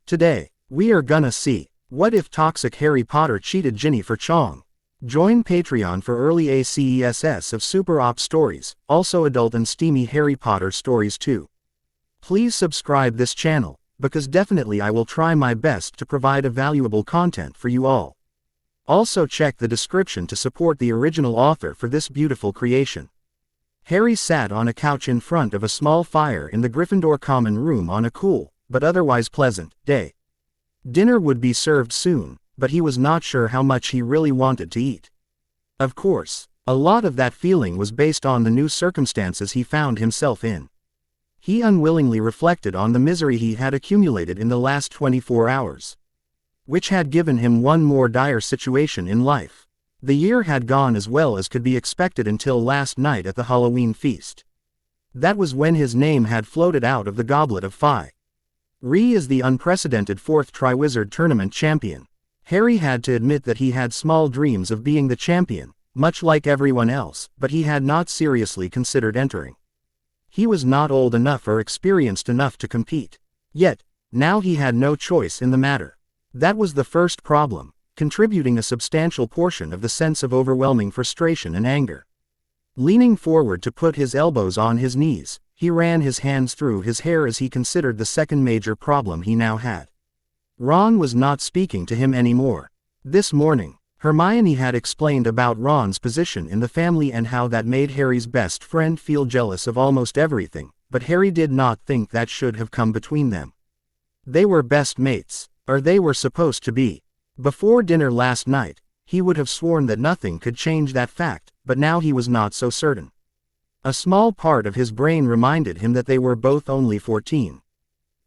Today, we are gonna see, what if toxic Harry Potter cheated Ginny for Chong? Join Patreon for early ACESS of Super Op stories, also adult and steamy Harry Potter stories too. Please subscribe this channel, because definitely I will try my best to provide a valuable content for you all. Also check the description to support the original author for this beautiful creation. Harry sat on a couch in front of a small fire in the Gryffindor common room on a cool, but otherwise pleasant, day. Dinner would be served soon, but he was not sure how much he really wanted to eat. Of course, a lot of that feeling was based on the new circumstances he found himself in. He unwillingly reflected on the misery he had accumulated in the last 24 hours. Which had given him one more dire situation in life. The year had gone as well as could be expected until last night at the Halloween feast. That was when his name had floated out of the Goblet of Fire. Ree is the unprecedented 4th Triwizard Tournament champion. Harry had to admit that he had small dreams of being the champion, much like everyone else, but he had not seriously considered entering. He was not old enough or experienced enough to compete. Yet, now he had no choice in the matter. That was the first problem, contributing a substantial portion of the sense of overwhelming frustration and anger. Leaning forward to put his elbows on his knees, he ran his hands through his hair as he considered the second major problem he now had. Ron was not speaking to him anymore. This morning, Hermione had explained about Ron's position in the family and how that made Harry's best friend feel jealous of almost everything, but Harry did not think that should have come between them. They were best mates. Or they were supposed to be. Before dinner last night, he would have sworn that nothing could change that fact, but now he was not so certain. A small part of his brain reminded him that they were both only 14.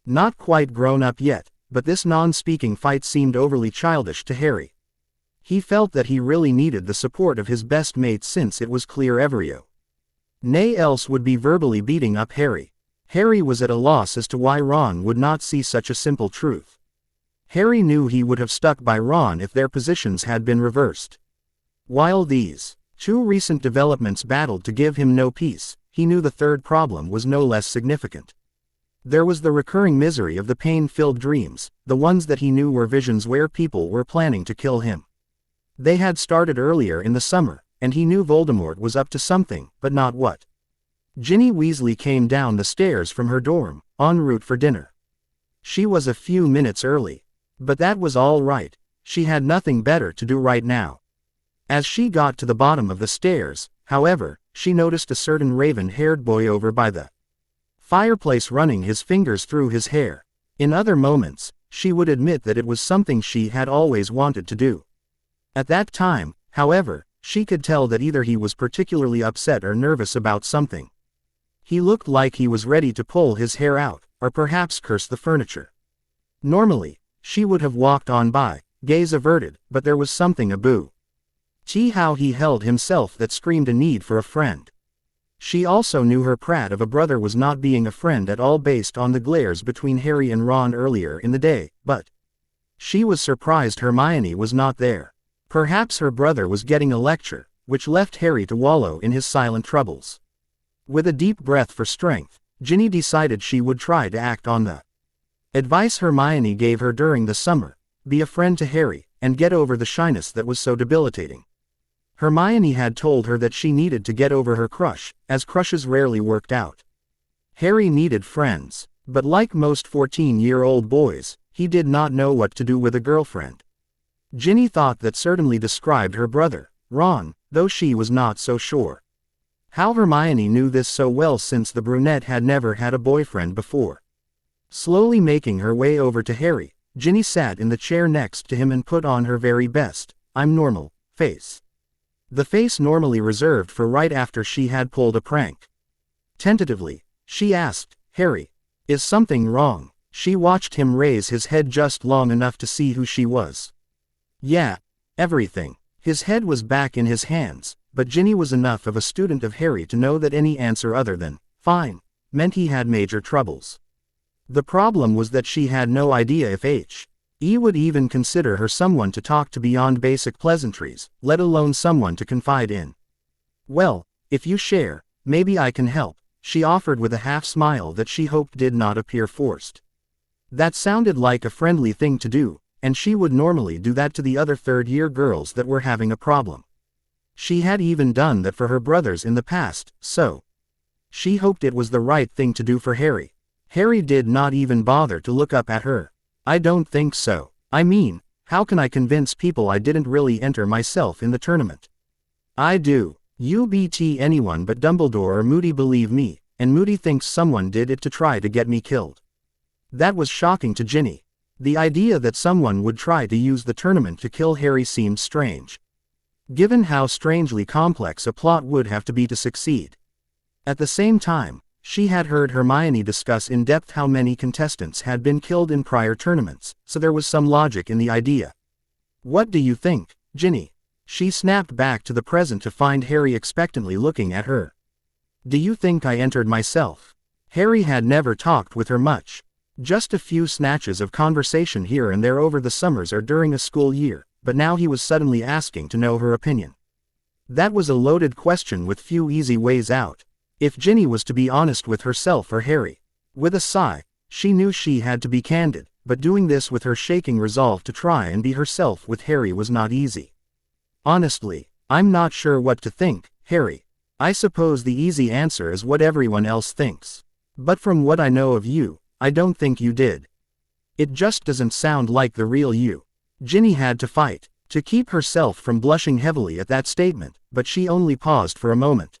Not quite grown up yet, but this non-speaking fight seemed overly childish to Harry. He felt that he really needed the support of his best mate since it was clear everyone else would be verbally beating up Harry. Harry was at a loss as to why Ron would not see such a simple truth. Harry knew he would have stuck by Ron if their positions had been reversed. While these two recent developments battled to give him no peace, he knew the third problem was no less significant. There was the recurring misery of the pain-filled dreams, the ones that he knew were visions where people were planning to kill him. They had started earlier in the summer, and he knew Voldemort was up to something, but not what. Ginny Weasley came down the stairs from her dorm, en route for dinner. She was a few minutes early. But that was all right, she had nothing better to do right now. As she got to the bottom of the stairs, however, she noticed a certain raven-haired boy over by the fireplace running his fingers through his hair. In other moments, she would admit that it was something she had always wanted to do. At that time, however, she could tell that either he was particularly upset or nervous about something. He looked like he was ready to pull his hair out, or perhaps curse the furniture. Normally, she would have walked on by, gaze averted, but there was something about how he held himself that screamed a need for a friend. She also knew her prat of a brother was not being a friend at all based on the glares between Harry and Ron earlier in the day, but she was surprised Hermione was not there. Perhaps her brother was getting a lecture, which left Harry to wallow in his silent troubles. With a deep breath for strength, Ginny decided she would try to act on the advice Hermione gave her during the summer: be a friend to Harry, and get over the shyness that was so debilitating. Hermione had told her that she needed to get over her crush, as crushes rarely worked out. Harry needed friends, but like most 14-year-old boys, he did not know what to do with a girlfriend. Ginny thought that certainly described her brother, Ron, though she was not so sure. How Hermione knew this so well since the brunette had never had a boyfriend before. Slowly making her way over to Harry, Ginny sat in the chair next to him and put on her very best, "I'm normal" face. The face normally reserved for right after she had pulled a prank. Tentatively, she asked, "Harry, is something wrong?" She watched him raise his head just long enough to see who she was. "Yeah, everything." His head was back in his hands, but Ginny was enough of a student of Harry to know that any answer other than "fine" meant he had major troubles. The problem was that she had no idea if He would even consider her someone to talk to beyond basic pleasantries, let alone someone to confide in. "Well, if you share, maybe I can help," she offered with a half-smile that she hoped did not appear forced. That sounded like a friendly thing to do, and she would normally do that to the other third-year girls that were having a problem. She had even done that for her brothers in the past, so she hoped it was the right thing to do for Harry. Harry did not even bother to look up at her. I don't think so. I mean, how can I convince people I didn't really enter myself in the tournament? I do. UBT anyone but Dumbledore or Moody, believe me, and Moody thinks someone did it to try to get me killed. That was shocking to Ginny. The idea that someone would try to use the tournament to kill Harry seemed strange, given how strangely complex a plot would have to be to succeed. At the same time, she had heard Hermione discuss in depth how many contestants had been killed in prior tournaments, so there was some logic in the idea. What do you think, Ginny? She snapped back to the present to find Harry expectantly looking at her. Do you think I entered myself? Harry had never talked with her much. Just a few snatches of conversation here and there over the summers or during a school year, but now he was suddenly asking to know her opinion. That was a loaded question with few easy ways out. If Ginny was to be honest with herself or Harry. With a sigh, she knew she had to be candid, but doing this with her shaking resolve to try and be herself with Harry was not easy. Honestly, I'm not sure what to think, Harry. I suppose the easy answer is what everyone else thinks. But from what I know of you, I don't think you did. It just doesn't sound like the real you. Ginny had to fight to keep herself from blushing heavily at that statement, but she only paused for a moment.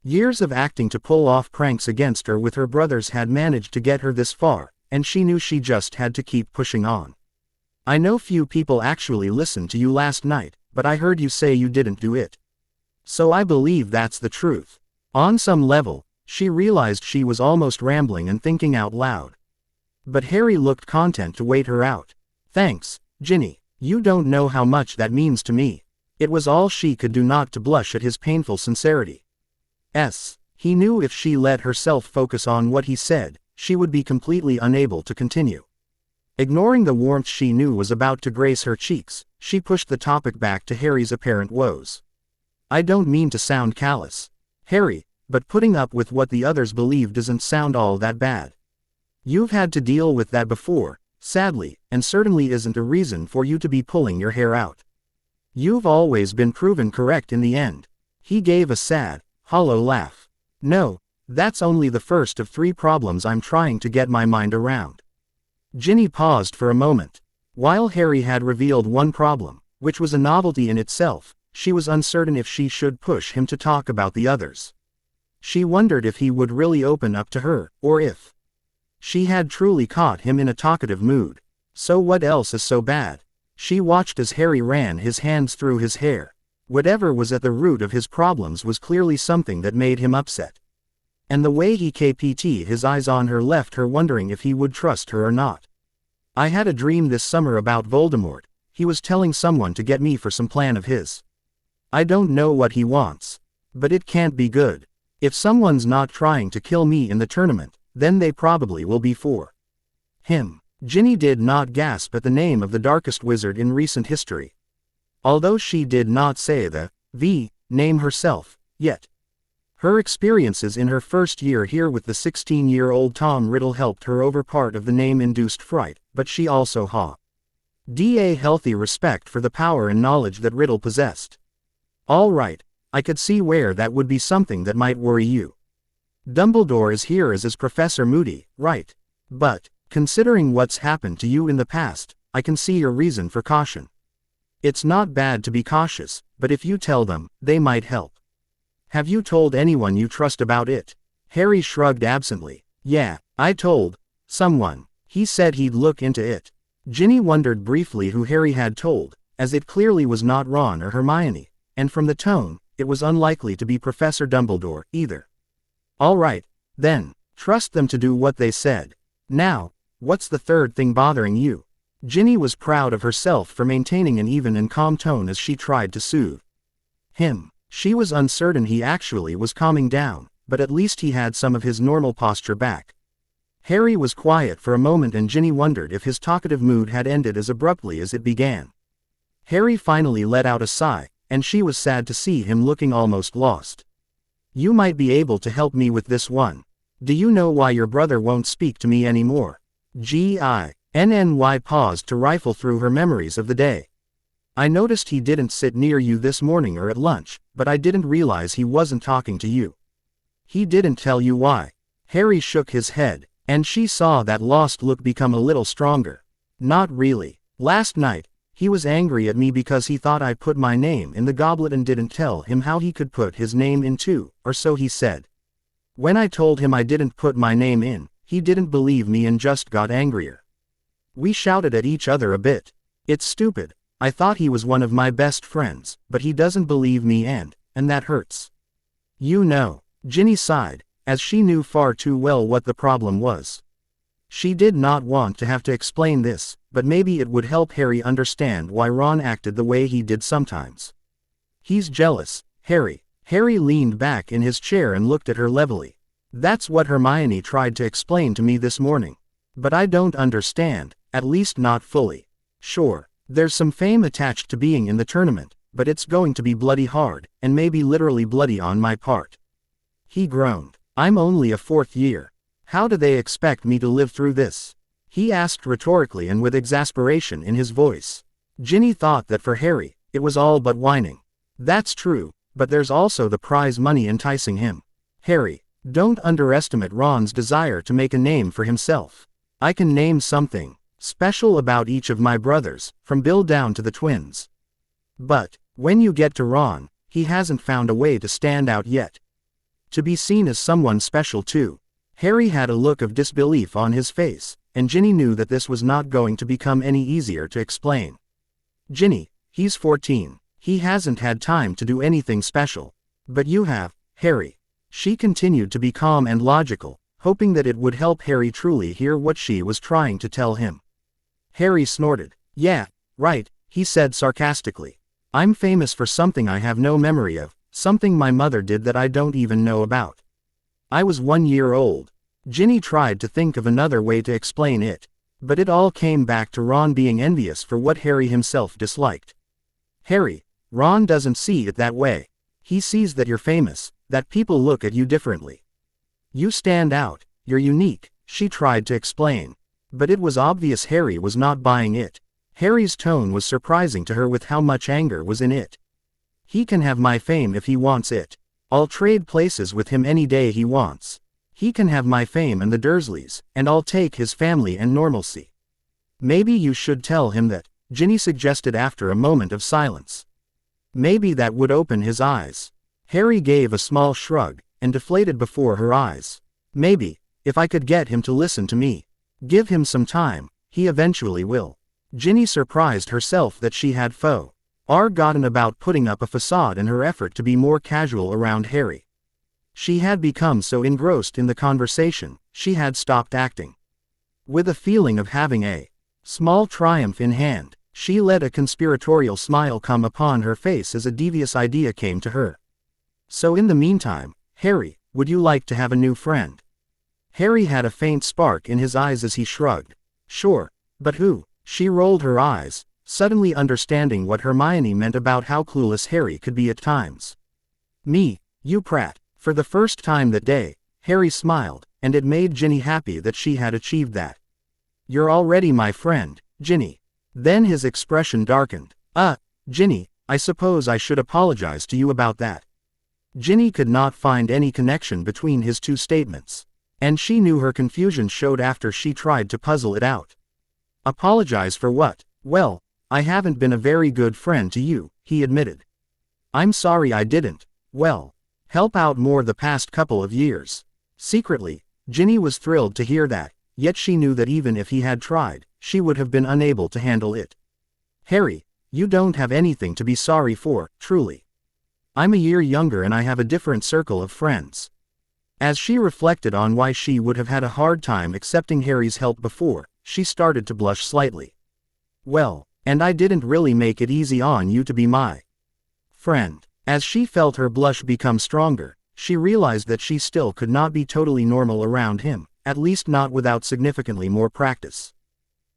Years of acting to pull off pranks against her with her brothers had managed to get her this far, and she knew she just had to keep pushing on. I know few people actually listened to you last night, but I heard you say you didn't do it. So I believe that's the truth. On some level, she realized she was almost rambling and thinking out loud. But Harry looked content to wait her out. Thanks, Ginny. You don't know how much that means to me. It was all she could do not to blush at his painful sincerity. He knew if she let herself focus on what he said, she would be completely unable to continue. Ignoring the warmth she knew was about to grace her cheeks, she pushed the topic back to Harry's apparent woes. I don't mean to sound callous, Harry, but putting up with what the others believe doesn't sound all that bad. You've had to deal with that before, sadly, and certainly isn't a reason for you to be pulling your hair out. You've always been proven correct in the end. He gave a sad, hollow laugh. No, that's only the first of 3 problems I'm trying to get my mind around. Ginny paused for a moment. While Harry had revealed one problem, which was a novelty in itself, she was uncertain if she should push him to talk about the others. She wondered if he would really open up to her, or if she had truly caught him in a talkative mood. So what else is so bad? She watched as Harry ran his hands through his hair. Whatever was at the root of his problems was clearly something that made him upset. And the way he kept his eyes on her left her wondering if he would trust her or not. I had a dream this summer about Voldemort. He was telling someone to get me for some plan of his. I don't know what he wants. But it can't be good. If someone's not trying to kill me in the tournament, then they probably will be for him. Ginny did not gasp at the name of the darkest wizard in recent history. Although she did not say the name herself, yet. Her experiences in her first year here with the 16-year-old Tom Riddle helped her over part of the name-induced fright, but she also had a healthy respect for the power and knowledge that Riddle possessed. All right, I could see where that would be something that might worry you. Dumbledore is here as is Professor Moody, right? But, considering what's happened to you in the past, I can see your reason for caution. It's not bad to be cautious, but if you tell them, they might help. Have you told anyone you trust about it? Harry shrugged absently. Yeah, I told someone. He said he'd look into it. Ginny wondered briefly who Harry had told, as it clearly was not Ron or Hermione, and from the tone, it was unlikely to be Professor Dumbledore, either. All right, then, trust them to do what they said. Now, what's the third thing bothering you? Ginny was proud of herself for maintaining an even and calm tone as she tried to soothe him. She was uncertain he actually was calming down, but at least he had some of his normal posture back. Harry was quiet for a moment and Ginny wondered if his talkative mood had ended as abruptly as it began. Harry finally let out a sigh, and she was sad to see him looking almost lost. You might be able to help me with this one. Do you know why your brother won't speak to me anymore? Ginny paused to rifle through her memories of the day. I noticed he didn't sit near you this morning or at lunch, but I didn't realize he wasn't talking to you. He didn't tell you why. Harry shook his head, and she saw that lost look become a little stronger. Not really. Last night, he was angry at me because he thought I put my name in the goblet and didn't tell him how he could put his name in too, or so he said. When I told him I didn't put my name in, he didn't believe me and just got angrier. We shouted at each other a bit. It's stupid. I thought he was one of my best friends, but he doesn't believe me and that hurts. You know, Ginny sighed, as she knew far too well what the problem was. She did not want to have to explain this, but maybe it would help Harry understand why Ron acted the way he did sometimes. He's jealous, Harry. Harry leaned back in his chair and looked at her levelly. That's what Hermione tried to explain to me this morning. But I don't understand, at least not fully. Sure, there's some fame attached to being in the tournament, but it's going to be bloody hard, and maybe literally bloody on my part. He groaned. I'm only a fourth year. How do they expect me to live through this? He asked rhetorically and with exasperation in his voice. Ginny thought that for Harry, it was all but whining. That's true, but there's also the prize money enticing him. Harry, don't underestimate Ron's desire to make a name for himself. I can name something special about each of my brothers, from Bill down to the twins. But, when you get to Ron, he hasn't found a way to stand out yet. To be seen as someone special too. Harry had a look of disbelief on his face, and Ginny knew that this was not going to become any easier to explain. Ginny, he's 14. He hasn't had time to do anything special. But you have, Harry. She continued to be calm and logical, hoping that it would help Harry truly hear what she was trying to tell him. Harry snorted. Yeah, right, he said sarcastically. I'm famous for something I have no memory of, something my mother did that I don't even know about. I was 1 year old. Ginny tried to think of another way to explain it, but it all came back to Ron being envious for what Harry himself disliked. Harry, Ron doesn't see it that way. He sees that you're famous, that people look at you differently. You stand out, you're unique, she tried to explain. But it was obvious Harry was not buying it. Harry's tone was surprising to her with how much anger was in it. He can have my fame if he wants it. I'll trade places with him any day he wants. He can have my fame and the Dursleys, and I'll take his family and normalcy. Maybe you should tell him that, Ginny suggested after a moment of silence. Maybe that would open his eyes. Harry gave a small shrug, and deflated before her eyes. Maybe, if I could get him to listen to me. Give him some time, he eventually will. Ginny surprised herself that she had forgotten about putting up a facade in her effort to be more casual around Harry. She had become so engrossed in the conversation, she had stopped acting. With a feeling of having a small triumph in hand, she let a conspiratorial smile come upon her face as a devious idea came to her. So in the meantime, Harry, would you like to have a new friend? Harry had a faint spark in his eyes as he shrugged. Sure, but who? She rolled her eyes, suddenly understanding what Hermione meant about how clueless Harry could be at times. Me, you prat. For the first time that day, Harry smiled, and it made Ginny happy that she had achieved that. You're already my friend, Ginny. Then his expression darkened. Ginny, I suppose I should apologize to you about that. Ginny could not find any connection between his two statements, and she knew her confusion showed after she tried to puzzle it out. Apologize for what? Well, I haven't been a very good friend to you, he admitted. I'm sorry I didn't, help out more the past couple of years. Secretly, Ginny was thrilled to hear that, yet she knew that even if he had tried, she would have been unable to handle it. Harry, you don't have anything to be sorry for, truly. I'm a year younger and I have a different circle of friends. As she reflected on why she would have had a hard time accepting Harry's help before, she started to blush slightly. Well, and I didn't really make it easy on you to be my friend. As she felt her blush become stronger, she realized that she still could not be totally normal around him, at least not without significantly more practice.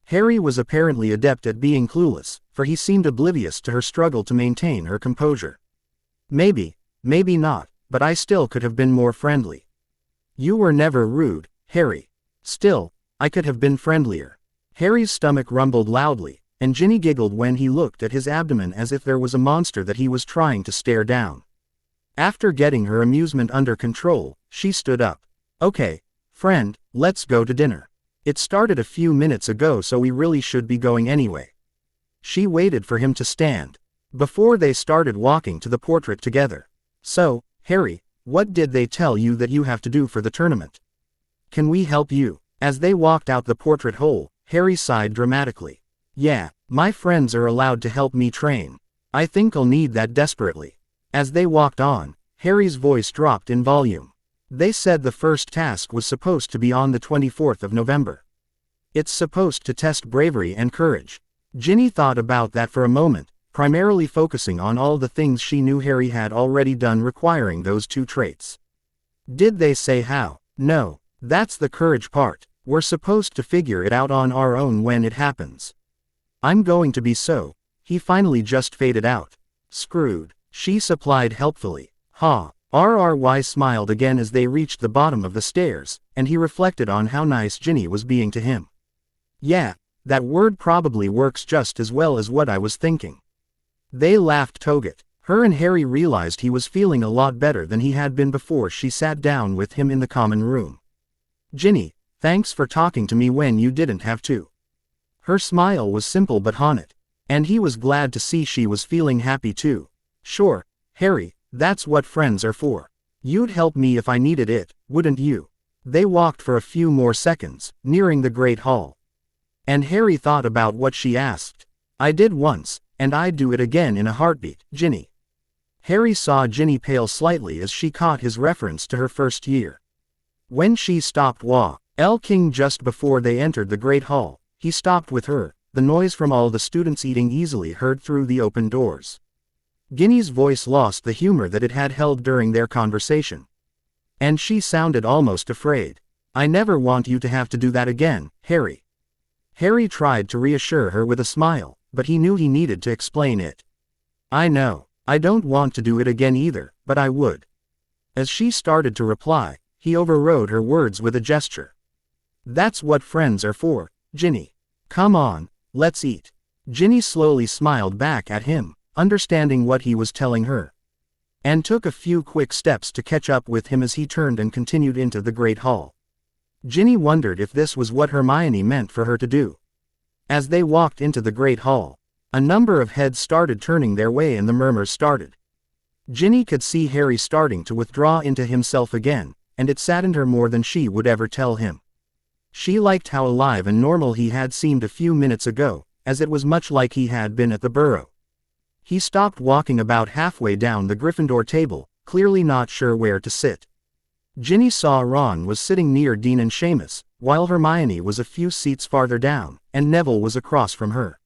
Harry was apparently adept at being clueless, for he seemed oblivious to her struggle to maintain her composure. Maybe not, but I still could have been more friendly. You were never rude, Harry. Still, I could have been friendlier. Harry's stomach rumbled loudly, and Ginny giggled when he looked at his abdomen as if there was a monster that he was trying to stare down. After getting her amusement under control, she stood up. Okay, friend, let's go to dinner. It started a few minutes ago, so we really should be going anyway. She waited for him to stand before they started walking to the portrait together. So, Harry, what did they tell you that you have to do for the tournament? Can we help you? As they walked out the portrait hole, Harry sighed dramatically. Yeah, my friends are allowed to help me train. I think I'll need that desperately. As they walked on, Harry's voice dropped in volume. They said the first task was supposed to be on the 24th of November. It's supposed to test bravery and courage. Ginny thought about that for a moment, primarily focusing on all the things she knew Harry had already done requiring those two traits. Did they say how? No, that's the courage part. We're supposed to figure it out on our own when it happens. I'm going to be so. He finally just faded out. Screwed, she supplied helpfully. Ha. RRY smiled again as they reached the bottom of the stairs, and he reflected on how nice Ginny was being to him. Yeah, that word probably works just as well as what I was thinking. They laughed toget. Her and Harry realized he was feeling a lot better than he had been before she sat down with him in the common room. Ginny, thanks for talking to me when you didn't have to. Her smile was simple but haunted, and he was glad to see she was feeling happy too. Sure, Harry, that's what friends are for. You'd help me if I needed it, wouldn't you? They walked for a few more seconds, nearing the Great Hall. And Harry thought about what she asked. I did once, and I'd do it again in a heartbeat, Ginny. Harry saw Ginny pale slightly as she caught his reference to her first year. When she stopped King just before they entered the Great Hall, he stopped with her, the noise from all the students eating easily heard through the open doors. Ginny's voice lost the humor that it had held during their conversation. And she sounded almost afraid. I never want you to have to do that again, Harry. Harry tried to reassure her with a smile, but he knew he needed to explain it. I know, I don't want to do it again either, but I would. As she started to reply, he overrode her words with a gesture. That's what friends are for, Ginny. Come on, let's eat. Ginny slowly smiled back at him, understanding what he was telling her, and took a few quick steps to catch up with him as he turned and continued into the Great Hall. Ginny wondered if this was what Hermione meant for her to do. As they walked into the Great Hall, a number of heads started turning their way and the murmurs started. Ginny could see Harry starting to withdraw into himself again, and it saddened her more than she would ever tell him. She liked how alive and normal he had seemed a few minutes ago, as it was much like he had been at the Burrow. He stopped walking about halfway down the Gryffindor table, clearly not sure where to sit. Ginny saw Ron was sitting near Dean and Seamus, while Hermione was a few seats farther down, and Neville was across from her.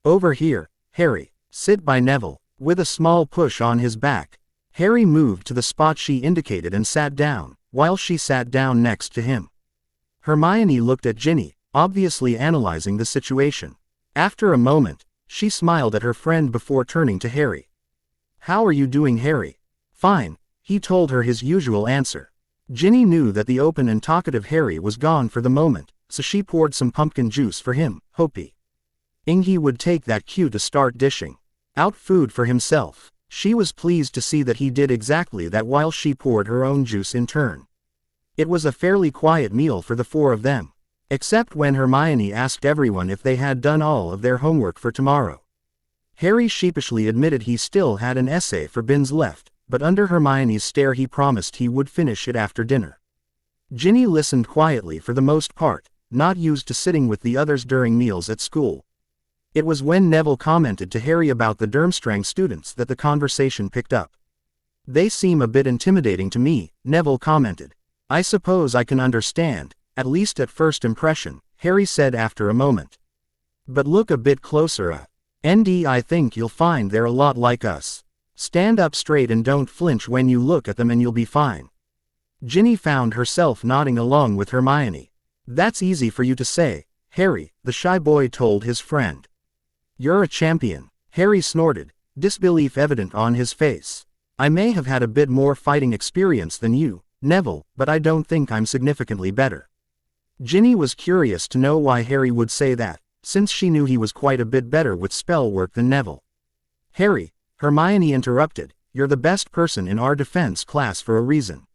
Over here, Harry, sit by Neville. With a small push on his back, Harry moved to the spot she indicated and sat down, while she sat down next to him. Hermione looked at Ginny, obviously analyzing the situation. After a moment, she smiled at her friend before turning to Harry. How are you doing, Harry? Fine, he told her his usual answer. Ginny knew that the open and talkative Harry was gone for the moment, so she poured some pumpkin juice for him, hoping he would take that cue to start dishing out food for himself. She was pleased to see that he did exactly that while she poured her own juice in turn. It was a fairly quiet meal for the four of them, except when Hermione asked everyone if they had done all of their homework for tomorrow. Harry sheepishly admitted he still had an essay for bins left, but under Hermione's stare he promised he would finish it after dinner. Ginny listened quietly for the most part, not used to sitting with the others during meals at school. It was when Neville commented to Harry about the Durmstrang students that the conversation picked up. They seem a bit intimidating to me, Neville commented. I suppose I can understand, at least at first impression, Harry said after a moment. But look a bit closer, I think you'll find they're a lot like us. Stand up straight and don't flinch when you look at them and you'll be fine. Ginny found herself nodding along with Hermione. That's easy for you to say, Harry, the shy boy told his friend. You're a champion, Harry snorted, disbelief evident on his face. I may have had a bit more fighting experience than you, Neville, but I don't think I'm significantly better. Ginny was curious to know why Harry would say that, since she knew he was quite a bit better with spell work than Neville. Harry, Hermione interrupted, you're the best person in our defense class for a reason.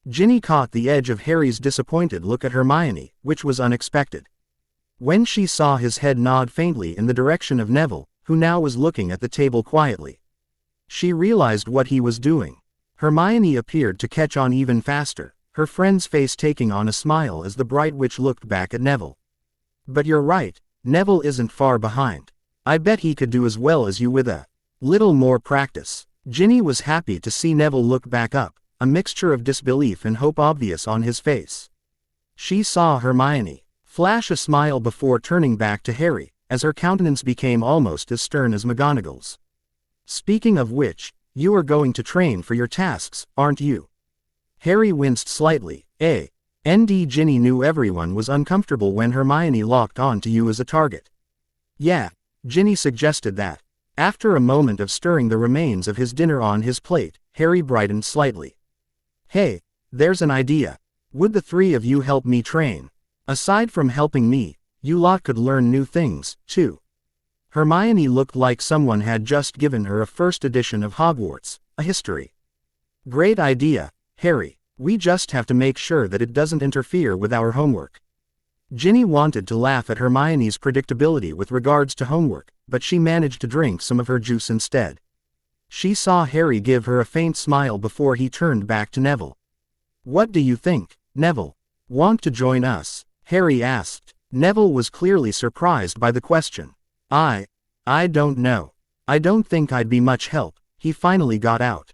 Ginny caught the edge of Harry's disappointed look at Hermione, which was unexpected. When she saw his head nod faintly in the direction of Neville, who now was looking at the table quietly, she realized what he was doing. Hermione appeared to catch on even faster, her friend's face taking on a smile as the bright witch looked back at Neville. But you're right, Neville isn't far behind. I bet he could do as well as you with a little more practice. Ginny was happy to see Neville look back up, a mixture of disbelief and hope obvious on his face. She saw Hermione flash a smile before turning back to Harry, as her countenance became almost as stern as McGonagall's. Speaking of which, you are going to train for your tasks, aren't you? Harry winced slightly. Ginny knew everyone was uncomfortable when Hermione locked on to you as a target. Yeah, Ginny suggested that. After a moment of stirring the remains of his dinner on his plate, Harry brightened slightly. Hey, there's an idea. Would the three of you help me train? Aside from helping me, you lot could learn new things, too. Hermione looked like someone had just given her a first edition of Hogwarts, a history. Great idea, Harry. We just have to make sure that it doesn't interfere with our homework. Ginny wanted to laugh at Hermione's predictability with regards to homework, but she managed to drink some of her juice instead. She saw Harry give her a faint smile before he turned back to Neville. What do you think, Neville? Want to join us? Harry asked. Neville was clearly surprised by the question. I don't know. I don't think I'd be much help, he finally got out.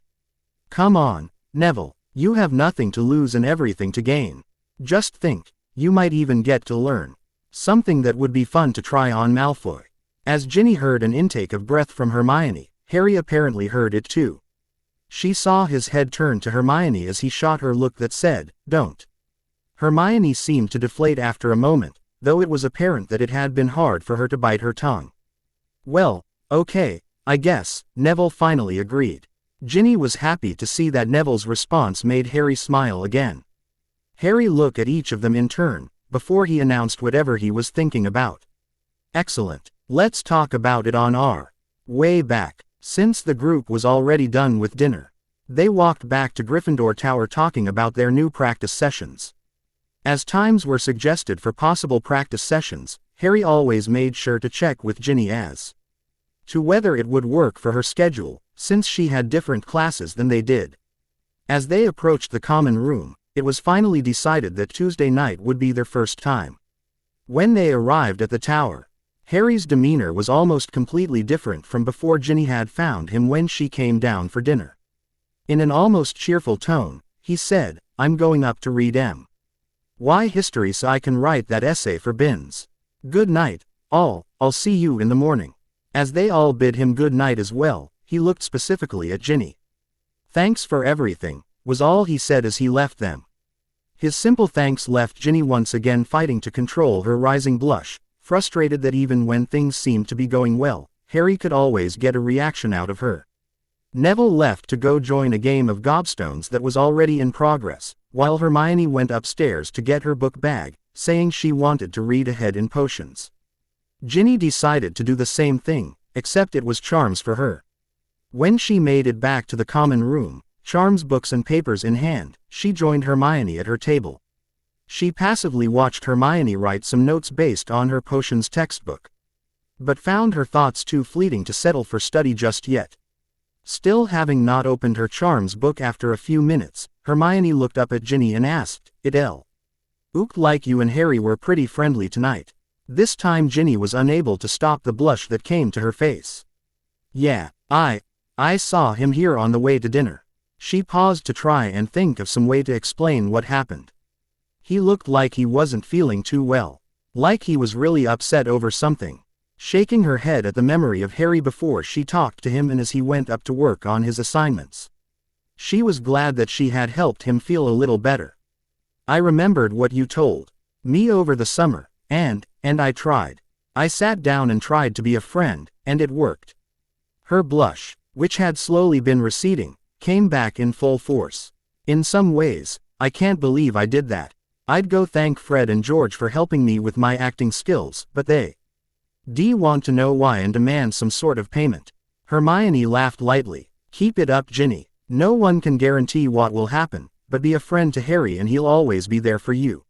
Come on, Neville, you have nothing to lose and everything to gain. Just think, you might even get to learn something that would be fun to try on Malfoy. As Ginny heard an intake of breath from Hermione, Harry apparently heard it too. She saw his head turn to Hermione as he shot her look that said, don't. Hermione seemed to deflate after a moment, though it was apparent that it had been hard for her to bite her tongue. Well, okay, I guess, Neville finally agreed. Ginny was happy to see that Neville's response made Harry smile again. Harry looked at each of them in turn, before he announced whatever he was thinking about. Excellent, let's talk about it on our way back. Since the group was already done with dinner, they walked back to Gryffindor Tower talking about their new practice sessions. As times were suggested for possible practice sessions, Harry always made sure to check with Ginny as to whether it would work for her schedule, since she had different classes than they did. As they approached the common room, it was finally decided that Tuesday night would be their first time. When they arrived at the tower, Harry's demeanor was almost completely different from before Ginny had found him when she came down for dinner. In an almost cheerful tone, he said, I'm going up to read Why history so I can write that essay for Bins. Good night, all, I'll see you in the morning. As they all bid him good night as well, he looked specifically at Ginny. Thanks for everything, was all he said as he left them. His simple thanks left Ginny once again fighting to control her rising blush, frustrated that even when things seemed to be going well, Harry could always get a reaction out of her. Neville left to go join a game of gobstones that was already in progress, while Hermione went upstairs to get her book bag, saying she wanted to read ahead in potions. Ginny decided to do the same thing, except it was charms for her. When she made it back to the common room, charms books and papers in hand, she joined Hermione at her table. She passively watched Hermione write some notes based on her potions textbook, but found her thoughts too fleeting to settle for study just yet. Still having not opened her charms book after a few minutes, Hermione looked up at Ginny and asked, Looked like you and Harry were pretty friendly tonight. This time Ginny was unable to stop the blush that came to her face. Yeah, I saw him here on the way to dinner. She paused to try and think of some way to explain what happened. He looked like he wasn't feeling too well. Like he was really upset over something. Shaking her head at the memory of Harry before she talked to him and as he went up to work on his assignments. She was glad that she had helped him feel a little better. I remembered what you told me over the summer, and I tried. I sat down and tried to be a friend, and it worked. Her blush, which had slowly been receding, came back in full force. In some ways, I can't believe I did that. I'd go thank Fred and George for helping me with my acting skills, but they want to know why and demand some sort of payment. Hermione laughed lightly. Keep it up, Ginny. No one can guarantee what will happen, but be a friend to Harry and he'll always be there for you.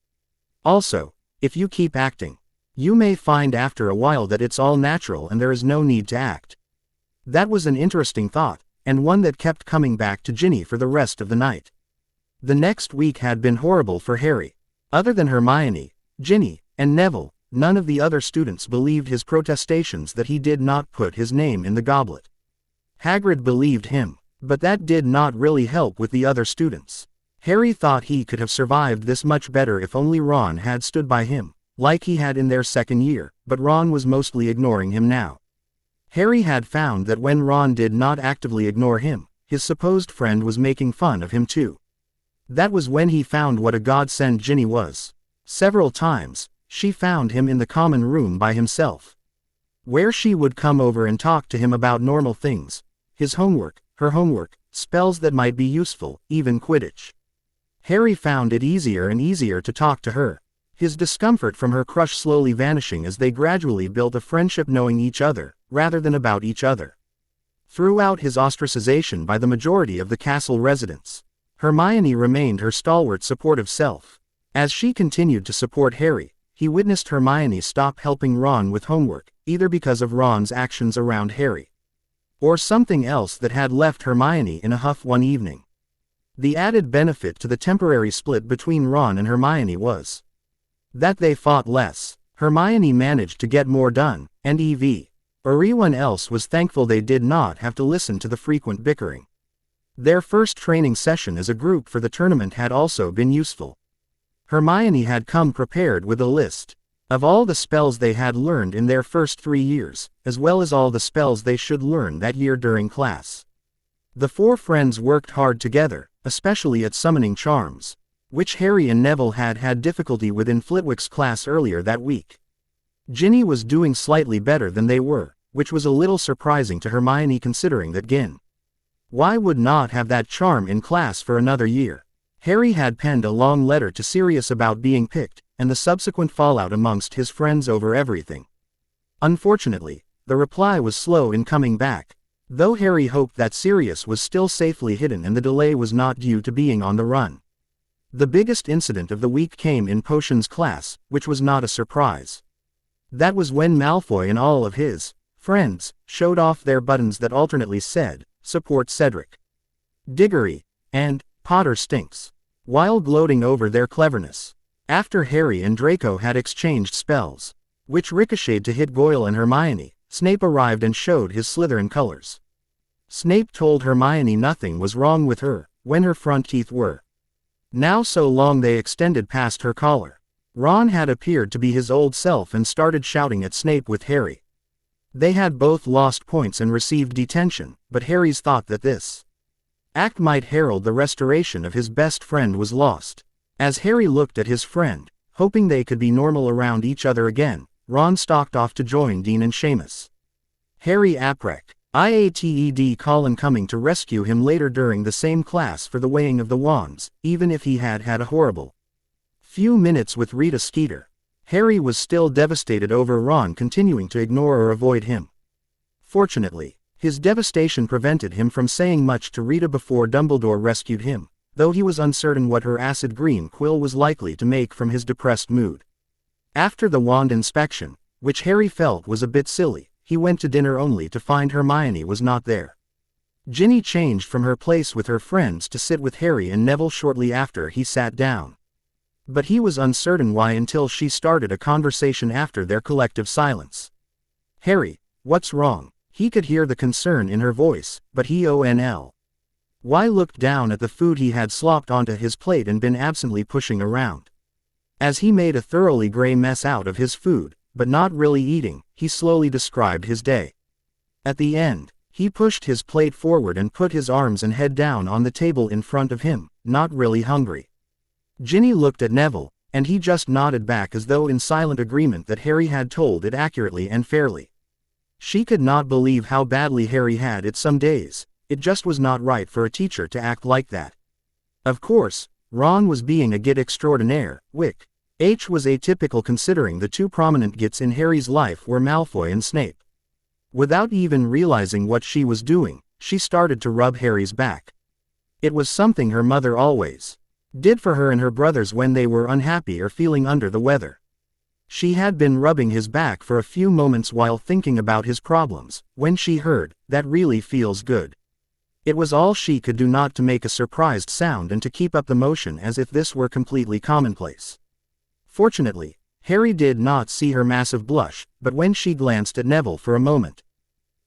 Also, if you keep acting, you may find after a while that it's all natural and there is no need to act. That was an interesting thought, and one that kept coming back to Ginny for the rest of the night. The next week had been horrible for Harry. Other than Hermione, Ginny, and Neville, none of the other students believed his protestations that he did not put his name in the goblet. Hagrid believed him, but that did not really help with the other students. Harry thought he could have survived this much better if only Ron had stood by him, like he had in their second year, but Ron was mostly ignoring him now. Harry had found that when Ron did not actively ignore him, his supposed friend was making fun of him too. That was when he found what a godsend Ginny was. Several times, she found him in the common room by himself, where she would come over and talk to him about normal things, his homework, her homework, spells that might be useful, even Quidditch. Harry found it easier and easier to talk to her, his discomfort from her crush slowly vanishing as they gradually built a friendship knowing each other, rather than about each other. Throughout his ostracization by the majority of the castle residents, Hermione remained her stalwart supportive self. As she continued to support Harry, he witnessed Hermione stop helping Ron with homework, either because of Ron's actions around Harry, or something else that had left Hermione in a huff one evening. The added benefit to the temporary split between Ron and Hermione was that they fought less. Hermione managed to get more done, and everyone else was thankful they did not have to listen to the frequent bickering. Their first training session as a group for the tournament had also been useful. Hermione had come prepared with a list of all the spells they had learned in their first 3 years, as well as all the spells they should learn that year during class. The four friends worked hard together, especially at summoning charms, which Harry and Neville had had difficulty with in Flitwick's class earlier that week. Ginny was doing slightly better than they were, which was a little surprising to Hermione considering that Ginny would not have that charm in class for another year. Harry had penned a long letter to Sirius about being picked, and the subsequent fallout amongst his friends over everything. Unfortunately, the reply was slow in coming back, though Harry hoped that Sirius was still safely hidden and the delay was not due to being on the run. The biggest incident of the week came in Potions class, which was not a surprise. That was when Malfoy and all of his friends showed off their buttons that alternately said, "Support Cedric," "Diggory," and "Potter stinks," while gloating over their cleverness. After Harry and Draco had exchanged spells, which ricocheted to hit Goyle and Hermione, Snape arrived and showed his Slytherin colors. Snape told Hermione nothing was wrong with her, when her front teeth were now so long they extended past her collar. Ron had appeared to be his old self and started shouting at Snape with Harry. They had both lost points and received detention, but Harry's thought that this act might herald the restoration of his best friend was lost. As Harry looked at his friend, hoping they could be normal around each other again, Ron stalked off to join Dean and Seamus. Harry Aprek, IATED Colin coming to rescue him later during the same class for the weighing of the wands, even if he had had a horrible few minutes with Rita Skeeter. Harry was still devastated over Ron continuing to ignore or avoid him. Fortunately, his devastation prevented him from saying much to Rita before Dumbledore rescued him, though he was uncertain what her acid green quill was likely to make from his depressed mood. After the wand inspection, which Harry felt was a bit silly, he went to dinner only to find Hermione was not there. Ginny changed from her place with her friends to sit with Harry and Neville shortly after he sat down. But he was uncertain why until she started a conversation after their collective silence. "Harry, what's wrong?" He could hear the concern in her voice, but he looked down at the food he had slopped onto his plate and been absently pushing around. As he made a thoroughly gray mess out of his food, but not really eating, he slowly described his day. At the end, he pushed his plate forward and put his arms and head down on the table in front of him, not really hungry. Ginny looked at Neville, and he just nodded back as though in silent agreement that Harry had told it accurately and fairly. She could not believe how badly Harry had it some days. It just was not right for a teacher to act like that. Of course, Ron was being a git extraordinaire, Wick. H was atypical considering the two prominent gits in Harry's life were Malfoy and Snape. Without even realizing what she was doing, she started to rub Harry's back. It was something her mother always did for her and her brothers when they were unhappy or feeling under the weather. She had been rubbing his back for a few moments while thinking about his problems, when she heard, "That really feels good." It was all she could do not to make a surprised sound and to keep up the motion as if this were completely commonplace. Fortunately, Harry did not see her massive blush, but when she glanced at Neville for a moment,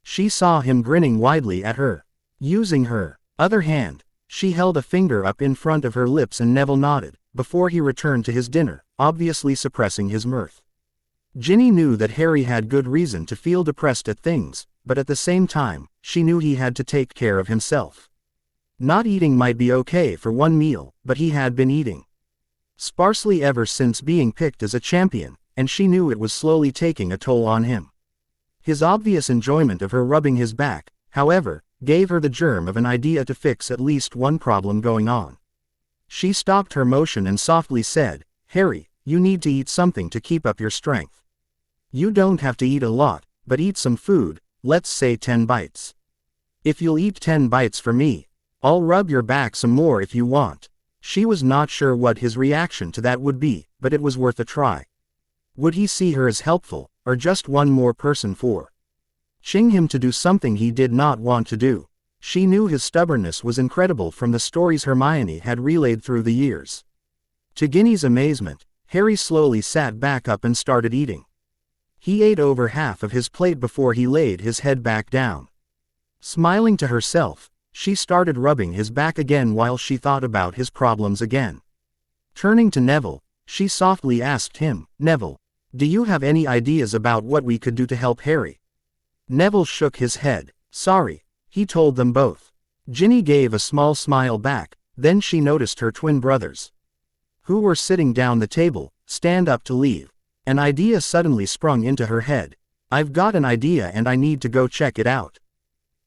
she saw him grinning widely at her. Using her other hand, she held a finger up in front of her lips and Neville nodded, before he returned to his dinner, obviously suppressing his mirth. Ginny knew that Harry had good reason to feel depressed at things, but at the same time, she knew he had to take care of himself. Not eating might be okay for one meal, but he had been eating sparsely ever since being picked as a champion, and she knew it was slowly taking a toll on him. His obvious enjoyment of her rubbing his back, however, gave her the germ of an idea to fix at least one problem going on. She stopped her motion and softly said, "Harry, you need to eat something to keep up your strength. You don't have to eat a lot, but eat some food, let's say 10 bites. If you'll eat 10 bites for me, I'll rub your back some more if you want." She was not sure what his reaction to that would be, but it was worth a try. Would he see her as helpful, or just one more person for ching him to do something he did not want to do? She knew his stubbornness was incredible from the stories Hermione had relayed through the years. To Ginny's amazement, Harry slowly sat back up and started eating. He ate over half of his plate before he laid his head back down. Smiling to herself, she started rubbing his back again while she thought about his problems again. Turning to Neville, she softly asked him, "Neville, do you have any ideas about what we could do to help Harry?" Neville shook his head. "Sorry," he told them both. Ginny gave a small smile back, then she noticed her twin brothers, who were sitting down the table, stand up to leave. An idea suddenly sprung into her head. "I've got an idea and I need to go check it out.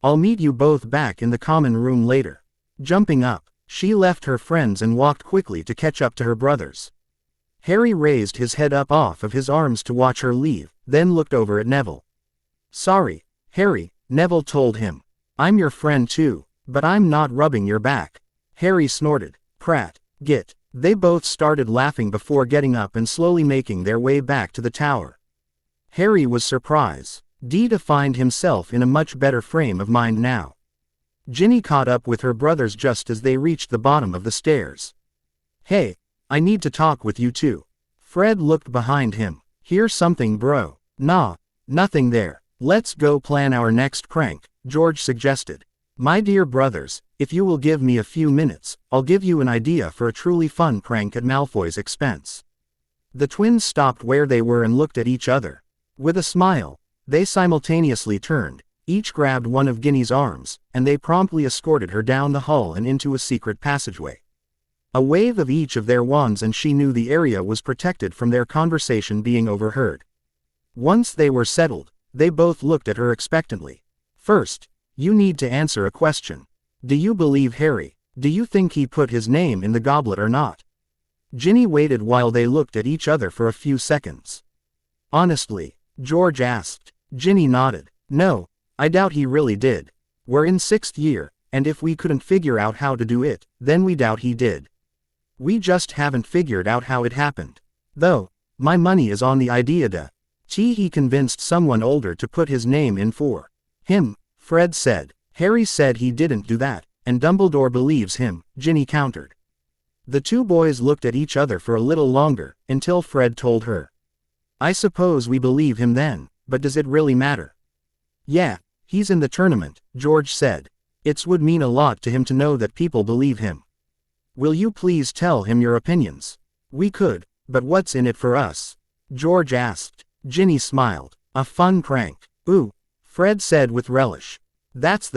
I'll meet you both back in the common room later." Jumping up, she left her friends and walked quickly to catch up to her brothers. Harry raised his head up off of his arms to watch her leave, then looked over at Neville. "Sorry, Harry," Neville told him. "I'm your friend too, but I'm not rubbing your back." Harry snorted. "Prat, git." They both started laughing before getting up and slowly making their way back to the tower. Harry was surprised to find himself in a much better frame of mind now. Ginny caught up with her brothers just as they reached the bottom of the stairs. "Hey, I need to talk with you too." Fred looked behind him. "Hear something, bro?" "Nah, nothing there. Let's go plan our next prank," George suggested. "My dear brothers, if you will give me a few minutes, I'll give you an idea for a truly fun prank at Malfoy's expense." The twins stopped where they were and looked at each other. With a smile, they simultaneously turned, each grabbed one of Ginny's arms, and they promptly escorted her down the hall and into a secret passageway. A wave of each of their wands and she knew the area was protected from their conversation being overheard. Once they were settled, they both looked at her expectantly. "First, you need to answer a question. Do you believe Harry? Do you think he put his name in the goblet or not?" Ginny waited while they looked at each other for a few seconds. "Honestly?" George asked. Ginny nodded. "No, I doubt he really did. We're in 6th year, and if we couldn't figure out how to do it, then we doubt he did. We just haven't figured out how it happened. Though, my money is on the idea he convinced someone older to put his name in for him," Fred said. "Harry said he didn't do that, and Dumbledore believes him," Ginny countered. The two boys looked at each other for a little longer, until Fred told her, "I suppose we believe him then, but does it really matter?" "Yeah, he's in the tournament," George said. "It would mean a lot to him to know that people believe him. Will you please tell him your opinions?" "We could, but what's in it for us?" George asked. Ginny smiled. "A fun prank." "Ooh," Fred said with relish. "That's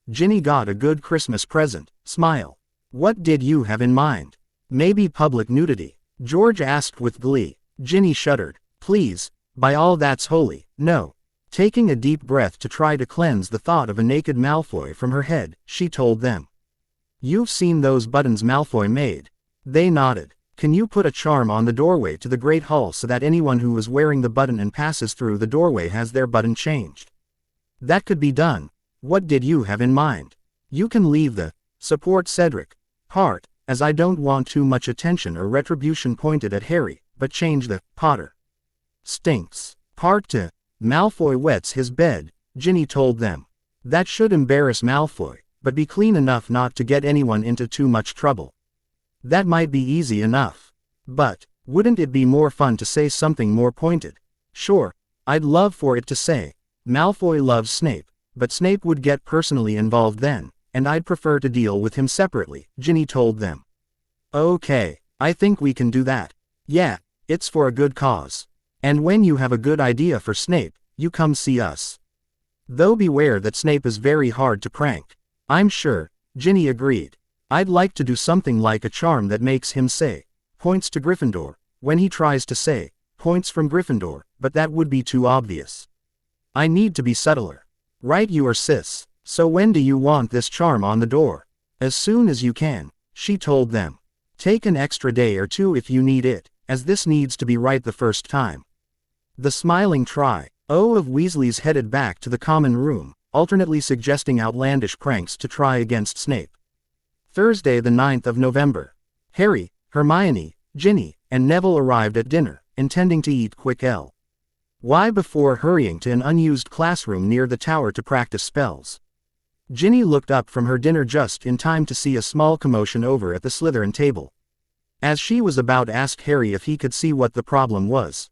Ginny got a good Christmas present." Smile. "What did you have in mind?" "Maybe public nudity," George asked with glee. Ginny shuddered. "Please, by all that's holy, no." Taking a deep breath to try to cleanse the thought of a naked Malfoy from her head, she told them. "You've seen those buttons Malfoy made. They nodded. Can you put a charm on the doorway to the Great Hall so that anyone who is wearing the button and passes through the doorway has their button changed? That could be done. What did you have in mind? You can leave the support Cedric part, as I don't want too much attention or retribution pointed at Harry, but change the Potter stinks part to Malfoy wets his bed, Ginny told them. That should embarrass Malfoy, but be clean enough not to get anyone into too much trouble. That might be easy enough. But, wouldn't it be more fun to say something more pointed? Sure, I'd love for it to say, Malfoy loves Snape, but Snape would get personally involved then, and I'd prefer to deal with him separately, Ginny told them. Okay, I think we can do that. Yeah, it's for a good cause. And when you have a good idea for Snape, you come see us. Though beware that Snape is very hard to prank. I'm sure, Ginny agreed. I'd like to do something like a charm that makes him say, points to Gryffindor, when he tries to say, points from Gryffindor, but that would be too obvious. I need to be subtler. Right you are sis. So when do you want this charm on the door? As soon as you can, she told them. Take an extra day or two if you need it, as this needs to be right the first time. The smiling trio of Weasleys headed back to the common room, alternately suggesting outlandish pranks to try against Snape. Thursday the 9th of November. Harry, Hermione, Ginny, and Neville arrived at dinner, intending to eat quick Why before hurrying to an unused classroom near the tower to practice spells. Ginny looked up from her dinner just in time to see a small commotion over at the Slytherin table. As she was about to ask Harry if he could see what the problem was,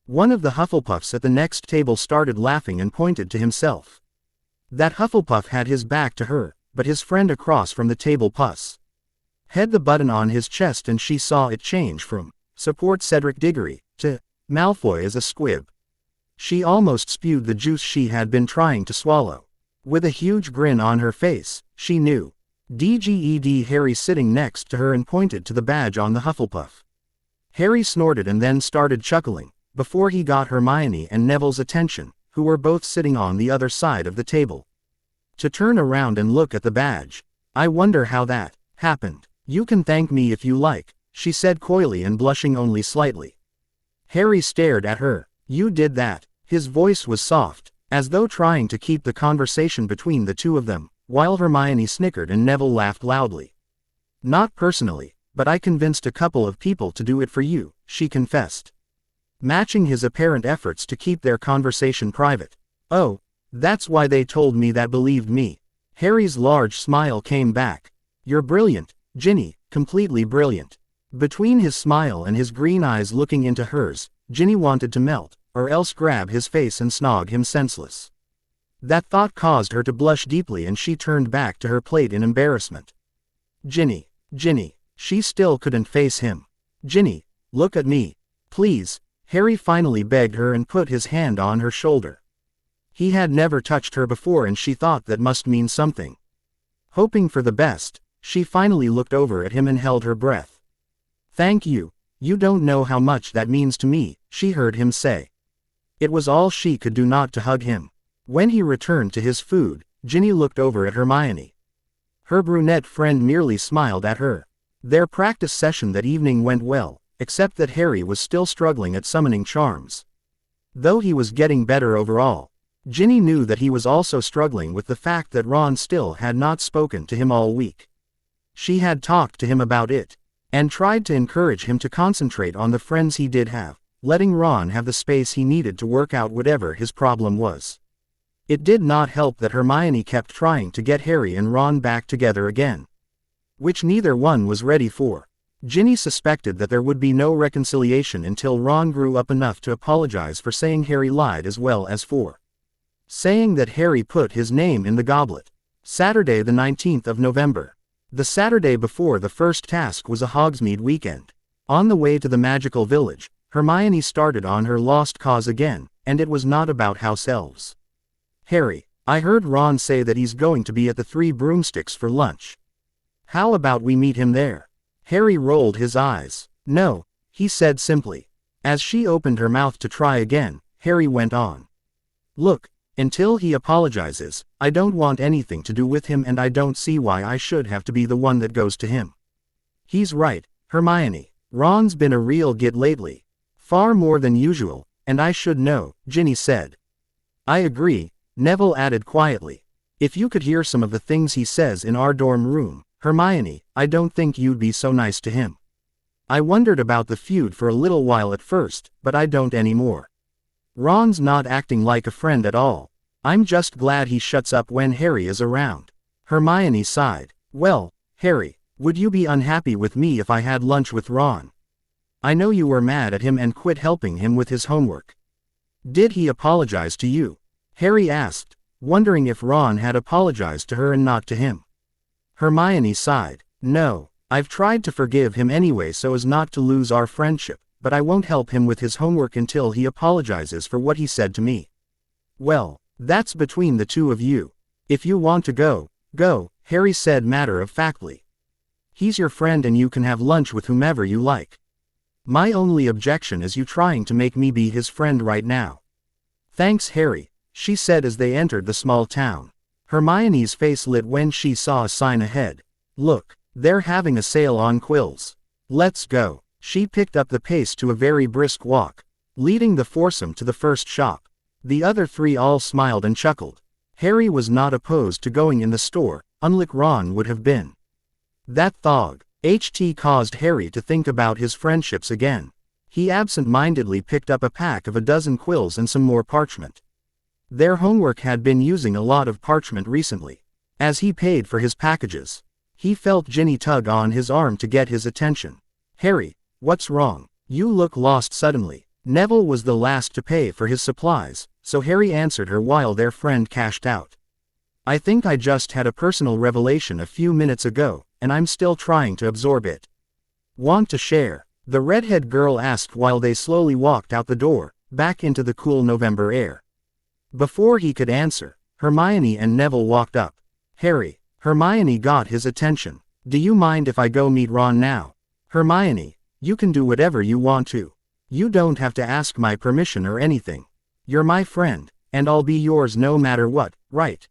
one of the Hufflepuffs at the next table started laughing and pointed to himself. That Hufflepuff had his back to her, but his friend across from the table had the button on his chest and she saw it change from support Cedric Diggory to Malfoy as a squib. She almost spewed the juice she had been trying to swallow. With a huge grin on her face, she knew DGED Harry sitting next to her and pointed to the badge on the Hufflepuff. Harry snorted and then started chuckling, before he got Hermione and Neville's attention, who were both sitting on the other side of the table, to turn around and look at the badge. I wonder how that happened. You can thank me if you like, she said coyly and blushing only slightly. Harry stared at her. You did that. His voice was soft, as though trying to keep the conversation between the two of them, while Hermione snickered and Neville laughed loudly. Not personally, but I convinced a couple of people to do it for you, she confessed, matching his apparent efforts to keep their conversation private. Oh, that's why they told me that believed me. Harry's large smile came back. You're brilliant, Ginny, completely brilliant. Between his smile and his green eyes looking into hers, Ginny wanted to melt, or else grab his face and snog him senseless. That thought caused her to blush deeply and she turned back to her plate in embarrassment. Ginny, she still couldn't face him. Ginny, look at me. Please, Harry finally begged her and put his hand on her shoulder. He had never touched her before and she thought that must mean something. Hoping for the best, she finally looked over at him and held her breath. Thank you, you don't know how much that means to me, she heard him say. It was all she could do not to hug him. When he returned to his food, Ginny looked over at Hermione. Her brunette friend merely smiled at her. Their practice session that evening went well, except that Harry was still struggling at summoning charms. Though he was getting better overall, Ginny knew that he was also struggling with the fact that Ron still had not spoken to him all week. She had talked to him about it, and tried to encourage him to concentrate on the friends he did have, letting Ron have the space he needed to work out whatever his problem was. It did not help that Hermione kept trying to get Harry and Ron back together again, which neither one was ready for. Ginny suspected that there would be no reconciliation until Ron grew up enough to apologize for saying Harry lied as well as for saying that Harry put his name in the goblet. Saturday the 19th of November. The Saturday before the first task was a Hogsmeade weekend. On the way to the magical village, Hermione started on her lost cause again, and it was not about house elves. Harry, I heard Ron say that he's going to be at the Three Broomsticks for lunch. How about we meet him there? Harry rolled his eyes. No, he said simply. As she opened her mouth to try again, Harry went on. Look, until he apologizes, I don't want anything to do with him and I don't see why I should have to be the one that goes to him. He's right, Hermione. Ron's been a real git lately. Far more than usual, and I should know, Ginny said. I agree, Neville added quietly. If you could hear some of the things he says in our dorm room, Hermione, I don't think you'd be so nice to him. I wondered about the feud for a little while at first, but I don't anymore. Ron's not acting like a friend at all. I'm just glad he shuts up when Harry is around. Hermione sighed. Well, Harry, would you be unhappy with me if I had lunch with Ron? I know you were mad at him and quit helping him with his homework. Did he apologize to you? Harry asked, wondering if Ron had apologized to her and not to him. Hermione sighed. No, I've tried to forgive him anyway so as not to lose our friendship, but I won't help him with his homework until he apologizes for what he said to me. Well, that's between the two of you. If you want to go, go, Harry said matter-of-factly. He's your friend and you can have lunch with whomever you like. My only objection is you trying to make me be his friend right now. Thanks, Harry, she said as they entered the small town. Hermione's face lit when she saw a sign ahead. Look, they're having a sale on quills. Let's go. She picked up the pace to a very brisk walk, leading the foursome to the first shop. The other three all smiled and chuckled. Harry was not opposed to going in the store, unlike Ron would have been. That thought caused Harry to think about his friendships again. He absent-mindedly picked up a pack of a dozen quills and some more parchment. Their homework had been using a lot of parchment recently. As he paid for his packages, he felt Ginny tug on his arm to get his attention. Harry, what's wrong? You look lost suddenly. Neville was the last to pay for his supplies, so Harry answered her while their friend cashed out. I think I just had a personal revelation a few minutes ago, and I'm still trying to absorb it. Want to share? The redhead girl asked while they slowly walked out the door, back into the cool November air. Before he could answer, Hermione and Neville walked up. Harry. Hermione got his attention. Do you mind if I go meet Ron now? Hermione, you can do whatever you want to. You don't have to ask my permission or anything. You're my friend, and I'll be yours no matter what, right?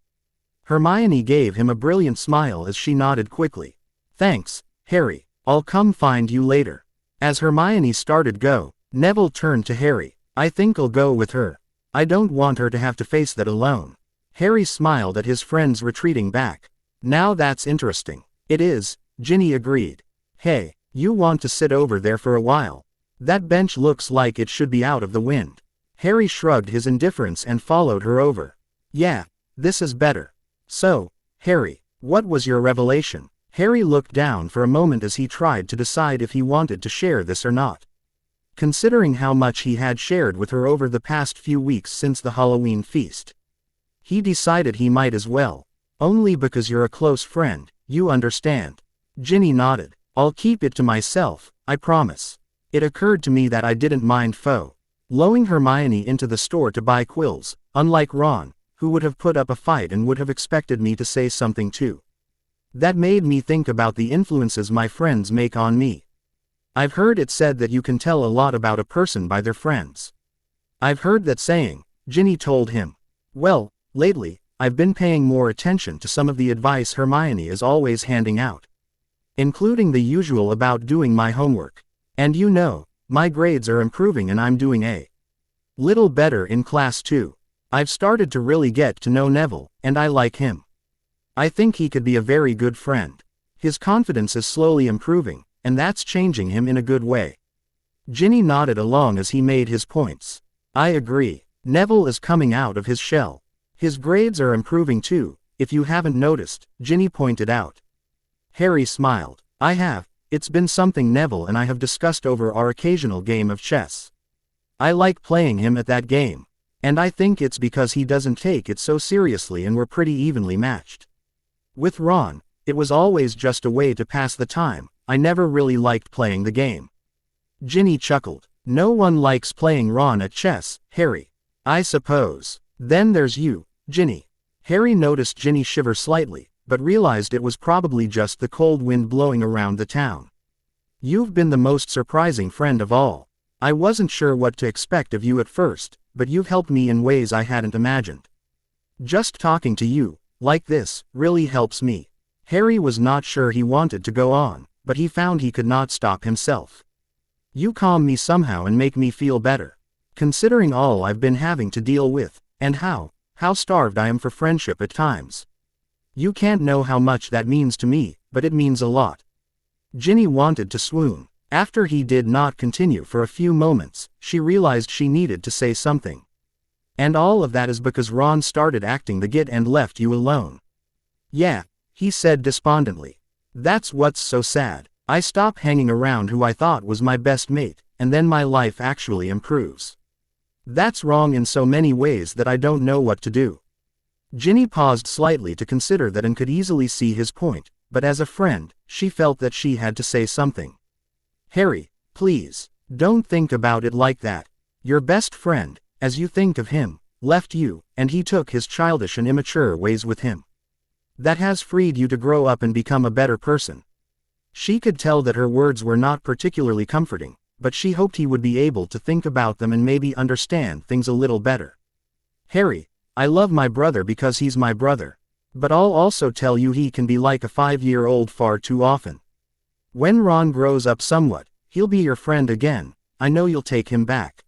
Hermione gave him a brilliant smile as she nodded quickly. Thanks, Harry, I'll come find you later. As Hermione started go, Neville turned to Harry. I think I'll go with her. I don't want her to have to face that alone. Harry smiled at his friends retreating back. Now that's interesting. It is, Ginny agreed. Hey, you want to sit over there for a while? That bench looks like it should be out of the wind. Harry shrugged his indifference and followed her over. Yeah, this is better. So, Harry, what was your revelation? Harry looked down for a moment as he tried to decide if he wanted to share this or not. Considering how much he had shared with her over the past few weeks since the Halloween feast, he decided he might as well. Only because you're a close friend, you understand. Ginny nodded. I'll keep it to myself, I promise. It occurred to me that I didn't mind following Hermione into the store to buy quills, unlike Ron, who would have put up a fight and would have expected me to say something too. That made me think about the influences my friends make on me. I've heard it said that you can tell a lot about a person by their friends. I've heard that saying, Ginny told him. Well, lately, I've been paying more attention to some of the advice Hermione is always handing out, including the usual about doing my homework. And you know, my grades are improving and I'm doing a little better in class too. I've started to really get to know Neville, and I like him. I think he could be a very good friend. His confidence is slowly improving, and that's changing him in a good way. Ginny nodded along as he made his points. I agree. Neville is coming out of his shell. His grades are improving too, if you haven't noticed, Ginny pointed out. Harry smiled. I have. It's been something Neville and I have discussed over our occasional game of chess. I like playing him at that game. And I think it's because he doesn't take it so seriously and we're pretty evenly matched. With Ron, it was always just a way to pass the time. I never really liked playing the game. Ginny chuckled. No one likes playing Ron at chess, Harry. I suppose. Then there's you, Ginny. Harry noticed Ginny shiver slightly, but realized it was probably just the cold wind blowing around the town. You've been the most surprising friend of all. I wasn't sure what to expect of you at first, but you've helped me in ways I hadn't imagined. Just talking to you, like this, really helps me. Harry was not sure he wanted to go on, but he found he could not stop himself. You calm me somehow and make me feel better. Considering all I've been having to deal with, and how starved I am for friendship at times. You can't know how much that means to me, but it means a lot. Ginny wanted to swoon. After he did not continue for a few moments, she realized she needed to say something. And all of that is because Ron started acting the git and left you alone. Yeah, he said despondently. That's what's so sad. I stop hanging around who I thought was my best mate, and then my life actually improves. That's wrong in so many ways that I don't know what to do. Ginny paused slightly to consider that and could easily see his point, but as a friend, she felt that she had to say something. Harry, please, don't think about it like that. Your best friend, as you think of him, left you, and he took his childish and immature ways with him. That has freed you to grow up and become a better person. She could tell that her words were not particularly comforting, but she hoped he would be able to think about them and maybe understand things a little better. Harry, I love my brother because he's my brother. But I'll also tell you he can be like a 5-year-old far too often. When Ron grows up somewhat, he'll be your friend again. I know you'll take him back.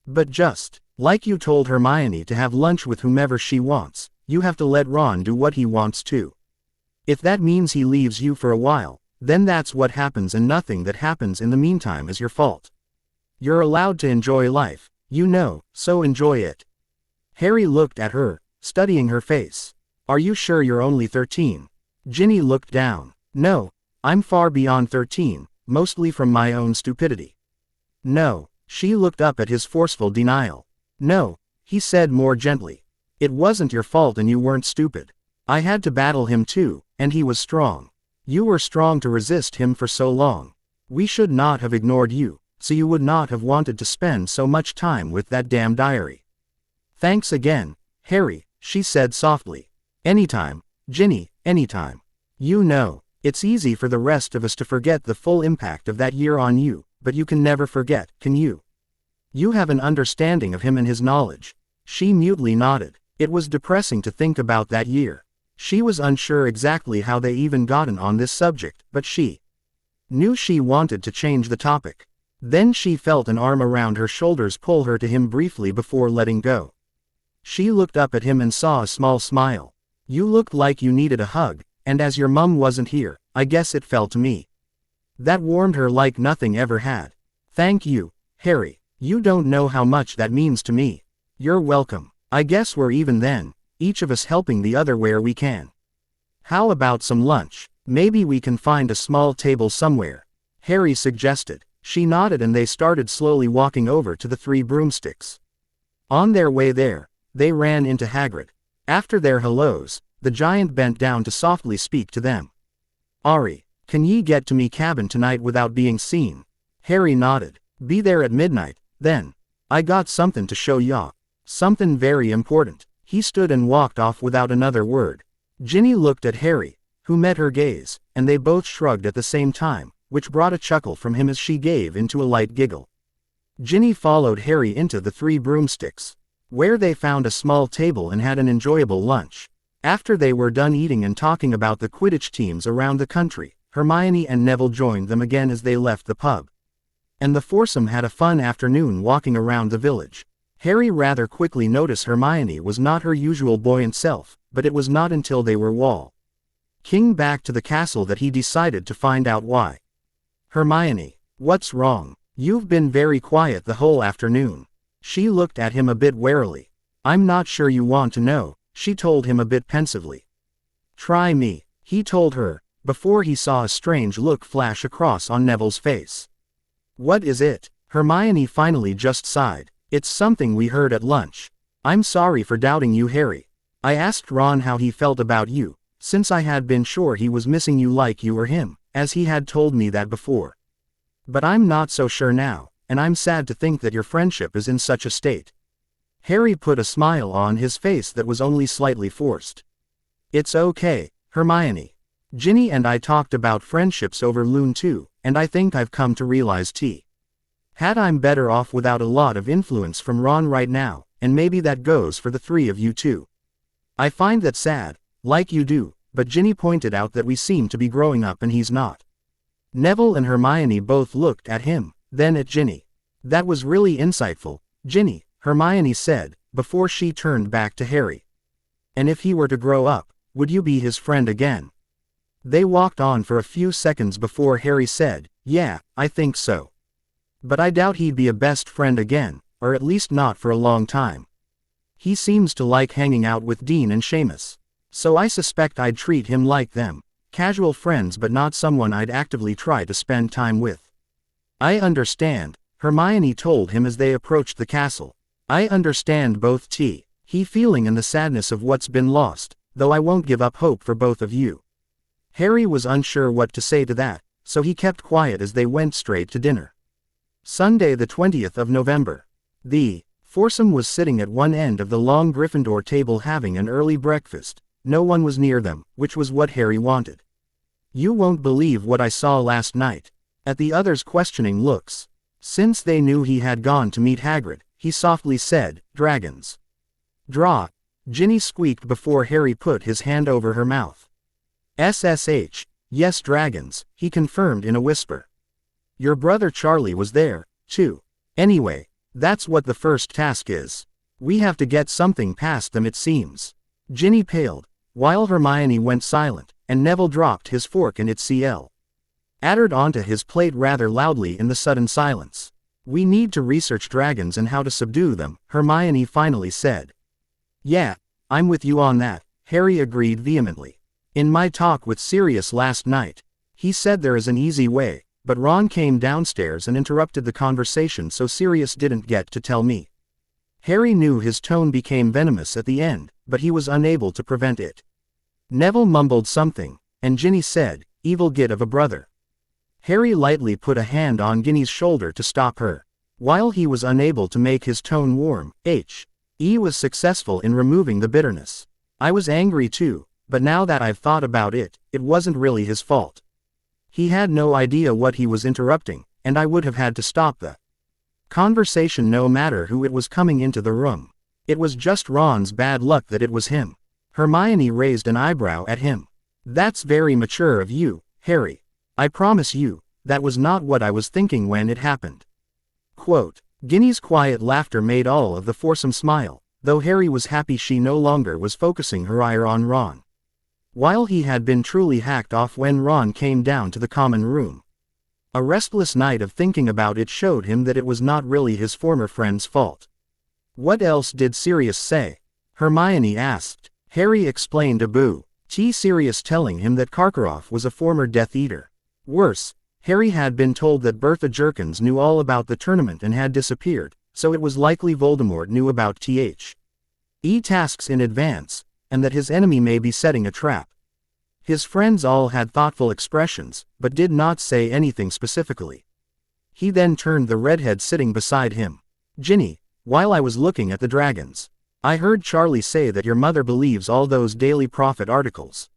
But just like you told Hermione to have lunch with whomever she wants, you have to let Ron do what he wants too. If that means he leaves you for a while, then that's what happens, and nothing that happens in the meantime is your fault. You're allowed to enjoy life, you know, so enjoy it. Harry looked at her, studying her face. Are you sure you're only 13? Ginny looked down. No, I'm far beyond 13, mostly from my own stupidity. No, she looked up at his forceful denial. No, he said more gently. It wasn't your fault and you weren't stupid. I had to battle him too, and he was strong. You were strong to resist him for so long. We should not have ignored you, so you would not have wanted to spend so much time with that damn diary. Thanks again, Harry, she said softly. Anytime, Ginny, anytime. You know, it's easy for the rest of us to forget the full impact of that year on you, but you can never forget, can you? You have an understanding of him and his knowledge. She mutely nodded. It was depressing to think about that year. She was unsure exactly how they even gotten on this subject, but she knew she wanted to change the topic. Then she felt an arm around her shoulders pull her to him briefly before letting go. She looked up at him and saw a small smile. You looked like you needed a hug, and as your mum wasn't here, I guess it fell to me. That warmed her like nothing ever had. Thank you, Harry. You don't know how much that means to me. You're welcome. I guess we're even then, each of us helping the other where we can. How about some lunch? Maybe we can find a small table somewhere, Harry suggested. She nodded and they started slowly walking over to the 3 broomsticks. On their way there, they ran into Hagrid. After their hellos, the giant bent down to softly speak to them. Ari, can ye get to me cabin tonight without being seen? Harry nodded. Be there at midnight, then. I got something to show ya. Something very important. He stood and walked off without another word. Ginny looked at Harry, who met her gaze, and they both shrugged at the same time, which brought a chuckle from him as she gave into a light giggle. Ginny followed Harry into the 3 broomsticks, where they found a small table and had an enjoyable lunch. After they were done eating and talking about the Quidditch teams around the country, Hermione and Neville joined them again as they left the pub. And the foursome had a fun afternoon walking around the village. Harry rather quickly noticed Hermione was not her usual buoyant self, but it was not until they were walking back to the castle that he decided to find out why. Hermione, what's wrong? You've been very quiet the whole afternoon. She looked at him a bit warily. I'm not sure you want to know, she told him a bit pensively. Try me, he told her, before he saw a strange look flash across on Neville's face. What is it? Hermione finally just sighed. It's something we heard at lunch. I'm sorry for doubting you, Harry. I asked Ron how he felt about you, since I had been sure he was missing you like you were him, as he had told me that before. But I'm not so sure now, and I'm sad to think that your friendship is in such a state. Harry put a smile on his face that was only slightly forced. It's okay, Hermione. Ginny and I talked about friendships over Loon too, and I think I've come to realize I'm better off without a lot of influence from Ron right now, and maybe that goes for the 3 of you too. I find that sad, like you do, but Ginny pointed out that we seem to be growing up and he's not. Neville and Hermione both looked at him, then at Ginny. That was really insightful, Ginny, Hermione said, before she turned back to Harry. And if he were to grow up, would you be his friend again? They walked on for a few seconds before Harry said, yeah, I think so. But I doubt he'd be a best friend again, or at least not for a long time. He seems to like hanging out with Dean and Seamus. So I suspect I'd treat him like them, casual friends but not someone I'd actively try to spend time with. I understand, Hermione told him as they approached the castle. I understand both he feeling and the sadness of what's been lost, though I won't give up hope for both of you. Harry was unsure what to say to that, so he kept quiet as they went straight to dinner. Sunday the 20th of November. The foursome was sitting at one end of the long Gryffindor table having an early breakfast. No one was near them, which was what Harry wanted. You won't believe what I saw last night. At the others' questioning looks. Since they knew he had gone to meet Hagrid, he softly said, dragons. Draw. Ginny squeaked before Harry put his hand over her mouth. SSH, yes dragons, he confirmed in a whisper. Your brother Charlie was there, too. Anyway, that's what the first task is. We have to get something past them it seems. Ginny paled, while Hermione went silent, and Neville dropped his fork and its CL. Addered onto his plate rather loudly in the sudden silence. We need to research dragons and how to subdue them, Hermione finally said. Yeah, I'm with you on that, Harry agreed vehemently. In my talk with Sirius last night, he said there is an easy way, but Ron came downstairs and interrupted the conversation so Sirius didn't get to tell me. Harry knew his tone became venomous at the end, but he was unable to prevent it. Neville mumbled something, and Ginny said, evil git of a brother. Harry lightly put a hand on Ginny's shoulder to stop her. While he was unable to make his tone warm, He was successful in removing the bitterness. I was angry too, but now that I've thought about it, it wasn't really his fault. He had no idea what he was interrupting, and I would have had to stop the conversation no matter who it was coming into the room. It was just Ron's bad luck that it was him. Hermione raised an eyebrow at him. That's very mature of you, Harry. I promise you, that was not what I was thinking when it happened. Quote, Ginny's quiet laughter made all of the foursome smile, though Harry was happy she no longer was focusing her ire on Ron. While he had been truly hacked off when Ron came down to the common room. A restless night of thinking about it showed him that it was not really his former friend's fault. What else did Sirius say? Hermione asked. Harry explained Sirius telling him that Karkaroff was a former Death Eater. Worse, Harry had been told that Bertha Jerkins knew all about the tournament and had disappeared, so it was likely Voldemort knew about tasks in advance, and that his enemy may be setting a trap. His friends all had thoughtful expressions, but did not say anything specifically. He then turned the redhead sitting beside him. Ginny, while I was looking at the dragons, I heard Charlie say that your mother believes all those Daily Prophet articles.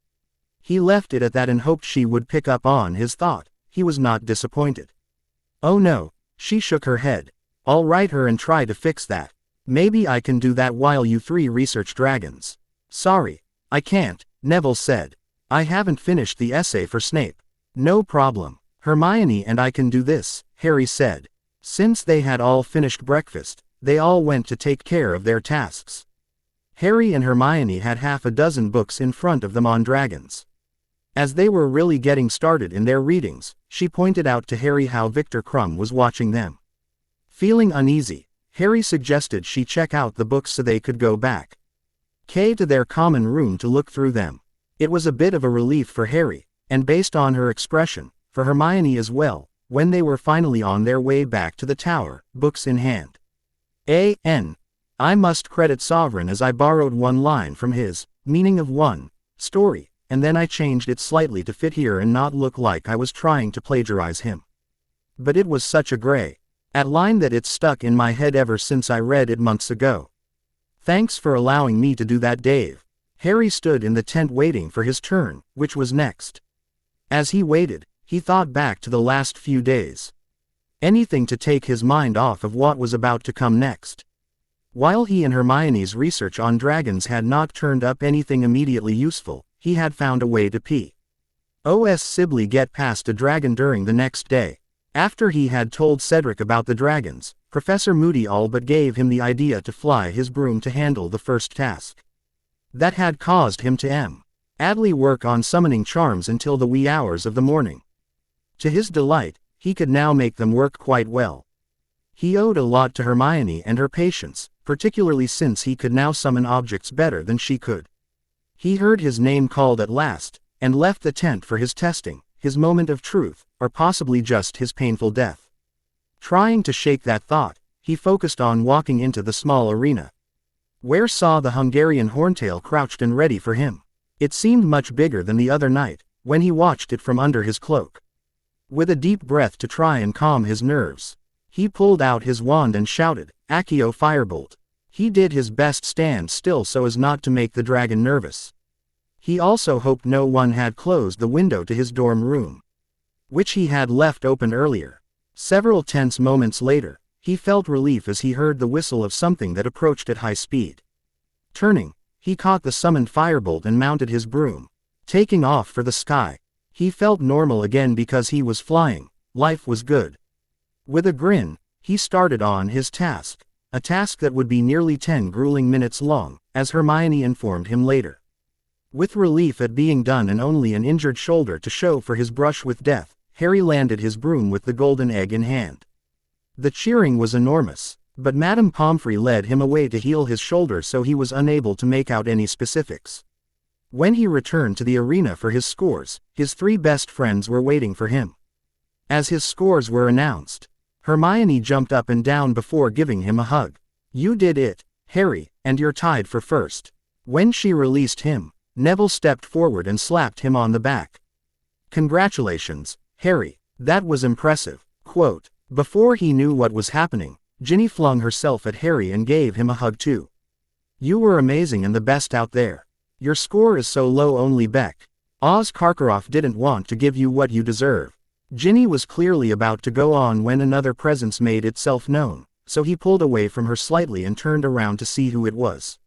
He left it at that and hoped she would pick up on his thought. He was not disappointed. Oh no, she shook her head. I'll write her and try to fix that. Maybe I can do that while you three research dragons. Sorry, I can't, Neville said. I haven't finished the essay for Snape. No problem. Hermione and I can do this, Harry said. Since they had all finished breakfast, they all went to take care of their tasks. Harry and Hermione had half a dozen books in front of them on dragons. As they were really getting started in their readings, she pointed out to Harry how Victor Crumb was watching them. Feeling uneasy, Harry suggested she check out the books so they could go back to their common room to look through them. It was a bit of a relief for Harry, and based on her expression, for Hermione as well, when they were finally on their way back to the tower, books in hand. I must credit Sovereign as I borrowed one line from his meaning of one story, and then I changed it slightly to fit here and not look like I was trying to plagiarize him. But it was such a great line that it's stuck in my head ever since I read it months ago. Thanks for allowing me to do that, Dave. Harry stood in the tent waiting for his turn, which was next. As he waited, he thought back to the last few days. Anything to take his mind off of what was about to come next. While he and Hermione's research on dragons had not turned up anything immediately useful, he had found a way to Os Sibley get past a dragon during the next day. After he had told Cedric about the dragons, Professor Moody all but gave him the idea to fly his broom to handle the first task. That had caused him to idly work on summoning charms until the wee hours of the morning. To his delight, he could now make them work quite well. He owed a lot to Hermione and her patience, particularly since he could now summon objects better than she could. He heard his name called at last, and left the tent for his testing, his moment of truth, or possibly just his painful death. Trying to shake that thought, he focused on walking into the small arena, where saw the Hungarian Horntail crouched and ready for him. It seemed much bigger than the other night, when he watched it from under his cloak. With a deep breath to try and calm his nerves, he pulled out his wand and shouted, "Accio Firebolt." He did his best stand still so as not to make the dragon nervous. He also hoped no one had closed the window to his dorm room, which he had left open earlier. Several tense moments later, he felt relief as he heard the whistle of something that approached at high speed. Turning, he caught the summoned firebolt and mounted his broom, taking off for the sky. He felt normal again because he was flying. Life was good. With a grin, he started on his task, a task that would be nearly 10 grueling minutes long, as Hermione informed him later. With relief at being done and only an injured shoulder to show for his brush with death, Harry landed his broom with the golden egg in hand. The cheering was enormous, but Madame Pomfrey led him away to heal his shoulder so he was unable to make out any specifics. When he returned to the arena for his scores, his 3 best friends were waiting for him. As his scores were announced, Hermione jumped up and down before giving him a hug. "You did it, Harry, and you're tied for first." When she released him, Neville stepped forward and slapped him on the back. "Congratulations, Harry, that was impressive." Quote. Before he knew what was happening, Ginny flung herself at Harry and gave him a hug too. "You were amazing and the best out there. Your score is so low only Beck. Oz Karkaroff didn't want to give you what you deserve." Ginny was clearly about to go on when another presence made itself known, so he pulled away from her slightly and turned around to see who it was.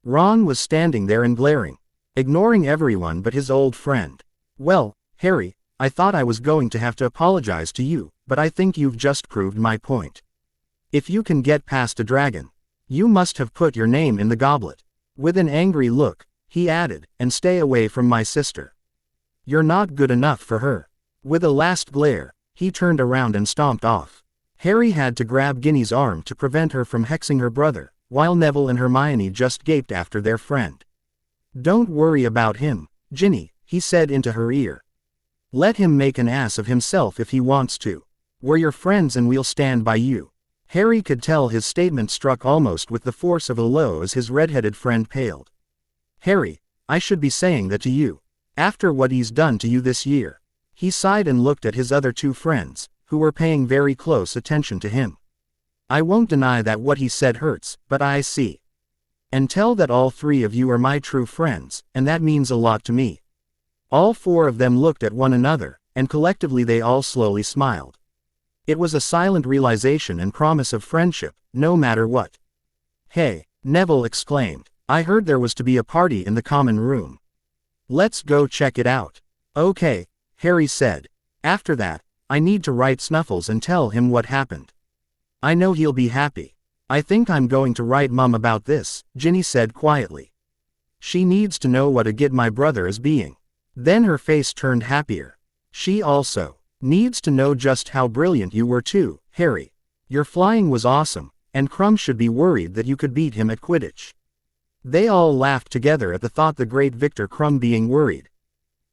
Ron was standing there and glaring, ignoring everyone but his old friend. "Well, Harry, I thought I was going to have to apologize to you, but I think you've just proved my point. If you can get past a dragon, you must have put your name in the goblet." With an angry look, he added, "and stay away from my sister. You're not good enough for her." With a last glare, he turned around and stomped off. Harry had to grab Ginny's arm to prevent her from hexing her brother, while Neville and Hermione just gaped after their friend. "Don't worry about him, Ginny," he said into her ear. "Let him make an ass of himself if he wants to. We're your friends and we'll stand by you." Harry could tell his statement struck almost with the force of a blow as his red-headed friend paled. "Harry, I should be saying that to you. After what he's done to you this year." He sighed and looked at his other 2 friends, who were paying very close attention to him. "I won't deny that what he said hurts, but I see. And tell that all 3 of you are my true friends, and that means a lot to me." All 4 of them looked at one another, and collectively they all slowly smiled. It was a silent realization and promise of friendship, no matter what. "Hey," Neville exclaimed, "I heard there was to be a party in the common room. Let's go check it out." "Okay," Harry said. "After that, I need to write Snuffles and tell him what happened. I know he'll be happy." "I think I'm going to write Mum about this," Ginny said quietly. "She needs to know what a git my brother is being." Then her face turned happier. "She also needs to know just how brilliant you were too, Harry. Your flying was awesome, and Crumb should be worried that you could beat him at Quidditch." They all laughed together at the thought the great Victor Crumb being worried.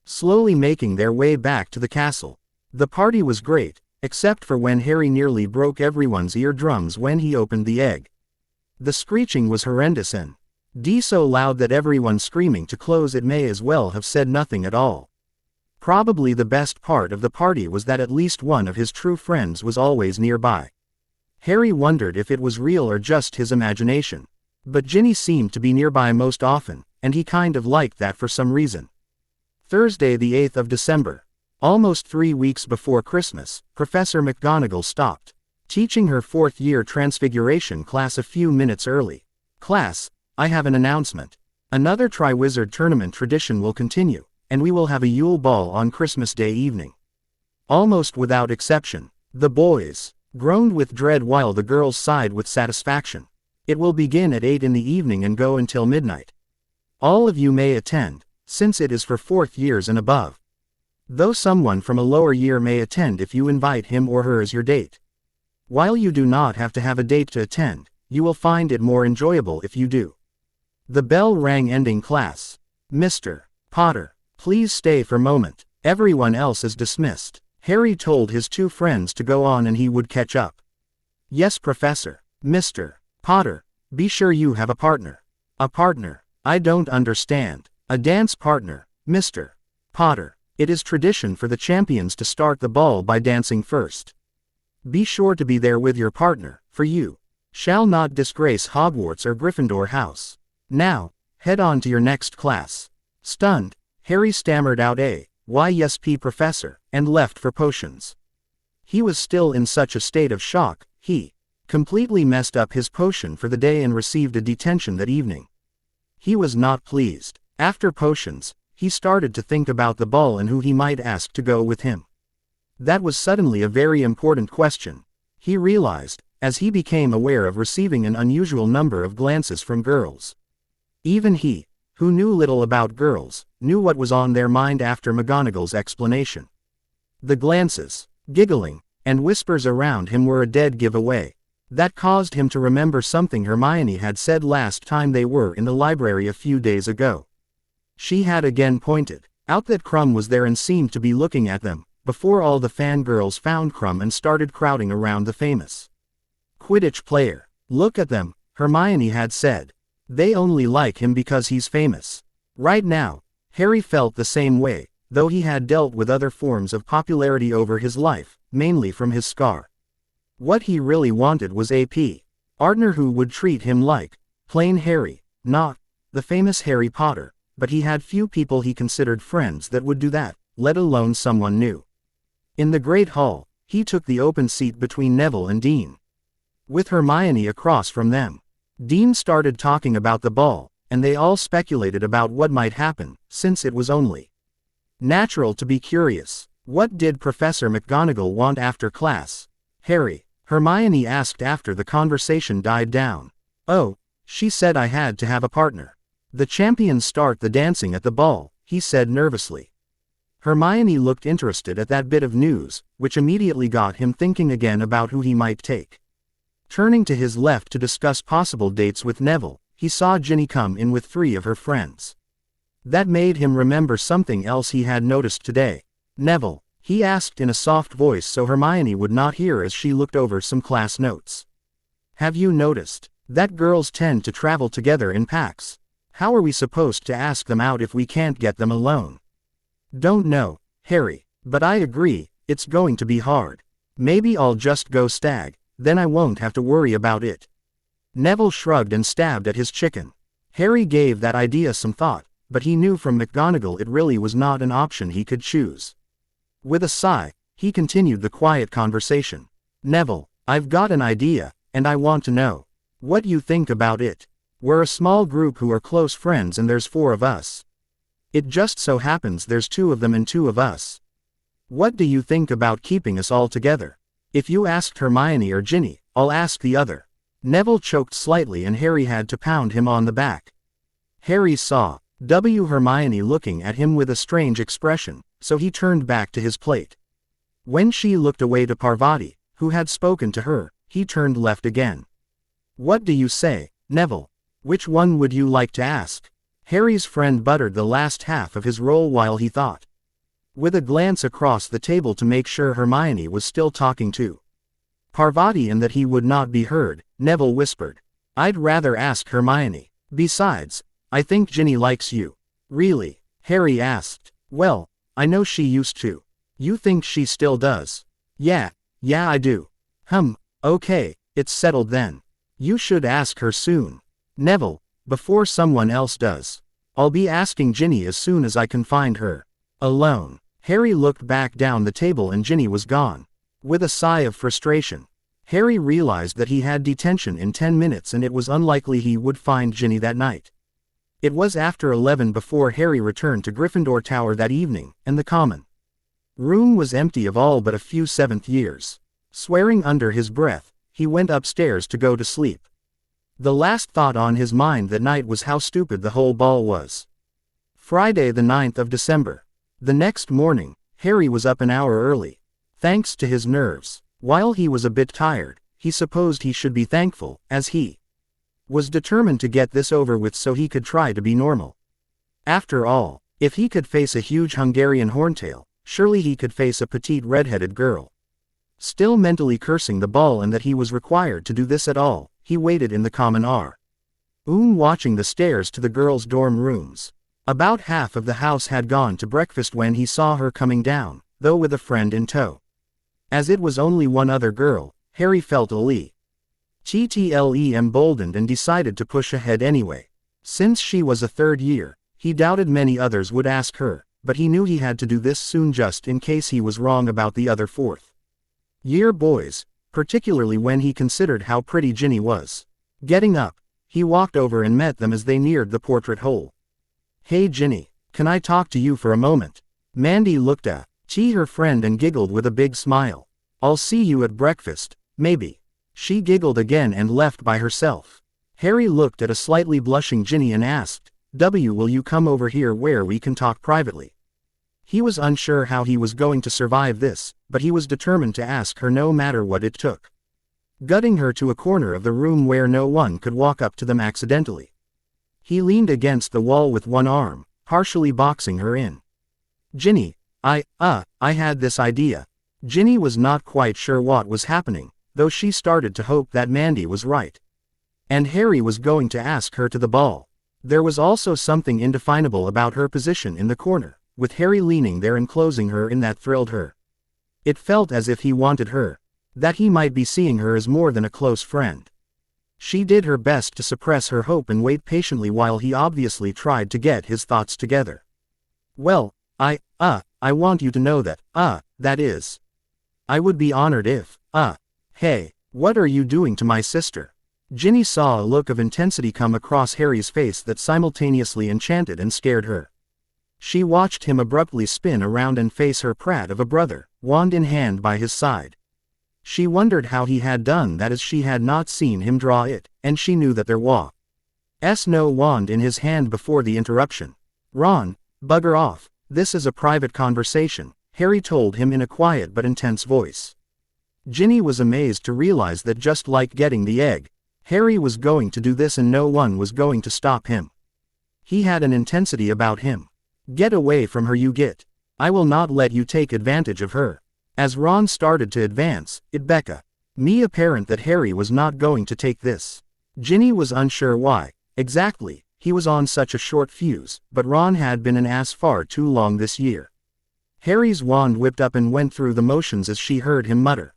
Slowly making their way back to the castle. The party was great, except for when Harry nearly broke everyone's eardrums when he opened the egg. The screeching was horrendous and so loud that everyone screaming to close it may as well have said nothing at all. Probably the best part of the party was that at least one of his true friends was always nearby. Harry wondered if it was real or just his imagination. But Ginny seemed to be nearby most often, and he kind of liked that for some reason. Thursday the 8th of December. Almost 3 weeks before Christmas, Professor McGonagall stopped teaching her 4th-year Transfiguration class a few minutes early. "Class, I have an announcement. Another Triwizard Tournament tradition will continue, and we will have a Yule ball on Christmas Day evening." Almost without exception, the boys groaned with dread while the girls sighed with satisfaction. "It will begin at 8 in the evening and go until midnight. All of you may attend, since it is for 4th years and above. Though someone from a lower year may attend if you invite him or her as your date. While you do not have to have a date to attend, you will find it more enjoyable if you do." The bell rang ending class. "Mr. Potter, please stay for a moment. Everyone else is dismissed." Harry told his 2 friends to go on and he would catch up. "Yes, Professor." "Mr. Potter, be sure you have a partner." "A partner? I don't understand." "A dance partner, Mr. Potter. It is tradition for the champions to start the ball by dancing first. Be sure to be there with your partner, for you shall not disgrace Hogwarts or Gryffindor House. Now, head on to your next class." Stunned, Harry stammered out "Yes, Professor," and left for potions. He was still in such a state of shock, he completely messed up his potion for the day and received a detention that evening. He was not pleased. After potions, he started to think about the ball and who he might ask to go with him. That was suddenly a very important question, he realized, as he became aware of receiving an unusual number of glances from girls. Even he, who knew little about girls, knew what was on their mind after McGonagall's explanation. The glances, giggling, and whispers around him were a dead giveaway. That caused him to remember something Hermione had said last time they were in the library a few days ago. She had again pointed out that Krum was there and seemed to be looking at them, before all the fangirls found Krum and started crowding around the famous Quidditch player. "Look at them," Hermione had said. "They only like him because he's famous." Right now, Harry felt the same way, though he had dealt with other forms of popularity over his life, mainly from his scar. What he really wanted was a partner who would treat him like plain Harry, not the famous Harry Potter. But he had few people he considered friends that would do that, let alone someone new. In the Great Hall, he took the open seat between Neville and Dean. With Hermione across from them, Dean started talking about the ball, and they all speculated about what might happen, since it was only natural to be curious. What did Professor McGonagall want after class? "Harry," Hermione asked after the conversation died down. "Oh, she said I had to have a partner. The champions start the dancing at the ball," he said nervously. Hermione looked interested at that bit of news, which immediately got him thinking again about who he might take. Turning to his left to discuss possible dates with Neville, he saw Ginny come in with 3 of her friends. That made him remember something else he had noticed today. "Neville," he asked in a soft voice so Hermione would not hear as she looked over some class notes. "Have you noticed that girls tend to travel together in packs? How are we supposed to ask them out if we can't get them alone?" "Don't know, Harry, but I agree, it's going to be hard. Maybe I'll just go stag, then I won't have to worry about it." Neville shrugged and stabbed at his chicken. Harry gave that idea some thought, but he knew from McGonagall it really was not an option he could choose. With a sigh, he continued the quiet conversation. "Neville, I've got an idea, and I want to know what you think about it. We're a small group who are close friends and there's 4 of us. It just so happens there's 2 of them and 2 of us. What do you think about keeping us all together? If you asked Hermione or Ginny, I'll ask the other." Neville choked slightly and Harry had to pound him on the back. Harry saw Hermione looking at him with a strange expression, so he turned back to his plate. When she looked away to Parvati, who had spoken to her, he turned left again. "What do you say, Neville? Which one would you like to ask?" Harry's friend buttered the last half of his roll while he thought. With a glance across the table to make sure Hermione was still talking to Parvati and that he would not be heard, Neville whispered, "I'd rather ask Hermione. Besides, I think Ginny likes you." "Really?" Harry asked. "Well, I know she used to." "You think she still does?" Yeah, I do." Okay, it's settled then. You should ask her soon, Neville, before someone else does." "I'll be asking Ginny as soon as I can find her alone." Harry looked back down the table and Ginny was gone. With a sigh of frustration, Harry realized that he had detention in 10 minutes and it was unlikely he would find Ginny that night. It was after 11 before Harry returned to Gryffindor Tower that evening, and the common room was empty of all but a few seventh years. Swearing under his breath, he went upstairs to go to sleep. The last thought on his mind that night was how stupid the whole ball was. Friday the 9th of December. The next morning, Harry was up an hour early. Thanks to his nerves. While he was a bit tired, he supposed he should be thankful, as he was determined to get this over with so he could try to be normal. After all, if he could face a huge Hungarian horntail, surely he could face a petite red-headed girl. Still mentally cursing the ball and that he was required to do this at all, he waited in the common room watching the stairs to the girls' dorm rooms. About half of the house had gone to breakfast when he saw her coming down, though with a friend in tow. As it was only one other girl, Harry felt a little emboldened and decided to push ahead anyway. Since she was a third year, he doubted many others would ask her, but he knew he had to do this soon just in case he was wrong about the other fourth year boys, particularly when he considered how pretty Ginny was. Getting up, he walked over and met them as they neared the portrait hole. "Hey Ginny, can I talk to you for a moment?" Mandy looked at her friend and giggled with a big smile. "I'll see you at breakfast, maybe." She giggled again and left by herself. Harry looked at a slightly blushing Ginny and asked, "Will you come over here where we can talk privately?" He was unsure how he was going to survive this, but he was determined to ask her no matter what it took. Gutting her to a corner of the room where no one could walk up to them accidentally. He leaned against the wall with one arm, partially boxing her in. "Ginny, I had this idea." Ginny was not quite sure what was happening, though she started to hope that Mandy was right. And Harry was going to ask her to the ball. There was also something indefinable about her position in the corner, with Harry leaning there and closing her in that thrilled her. It felt as if he wanted her. That he might be seeing her as more than a close friend. She did her best to suppress her hope and wait patiently while he obviously tried to get his thoughts together. "Well, I want you to know that, that is. I would be honored if, hey, what are you doing to my sister?" Ginny saw a look of intensity come across Harry's face that simultaneously enchanted and scared her. She watched him abruptly spin around and face her prat of a brother, wand in hand by his side. She wondered how he had done that as she had not seen him draw it, and she knew that there was no wand in his hand before the interruption. "Ron, bugger off, this is a private conversation," Harry told him in a quiet but intense voice. Ginny was amazed to realize that just like getting the egg, Harry was going to do this and no one was going to stop him. He had an intensity about him. "Get away from her, you git. I will not let you take advantage of her." As Ron started to advance, it became apparent that Harry was not going to take this. Ginny was unsure why, exactly, he was on such a short fuse, but Ron had been an ass far too long this year. Harry's wand whipped up and went through the motions as she heard him mutter,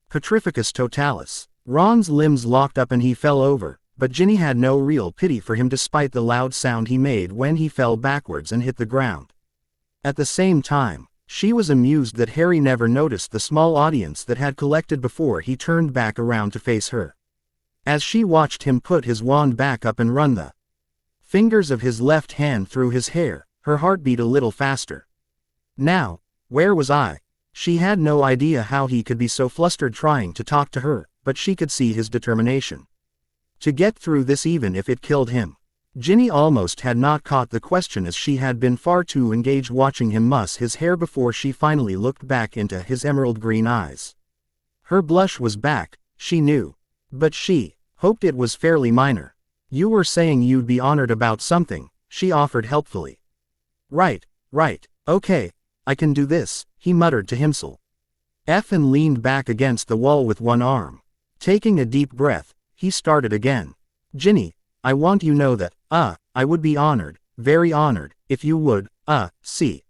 "Petrificus totalis." Ron's limbs locked up and he fell over, but Ginny had no real pity for him despite the loud sound he made when he fell backwards and hit the ground. At the same time, she was amused that Harry never noticed the small audience that had collected before he turned back around to face her. As she watched him put his wand back up and run the fingers of his left hand through his hair, her heart beat a little faster. Now, where was I? She had no idea how he could be so flustered trying to talk to her, but she could see his determination to get through this even if it killed him. Ginny almost had not caught the question as she had been far too engaged watching him muss his hair before she finally looked back into his emerald green eyes. Her blush was back, she knew. But she hoped it was fairly minor. "You were saying you'd be honored about something," she offered helpfully. Right, okay, I can do this," he muttered to himself. And leaned back against the wall with one arm. Taking a deep breath, he started again. "Ginny, I want you know that, I would be honored, very honored, if you would, see."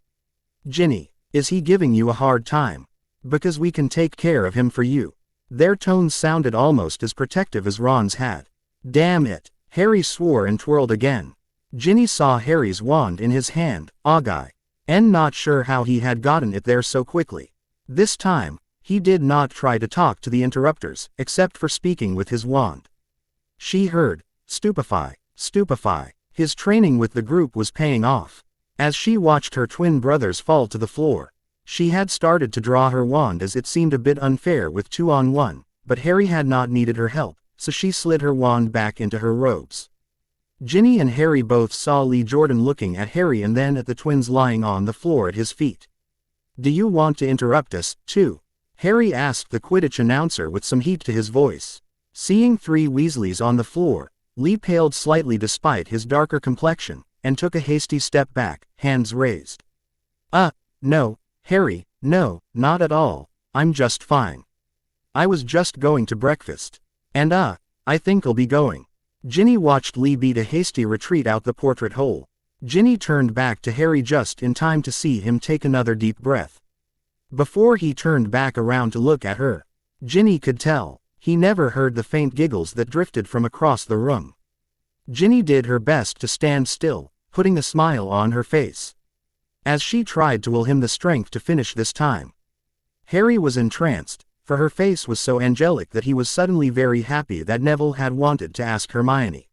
"Ginny, is he giving you a hard time? Because we can take care of him for you." Their tones sounded almost as protective as Ron's had. "Damn it," Harry swore and twirled again. Ginny saw Harry's wand in his hand, and not sure how he had gotten it there so quickly. This time, he did not try to talk to the interrupters, except for speaking with his wand. She heard, "Stupefy, stupefy." His training with the group was paying off. As she watched her twin brothers fall to the floor, she had started to draw her wand as it seemed a bit unfair with 2-on-1, but Harry had not needed her help, so she slid her wand back into her robes. Ginny and Harry both saw Lee Jordan looking at Harry and then at the twins lying on the floor at his feet. "Do you want to interrupt us, too?" Harry asked the Quidditch announcer with some heat to his voice. Seeing 3 Weasleys on the floor, Lee paled slightly despite his darker complexion, and took a hasty step back, hands raised. No, Harry, no, not at all, I'm just fine. I was just going to breakfast. And I think I'll be going." Ginny watched Lee beat a hasty retreat out the portrait hole. Ginny turned back to Harry just in time to see him take another deep breath. Before he turned back around to look at her, Ginny could tell he never heard the faint giggles that drifted from across the room. Ginny did her best to stand still, putting a smile on her face, as she tried to will him the strength to finish this time. Harry was entranced, for her face was so angelic that he was suddenly very happy that Neville had wanted to ask Hermione.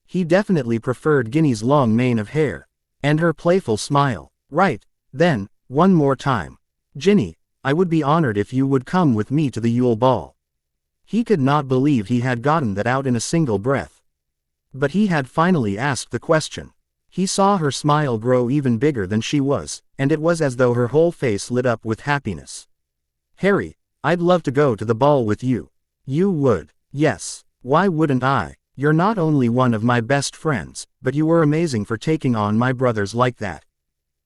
He definitely preferred Ginny's long mane of hair, and her playful smile. "Right, then, one more time. Ginny, I would be honored if you would come with me to the Yule Ball." He could not believe he had gotten that out in a single breath. But he had finally asked the question. He saw her smile grow even bigger than she was, and it was as though her whole face lit up with happiness. "Harry, I'd love to go to the ball with you." "You would?" "Yes, why wouldn't I? You're not only one of my best friends, but you were amazing for taking on my brothers like that.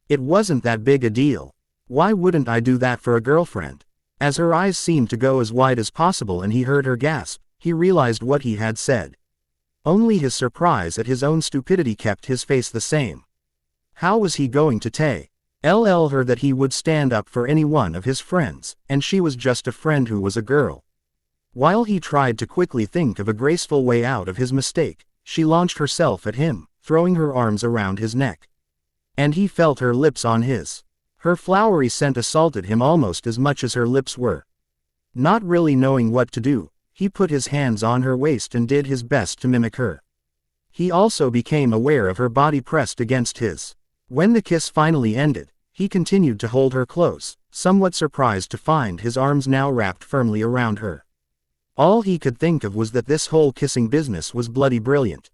It wasn't that big a deal. Why wouldn't I do that for a girlfriend?" As her eyes seemed to go as wide as possible and he heard her gasp, he realized what he had said. Only his surprise at his own stupidity kept his face the same. How was he going to tell her that he would stand up for any one of his friends, and she was just a friend who was a girl? While he tried to quickly think of a graceful way out of his mistake, she launched herself at him, throwing her arms around his neck. And he felt her lips on his. Her flowery scent assaulted him almost as much as her lips were. Not really knowing what to do, he put his hands on her waist and did his best to mimic her. He also became aware of her body pressed against his. When the kiss finally ended, he continued to hold her close, somewhat surprised to find his arms now wrapped firmly around her. All he could think of was that this whole kissing business was bloody brilliant.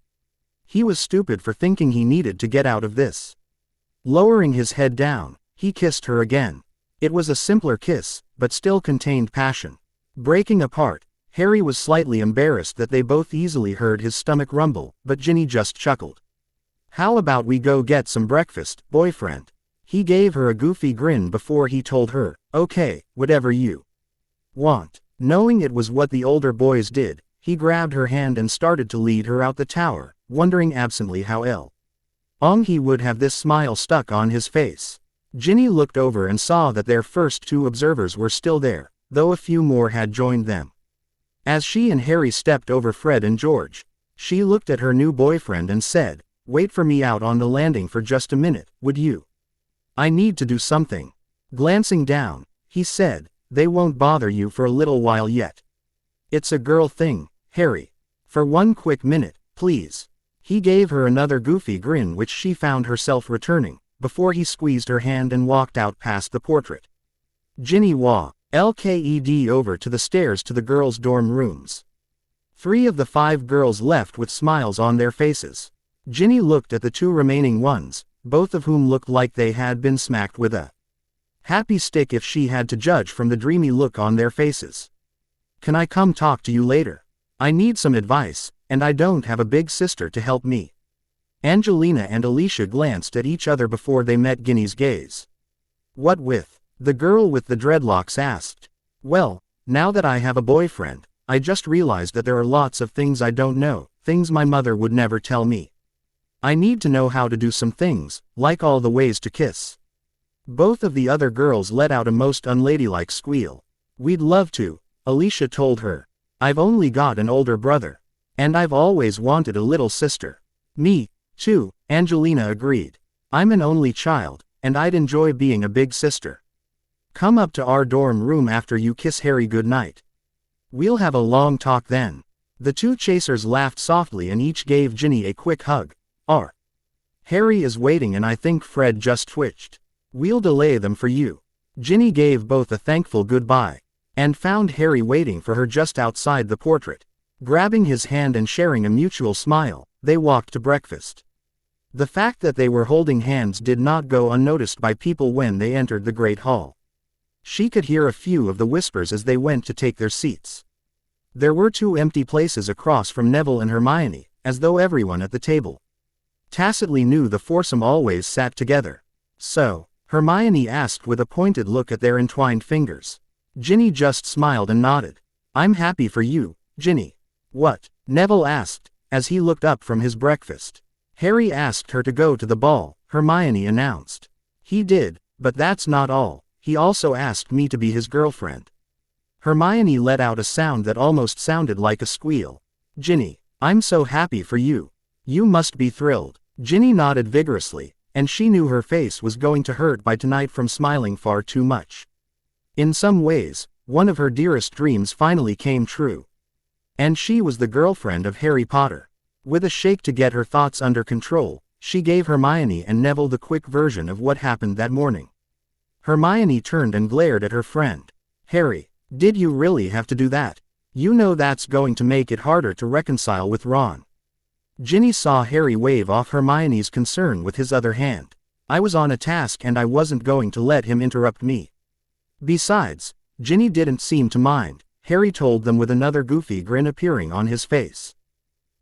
He was stupid for thinking he needed to get out of this. Lowering his head down, he kissed her again. It was a simpler kiss, but still contained passion. Breaking apart, Harry was slightly embarrassed that they both easily heard his stomach rumble, but Ginny just chuckled. "How about we go get some breakfast, boyfriend?" He gave her a goofy grin before he told her, "Okay, whatever you want." Knowing it was what the older boys did, he grabbed her hand and started to lead her out the tower, wondering absently how long he would have this smile stuck on his face. Ginny looked over and saw that their first 2 observers were still there, though a few more had joined them. As she and Harry stepped over Fred and George, she looked at her new boyfriend and said, "Wait for me out on the landing for just a minute, would you? I need to do something." Glancing down, he said, "They won't bother you for a little while yet. It's a girl thing, Harry. For one quick minute, please." He gave her another goofy grin which she found herself returning, before he squeezed her hand and walked out past the portrait. Ginny walked over to the stairs to the girls' dorm rooms. 3 of the 5 girls left with smiles on their faces. Ginny looked at the 2 remaining ones, both of whom looked like they had been smacked with a happy stick if she had to judge from the dreamy look on their faces. "Can I come talk to you later? I need some advice, and I don't have a big sister to help me." Angelina and Alicia glanced at each other before they met Ginny's gaze. "What with?" the girl with the dreadlocks asked. "Well, now that I have a boyfriend, I just realized that there are lots of things I don't know, things my mother would never tell me. I need to know how to do some things, like all the ways to kiss." Both of the other girls let out a most unladylike squeal. "We'd love to," Alicia told her. "I've only got an older brother. And I've always wanted a little sister." "Me, too," Angelina agreed. "I'm an only child, and I'd enjoy being a big sister. Come up to our dorm room after you kiss Harry goodnight. We'll have a long talk then." The 2 chasers laughed softly and each gave Ginny a quick hug. Harry is waiting and I think Fred just twitched. We'll delay them for you. Ginny gave both a thankful goodbye, and found Harry waiting for her just outside the portrait. Grabbing his hand and sharing a mutual smile, they walked to breakfast. The fact that they were holding hands did not go unnoticed by people when they entered the Great Hall. She could hear a few of the whispers as they went to take their seats. There were 2 empty places across from Neville and Hermione, as though everyone at the table tacitly knew the foursome always sat together. So, Hermione asked with a pointed look at their entwined fingers. Ginny just smiled and nodded. I'm happy for you, Ginny. What? Neville asked, as he looked up from his breakfast. Harry asked her to go to the ball, Hermione announced. He did, but that's not all. He also asked me to be his girlfriend. Hermione let out a sound that almost sounded like a squeal. Ginny, I'm so happy for you. You must be thrilled. Ginny nodded vigorously, and she knew her face was going to hurt by tonight from smiling far too much. In some ways, one of her dearest dreams finally came true. And she was the girlfriend of Harry Potter. With a shake to get her thoughts under control, she gave Hermione and Neville the quick version of what happened that morning. Hermione turned and glared at her friend. Harry, did you really have to do that? You know that's going to make it harder to reconcile with Ron. Ginny saw Harry wave off Hermione's concern with his other hand. I was on a task and I wasn't going to let him interrupt me. Besides, Ginny didn't seem to mind, Harry told them with another goofy grin appearing on his face.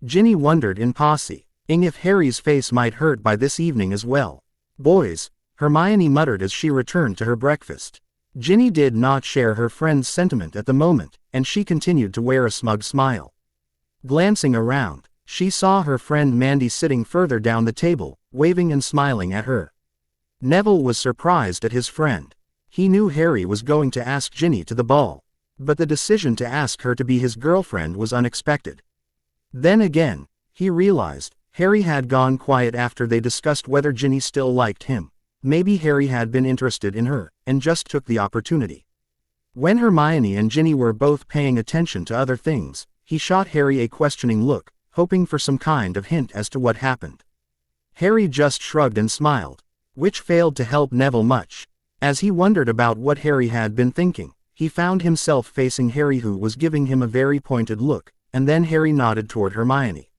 Ginny wondered in passing if Harry's face might hurt by this evening as well. Boys, Hermione muttered as she returned to her breakfast. Ginny did not share her friend's sentiment at the moment, and she continued to wear a smug smile. Glancing around, she saw her friend Mandy sitting further down the table, waving and smiling at her. Neville was surprised at his friend. He knew Harry was going to ask Ginny to the ball, but the decision to ask her to be his girlfriend was unexpected. Then again, he realized, Harry had gone quiet after they discussed whether Ginny still liked him. Maybe Harry had been interested in her, and just took the opportunity. When Hermione and Ginny were both paying attention to other things, he shot Harry a questioning look, hoping for some kind of hint as to what happened. Harry just shrugged and smiled, which failed to help Neville much. As he wondered about what Harry had been thinking, he found himself facing Harry, who was giving him a very pointed look, and then Harry nodded toward Hermione.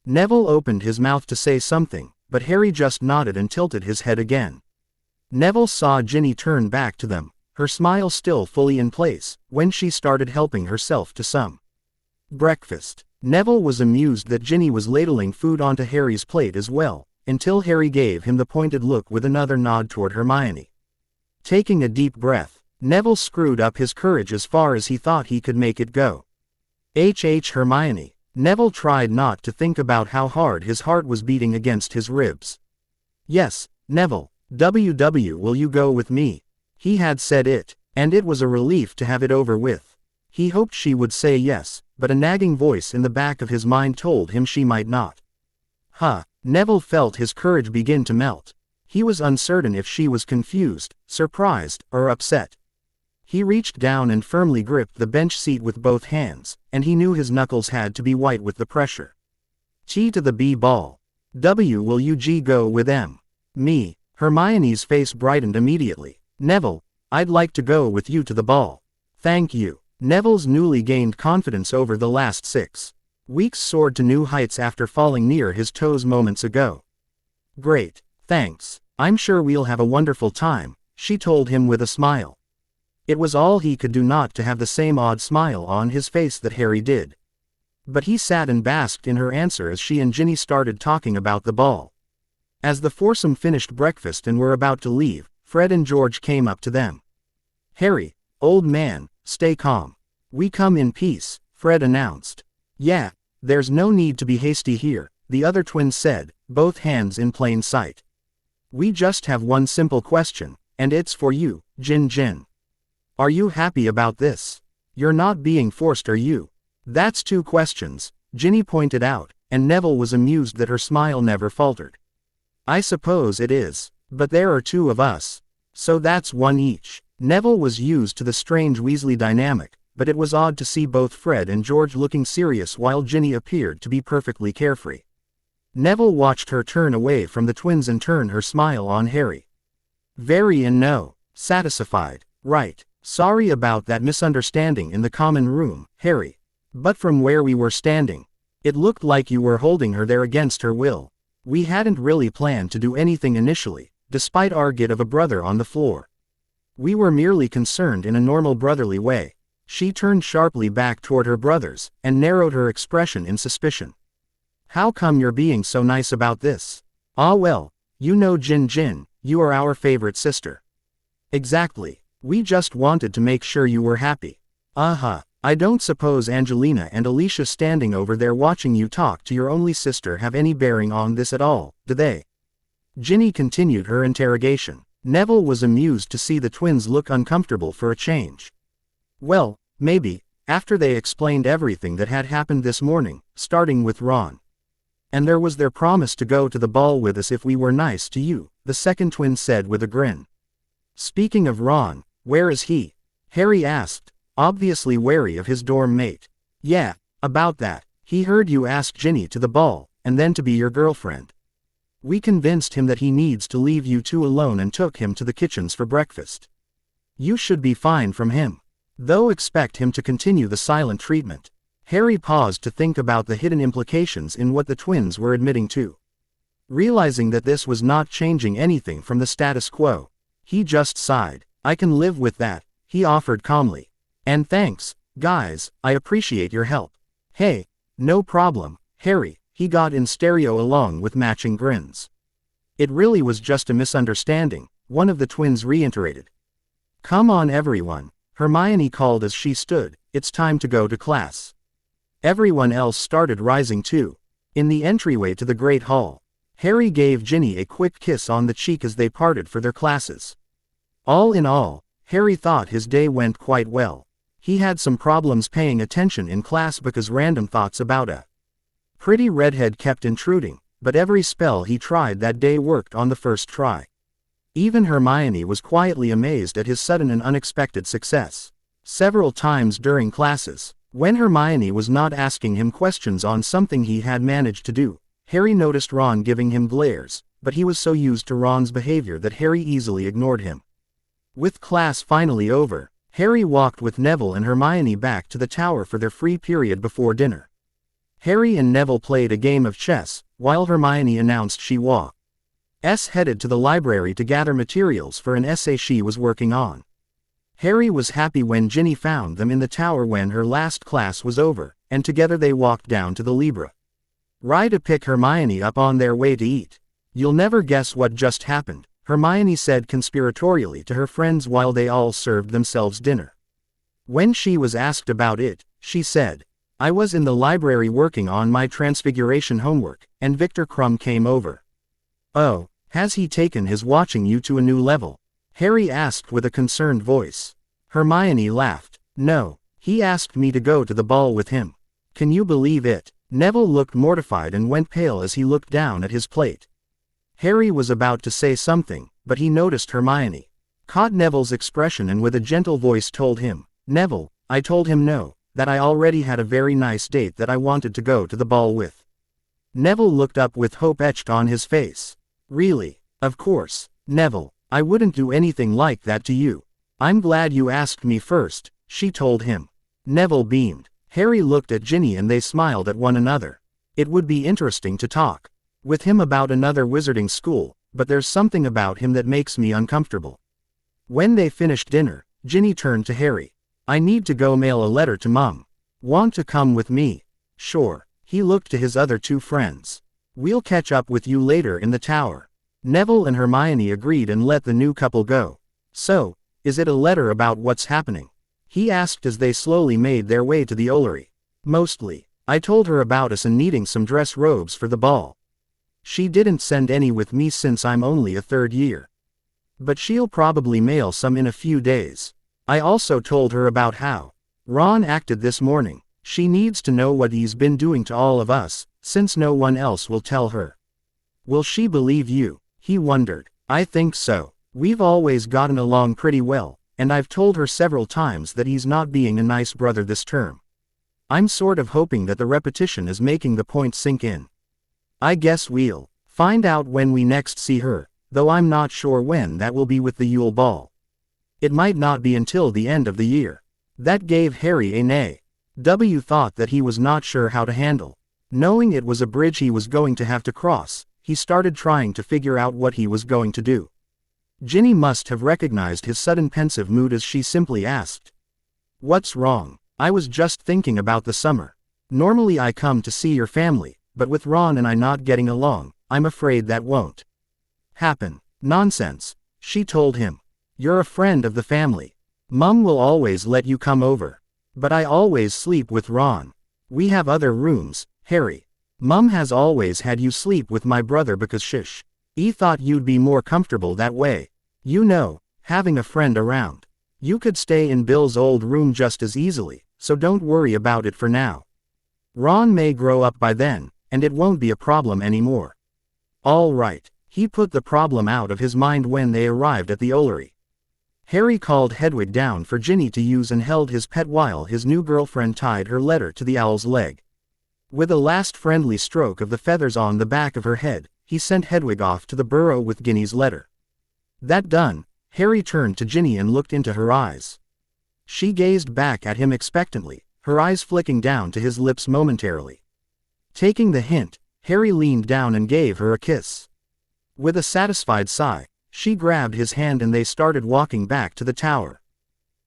Neville opened his mouth to say something, but Harry just nodded and tilted his head again. Neville saw Ginny turn back to them, her smile still fully in place, when she started helping herself to some breakfast. Neville was amused that Ginny was ladling food onto Harry's plate as well, until Harry gave him the pointed look with another nod toward Hermione. Taking a deep breath, Neville screwed up his courage as far as he thought he could make it go. Hermione. Neville tried not to think about how hard his heart was beating against his ribs. Yes, Neville, will you go with me? He had said it, and it was a relief to have it over with. He hoped she would say yes, but a nagging voice in the back of his mind told him she might not. Neville felt his courage begin to melt. He was uncertain if she was confused, surprised, or upset. He reached down and firmly gripped the bench seat with both hands, and he knew his knuckles had to be white with the pressure. T to the B ball. Will you go with M? Me. Hermione's face brightened immediately. Neville, I'd like to go with you to the ball. Thank you. Neville's newly gained confidence over the last 6 weeks soared to new heights after falling near his toes moments ago. Great, thanks. I'm sure we'll have a wonderful time, she told him with a smile. It was all he could do not to have the same odd smile on his face that Harry did. But he sat and basked in her answer as she and Ginny started talking about the ball. As the foursome finished breakfast and were about to leave, Fred and George came up to them. Harry, old man, stay calm. We come in peace, Fred announced. Yeah, there's no need to be hasty here, the other twins said, both hands in plain sight. We just have one simple question, and it's for you, Jin. Are you happy about this? You're not being forced, are you? That's 2 questions, Ginny pointed out, and Neville was amused that her smile never faltered. I suppose it is, but there are 2 of us. So that's 1 each. Neville was used to the strange Weasley dynamic, but it was odd to see both Fred and George looking serious while Ginny appeared to be perfectly carefree. Neville watched her turn away from the twins and turn her smile on Harry. Very and no. Satisfied. Right. Sorry about that misunderstanding in the common room, Harry. But from where we were standing, it looked like you were holding her there against her will. We hadn't really planned to do anything initially, despite our get of a brother on the floor. We were merely concerned in a normal brotherly way. She turned sharply back toward her brothers, and narrowed her expression in suspicion. How come you're being so nice about this? Ah well, you know Jin, you are our favorite sister. Exactly. We just wanted to make sure you were happy. I don't suppose Angelina and Alicia standing over there watching you talk to your only sister have any bearing on this at all, do they? Ginny continued her interrogation. Neville was amused to see the twins look uncomfortable for a change. Well, maybe, after they explained everything that had happened this morning, starting with Ron. And there was their promise to go to the ball with us if we were nice to you, the second twin said with a grin. Speaking of Ron, where is he? Harry asked, obviously wary of his dorm mate. Yeah, about that. He heard you ask Ginny to the ball, and then to be your girlfriend. We convinced him that he needs to leave you two alone and took him to the kitchens for breakfast. You should be fine from him. Though expect him to continue the silent treatment. Harry paused to think about the hidden implications in what the twins were admitting to. Realizing that this was not changing anything from the status quo, he just sighed. I can live with that, he offered calmly. And thanks, guys, I appreciate your help. Hey, no problem, Harry, he got in stereo along with matching grins. It really was just a misunderstanding, one of the twins reiterated. Come on everyone, Hermione called as she stood, it's time to go to class. Everyone else started rising too. In the entryway to the Great Hall, Harry gave Ginny a quick kiss on the cheek as they parted for their classes. All in all, Harry thought his day went quite well. He had some problems paying attention in class because random thoughts about a pretty redhead kept intruding, but every spell he tried that day worked on the first try. Even Hermione was quietly amazed at his sudden and unexpected success. Several times during classes, when Hermione was not asking him questions on something he had managed to do, Harry noticed Ron giving him glares, but he was so used to Ron's behavior that Harry easily ignored him. With class finally over, Harry walked with Neville and Hermione back to the tower for their free period before dinner. Harry and Neville played a game of chess, while Hermione announced she was headed to the library to gather materials for an essay she was working on. Harry was happy when Ginny found them in the tower when her last class was over, and together they walked down to the Libra Rye to pick Hermione up on their way to eat. You'll never guess what just happened, Hermione said conspiratorially to her friends while they all served themselves dinner. When she was asked about it, she said, I was in the library working on my transfiguration homework, and Victor Crumb came over. Oh, has he taken his watching you to a new level? Harry asked with a concerned voice. Hermione laughed. No, he asked me to go to the ball with him. Can you believe it? Neville looked mortified and went pale as he looked down at his plate. Harry was about to say something, but he noticed Hermione caught Neville's expression and with a gentle voice told him, Neville, I told him no, that I already had a very nice date that I wanted to go to the ball with. Neville looked up with hope etched on his face. Really? Of course, Neville, I wouldn't do anything like that to you. I'm glad you asked me first, she told him. Neville beamed. Harry looked at Ginny and they smiled at one another. It would be interesting to talk with him about another wizarding school, but there's something about him that makes me uncomfortable. When they finished dinner, Ginny turned to Harry. I need to go mail a letter to Mum. Want to come with me? Sure. He looked to his other two friends. We'll catch up with you later in the tower. Neville and Hermione agreed and let the new couple go. So, is it a letter about what's happening? He asked as they slowly made their way to the Ollery. Mostly. I told her about us and needing some dress robes for the ball. She didn't send any with me since I'm only a third year. But she'll probably mail some in a few days. I also told her about how Ron acted this morning. She needs to know what he's been doing to all of us, since no one else will tell her. Will she believe you? He wondered. I think so. We've always gotten along pretty well, and I've told her several times that he's not being a nice brother this term. I'm sort of hoping that the repetition is making the point sink in. I guess we'll find out when we next see her, though I'm not sure when that will be with the Yule Ball. It might not be until the end of the year. That gave Harry a neigh. W thought that he was not sure how to handle. Knowing it was a bridge he was going to have to cross, he started trying to figure out what he was going to do. Ginny must have recognized his sudden pensive mood as she simply asked, "What's wrong?" "I was just thinking about the summer. Normally I come to see your family, but with Ron and I not getting along, I'm afraid that won't happen." "Nonsense," she told him. "You're a friend of the family. Mum will always let you come over. But I always sleep with Ron. We have other rooms, Harry. Mum has always had you sleep with my brother because he thought you'd be more comfortable that way. You know, having a friend around. You could stay in Bill's old room just as easily, so don't worry about it for now. Ron may grow up by then, and it won't be a problem anymore." All right. He put the problem out of his mind when they arrived at the Ollery. Harry called Hedwig down for Ginny to use and held his pet while his new girlfriend tied her letter to the owl's leg. With a last friendly stroke of the feathers on the back of her head, he sent Hedwig off to the burrow with Ginny's letter. That done, Harry turned to Ginny and looked into her eyes. She gazed back at him expectantly, her eyes flicking down to his lips momentarily. Taking the hint, Harry leaned down and gave her a kiss. With a satisfied sigh, she grabbed his hand and they started walking back to the tower,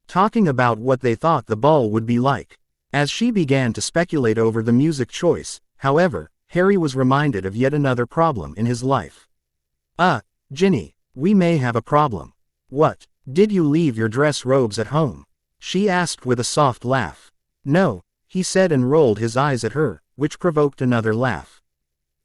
talking about what they thought the ball would be like. As she began to speculate over the music choice, however, Harry was reminded of yet another problem in his life. Ginny, we may have a problem." "What? Did you leave your dress robes at home?" she asked with a soft laugh. "No," he said and rolled his eyes at her, which provoked another laugh.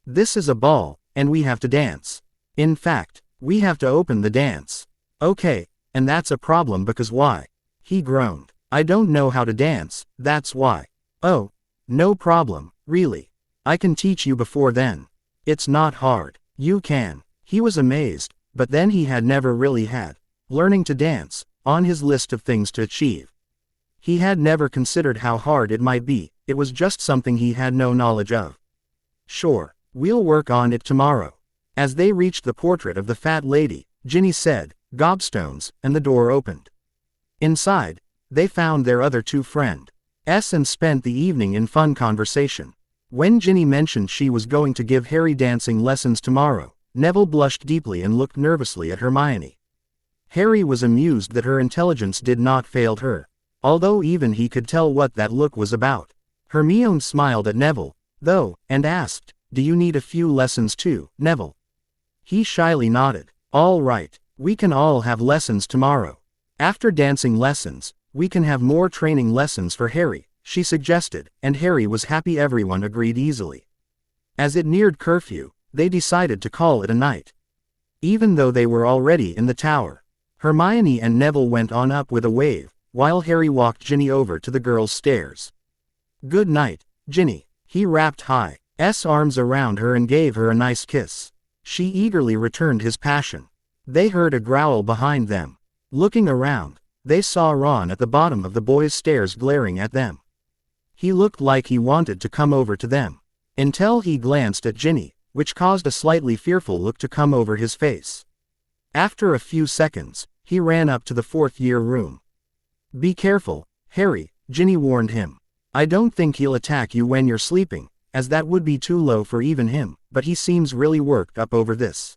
"This is a ball, and we have to dance. In fact, we have to open the dance." "Okay, and that's a problem because why?" he groaned. "I don't know how to dance, that's why." "Oh, no problem, really. I can teach you before then. It's not hard. You can." He was amazed, but then he had never really had learning to dance on his list of things to achieve. He had never considered how hard it might be, it was just something he had no knowledge of. "Sure, we'll work on it tomorrow." As they reached the portrait of the fat lady, Ginny said, "Gobstones," and the door opened. Inside, they found their other two friends and spent the evening in fun conversation. When Ginny mentioned she was going to give Harry dancing lessons tomorrow, Neville blushed deeply and looked nervously at Hermione. Harry was amused that her intelligence did not fail her, although even he could tell what that look was about. Hermione smiled at Neville, though, and asked, "Do you need a few lessons too, Neville?" He shyly nodded. "All right, we can all have lessons tomorrow. After dancing lessons, we can have more training lessons for Harry," she suggested, and Harry was happy. Everyone agreed easily. As it neared curfew, they decided to call it a night. Even though they were already in the tower, Hermione and Neville went on up with a wave, while Harry walked Ginny over to the girls' stairs. "Good night, Ginny." He wrapped his arms around her and gave her a nice kiss. She eagerly returned his passion. They heard a growl behind them. Looking around, they saw Ron at the bottom of the boys' stairs glaring at them. He looked like he wanted to come over to them, until he glanced at Ginny, which caused a slightly fearful look to come over his face. After a few seconds, he ran up to the fourth-year room. "Be careful, Harry," Ginny warned him. "I don't think he'll attack you when you're sleeping, as that would be too low for even him, but he seems really worked up over this."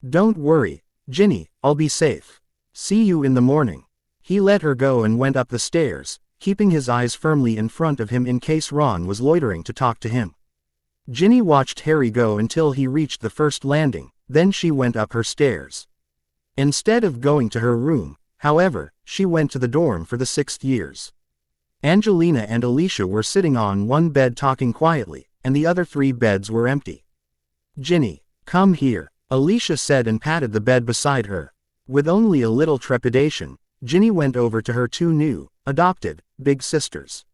"Don't worry, Ginny, I'll be safe. See you in the morning." He let her go and went up the stairs, keeping his eyes firmly in front of him in case Ron was loitering to talk to him. Ginny watched Harry go until he reached the first landing, then she went up her stairs. Instead of going to her room, however, she went to the dorm for the 6th years. Angelina and Alicia were sitting on one bed talking quietly, and the other 3 beds were empty. "Ginny, come here," Alicia said and patted the bed beside her. With only a little trepidation, Ginny went over to her 2 new, adopted, big sisters.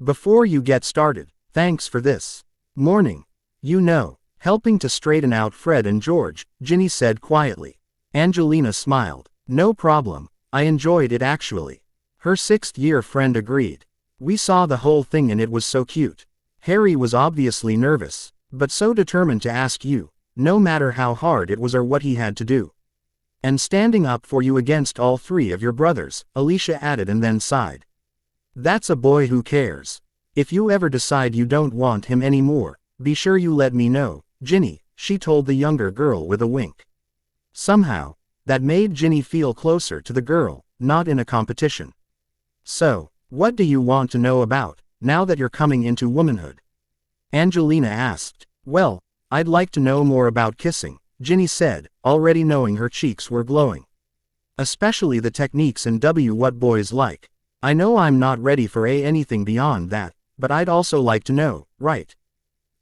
"Before you get started, thanks for this morning. You know, helping to straighten out Fred and George," Ginny said quietly. Angelina smiled. "No problem, I enjoyed it actually." Her 6th-year friend agreed. "We saw the whole thing and it was so cute." Harry was obviously nervous. But so determined to ask you, no matter how hard it was or what he had to do. And standing up for you against all three of your brothers, Alicia added and then sighed. That's a boy who cares. If you ever decide you don't want him anymore, be sure you let me know, Ginny, she told the younger girl with a wink. Somehow, that made Ginny feel closer to the girl, not in a competition. So, what do you want to know about, now that you're coming into womanhood? Angelina asked. Well, I'd like to know more about kissing, Ginny said, already knowing her cheeks were glowing. Especially the techniques and what boys like. I know I'm not ready for anything beyond that, but I'd also like to know, right?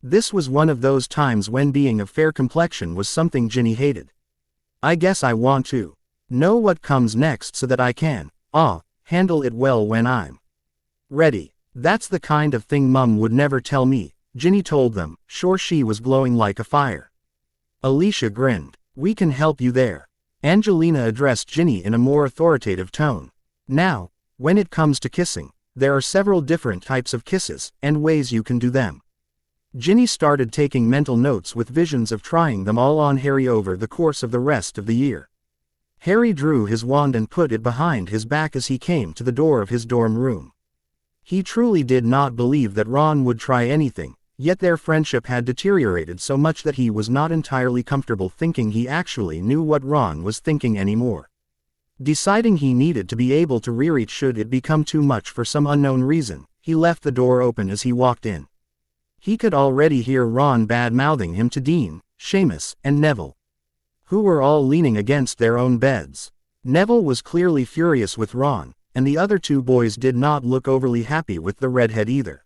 This was one of those times when being of fair complexion was something Ginny hated. I guess I want to know what comes next so that I can, handle it well when I'm ready. That's the kind of thing Mum would never tell me, Ginny told them, sure she was glowing like a fire. Alicia grinned. We can help you there. Angelina addressed Ginny in a more authoritative tone. Now, when it comes to kissing, there are several different types of kisses, and ways you can do them. Ginny started taking mental notes with visions of trying them all on Harry over the course of the rest of the year. Harry drew his wand and put it behind his back as he came to the door of his dorm room. He truly did not believe that Ron would try anything, yet their friendship had deteriorated so much that he was not entirely comfortable thinking he actually knew what Ron was thinking anymore. Deciding he needed to be able to rereach should it become too much for some unknown reason, he left the door open as he walked in. He could already hear Ron bad-mouthing him to Dean, Seamus, and Neville, who were all leaning against their own beds. Neville was clearly furious with Ron, and the other two boys did not look overly happy with the redhead either.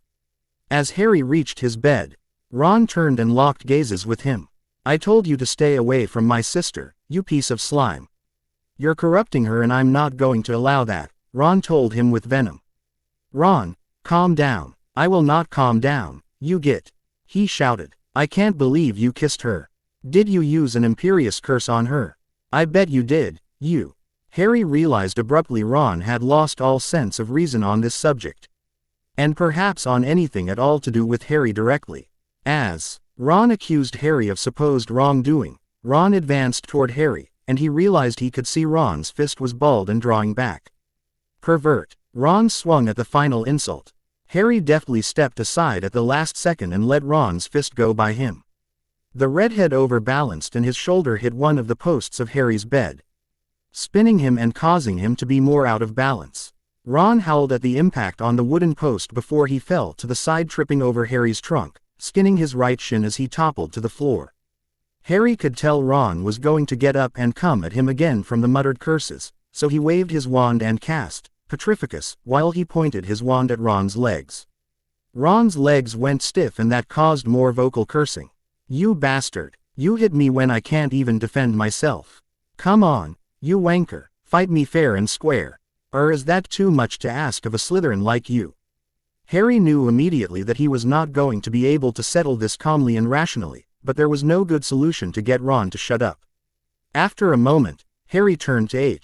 As Harry reached his bed, Ron turned and locked gazes with him. I told you to stay away from my sister, you piece of slime. You're corrupting her and I'm not going to allow that, Ron told him with venom. Ron, calm down. I will not calm down, you get. He shouted. I can't believe you kissed her. Did you use an imperious curse on her? I bet you did, you. Harry realized abruptly Ron had lost all sense of reason on this subject. And perhaps on anything at all to do with Harry directly. As Ron accused Harry of supposed wrongdoing, Ron advanced toward Harry, and he realized he could see Ron's fist was balled and drawing back. Pervert. Ron swung at the final insult. Harry deftly stepped aside at the last second and let Ron's fist go by him. The redhead overbalanced and his shoulder hit one of the posts of Harry's bed, spinning him and causing him to be more out of balance. Ron howled at the impact on the wooden post before he fell to the side, tripping over Harry's trunk, skinning his right shin as he toppled to the floor. Harry could tell Ron was going to get up and come at him again from the muttered curses, so he waved his wand and cast Petrificus while he pointed his wand at Ron's legs. Ron's legs went stiff and that caused more vocal cursing. You bastard, you hit me when I can't even defend myself. Come on, you wanker, fight me fair and square. Or is that too much to ask of a Slytherin like you? Harry knew immediately that he was not going to be able to settle this calmly and rationally, but there was no good solution to get Ron to shut up. After a moment, Harry turned to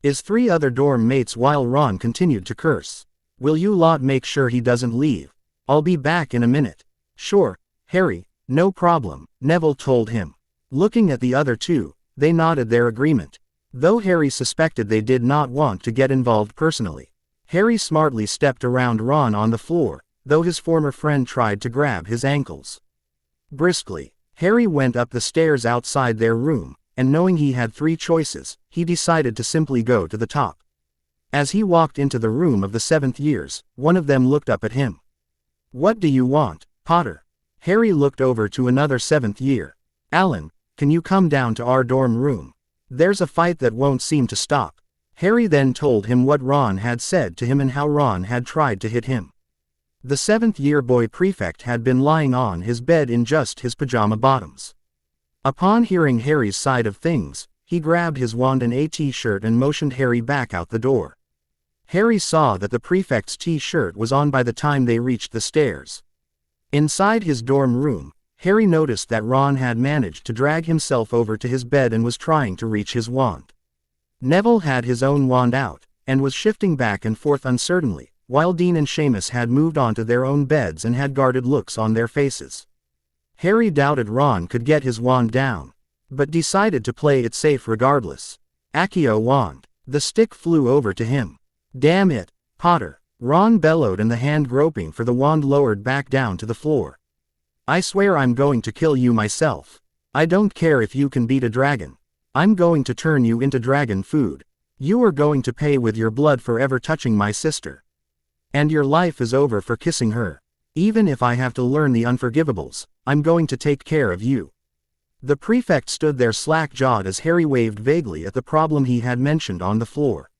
his three other dorm mates while Ron continued to curse. Will you lot make sure he doesn't leave? I'll be back in a minute. Sure, Harry, no problem, Neville told him. Looking at the other two, they nodded their agreement. Though Harry suspected they did not want to get involved personally. Harry smartly stepped around Ron on the floor, though his former friend tried to grab his ankles. Briskly, Harry went up the stairs outside their room, and knowing he had three choices, he decided to simply go to the top. As he walked into the room of the 7th years, one of them looked up at him. What do you want, Potter? Harry looked over to another 7th year. Alan, can you come down to our dorm room? There's a fight that won't seem to stop. Harry then told him what Ron had said to him and how Ron had tried to hit him. The 7th year boy prefect had been lying on his bed in just his pajama bottoms. Upon hearing Harry's side of things, he grabbed his wand and a t-shirt and motioned Harry back out the door. Harry saw that the prefect's t-shirt was on by the time they reached the stairs. Inside his dorm room, Harry noticed that Ron had managed to drag himself over to his bed and was trying to reach his wand. Neville had his own wand out, and was shifting back and forth uncertainly, while Dean and Seamus had moved onto their own beds and had guarded looks on their faces. Harry doubted Ron could get his wand down, but decided to play it safe regardless. Accio wand. The stick flew over to him. Damn it, Potter. Ron bellowed, and the hand groping for the wand lowered back down to the floor. I swear I'm going to kill you myself. I don't care if you can beat a dragon. I'm going to turn you into dragon food. You are going to pay with your blood for ever touching my sister. And your life is over for kissing her. Even if I have to learn the unforgivables, I'm going to take care of you. The prefect stood there slack-jawed as Harry waved vaguely at the problem he had mentioned on the floor.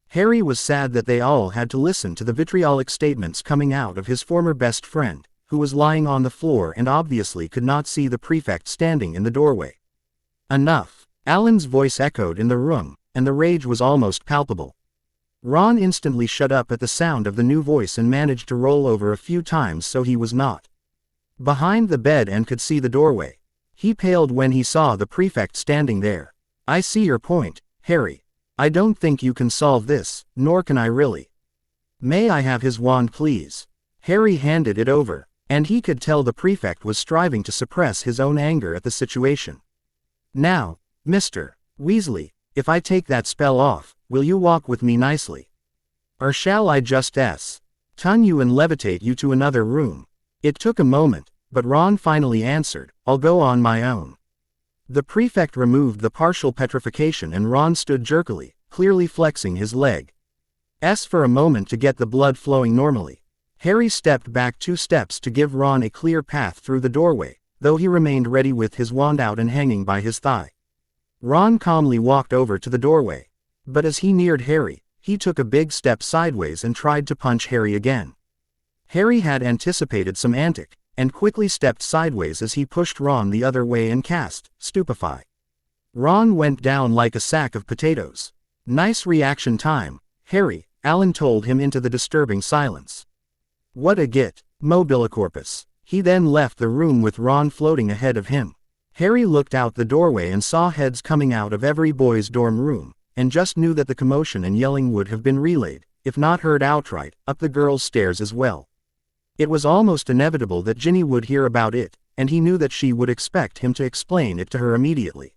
Harry was sad that they all had to listen to the vitriolic statements coming out of his former best friend, who was lying on the floor and obviously could not see the prefect standing in the doorway. Enough. Alan's voice echoed in the room, and the rage was almost palpable. Ron instantly shut up at the sound of the new voice and managed to roll over a few times so he was not behind the bed and could see the doorway. He paled when he saw the prefect standing there. I see your point, Harry. I don't think you can solve this, nor can I really. May I have his wand, please? Harry handed it over, and he could tell the prefect was striving to suppress his own anger at the situation. Now, Mr. Weasley, if I take that spell off, will you walk with me nicely? Or shall I just ton you and levitate you to another room? It took a moment, but Ron finally answered, I'll go on my own. The prefect removed the partial petrification and Ron stood jerkily, clearly flexing his leg. For a moment to get the blood flowing normally. Harry stepped back 2 steps to give Ron a clear path through the doorway, though he remained ready with his wand out and hanging by his thigh. Ron calmly walked over to the doorway. But as he neared Harry, he took a big step sideways and tried to punch Harry again. Harry had anticipated some antic, and quickly stepped sideways as he pushed Ron the other way and cast Stupefy. Ron went down like a sack of potatoes. Nice reaction time, Harry, Alan told him into the disturbing silence. What a git, Mobilicorpus. He then left the room with Ron floating ahead of him. Harry looked out the doorway and saw heads coming out of every boy's dorm room, and just knew that the commotion and yelling would have been relayed, if not heard outright, up the girls' stairs as well. It was almost inevitable that Ginny would hear about it, and he knew that she would expect him to explain it to her immediately.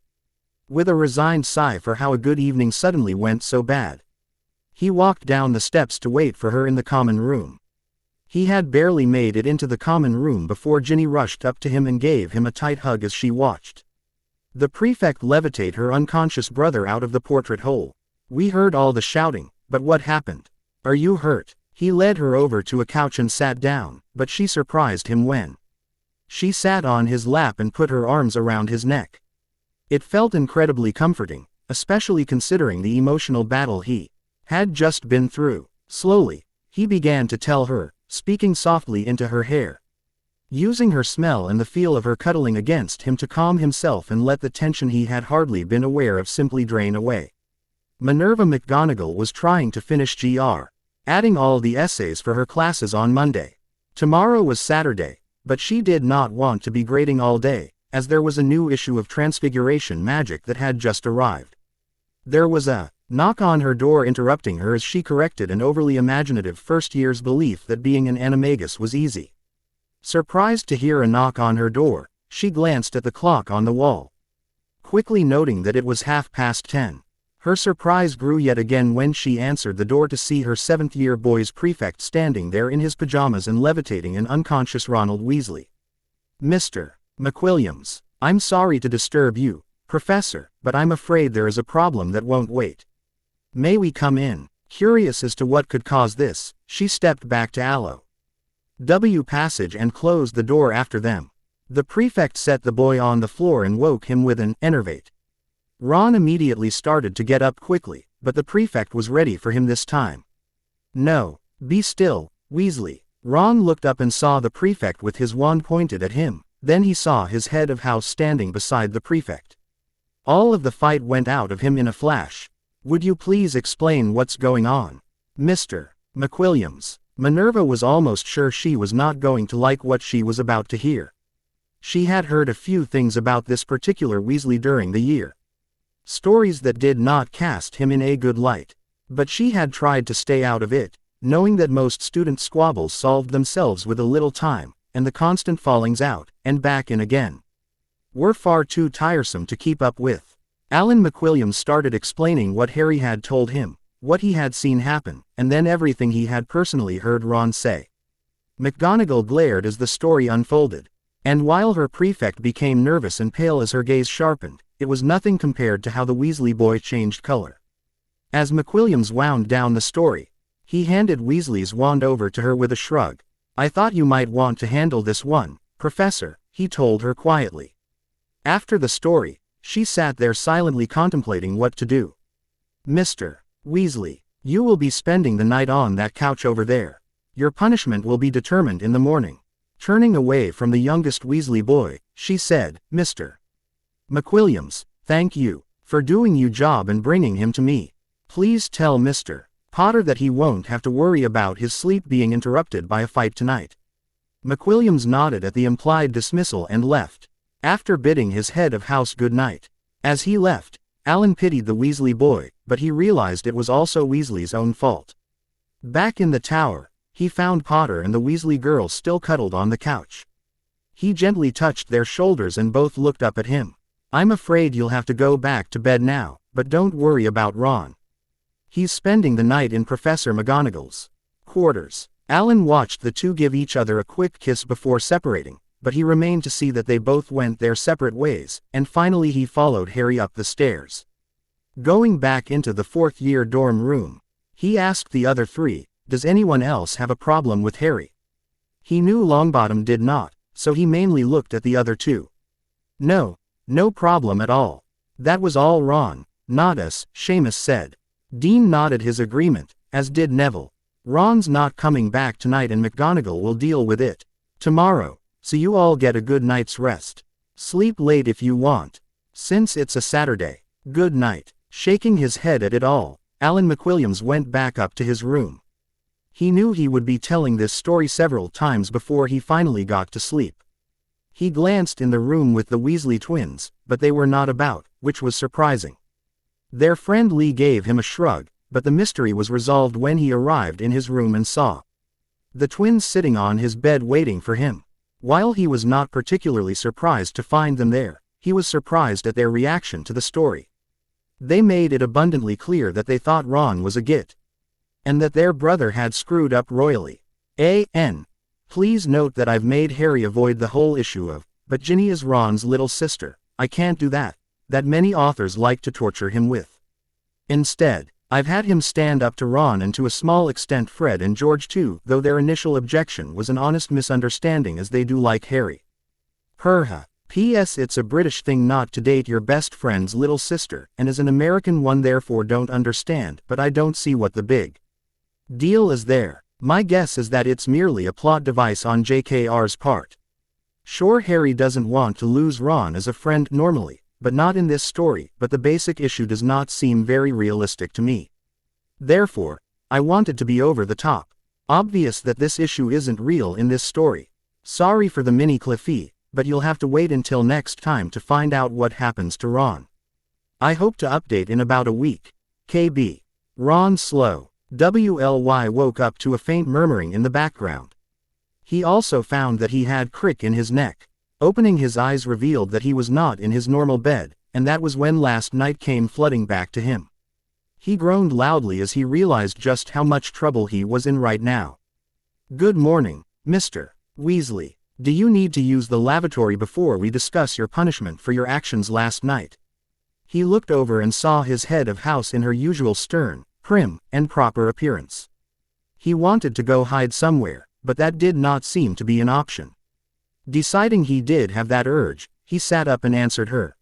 With a resigned sigh for how a good evening suddenly went so bad, he walked down the steps to wait for her in the common room. He had barely made it into the common room before Ginny rushed up to him and gave him a tight hug as she watched the prefect levitate her unconscious brother out of the portrait hole. We heard all the shouting, but what happened? Are you hurt? He led her over to a couch and sat down, but she surprised him when she sat on his lap and put her arms around his neck. It felt incredibly comforting, especially considering the emotional battle he had just been through. Slowly, he began to tell her, speaking softly into her hair, using her smell and the feel of her cuddling against him to calm himself and let the tension he had hardly been aware of simply drain away. Minerva McGonagall was trying to finish Gr. adding all the essays for her classes on Monday. Tomorrow was Saturday, but she did not want to be grading all day, as there was a new issue of Transfiguration Magic that had just arrived. There was a knock on her door interrupting her as she corrected an overly imaginative first-year's belief that being an animagus was easy. Surprised to hear a knock on her door, she glanced at the clock on the wall, quickly noting that it was 10:30. Her surprise grew yet again when she answered the door to see her 7th-year boy's prefect standing there in his pajamas and levitating an unconscious Ronald Weasley. Mr. McWilliams, I'm sorry to disturb you, Professor, but I'm afraid there is a problem that won't wait. May we come in? Curious as to what could cause this, she stepped back to Allo W passage and closed the door after them. The prefect set the boy on the floor and woke him with an enervate. Ron immediately started to get up quickly, but the prefect was ready for him this time. No, be still, Weasley. Ron looked up and saw the prefect with his wand pointed at him, then he saw his head of house standing beside the prefect. All of the fight went out of him in a flash. Would you please explain what's going on? Mr. McWilliams. Minerva was almost sure she was not going to like what she was about to hear. She had heard a few things about this particular Weasley during the year. Stories that did not cast him in a good light. But she had tried to stay out of it, knowing that most student squabbles solved themselves with a little time, and the constant fallings out, and back in again. Were far too tiresome to keep up with. Alan McWilliams started explaining what Harry had told him, what he had seen happen, and then everything he had personally heard Ron say. McGonagall glared as the story unfolded. And while her prefect became nervous and pale as her gaze sharpened, it was nothing compared to how the Weasley boy changed color. As McWilliams wound down the story, he handed Weasley's wand over to her with a shrug. "I thought you might want to handle this one, Professor," he told her quietly. After the story, she sat there silently contemplating what to do. "Mr. Weasley, you will be spending the night on that couch over there. Your punishment will be determined in the morning." Turning away from the youngest Weasley boy, she said, "Mr. McWilliams, thank you for doing your job and bringing him to me. Please tell Mr. Potter that he won't have to worry about his sleep being interrupted by a fight tonight." McWilliams nodded at the implied dismissal and left, after bidding his head of house good night. As he left, Alan pitied the Weasley boy, but he realized it was also Weasley's own fault. Back in the tower, he found Potter and the Weasley girls still cuddled on the couch. He gently touched their shoulders and both looked up at him. "I'm afraid you'll have to go back to bed now, but don't worry about Ron. He's spending the night in Professor McGonagall's quarters." Alan watched the two give each other a quick kiss before separating, but he remained to see that they both went their separate ways, and finally he followed Harry up the stairs. Going back into the fourth-year dorm room, he asked the other three, "Does anyone else have a problem with Harry?" He knew Longbottom did not, so he mainly looked at the other two. No problem at all. That was all Ron, not us," Seamus said. Dean nodded his agreement, as did Neville. "Ron's not coming back tonight and McGonagall will deal with it tomorrow, so you all get a good night's rest. Sleep late if you want, since it's a Saturday. Good night." Shaking his head at it all, Alan McWilliams went back up to his room. He knew he would be telling this story several times before he finally got to sleep. He glanced in the room with the Weasley twins, but they were not about, which was surprising. Their friend Lee gave him a shrug, but the mystery was resolved when he arrived in his room and saw the twins sitting on his bed waiting for him. While he was not particularly surprised to find them there, he was surprised at their reaction to the story. They made it abundantly clear that they thought Ron was a git, and that their brother had screwed up royally. Please note that I've made Harry avoid the whole issue of, "But Ginny is Ron's little sister. I can't do that," that many authors like to torture him with. Instead, I've had him stand up to Ron and to a small extent Fred and George too, though their initial objection was an honest misunderstanding as they do like Harry. P.S. It's a British thing not to date your best friend's little sister, and as an American one therefore don't understand, but I don't see what the big deal is there. My guess is that it's merely a plot device on JKR's part. Sure, Harry doesn't want to lose Ron as a friend normally, but not in this story, but the basic issue does not seem very realistic to me. Therefore, I want it to be over the top. Obvious that this issue isn't real in this story. Sorry for the mini Cliffy, but you'll have to wait until next time to find out what happens to Ron. I hope to update in about a week. KB. Ron Slow. WLY woke up to a faint murmuring in the background. He also found that he had crick in his neck. Opening his eyes revealed that he was not in his normal bed, and that was when last night came flooding back to him. He groaned loudly as he realized just how much trouble he was in right now. "Good morning, Mr. Weasley. Do you need to use the lavatory before we discuss your punishment for your actions last night?" He looked over and saw his head of house in her usual stern, prim, and proper appearance. He wanted to go hide somewhere, but that did not seem to be an option. Deciding he did have that urge, he sat up and answered her.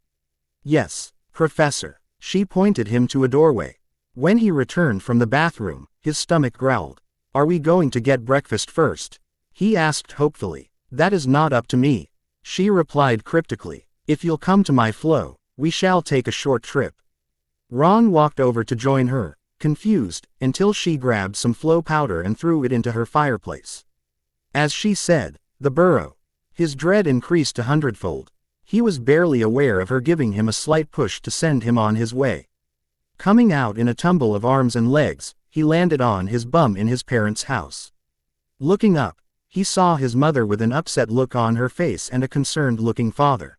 "Yes, Professor." She pointed him to a doorway. When he returned from the bathroom, his stomach growled. "Are we going to get breakfast first?" he asked hopefully. "That is not up to me," she replied cryptically. "If you'll come to my flow, we shall take a short trip." Ron walked over to join her, confused, until she grabbed some flow powder and threw it into her fireplace. As she said, "The burrow." His dread increased a hundredfold. He was barely aware of her giving him a slight push to send him on his way. Coming out in a tumble of arms and legs, he landed on his bum in his parents' house. Looking up, He saw his mother with an upset look on her face and a concerned-looking father.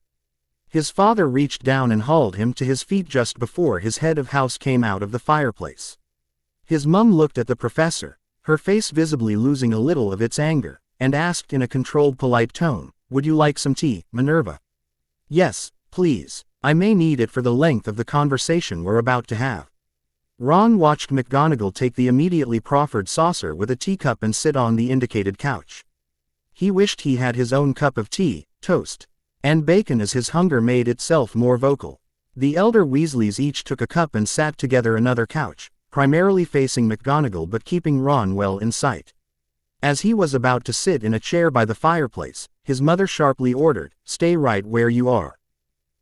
His father reached down and hauled him to his feet just before his head of house came out of the fireplace. His mum looked at the professor, her face visibly losing a little of its anger, and asked in a controlled polite tone, "Would you like some tea, Minerva?" "Yes, please. I may need it for the length of the conversation we're about to have." Ron watched McGonagall take the immediately proffered saucer with a teacup and sit on the indicated couch. He wished he had his own cup of tea, toast, and bacon as his hunger made itself more vocal. The elder Weasleys each took a cup and sat together another couch, primarily facing McGonagall but keeping Ron well in sight. As he was about to sit in a chair by the fireplace, his mother sharply ordered, "Stay right where you are."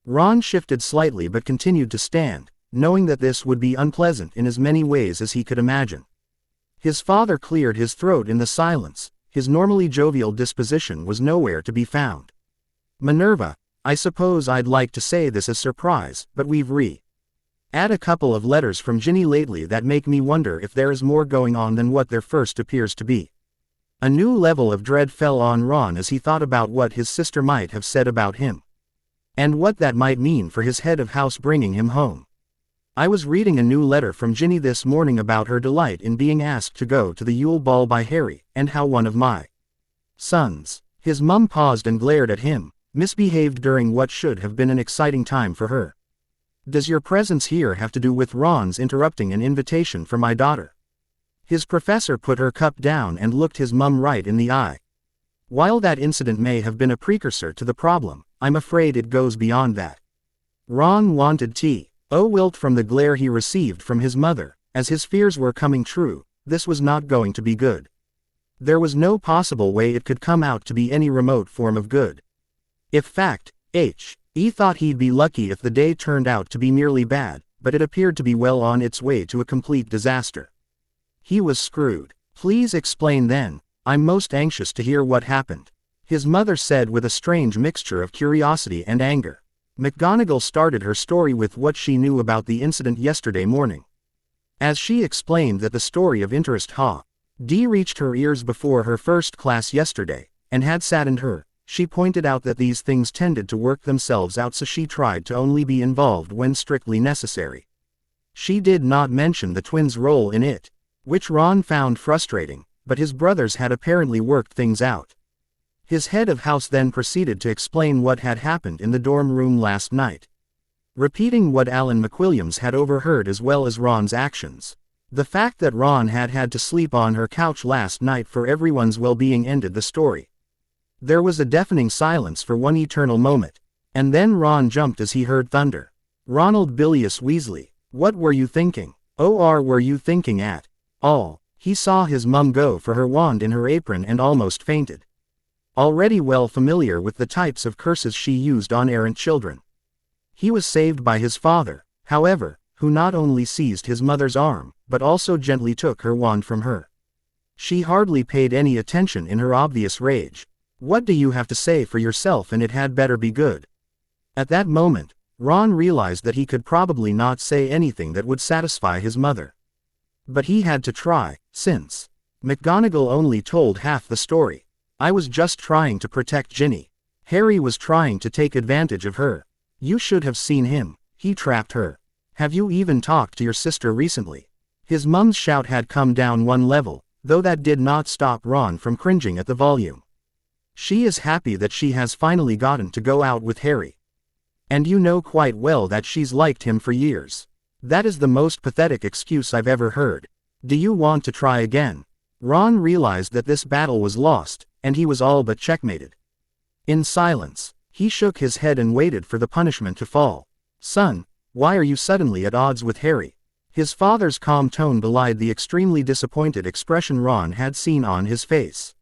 Ron shifted slightly but continued to stand, knowing that this would be unpleasant in as many ways as he could imagine. His father cleared his throat in the silence. His normally jovial disposition was nowhere to be found. "Minerva, I suppose I'd like to say this as surprise, but we've had a couple of letters from Ginny lately that make me wonder if there is more going on than what there first appears to be." A new level of dread fell on Ron as he thought about what his sister might have said about him, and what that might mean for his head of house bringing him home. "I was reading a new letter from Ginny this morning about her delight in being asked to go to the Yule Ball by Harry, and how one of my sons." His mum paused and glared at him, misbehaved during what should have been an exciting time for her. "Does your presence here have to do with Ron's interrupting an invitation for my daughter?" His professor put her cup down and looked his mum right in the eye. "While that incident may have been a precursor to the problem, I'm afraid it goes beyond that." Ron wanted tea. Wilt from the glare he received from his mother, as his fears were coming true, this was not going to be good. There was no possible way it could come out to be any remote form of good. In fact, he thought he'd be lucky if the day turned out to be merely bad, but it appeared to be well on its way to a complete disaster. He was screwed. "Please explain then. I'm most anxious to hear what happened," his mother said with a strange mixture of curiosity and anger. McGonagall started her story with what she knew about the incident yesterday morning. As she explained that the story of interest D reached her ears before her first class yesterday, and had saddened her, she pointed out that these things tended to work themselves out, so she tried to only be involved when strictly necessary. She did not mention the twins' role in it, which Ron found frustrating, but his brothers had apparently worked things out. His head of house then proceeded to explain what had happened in the dorm room last night, repeating what Alan McWilliams had overheard as well as Ron's actions. The fact that Ron had had to sleep on her couch last night for everyone's well-being ended the story. There was a deafening silence for one eternal moment, and then Ron jumped as he heard thunder. "Ronald Bilious Weasley, what were you thinking? Were you thinking at all?" He saw his mum go for her wand in her apron and almost fainted. Already well familiar with the types of curses she used on errant children, he was saved by his father, however, who not only seized his mother's arm, but also gently took her wand from her. She hardly paid any attention in her obvious rage. "What do you have to say for yourself, and it had better be good?" At that moment, Ron realized that he could probably not say anything that would satisfy his mother. But he had to try, since McGonagall only told half the story. "I was just trying to protect Ginny. Harry was trying to take advantage of her. You should have seen him. He trapped her. Have you even talked to your sister recently?" His mum's shout had come down one level, though that did not stop Ron from cringing at the volume. "She is happy that she has finally gotten to go out with Harry. And you know quite well that she's liked him for years. That is the most pathetic excuse I've ever heard. Do you want to try again?" Ron realized that this battle was lost, and he was all but checkmated. In silence, he shook his head and waited for the punishment to fall. "Son, why are you suddenly at odds with Harry?" His father's calm tone belied the extremely disappointed expression Ron had seen on his face.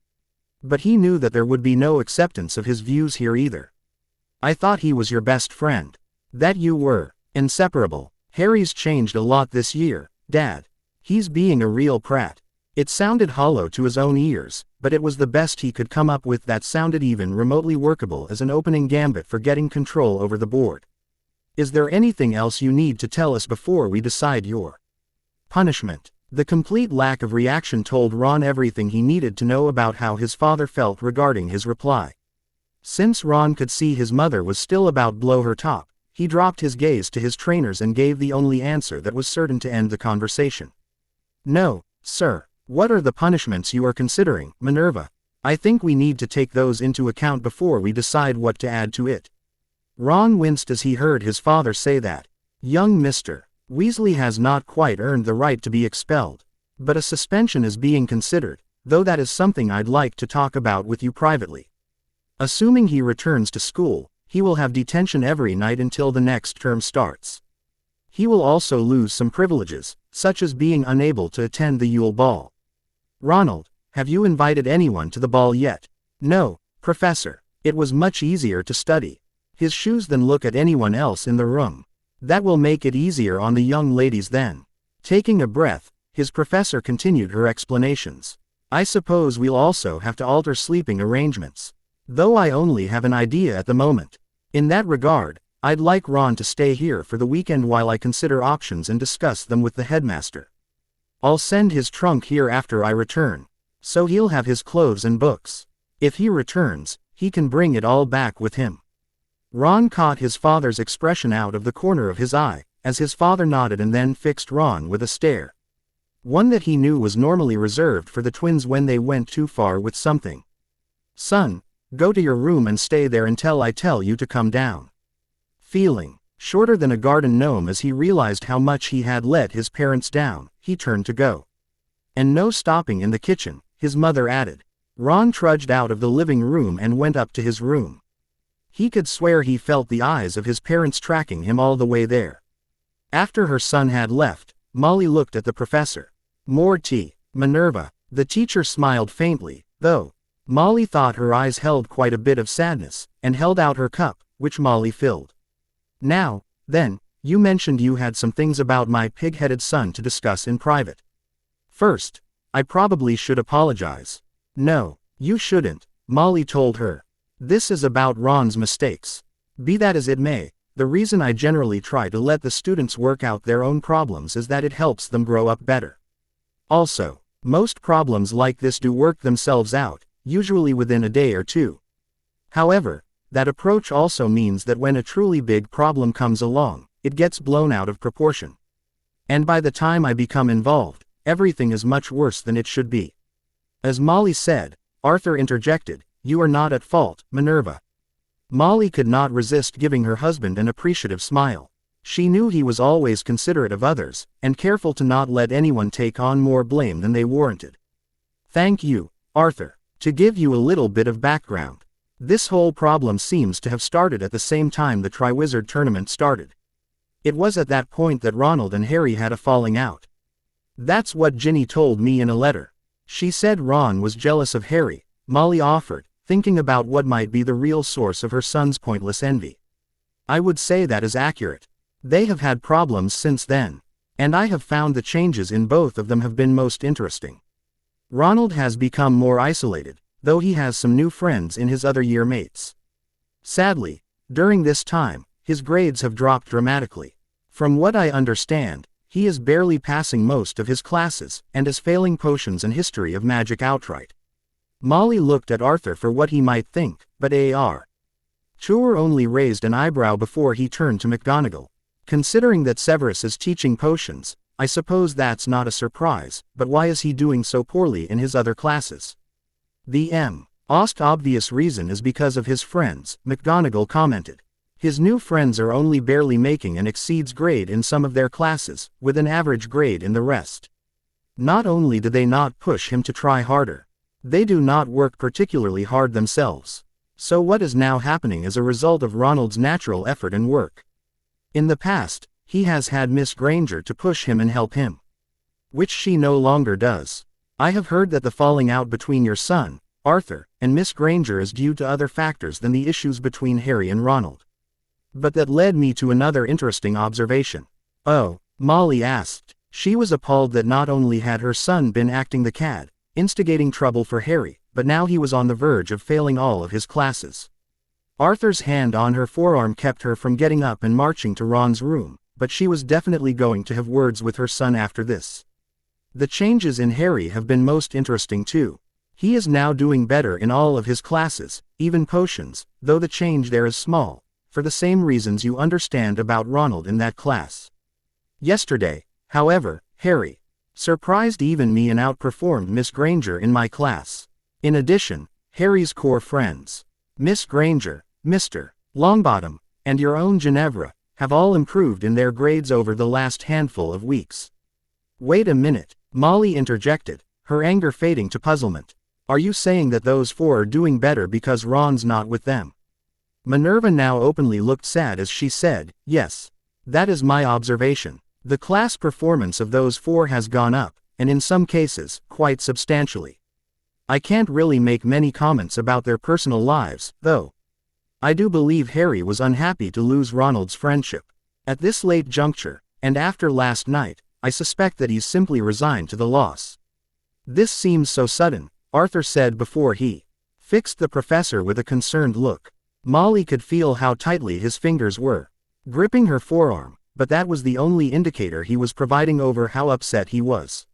But he knew that there would be no acceptance of his views here either. "I thought he was your best friend. That you were inseparable. Harry's changed a lot this year, Dad. He's being a real prat." It sounded hollow to his own ears, but it was the best he could come up with that sounded even remotely workable as an opening gambit for getting control over the board. "Is there anything else you need to tell us before we decide your punishment?" The complete lack of reaction told Ron everything he needed to know about how his father felt regarding his reply. Since Ron could see his mother was still about blow her top, he dropped his gaze to his trainers and gave the only answer that was certain to end the conversation. "No, sir. What are the punishments you are considering, Minerva? I think we need to take those into account before we decide what to add to it." Ron winced as he heard his father say that. "Young Mr. Weasley has not quite earned the right to be expelled. But a suspension is being considered, though that is something I'd like to talk about with you privately. Assuming he returns to school, he will have detention every night until the next term starts. He will also lose some privileges, such as being unable to attend the Yule Ball." "Ronald, have you invited anyone to the ball yet?" "No, Professor. It was much easier to study his shoes than look at anyone else in the room. That will make it easier on the young ladies then." Taking a breath, his professor continued her explanations. "I suppose we'll also have to alter sleeping arrangements. Though I only have an idea at the moment. In that regard, I'd like Ron to stay here for the weekend while I consider options and discuss them with the headmaster. I'll send his trunk here after I return, so he'll have his clothes and books. If he returns, he can bring it all back with him." Ron caught his father's expression out of the corner of his eye, as his father nodded and then fixed Ron with a stare. One that he knew was normally reserved for the twins when they went too far with something. "Son, go to your room and stay there until I tell you to come down." Feeling shorter than a garden gnome as he realized how much he had let his parents down, he turned to go. "And no stopping in the kitchen," his mother added. Ron trudged out of the living room and went up to his room. He could swear he felt the eyes of his parents tracking him all the way there. After her son had left, Molly looked at the professor. "More tea, Minerva." The teacher smiled faintly, though Molly thought her eyes held quite a bit of sadness, and held out her cup, which Molly filled. "Now, then, you mentioned you had some things about my pig-headed son to discuss in private. First, I probably should apologize." "No, you shouldn't," Molly told her. "This is about Ron's mistakes. Be that as it may, the reason I generally try to let the students work out their own problems is that it helps them grow up better. Also, most problems like this do work themselves out, usually within a day or two. However, that approach also means that when a truly big problem comes along, it gets blown out of proportion. And by the time I become involved, everything is much worse than it should be." As Molly said, Arthur interjected, "You are not at fault, Minerva." Molly could not resist giving her husband an appreciative smile. She knew he was always considerate of others, and careful to not let anyone take on more blame than they warranted. "Thank you, Arthur. To give you a little bit of background, this whole problem seems to have started at the same time the Triwizard Tournament started. It was at that point that Ronald and Harry had a falling out. That's what Ginny told me in a letter. She said Ron was jealous of Harry," Molly offered, thinking about what might be the real source of her son's pointless envy. "I would say that is accurate. They have had problems since then. And I have found the changes in both of them have been most interesting. Ronald has become more isolated, though he has some new friends in his other year mates. Sadly, during this time, his grades have dropped dramatically. From what I understand, he is barely passing most of his classes, and is failing potions and history of magic outright." Molly looked at Arthur for what he might think, but A.R. Chur only raised an eyebrow before he turned to McGonagall. "Considering that Severus is teaching potions, I suppose that's not a surprise, but why is he doing so poorly in his other classes?" "The most obvious reason is because of his friends," McGonagall commented. "His new friends are only barely making an exceeds grade in some of their classes, with an average grade in the rest. Not only do they not push him to try harder, they do not work particularly hard themselves. So what is now happening is a result of Ronald's natural effort and work. In the past, he has had Miss Granger to push him and help him, which she no longer does. I have heard that the falling out between your son, Arthur, and Miss Granger is due to other factors than the issues between Harry and Ronald. But that led me to another interesting observation." "Oh?" Molly asked. She was appalled that not only had her son been acting the cad, instigating trouble for Harry, but now he was on the verge of failing all of his classes. Arthur's hand on her forearm kept her from getting up and marching to Ron's room, but she was definitely going to have words with her son after this. The changes in Harry have been most interesting too. He is now doing better in all of his classes, even potions, though the change there is small, for the same reasons you understand about Ronald in that class. Yesterday, however, Harry surprised even me and outperformed Miss Granger in my class. In addition, Harry's core friends, Miss Granger, Mr. Longbottom, and your own Ginevra, have all improved in their grades over the last handful of weeks. Wait a minute, Molly interjected, her anger fading to puzzlement. Are you saying that those four are doing better because Ron's not with them? Minerva now openly looked sad as she said, yes. That is my observation. The class performance of those four has gone up, and in some cases, quite substantially. I can't really make many comments about their personal lives, though. I do believe Harry was unhappy to lose Ronald's friendship. At this late juncture, and after last night, I suspect that he's simply resigned to the loss. This seems so sudden, Arthur said before he fixed the professor with a concerned look. Molly could feel how tightly his fingers were gripping her forearm, but that was the only indicator he was providing over how upset he was.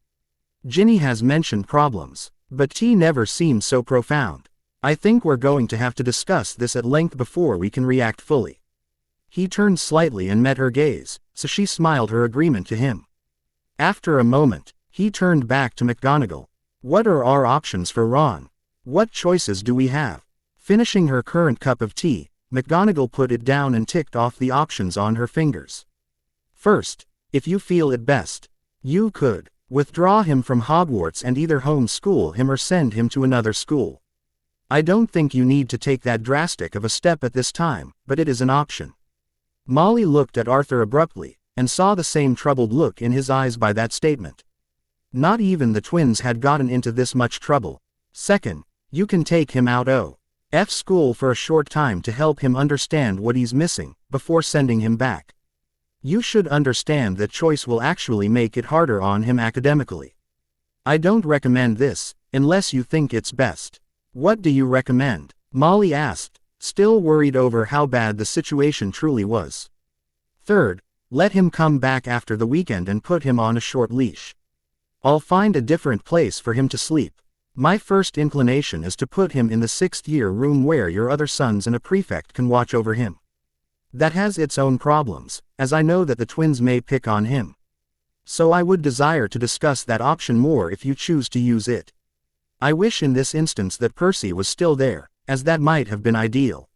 Ginny has mentioned problems, but T never seemed so profound. I think we're going to have to discuss this at length before we can react fully. He turned slightly and met her gaze, so she smiled her agreement to him. After a moment, he turned back to McGonagall. What are our options for Ron? What choices do we have? Finishing her current cup of tea, McGonagall put it down and ticked off the options on her fingers. First, if you feel it best, you could withdraw him from Hogwarts and either homeschool him or send him to another school. I don't think you need to take that drastic of a step at this time, but it is an option. Molly looked at Arthur abruptly, and saw the same troubled look in his eyes by that statement. Not even the twins had gotten into this much trouble. Second, you can take him out of school for a short time to help him understand what he's missing, before sending him back. You should understand that choice will actually make it harder on him academically. I don't recommend this, unless you think it's best. What do you recommend? Molly asked, still worried over how bad the situation truly was. Third, let him come back after the weekend and put him on a short leash. I'll find a different place for him to sleep. My first inclination is to put him in the 6th year room where your other sons and a prefect can watch over him. That has its own problems, as I know that the twins may pick on him. So I would desire to discuss that option more if you choose to use it. I wish in this instance that Percy was still there, as that might have been ideal.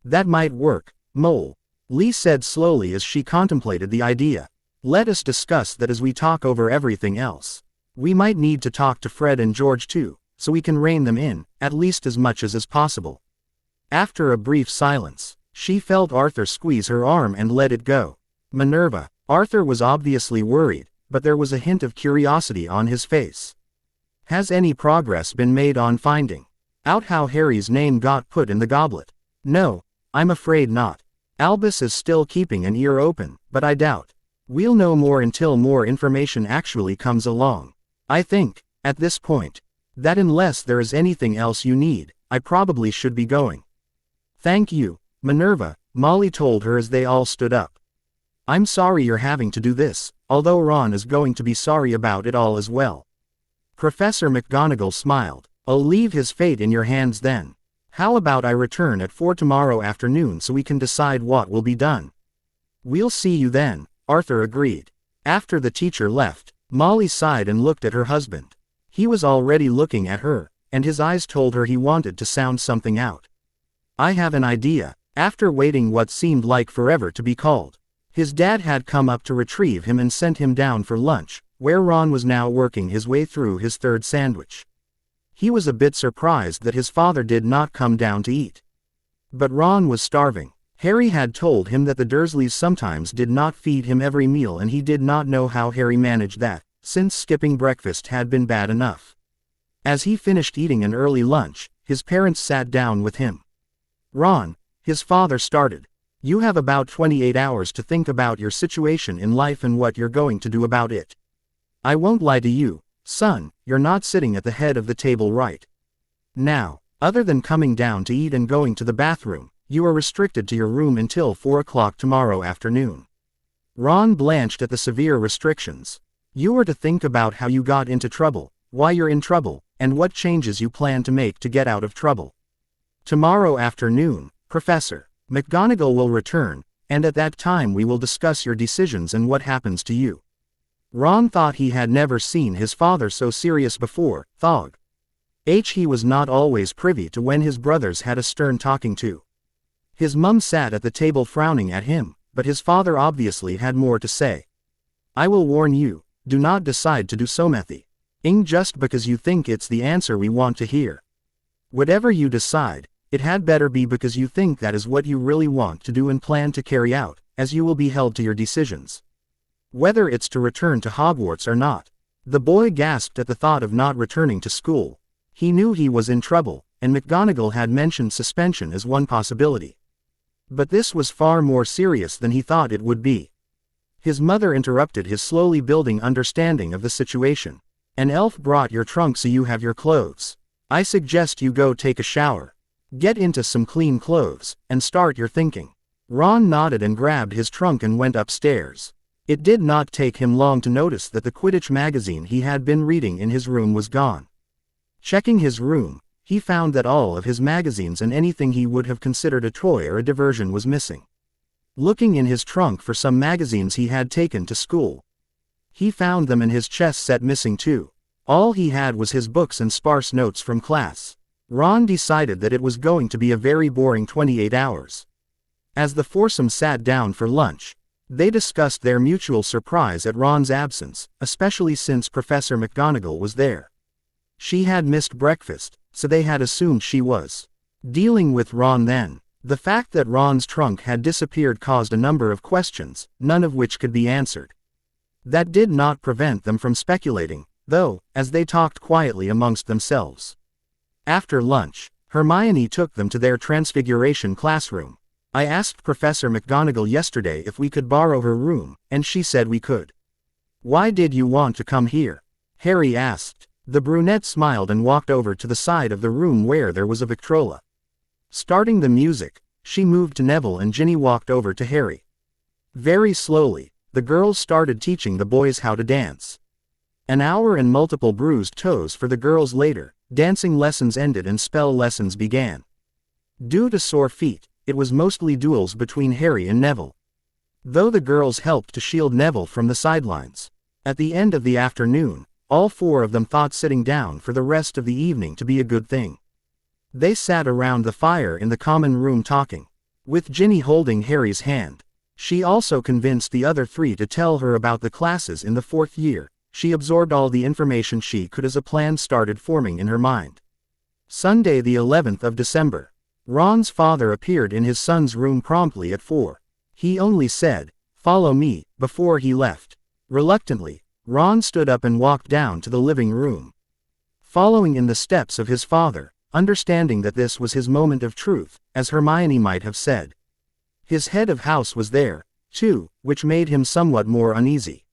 That might work, Mole. Lee said slowly as she contemplated the idea. Let us discuss that as we talk over everything else. We might need to talk to Fred and George too, so we can rein them in, at least as much as is possible. After a brief silence, she felt Arthur squeeze her arm and let it go. Minerva. Arthur was obviously worried, but there was a hint of curiosity on his face. Has any progress been made on finding out how Harry's name got put in the goblet? No, I'm afraid not. Albus is still keeping an ear open, but I doubt we'll know more until more information actually comes along. I think, at this point, that unless there is anything else you need, I probably should be going. Thank you, Minerva, Molly told her as they all stood up. I'm sorry you're having to do this, although Ron is going to be sorry about it all as well. Professor McGonagall smiled. I'll leave his fate in your hands then. How about I return at 4 tomorrow afternoon so we can decide what will be done? We'll see you then, Arthur agreed. After the teacher left, Molly sighed and looked at her husband. He was already looking at her, and his eyes told her he wanted to sound something out. I have an idea. After waiting what seemed like forever to be called, his dad had come up to retrieve him and sent him down for lunch, where Ron was now working his way through his third sandwich. He was a bit surprised that his father did not come down to eat. But Ron was starving. Harry had told him that the Dursleys sometimes did not feed him every meal, and he did not know how Harry managed that, since skipping breakfast had been bad enough. As he finished eating an early lunch, his parents sat down with him. Ron, his father started. You have about 28 hours to think about your situation in life and what you're going to do about it. I won't lie to you, son, you're not sitting at the head of the table right now. Other than coming down to eat and going to the bathroom, you are restricted to your room until 4 o'clock tomorrow afternoon. Ron blanched at the severe restrictions. You are to think about how you got into trouble, why you're in trouble, and what changes you plan to make to get out of trouble. Tomorrow afternoon, Professor McGonagall will return, and at that time we will discuss your decisions and what happens to you." Ron thought he had never seen his father so serious before. He was not always privy to when his brothers had a stern talking to. His mum sat at the table frowning at him, but his father obviously had more to say. "I will warn you, do not decide to do something just because you think it's the answer we want to hear. Whatever you decide, it had better be because you think that is what you really want to do and plan to carry out, as you will be held to your decisions. Whether it's to return to Hogwarts or not." The boy gasped at the thought of not returning to school. He knew he was in trouble, and McGonagall had mentioned suspension as one possibility. But this was far more serious than he thought it would be. His mother interrupted his slowly building understanding of the situation. "An elf brought your trunk so you have your clothes. I suggest you go take a shower. Get into some clean clothes, and start your thinking." Ron nodded and grabbed his trunk and went upstairs. It did not take him long to notice that the Quidditch magazine he had been reading in his room was gone. Checking his room, he found that all of his magazines and anything he would have considered a toy or a diversion was missing. Looking in his trunk for some magazines he had taken to school, he found them in his chess set missing too. All he had was his books and sparse notes from class. Ron decided that it was going to be a very boring 28 hours. As the foursome sat down for lunch, they discussed their mutual surprise at Ron's absence, especially since Professor McGonagall was there. She had missed breakfast, so they had assumed she was dealing with Ron then. The fact that Ron's trunk had disappeared caused a number of questions, none of which could be answered. That did not prevent them from speculating, though, as they talked quietly amongst themselves. After lunch, Hermione took them to their Transfiguration classroom. "I asked Professor McGonagall yesterday if we could borrow her room, and she said we could." "Why did you want to come here?" Harry asked. The brunette smiled and walked over to the side of the room where there was a Victrola. Starting the music, she moved to Neville and Ginny walked over to Harry. Very slowly, the girls started teaching the boys how to dance. An hour and multiple bruised toes for the girls later, dancing lessons ended and spell lessons began. Due to sore feet, it was mostly duels between Harry and Neville, though the girls helped to shield Neville from the sidelines. At the end of the afternoon, all four of them thought sitting down for the rest of the evening to be a good thing. They sat around the fire in the common room talking, with Ginny holding Harry's hand. She also convinced the other three to tell her about the classes in the fourth year. She absorbed all the information she could as a plan started forming in her mind. Sunday the 11th of December. Ron's father appeared in his son's room promptly at 4. He only said, "Follow me," before he left. Reluctantly, Ron stood up and walked down to the living room, following in the steps of his father, understanding that this was his moment of truth, as Hermione might have said. His head of house was there, too, which made him somewhat more uneasy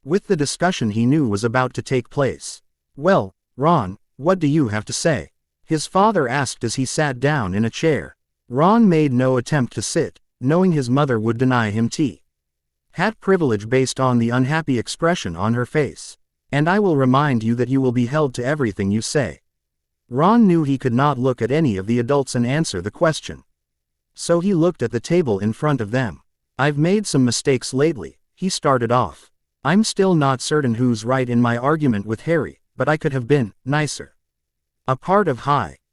with the discussion he knew was about to take place. "Well, Ron, what do you have to say?" his father asked as he sat down in a chair. Ron made no attempt to sit, knowing his mother would deny him tea. Hat privilege based on the unhappy expression on her face. "And I will remind you that you will be held to everything you say." Ron knew he could not look at any of the adults and answer the question. So he looked at the table in front of them. "I've made some mistakes lately," he started off. "I'm still not certain who's right in my argument with Harry, but I could have been nicer." A part of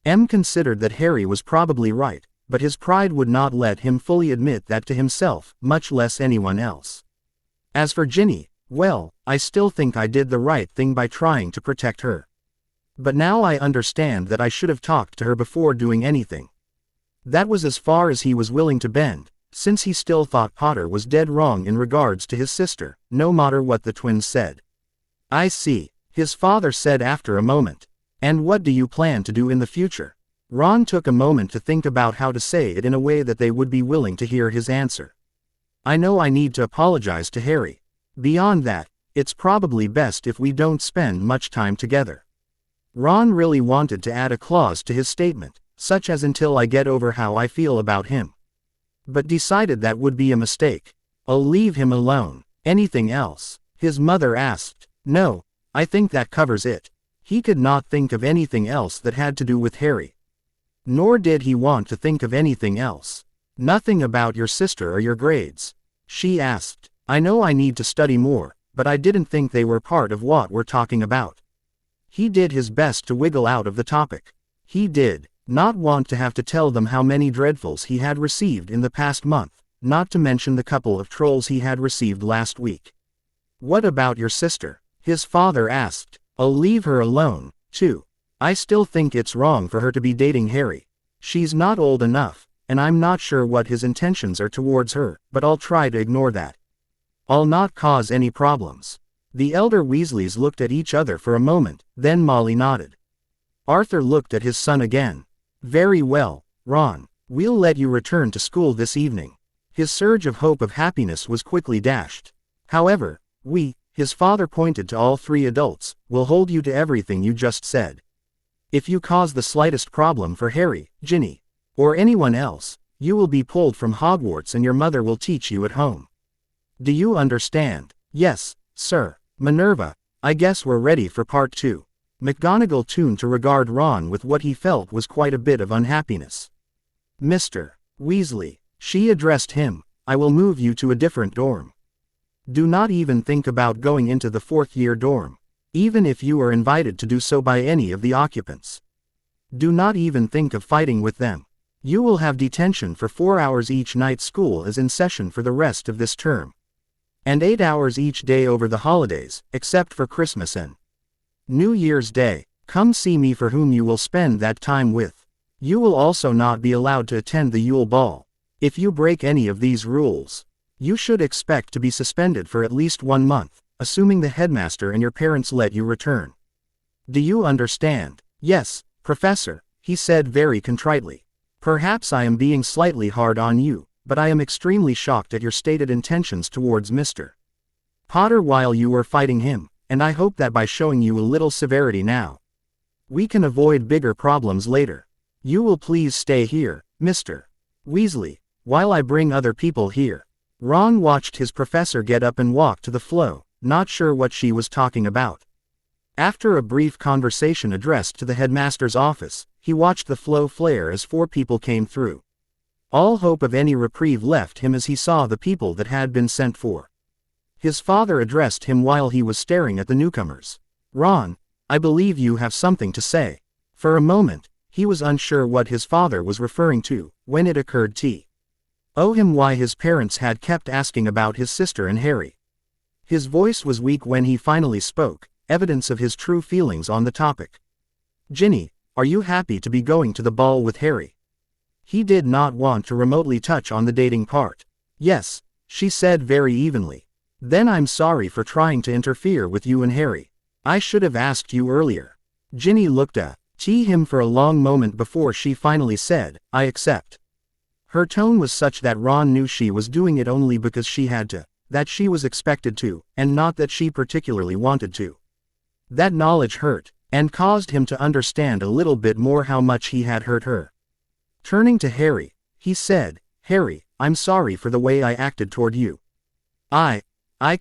M considered that Harry was probably right, but his pride would not let him fully admit that to himself, much less anyone else. As for Ginny, well, I still think I did the right thing by trying to protect her. But now I understand that I should have talked to her before doing anything. That was as far as he was willing to bend, since he still thought Potter was dead wrong in regards to his sister, no matter what the twins said. "I see," his father said after a moment. "And what do you plan to do in the future?" Ron took a moment to think about how to say it in a way that they would be willing to hear his answer. "I know I need to apologize to Harry. Beyond that, it's probably best if we don't spend much time together." Ron really wanted to add a clause to his statement, such as "until I get over how I feel about him," but decided that would be a mistake. "I'll leave him alone." Anything else? His mother asked. No, I think that covers it. He could not think of anything else that had to do with Harry. Nor did he want to think of anything else. Nothing about your sister or your grades? She asked. I know I need to study more, but I didn't think they were part of what we're talking about. He did his best to wiggle out of the topic. He did not want to have to tell them how many dreadfuls he had received in the past month, not to mention the couple of trolls he had received last week. What about your sister? His father asked. I'll leave her alone, too. I still think it's wrong for her to be dating Harry. She's not old enough, and I'm not sure what his intentions are towards her, but I'll try to ignore that. I'll not cause any problems. The elder Weasleys looked at each other for a moment, then Molly nodded. Arthur looked at his son again. Very well, Ron. We'll let you return to school this evening. His surge of hope of happiness was quickly dashed. However, his father pointed to all three adults, will hold you to everything you just said. If you cause the slightest problem for Harry, Ginny, or anyone else, you will be pulled from Hogwarts and your mother will teach you at home. Do you understand? Yes, sir. Minerva, I guess we're ready for part 2. McGonagall tuned to regard Ron with what he felt was quite a bit of unhappiness. Mr. Weasley, she addressed him, I will move you to a different dorm. Do not even think about going into the 4th-year dorm, even if you are invited to do so by any of the occupants. Do not even think of fighting with them. You will have detention for 4 hours each night. School is in session for the rest of this term. And 8 hours each day over the holidays, except for Christmas and New Year's Day. Come see me for whom you will spend that time with. You will also not be allowed to attend the Yule Ball. If you break any of these rules, you should expect to be suspended for at least 1 month, assuming the headmaster and your parents let you return. Do you understand? Yes, Professor, he said very contritely. Perhaps I am being slightly hard on you, but I am extremely shocked at your stated intentions towards Mr. Potter while you were fighting him, and I hope that by showing you a little severity now, we can avoid bigger problems later. You will please stay here, Mr. Weasley, while I bring other people here. Ron watched his professor get up and walk to the floor, not sure what she was talking about. After a brief conversation addressed to the headmaster's office, he watched the flow flare as 4 people came through. All hope of any reprieve left him as he saw the people that had been sent for. His father addressed him while he was staring at the newcomers. Ron, I believe you have something to say. For a moment, he was unsure what his father was referring to, when it occurred to him why his parents had kept asking about his sister and Harry. His voice was weak when he finally spoke, evidence of his true feelings on the topic. Ginny, are you happy to be going to the ball with Harry? He did not want to remotely touch on the dating part. Yes, she said very evenly. Then I'm sorry for trying to interfere with you and Harry. I should have asked you earlier. Ginny looked at him for a long moment before she finally said, I accept. Her tone was such that Ron knew she was doing it only because she had to, that she was expected to, and not that she particularly wanted to. That knowledge hurt, and caused him to understand a little bit more how much he had hurt her. Turning to Harry, he said, Harry, I'm sorry for the way I acted toward you. I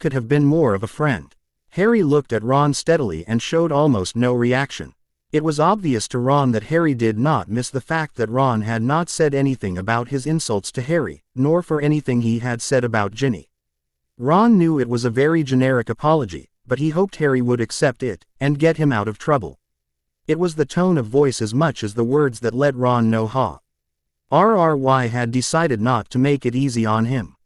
could have been more of a friend. Harry looked at Ron steadily and showed almost no reaction. It was obvious to Ron that Harry did not miss the fact that Ron had not said anything about his insults to Harry, nor for anything he had said about Ginny. Ron knew it was a very generic apology, but he hoped Harry would accept it, and get him out of trouble. It was the tone of voice as much as the words that let Ron know RRY had decided not to make it easy on him.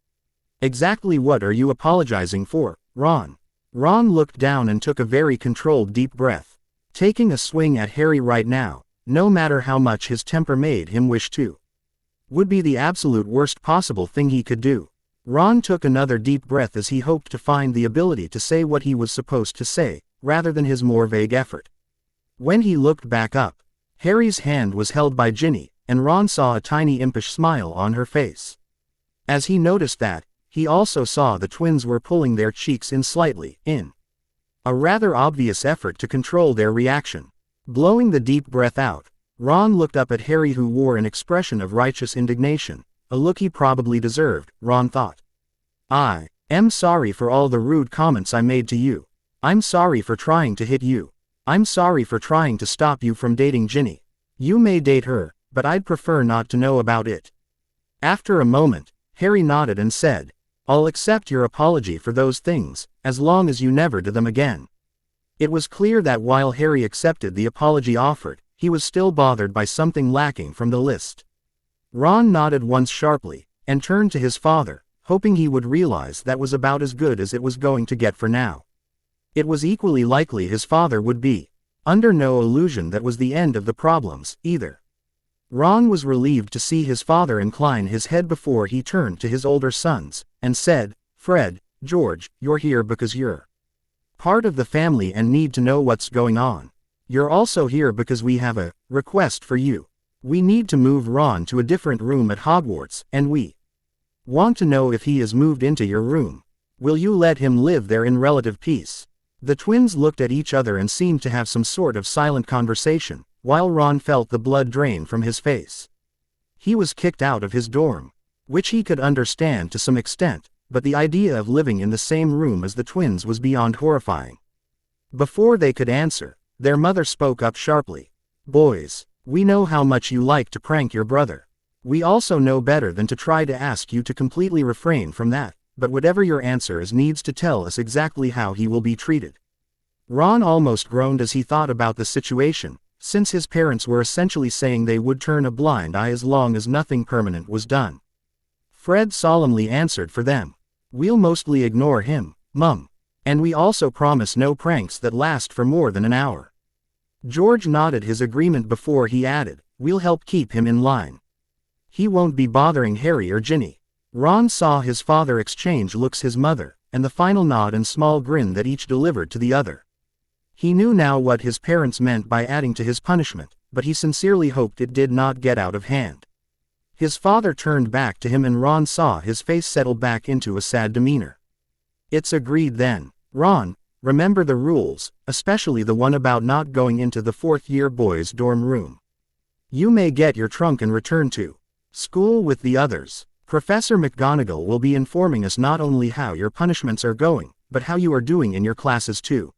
Exactly what are you apologizing for, Ron? Ron looked down and took a very controlled deep breath. Taking a swing at Harry right now, no matter how much his temper made him wish to, would be the absolute worst possible thing he could do. Ron took another deep breath as he hoped to find the ability to say what he was supposed to say, rather than his more vague effort. When he looked back up, Harry's hand was held by Ginny, and Ron saw a tiny impish smile on her face. As he noticed that, he also saw the twins were pulling their cheeks in slightly, in a rather obvious effort to control their reaction. Blowing the deep breath out, Ron looked up at Harry, who wore an expression of righteous indignation, a look he probably deserved, Ron thought. I'm sorry for all the rude comments I made to you. I'm sorry for trying to hit you. I'm sorry for trying to stop you from dating Ginny. You may date her, but I'd prefer not to know about it." After a moment, Harry nodded and said, "I'll accept your apology for those things, as long as you never do them again." It was clear that while Harry accepted the apology offered, he was still bothered by something lacking from the list. Ron nodded once sharply, and turned to his father, hoping he would realize that was about as good as it was going to get for now. It was equally likely his father would be under no illusion that was the end of the problems, either. Ron was relieved to see his father incline his head before he turned to his older sons, and said, "Fred, George, you're here because you're part of the family and need to know what's going on. You're also here because we have a request for you. We need to move Ron to a different room at Hogwarts, and we want to know if he has moved into your room. Will you let him live there in relative peace?" The twins looked at each other and seemed to have some sort of silent conversation, while Ron felt the blood drain from his face. He was kicked out of his dorm, which he could understand to some extent, but the idea of living in the same room as the twins was beyond horrifying. Before they could answer, their mother spoke up sharply. "Boys, we know how much you like to prank your brother. We also know better than to try to ask you to completely refrain from that, but whatever your answer is needs to tell us exactly how he will be treated." Ron almost groaned as he thought about the situation, since his parents were essentially saying they would turn a blind eye as long as nothing permanent was done. Fred solemnly answered for them. "We'll mostly ignore him, Mum. And we also promise no pranks that last for more than an hour." George nodded his agreement before he added, "We'll help keep him in line. He won't be bothering Harry or Ginny." Ron saw his father exchange looks his mother, and the final nod and small grin that each delivered to the other. He knew now what his parents meant by adding to his punishment, but he sincerely hoped it did not get out of hand. His father turned back to him and Ron saw his face settle back into a sad demeanor. "It's agreed then. Ron, remember the rules, especially the one about not going into the fourth-year boys' dorm room. You may get your trunk and return to school with the others. Professor McGonagall will be informing us not only how your punishments are going, but how you are doing in your classes too."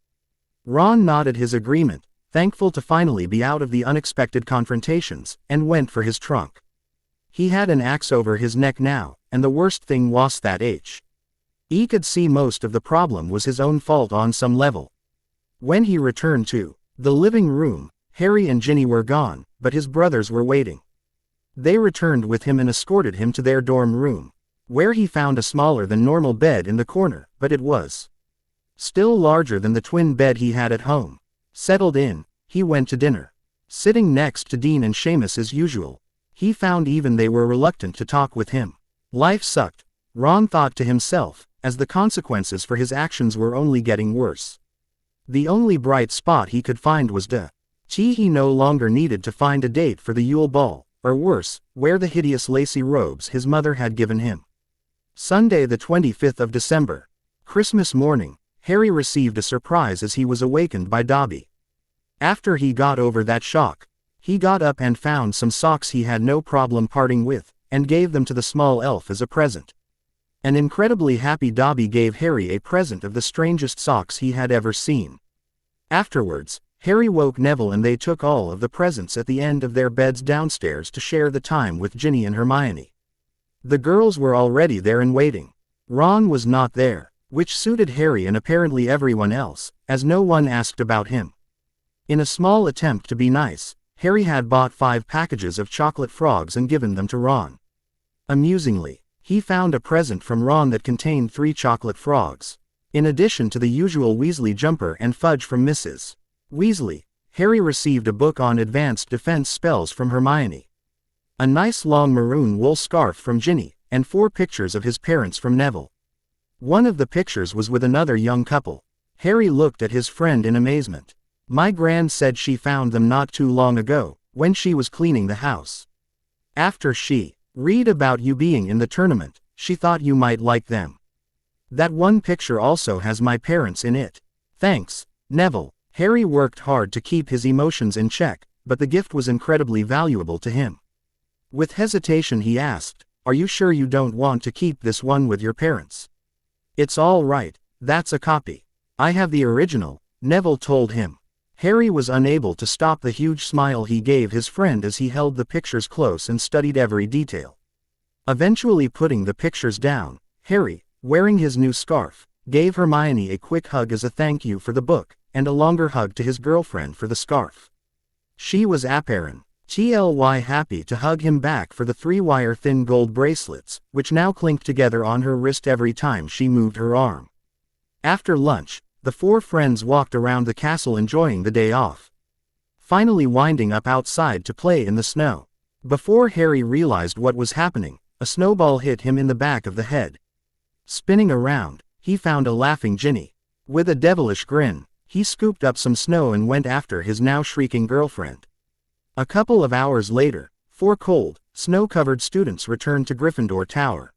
Ron nodded his agreement, thankful to finally be out of the unexpected confrontations, and went for his trunk. He had an axe over his neck now, and the worst thing was that he could see most of the problem was his own fault on some level. When he returned to the living room, Harry and Ginny were gone, but his brothers were waiting. They returned with him and escorted him to their dorm room, where he found a smaller than normal bed in the corner, but it was still larger than the twin bed he had at home. Settled in, he went to dinner. Sitting next to Dean and Seamus as usual, he found even they were reluctant to talk with him. Life sucked, Ron thought to himself, as the consequences for his actions were only getting worse. The only bright spot he could find was he no longer needed to find a date for the Yule Ball, or worse, wear the hideous lacy robes his mother had given him. Sunday the 25th of December. Christmas morning, Harry received a surprise as he was awakened by Dobby. After he got over that shock, he got up and found some socks he had no problem parting with, and gave them to the small elf as a present. An incredibly happy Dobby gave Harry a present of the strangest socks he had ever seen. Afterwards, Harry woke Neville and they took all of the presents at the end of their beds downstairs to share the time with Ginny and Hermione. The girls were already there and waiting. Ron was not there, which suited Harry and apparently everyone else, as no one asked about him. In a small attempt to be nice, Harry had bought 5 packages of chocolate frogs and given them to Ron. Amusingly, he found a present from Ron that contained 3 chocolate frogs. In addition to the usual Weasley jumper and fudge from Mrs. Weasley, Harry received a book on advanced defense spells from Hermione, a nice long maroon wool scarf from Ginny, and 4 pictures of his parents from Neville. One of the pictures was with another young couple. Harry looked at his friend in amazement. "My gran said she found them not too long ago, when she was cleaning the house. After she read about you being in the tournament, she thought you might like them. That one picture also has my parents in it. Thanks, Neville." Harry worked hard to keep his emotions in check, but the gift was incredibly valuable to him. With hesitation he asked, "Are you sure you don't want to keep this one with your parents?" It's all right, that's a copy. I have the original, Neville told him. Harry was unable to stop the huge smile he gave his friend as he held the pictures close and studied every detail. Eventually putting the pictures down, Harry, wearing his new scarf, gave Hermione a quick hug as a thank you for the book, and a longer hug to his girlfriend for the scarf. She was apparently happy to hug him back for the 3-wire thin gold bracelets, which now clinked together on her wrist every time she moved her arm. After lunch, the 4 friends walked around the castle enjoying the day off. Finally winding up outside to play in the snow. Before Harry realized what was happening, a snowball hit him in the back of the head. Spinning around, he found a laughing Ginny. With a devilish grin, he scooped up some snow and went after his now shrieking girlfriend. A couple of hours later, 4 cold, snow-covered students returned to Gryffindor Tower.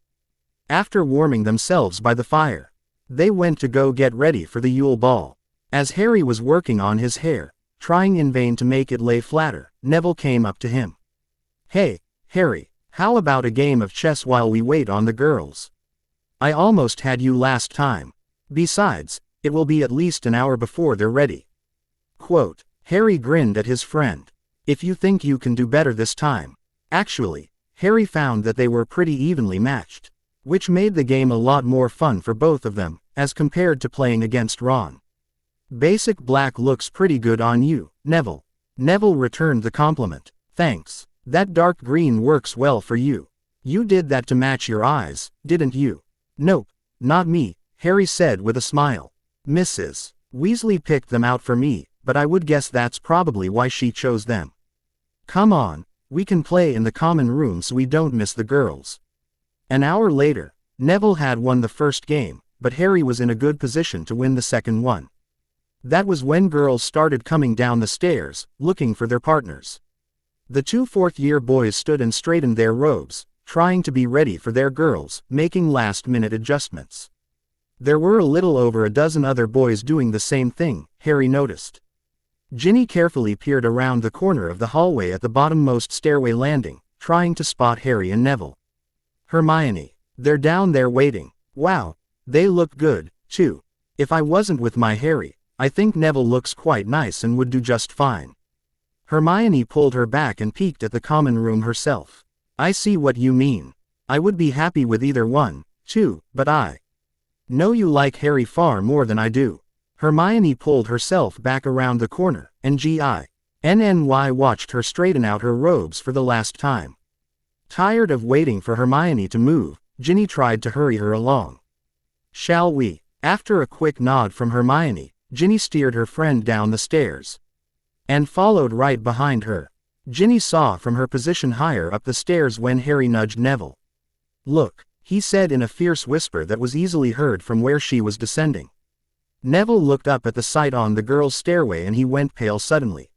After warming themselves by the fire, they went to go get ready for the Yule Ball. As Harry was working on his hair, trying in vain to make it lay flatter, Neville came up to him. "Hey, Harry, how about a game of chess while we wait on the girls? I almost had you last time. Besides, it will be at least an hour before they're ready." Quote. Harry grinned at his friend. "If you think you can do better this time." Actually, Harry found that they were pretty evenly matched, which made the game a lot more fun for both of them, as compared to playing against Ron. "Basic black looks pretty good on you, Neville." Neville returned the compliment. "Thanks. That dark green works well for you. You did that to match your eyes, didn't you?" "Nope, not me," Harry said with a smile. "Mrs. Weasley picked them out for me, but I would guess that's probably why she chose them. Come on, we can play in the common room so we don't miss the girls." An hour later, Neville had won the first game, but Harry was in a good position to win the second one. That was when girls started coming down the stairs, looking for their partners. The 2 fourth-year boys stood and straightened their robes, trying to be ready for their girls, making last-minute adjustments. There were a little over a dozen other boys doing the same thing, Harry noticed. Ginny carefully peered around the corner of the hallway at the bottommost stairway landing, trying to spot Harry and Neville. "Hermione, they're down there waiting. Wow, they look good, too. If I wasn't with my Harry, I think Neville looks quite nice and would do just fine." Hermione pulled her back and peeked at the common room herself. "I see what you mean. I would be happy with either one, too, but I know you like Harry far more than I do." Hermione pulled herself back around the corner, and Ginny watched her straighten out her robes for the last time. Tired of waiting for Hermione to move, Ginny tried to hurry her along. "Shall we?" After a quick nod from Hermione, Ginny steered her friend down the stairs and followed right behind her. Ginny saw from her position higher up the stairs when Harry nudged Neville. "Look," he said in a fierce whisper that was easily heard from where she was descending. Neville looked up at the sight on the girls' stairway and he went pale suddenly.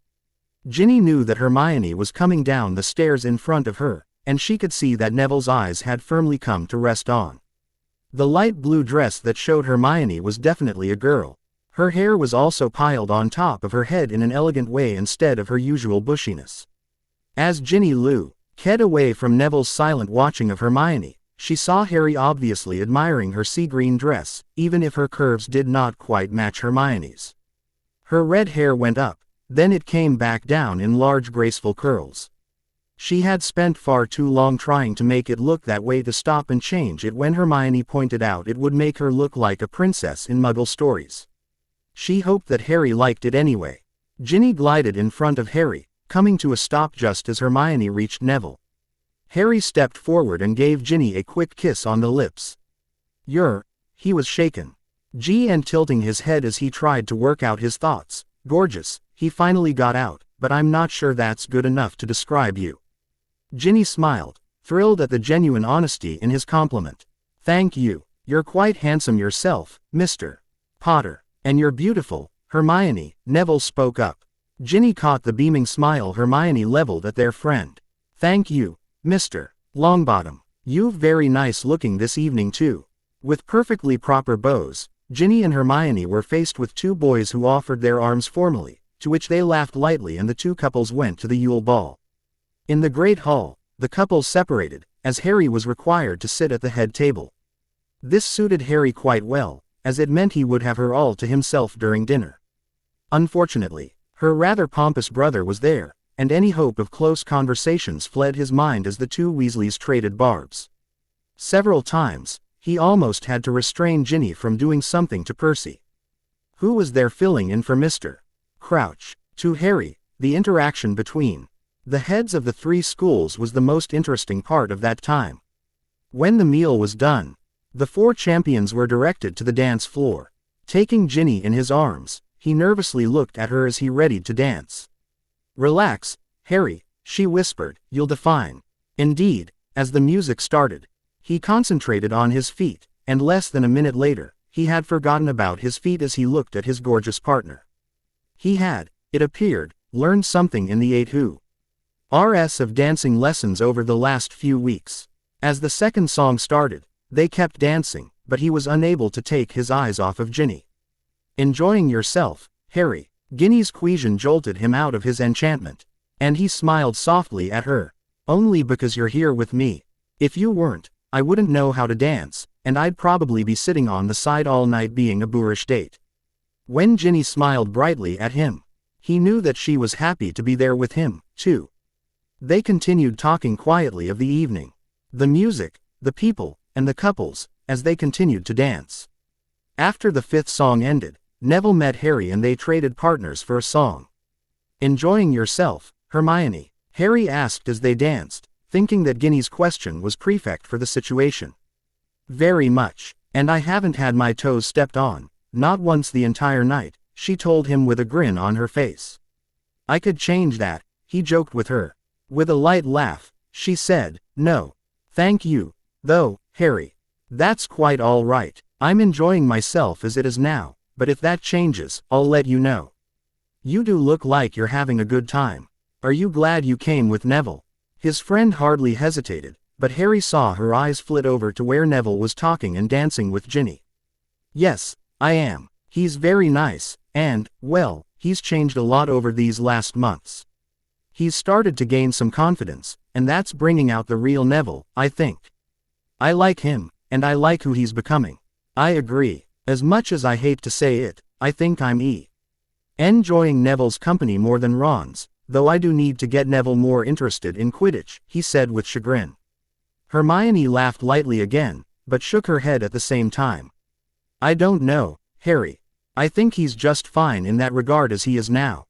Ginny knew that Hermione was coming down the stairs in front of her, and she could see that Neville's eyes had firmly come to rest on the light blue dress that showed Hermione was definitely a girl. Her hair was also piled on top of her head in an elegant way instead of her usual bushiness. As Ginny looked away from Neville's silent watching of Hermione, she saw Harry obviously admiring her sea green dress, even if her curves did not quite match Hermione's. Her red hair went up, then it came back down in large graceful curls. She had spent far too long trying to make it look that way to stop and change it when Hermione pointed out it would make her look like a princess in Muggle stories. She hoped that Harry liked it anyway. Ginny glided in front of Harry, coming to a stop just as Hermione reached Neville. Harry stepped forward and gave Ginny a quick kiss on the lips. He was shaken. And tilting his head as he tried to work out his thoughts. "Gorgeous," he finally got out, "but I'm not sure that's good enough to describe you." Ginny smiled, thrilled at the genuine honesty in his compliment. "Thank you. You're quite handsome yourself, Mr. Potter. And you're beautiful, Hermione," Neville spoke up. Ginny caught the beaming smile Hermione leveled at their friend. "Thank you, Mr. Longbottom. You're very nice looking this evening too." With perfectly proper bows, Ginny and Hermione were faced with 2 boys who offered their arms formally, to which they laughed lightly and the 2 couples went to the Yule Ball. In the Great Hall, the couples separated, as Harry was required to sit at the head table. This suited Harry quite well, as it meant he would have her all to himself during dinner. Unfortunately, her rather pompous brother was there, and any hope of close conversations fled his mind as the two Weasleys traded barbs. Several times, he almost had to restrain Ginny from doing something to Percy, who was there filling in for Mr. Crouch. To Harry, the interaction between the heads of the three schools was the most interesting part of that time. When the meal was done, the four champions were directed to the dance floor. Taking Ginny in his arms, he nervously looked at her as he readied to dance. "Relax, Harry," she whispered, "you'll define." Indeed, as the music started, he concentrated on his feet, and less than a minute later, he had forgotten about his feet as he looked at his gorgeous partner. He had, it appeared, learned something in the 8 of dancing lessons over the last few weeks. As the second song started, they kept dancing, but he was unable to take his eyes off of Ginny. "Enjoying yourself, Harry?" Ginny's question jolted him out of his enchantment, and he smiled softly at her. "Only because you're here with me. If you weren't, I wouldn't know how to dance, and I'd probably be sitting on the side all night being a boorish date." When Ginny smiled brightly at him, he knew that she was happy to be there with him, too. They continued talking quietly of the evening, the music, the people, and the couples, as they continued to dance. After the fifth song ended, Neville met Harry and they traded partners for a song. "Enjoying yourself, Hermione?" Harry asked as they danced, thinking that Ginny's question was perfect for the situation. "Very much, and I haven't had my toes stepped on, not once the entire night," she told him with a grin on her face. "I could change that," he joked with her. With a light laugh, she said, "No. Thank you, though, Harry. That's quite all right. I'm enjoying myself as it is now, but if that changes, I'll let you know." "You do look like you're having a good time. Are you glad you came with Neville?" His friend hardly hesitated, but Harry saw her eyes flit over to where Neville was talking and dancing with Ginny. "Yes, I am. He's very nice, and, well, he's changed a lot over these last months. He's started to gain some confidence, and that's bringing out the real Neville, I think. I like him, and I like who he's becoming." "I agree. As much as I hate to say it, I think I'm enjoying Neville's company more than Ron's, though I do need to get Neville more interested in Quidditch," he said with chagrin. Hermione laughed lightly again, but shook her head at the same time. "I don't know, Harry. I think he's just fine in that regard as he is now."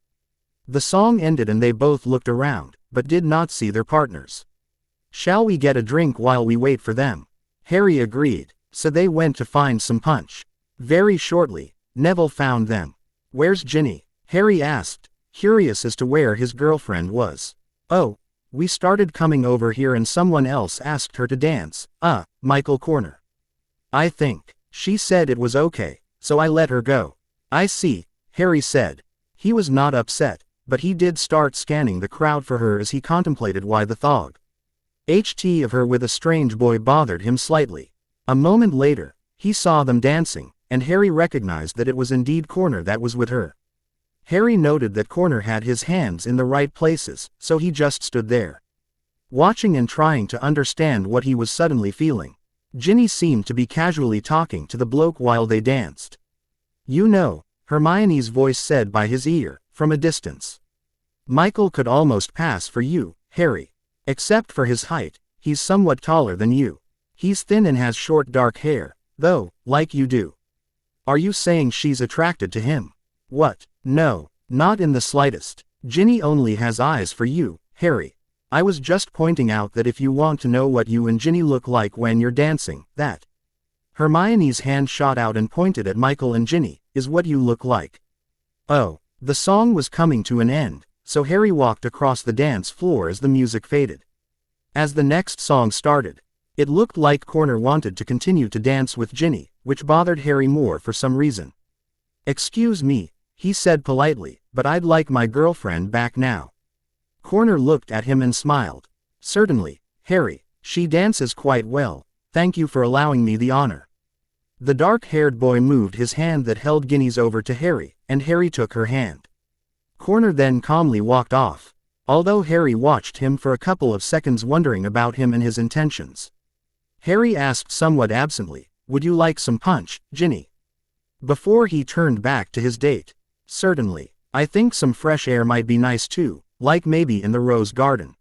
The song ended and they both looked around, but did not see their partners. "Shall we get a drink while we wait for them?" Harry agreed, so they went to find some punch. Very shortly, Neville found them. "Where's Ginny?" Harry asked, curious as to where his girlfriend was. "Oh, we started coming over here and someone else asked her to dance, Michael Corner. I think she said it was okay, so I let her go." "I see," Harry said. He was not upset, but he did start scanning the crowd for her as he contemplated why the thought of her with a strange boy bothered him slightly. A moment later, he saw them dancing, and Harry recognized that it was indeed Corner that was with her. Harry noted that Corner had his hands in the right places, so he just stood there, watching and trying to understand what he was suddenly feeling. Ginny seemed to be casually talking to the bloke while they danced. "You know," Hermione's voice said by his ear, from a distance. "Michael could almost pass for you, Harry. Except for his height, he's somewhat taller than you. He's thin and has short dark hair, though, like you do." "Are you saying she's attracted to him?" "What? No, not in the slightest. Ginny only has eyes for you, Harry. I was just pointing out that if you want to know what you and Ginny look like when you're dancing, that." Hermione's hand shot out and pointed at Michael and Ginny, "is what you look like." Oh. The song was coming to an end, so Harry walked across the dance floor as the music faded. As the next song started, it looked like Corner wanted to continue to dance with Ginny, which bothered Harry more for some reason. "Excuse me," he said politely, "but I'd like my girlfriend back now." Corner looked at him and smiled. "Certainly, Harry, she dances quite well, thank you for allowing me the honor." The dark-haired boy moved his hand that held Ginny's over to Harry, and Harry took her hand. Corner then calmly walked off, although Harry watched him for a couple of seconds wondering about him and his intentions. Harry asked somewhat absently, Would you like some punch, Ginny? Before he turned back to his date. Certainly. I think some fresh air might be nice too, like maybe in the rose garden.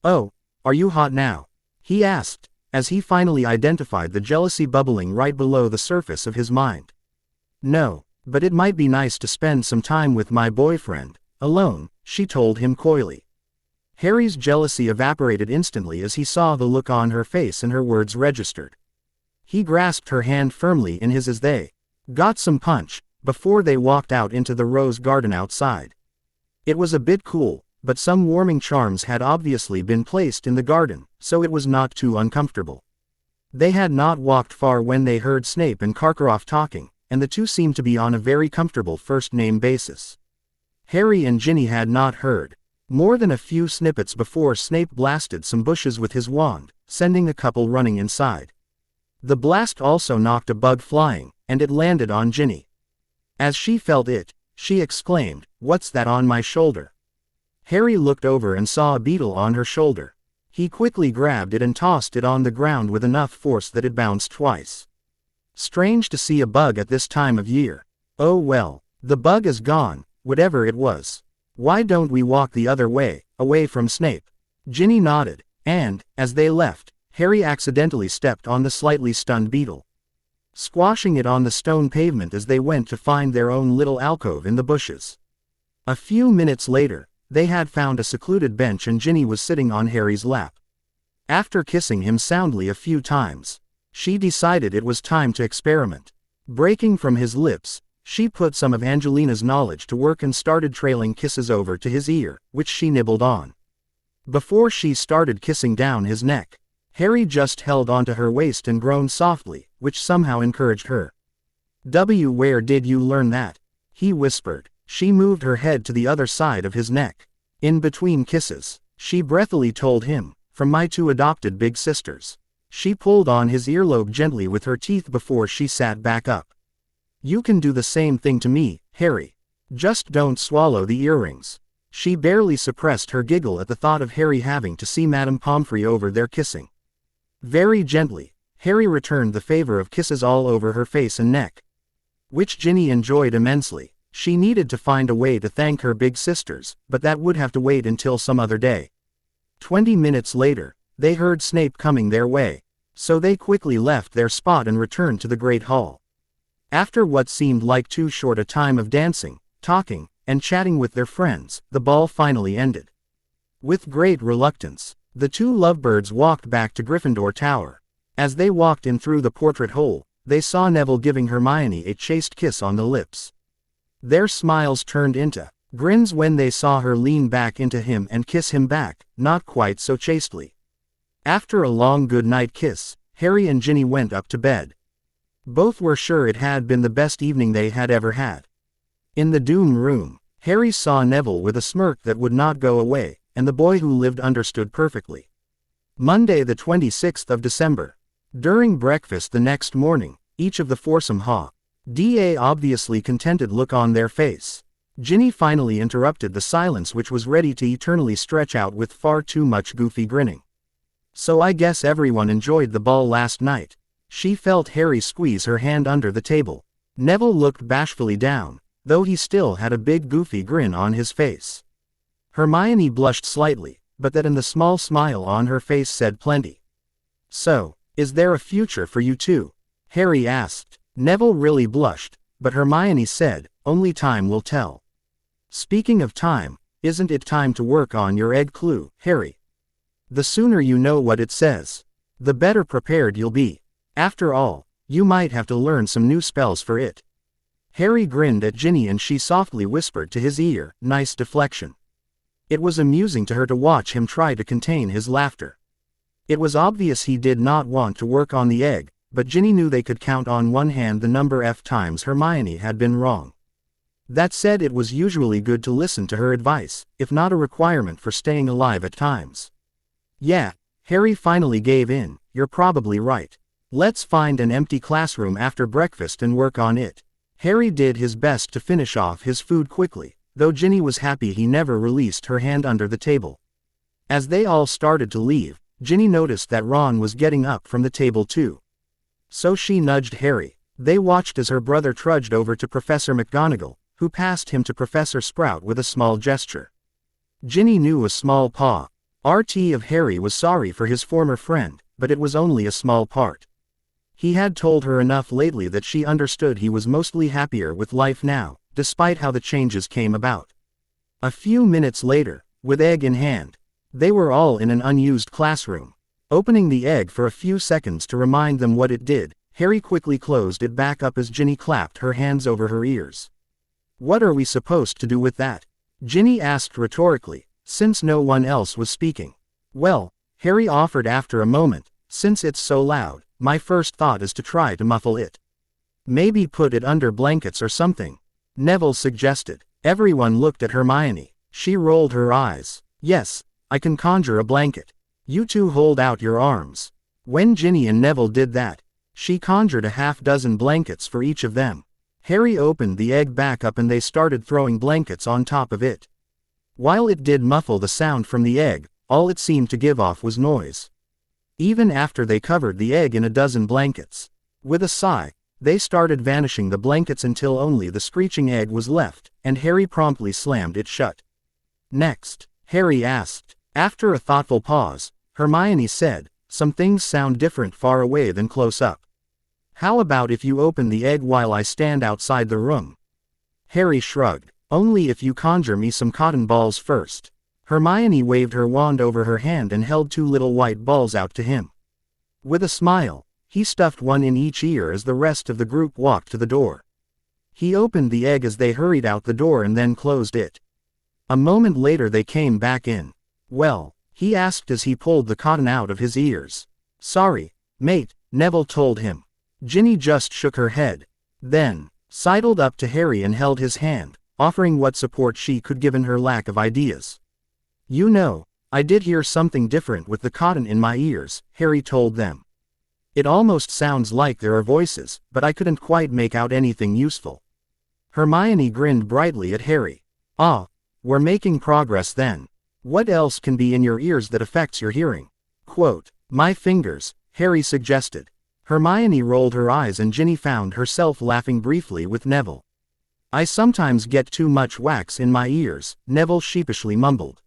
Oh, are you hot now? He asked, as he finally identified the jealousy bubbling right below the surface of his mind. No, but it might be nice to spend some time with my boyfriend, alone, she told him coyly. Harry's jealousy evaporated instantly as he saw the look on her face and her words registered. He grasped her hand firmly in his as they got some punch, before they walked out into the rose garden outside. It was a bit cool, but some warming charms had obviously been placed in the garden, so it was not too uncomfortable. They had not walked far when they heard Snape and Karkaroff talking, and the two seemed to be on a very comfortable first-name basis. Harry and Ginny had not heard more than a few snippets before Snape blasted some bushes with his wand, sending the couple running inside. The blast also knocked a bug flying, and it landed on Ginny. As she felt it, she exclaimed, "What's that on my shoulder?" Harry looked over and saw a beetle on her shoulder. He quickly grabbed it and tossed it on the ground with enough force that it bounced twice. Strange to see a bug at this time of year. Oh well, the bug is gone, whatever it was. Why don't we walk the other way, away from Snape? Ginny nodded, and, as they left, Harry accidentally stepped on the slightly stunned beetle, squashing it on the stone pavement as they went to find their own little alcove in the bushes. A few minutes later, they had found a secluded bench and Ginny was sitting on Harry's lap. After kissing him soundly a few times, she decided it was time to experiment. Breaking from his lips, she put some of Angelina's knowledge to work and started trailing kisses over to his ear, which she nibbled on. Before she started kissing down his neck, Harry just held onto her waist and groaned softly, which somehow encouraged her. Where did you learn that? He whispered. She moved her head to the other side of his neck. In between kisses, she breathily told him, from my two adopted big sisters. She pulled on his earlobe gently with her teeth before she sat back up. You can do the same thing to me, Harry. Just don't swallow the earrings. She barely suppressed her giggle at the thought of Harry having to see Madame Pomfrey over their kissing. Very gently, Harry returned the favor of kisses all over her face and neck, which Ginny enjoyed immensely. She needed to find a way to thank her big sisters, but that would have to wait until some other day. 20 minutes later, they heard Snape coming their way, so they quickly left their spot and returned to the Great Hall. After what seemed like too short a time of dancing, talking, and chatting with their friends, the ball finally ended. With great reluctance, the two lovebirds walked back to Gryffindor Tower. As they walked in through the portrait hole, they saw Neville giving Hermione a chaste kiss on the lips. Their smiles turned into grins when they saw her lean back into him and kiss him back, not quite so chastely. After a long good-night kiss, Harry and Ginny went up to bed. Both were sure it had been the best evening they had ever had. In the Doom room, Harry saw Neville with a smirk that would not go away, and the boy who lived understood perfectly. Monday the 26th of December. During breakfast the next morning, each of the foursome had obviously contented look on their face. Ginny finally interrupted the silence which was ready to eternally stretch out with far too much goofy grinning. So I guess everyone enjoyed the ball last night. She felt Harry squeeze her hand under the table. Neville looked bashfully down, though he still had a big goofy grin on his face. Hermione blushed slightly, but that and the small smile on her face said plenty. So, is there a future for you two? Harry asked. Neville really blushed, but Hermione said, only time will tell. Speaking of time, isn't it time to work on your egg clue, Harry? The sooner you know what it says, the better prepared you'll be. After all, you might have to learn some new spells for it. Harry grinned at Ginny and she softly whispered to his ear, nice deflection. It was amusing to her to watch him try to contain his laughter. It was obvious he did not want to work on the egg, but Ginny knew they could count on one hand the number of times Hermione had been wrong. That said, it was usually good to listen to her advice, if not a requirement for staying alive at times. Yeah, Harry finally gave in, you're probably right. Let's find an empty classroom after breakfast and work on it. Harry did his best to finish off his food quickly, though Ginny was happy he never released her hand under the table. As they all started to leave, Ginny noticed that Ron was getting up from the table too. So she nudged Harry. They watched as her brother trudged over to Professor McGonagall, who passed him to Professor Sprout with a small gesture. Ginny knew a small paw. RT of Harry was sorry for his former friend, but it was only a small part. He had told her enough lately that she understood he was mostly happier with life now, despite how the changes came about. A few minutes later, with egg in hand, they were all in an unused classroom. Opening the egg for a few seconds to remind them what it did, Harry quickly closed it back up as Ginny clapped her hands over her ears. "What are we supposed to do with that?" Ginny asked rhetorically, since no one else was speaking. "Well," Harry offered after a moment, "since it's so loud, my first thought is to try to muffle it. Maybe put it under blankets or something," Neville suggested. Everyone looked at Hermione. She rolled her eyes. "Yes, I can conjure a blanket. You two hold out your arms." When Ginny and Neville did that, she conjured a half-dozen blankets for each of them. Harry opened the egg back up and they started throwing blankets on top of it. While it did muffle the sound from the egg, all it seemed to give off was noise. Even after they covered the egg in a dozen blankets. With a sigh, they started vanishing the blankets until only the screeching egg was left, and Harry promptly slammed it shut. "Next?" Harry asked. After a thoughtful pause, Hermione said, "Some things sound different far away than close up. How about if you open the egg while I stand outside the room?" Harry shrugged. "Only if you conjure me some cotton balls first." Hermione waved her wand over her hand and held 2 little white balls out to him. With a smile, he stuffed one in each ear as the rest of the group walked to the door. He opened the egg as they hurried out the door and then closed it. A moment later they came back in. "Well?" he asked as he pulled the cotton out of his ears. "Sorry, mate," Neville told him. Ginny just shook her head. Then, sidled up to Harry and held his hand, offering what support she could given her lack of ideas. "You know, I did hear something different with the cotton in my ears," Harry told them. "It almost sounds like there are voices, but I couldn't quite make out anything useful." Hermione grinned brightly at Harry. "Ah, we're making progress then. What else can be in your ears that affects your hearing?" Quote, "My fingers," Harry suggested. Hermione rolled her eyes and Ginny found herself laughing briefly with Neville. "I sometimes get too much wax in my ears," Neville sheepishly mumbled.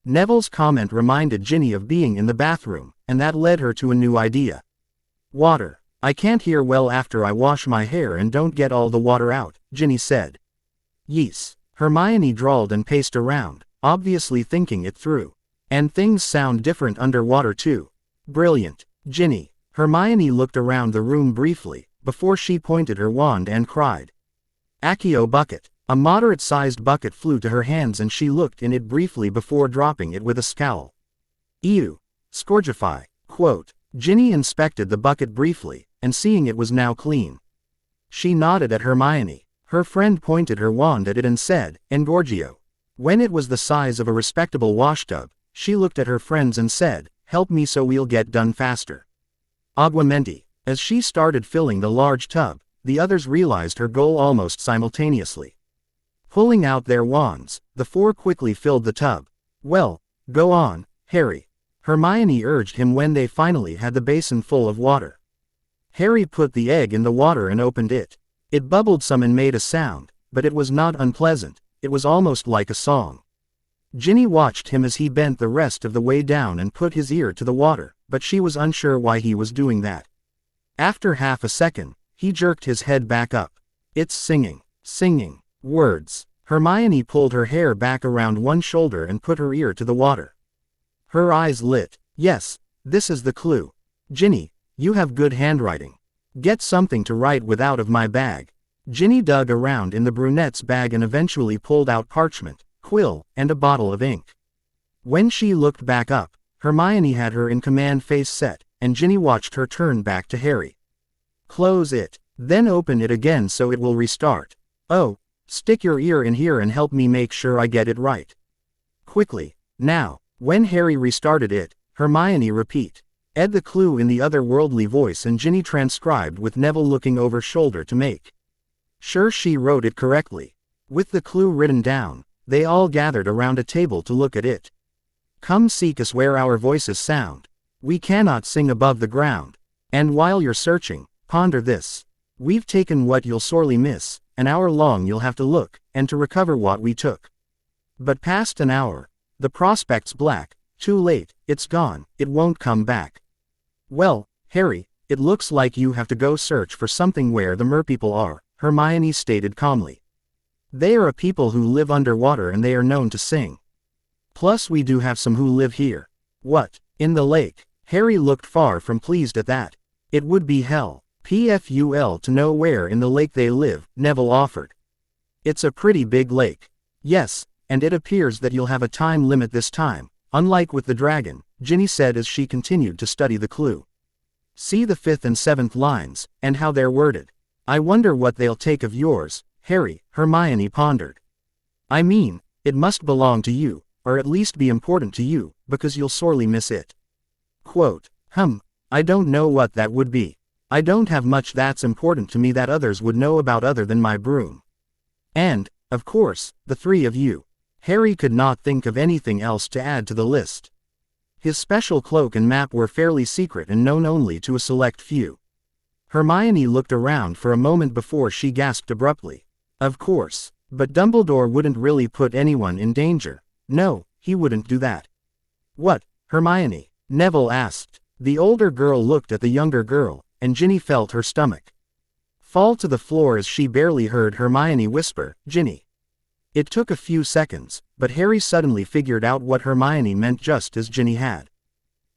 Neville's comment reminded Ginny of being in the bathroom, and that led her to a new idea. "Water. I can't hear well after I wash my hair and don't get all the water out," Ginny said. "Yes," Hermione drawled and paced around, obviously thinking it through. "And things sound different underwater too." "Brilliant, Ginny." Hermione looked around the room briefly, before she pointed her wand and cried, "Accio bucket." A moderate-sized bucket flew to her hands and she looked in it briefly before dropping it with a scowl. "Ew. Scourgify." Quote. Ginny inspected the bucket briefly, and seeing it was now clean. She nodded at Hermione. Her friend pointed her wand at it and said, "Engorgio." When it was the size of a respectable washtub, she looked at her friends and said, "Help me so we'll get done faster." Aguamenti. As she started filling the large tub, the others realized her goal almost simultaneously. Pulling out their wands, the 4 quickly filled the tub. "Well, go on, Harry," Hermione urged him when they finally had the basin full of water. Harry put the egg in the water and opened it. It bubbled some and made a sound, but it was not unpleasant, it was almost like a song. Ginny watched him as he bent the rest of the way down and put his ear to the water, but she was unsure why he was doing that. After half a second, he jerked his head back up. "It's singing. Singing. Words." Hermione pulled her hair back around one shoulder and put her ear to the water. Her eyes lit. "Yes, this is the clue. Ginny, you have good handwriting. Get something to write with out of my bag." Ginny dug around in the brunette's bag and eventually pulled out parchment, quill, and a bottle of ink. When she looked back up, Hermione had her in command face set, and Ginny watched her turn back to Harry. "Close it, then open it again so it will restart. Oh, stick your ear in here and help me make sure I get it right. Quickly, now." When Harry restarted it, Hermione read the clue in the otherworldly voice and Ginny transcribed with Neville looking over shoulder to make sure she wrote it correctly. With the clue written down, they all gathered around a table to look at it. "Come seek us where our voices sound. We cannot sing above the ground. And while you're searching, ponder this. We've taken what you'll sorely miss, an hour long you'll have to look, and to recover what we took. But past an hour, the prospect's black, too late, it's gone, it won't come back. Well, Harry, it looks like you have to go search for something where the merpeople are, Hermione stated calmly. They are a people who live underwater and they are known to sing. Plus we do have some who live here. What? In the lake? Harry looked far from pleased at that. It would be hell. PFUL to know where in the lake they live, Neville offered. It's a pretty big lake. Yes, and it appears that you'll have a time limit this time, unlike with the dragon, Ginny said as she continued to study the clue. See the 5th and 7th lines, and how they're worded. I wonder what they'll take of yours, Harry, Hermione pondered. I mean, it must belong to you, or at least be important to you, because you'll sorely miss it. Quote, I don't know what that would be. I don't have much that's important to me that others would know about other than my broom. And, of course, the 3 of you. Harry could not think of anything else to add to the list. His special cloak and map were fairly secret and known only to a select few. Hermione looked around for a moment before she gasped abruptly. Of course, but Dumbledore wouldn't really put anyone in danger. No, he wouldn't do that. What, Hermione? Neville asked. The older girl looked at the younger girl, and Ginny felt her stomach fall to the floor as she barely heard Hermione whisper, Ginny. It took a few seconds, but Harry suddenly figured out what Hermione meant just as Ginny had.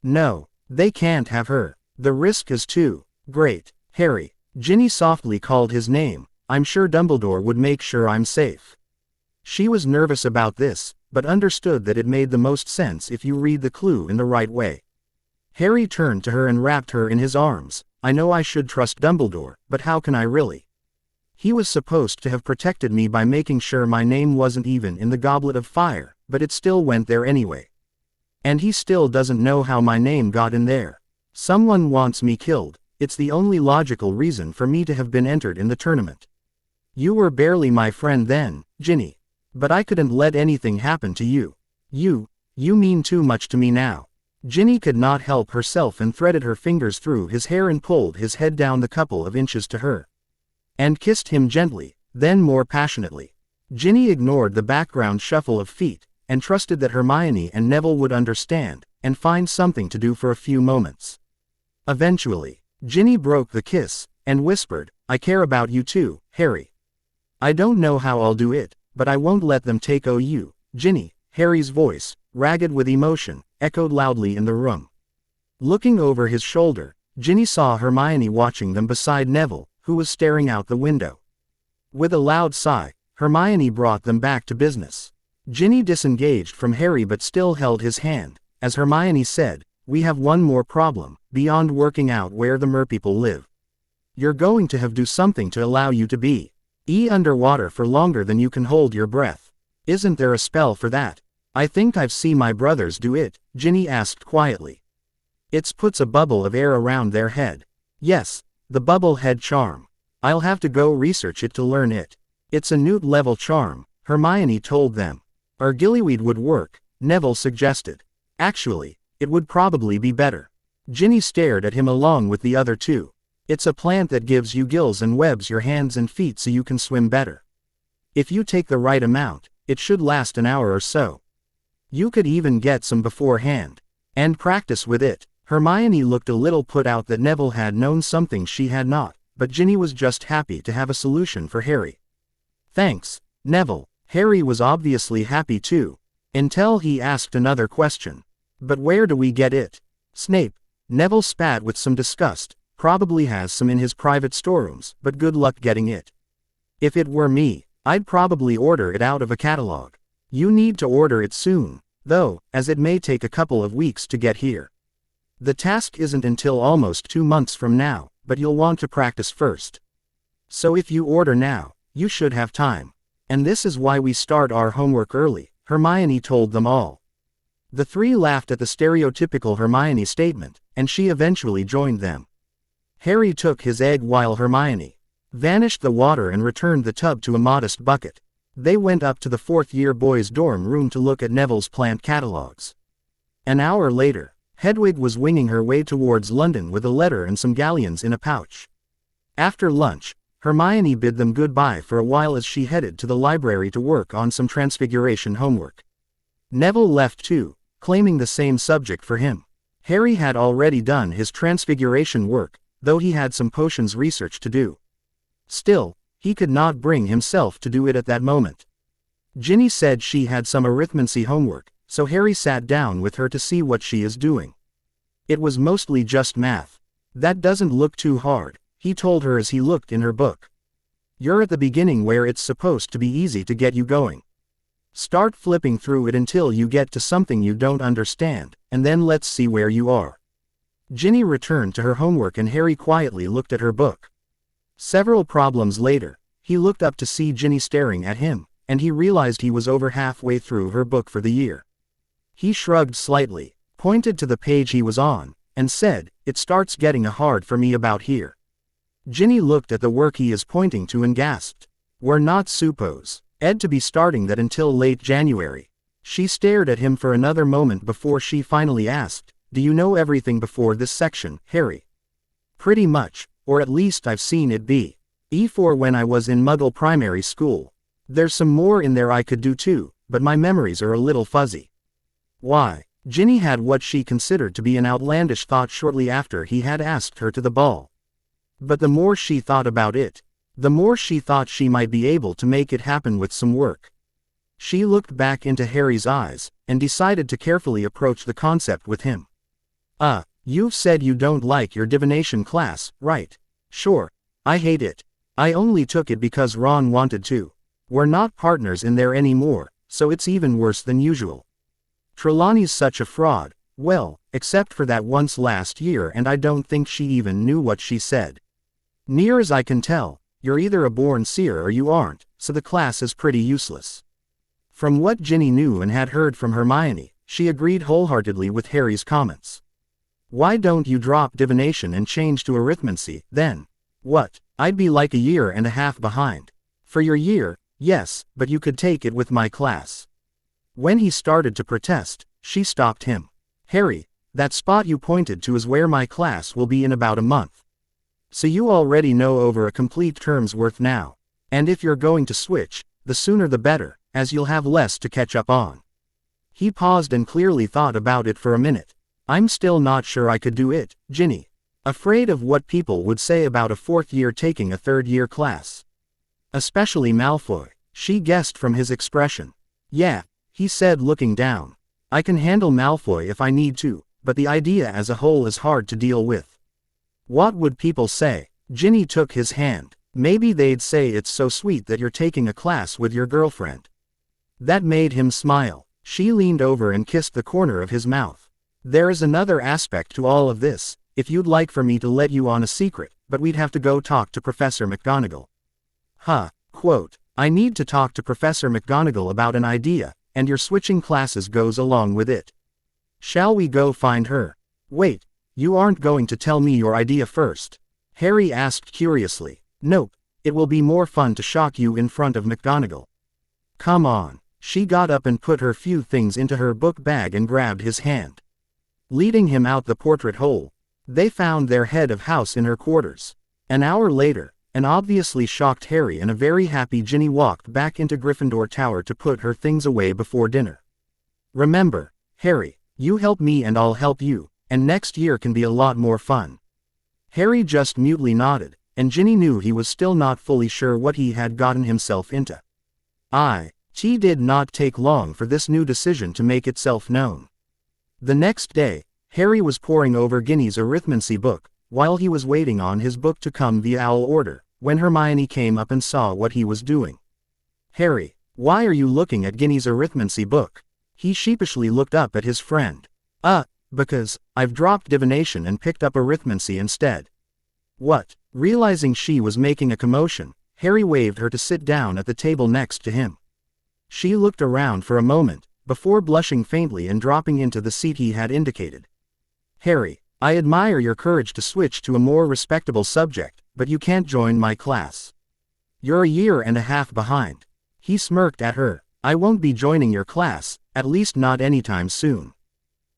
No, they can't have her. The risk is too great. Harry. Ginny softly called his name. I'm sure Dumbledore would make sure I'm safe. She was nervous about this, but understood that it made the most sense if you read the clue in the right way. Harry turned to her and wrapped her in his arms. I know I should trust Dumbledore, but how can I really? He was supposed to have protected me by making sure my name wasn't even in the Goblet of Fire, but it still went there anyway. And he still doesn't know how my name got in there. Someone wants me killed. It's the only logical reason for me to have been entered in the tournament. You were barely my friend then, Ginny. But I couldn't let anything happen to you. You mean too much to me now. Ginny could not help herself and threaded her fingers through his hair and pulled his head down the couple of inches to her. And kissed him gently, then more passionately. Ginny ignored the background shuffle of feet, and trusted that Hermione and Neville would understand, and find something to do for a few moments. Eventually, Ginny broke the kiss, and whispered, I care about you too, Harry. I don't know how I'll do it, but I won't let them take you, Ginny. Harry's voice, ragged with emotion, echoed loudly in the room. Looking over his shoulder, Ginny saw Hermione watching them beside Neville, who was staring out the window. With a loud sigh, Hermione brought them back to business. Ginny disengaged from Harry but still held his hand, as Hermione said, we have one more problem, beyond working out where the merpeople live. You're going to have to do something to allow you to be underwater for longer than you can hold your breath. Isn't there a spell for that? I think I've seen my brothers do it, Ginny asked quietly. It puts a bubble of air around their head. Yes, the bubble head charm. I'll have to go research it to learn it. It's a newt level charm, Hermione told them. Or gillyweed would work, Neville suggested. Actually, it would probably be better. Ginny stared at him along with the other two. It's a plant that gives you gills and webs your hands and feet so you can swim better. If you take the right amount, it should last an hour or so. You could even get some beforehand. And practice with it. Hermione looked a little put out that Neville had known something she had not, but Ginny was just happy to have a solution for Harry. Thanks, Neville. Harry was obviously happy too. Until he asked another question. But where do we get it? Snape. Neville spat with some disgust. Probably has some in his private storerooms, but good luck getting it. If it were me, I'd probably order it out of a catalog. You need to order it soon, though, as it may take a couple of weeks to get here. The task isn't until almost 2 months from now, but you'll want to practice first. So if you order now, you should have time. And this is why we start our homework early, Hermione told them all. The three laughed at the stereotypical Hermione statement, and she eventually joined them. Harry took his egg while Hermione vanished the water and returned the tub to a modest bucket. They went up to the 4th-year boys' dorm room to look at Neville's plant catalogs. An hour later, Hedwig was winging her way towards London with a letter and some galleons in a pouch. After lunch, Hermione bid them goodbye for a while as she headed to the library to work on some Transfiguration homework. Neville left too, claiming the same subject for him. Harry had already done his Transfiguration work, though he had some potions research to do. Still, he could not bring himself to do it at that moment. Ginny said she had some arithmancy homework, so Harry sat down with her to see what she is doing. It was mostly just math. That doesn't look too hard, he told her as he looked in her book. You're at the beginning where it's supposed to be easy to get you going. Start flipping through it until you get to something you don't understand, and then let's see where you are. Ginny returned to her homework and Harry quietly looked at her book. Several problems later, he looked up to see Ginny staring at him, and he realized he was over halfway through her book for the year. He shrugged slightly, pointed to the page he was on, and said, "It starts getting hard for me about here." Ginny looked at the work he is pointing to and gasped. "We're not supposed to be starting that until late January." She stared at him for another moment before she finally asked, "Do you know everything before this section, Harry?" "Pretty much, or at least I've seen it be. E4 when I was in Muggle primary school. There's some more in there I could do too, but my memories are a little fuzzy." "Why?" Ginny had what she considered to be an outlandish thought shortly after he had asked her to the ball. But the more she thought about it, the more she thought she might be able to make it happen with some work. She looked back into Harry's eyes, and decided to carefully approach the concept with him. You've said you don't like your divination class, right?" "Sure. I hate it. I only took it because Ron wanted to. We're not partners in there anymore, so it's even worse than usual. Trelawney's such a fraud, well, except for that once last year and I don't think she even knew what she said. Near as I can tell, you're either a born seer or you aren't, so the class is pretty useless." From what Ginny knew and had heard from Hermione, she agreed wholeheartedly with Harry's comments. "Why don't you drop divination and change to arithmancy, then?" "What? I'd be like a year and a half behind." "For your year, yes, but you could take it with my class." When he started to protest, she stopped him. "Harry, that spot you pointed to is where my class will be in about a month. So you already know over a complete term's worth now. And if you're going to switch, the sooner the better, as you'll have less to catch up on." He paused and clearly thought about it for a minute. "I'm still not sure I could do it, Ginny. Afraid of what people would say about a fourth year taking a third-year class. Especially Malfoy," she guessed from his expression. "Yeah," he said looking down. "I can handle Malfoy if I need to, but the idea as a whole is hard to deal with." "What would people say?" Ginny took his hand. "Maybe they'd say it's so sweet that you're taking a class with your girlfriend." That made him smile. She leaned over and kissed the corner of his mouth. "There is another aspect to all of this, if you'd like for me to let you on a secret, but we'd have to go talk to Professor McGonagall." Quote, "I need to talk to Professor McGonagall about an idea, and your switching classes goes along with it. Shall we go find her?" "Wait, you aren't going to tell me your idea first?" Harry asked curiously. "Nope, it will be more fun to shock you in front of McGonagall." "Come on." She got up and put her few things into her book bag and grabbed his hand. Leading him out the portrait hole, they found their head of house in her quarters. An hour later, an obviously shocked Harry and a very happy Ginny walked back into Gryffindor Tower to put her things away before dinner. "Remember, Harry, you help me and I'll help you, and next year can be a lot more fun." Harry just mutely nodded, and Ginny knew he was still not fully sure what he had gotten himself into. It did not take long for this new decision to make itself known. The next day, Harry was poring over Ginny's arithmancy book, while he was waiting on his book to come via owl order, when Hermione came up and saw what he was doing. "Harry, why are you looking at Ginny's arithmancy book?" He sheepishly looked up at his friend. Because I've dropped divination and picked up arithmancy instead." "What?" Realizing she was making a commotion, Harry waved her to sit down at the table next to him. She looked around for a moment, before blushing faintly and dropping into the seat he had indicated. "Harry, I admire your courage to switch to a more respectable subject, but you can't join my class. You're a year and a half behind." He smirked at her. "I won't be joining your class, at least not anytime soon.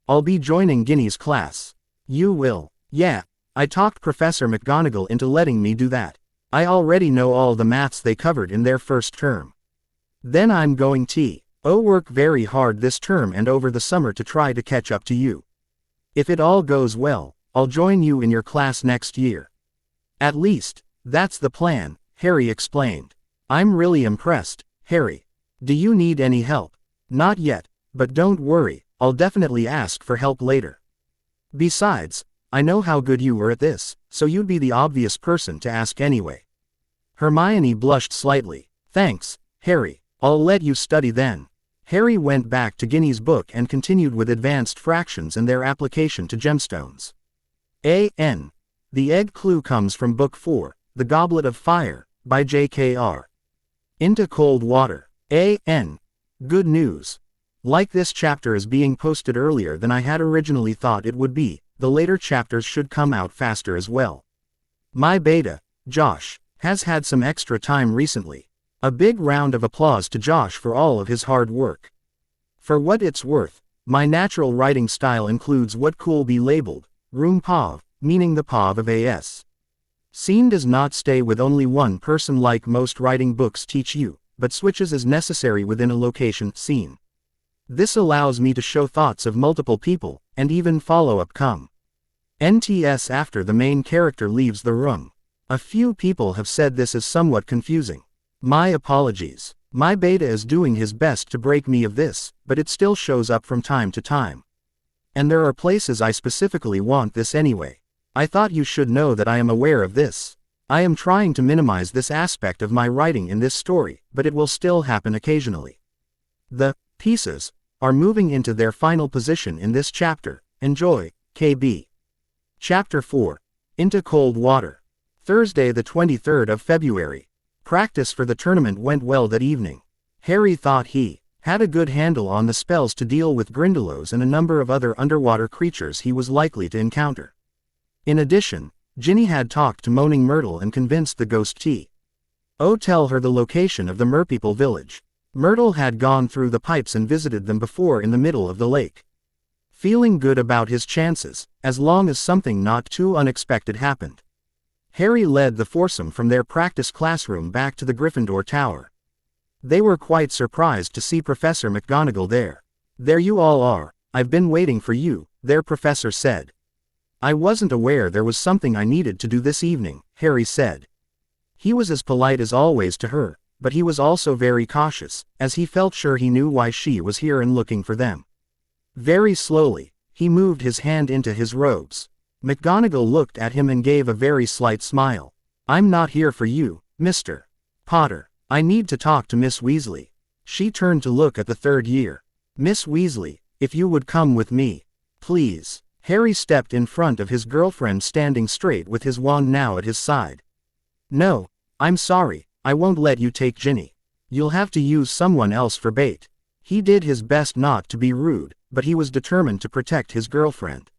I'll be joining Ginny's class." "You will?" "Yeah, I talked Professor McGonagall into letting me do that. I already know all the maths they covered in their first term. Then I'm going to work very hard this term and over the summer to try to catch up to you. If it all goes well, I'll join you in your class next year. At least, that's the plan, Harry explained. I'm really impressed, Harry. Do you need any help? Not yet, but don't worry, I'll definitely ask for help later. Besides, I know how good you were at this, so you'd be the obvious person to ask anyway. Hermione blushed slightly. Thanks, Harry, I'll let you study then. Harry went back to Ginny's book and continued with advanced fractions and their application to gemstones. A.N. The egg clue comes from Book 4, The Goblet of Fire, by J.K.R. Into cold water. A.N. Good news. Like this chapter is being posted earlier than I had originally thought it would be, the later chapters should come out faster as well. My beta, Josh, has had some extra time recently. A big round of applause to Josh for all of his hard work. For what it's worth, my natural writing style includes what could be labeled room POV, meaning the POV of AS. Scene does not stay with only one person like most writing books teach you, but switches as necessary within a location scene. This allows me to show thoughts of multiple people, and even follow-up come. NTS after the main character leaves the room. A few people have said this is somewhat confusing. My apologies. My beta is doing his best to break me of this, but it still shows up from time to time. And there are places I specifically want this anyway. I thought you should know that I am aware of this. I am trying to minimize this aspect of my writing in this story, but it will still happen occasionally. The pieces are moving into their final position in this chapter. Enjoy, KB. Chapter 4. Into Cold Water. Thursday the 23rd of February. Practice for the tournament went well that evening. Harry thought he had a good handle on the spells to deal with Grindylows and a number of other underwater creatures he was likely to encounter. In addition, Ginny had talked to Moaning Myrtle and convinced the ghost to tell her the location of the Merpeople village. Myrtle had gone through the pipes and visited them before in the middle of the lake. Feeling good about his chances, as long as something not too unexpected happened. Harry led the foursome from their practice classroom back to the Gryffindor Tower. They were quite surprised to see Professor McGonagall there. There you all are, I've been waiting for you, their professor said. I wasn't aware there was something I needed to do this evening, Harry said. He was as polite as always to her, but he was also very cautious, as he felt sure he knew why she was here and looking for them. Very slowly, he moved his hand into his robes. McGonagall looked at him and gave a very slight smile. I'm not here for you, Mr. Potter. I need to talk to Miss Weasley. She turned to look at the third year. Miss Weasley, if you would come with me. Please. Harry stepped in front of his girlfriend standing straight with his wand now at his side. No, I'm sorry, I won't let you take Ginny. You'll have to use someone else for bait. He did his best not to be rude, but he was determined to protect his girlfriend.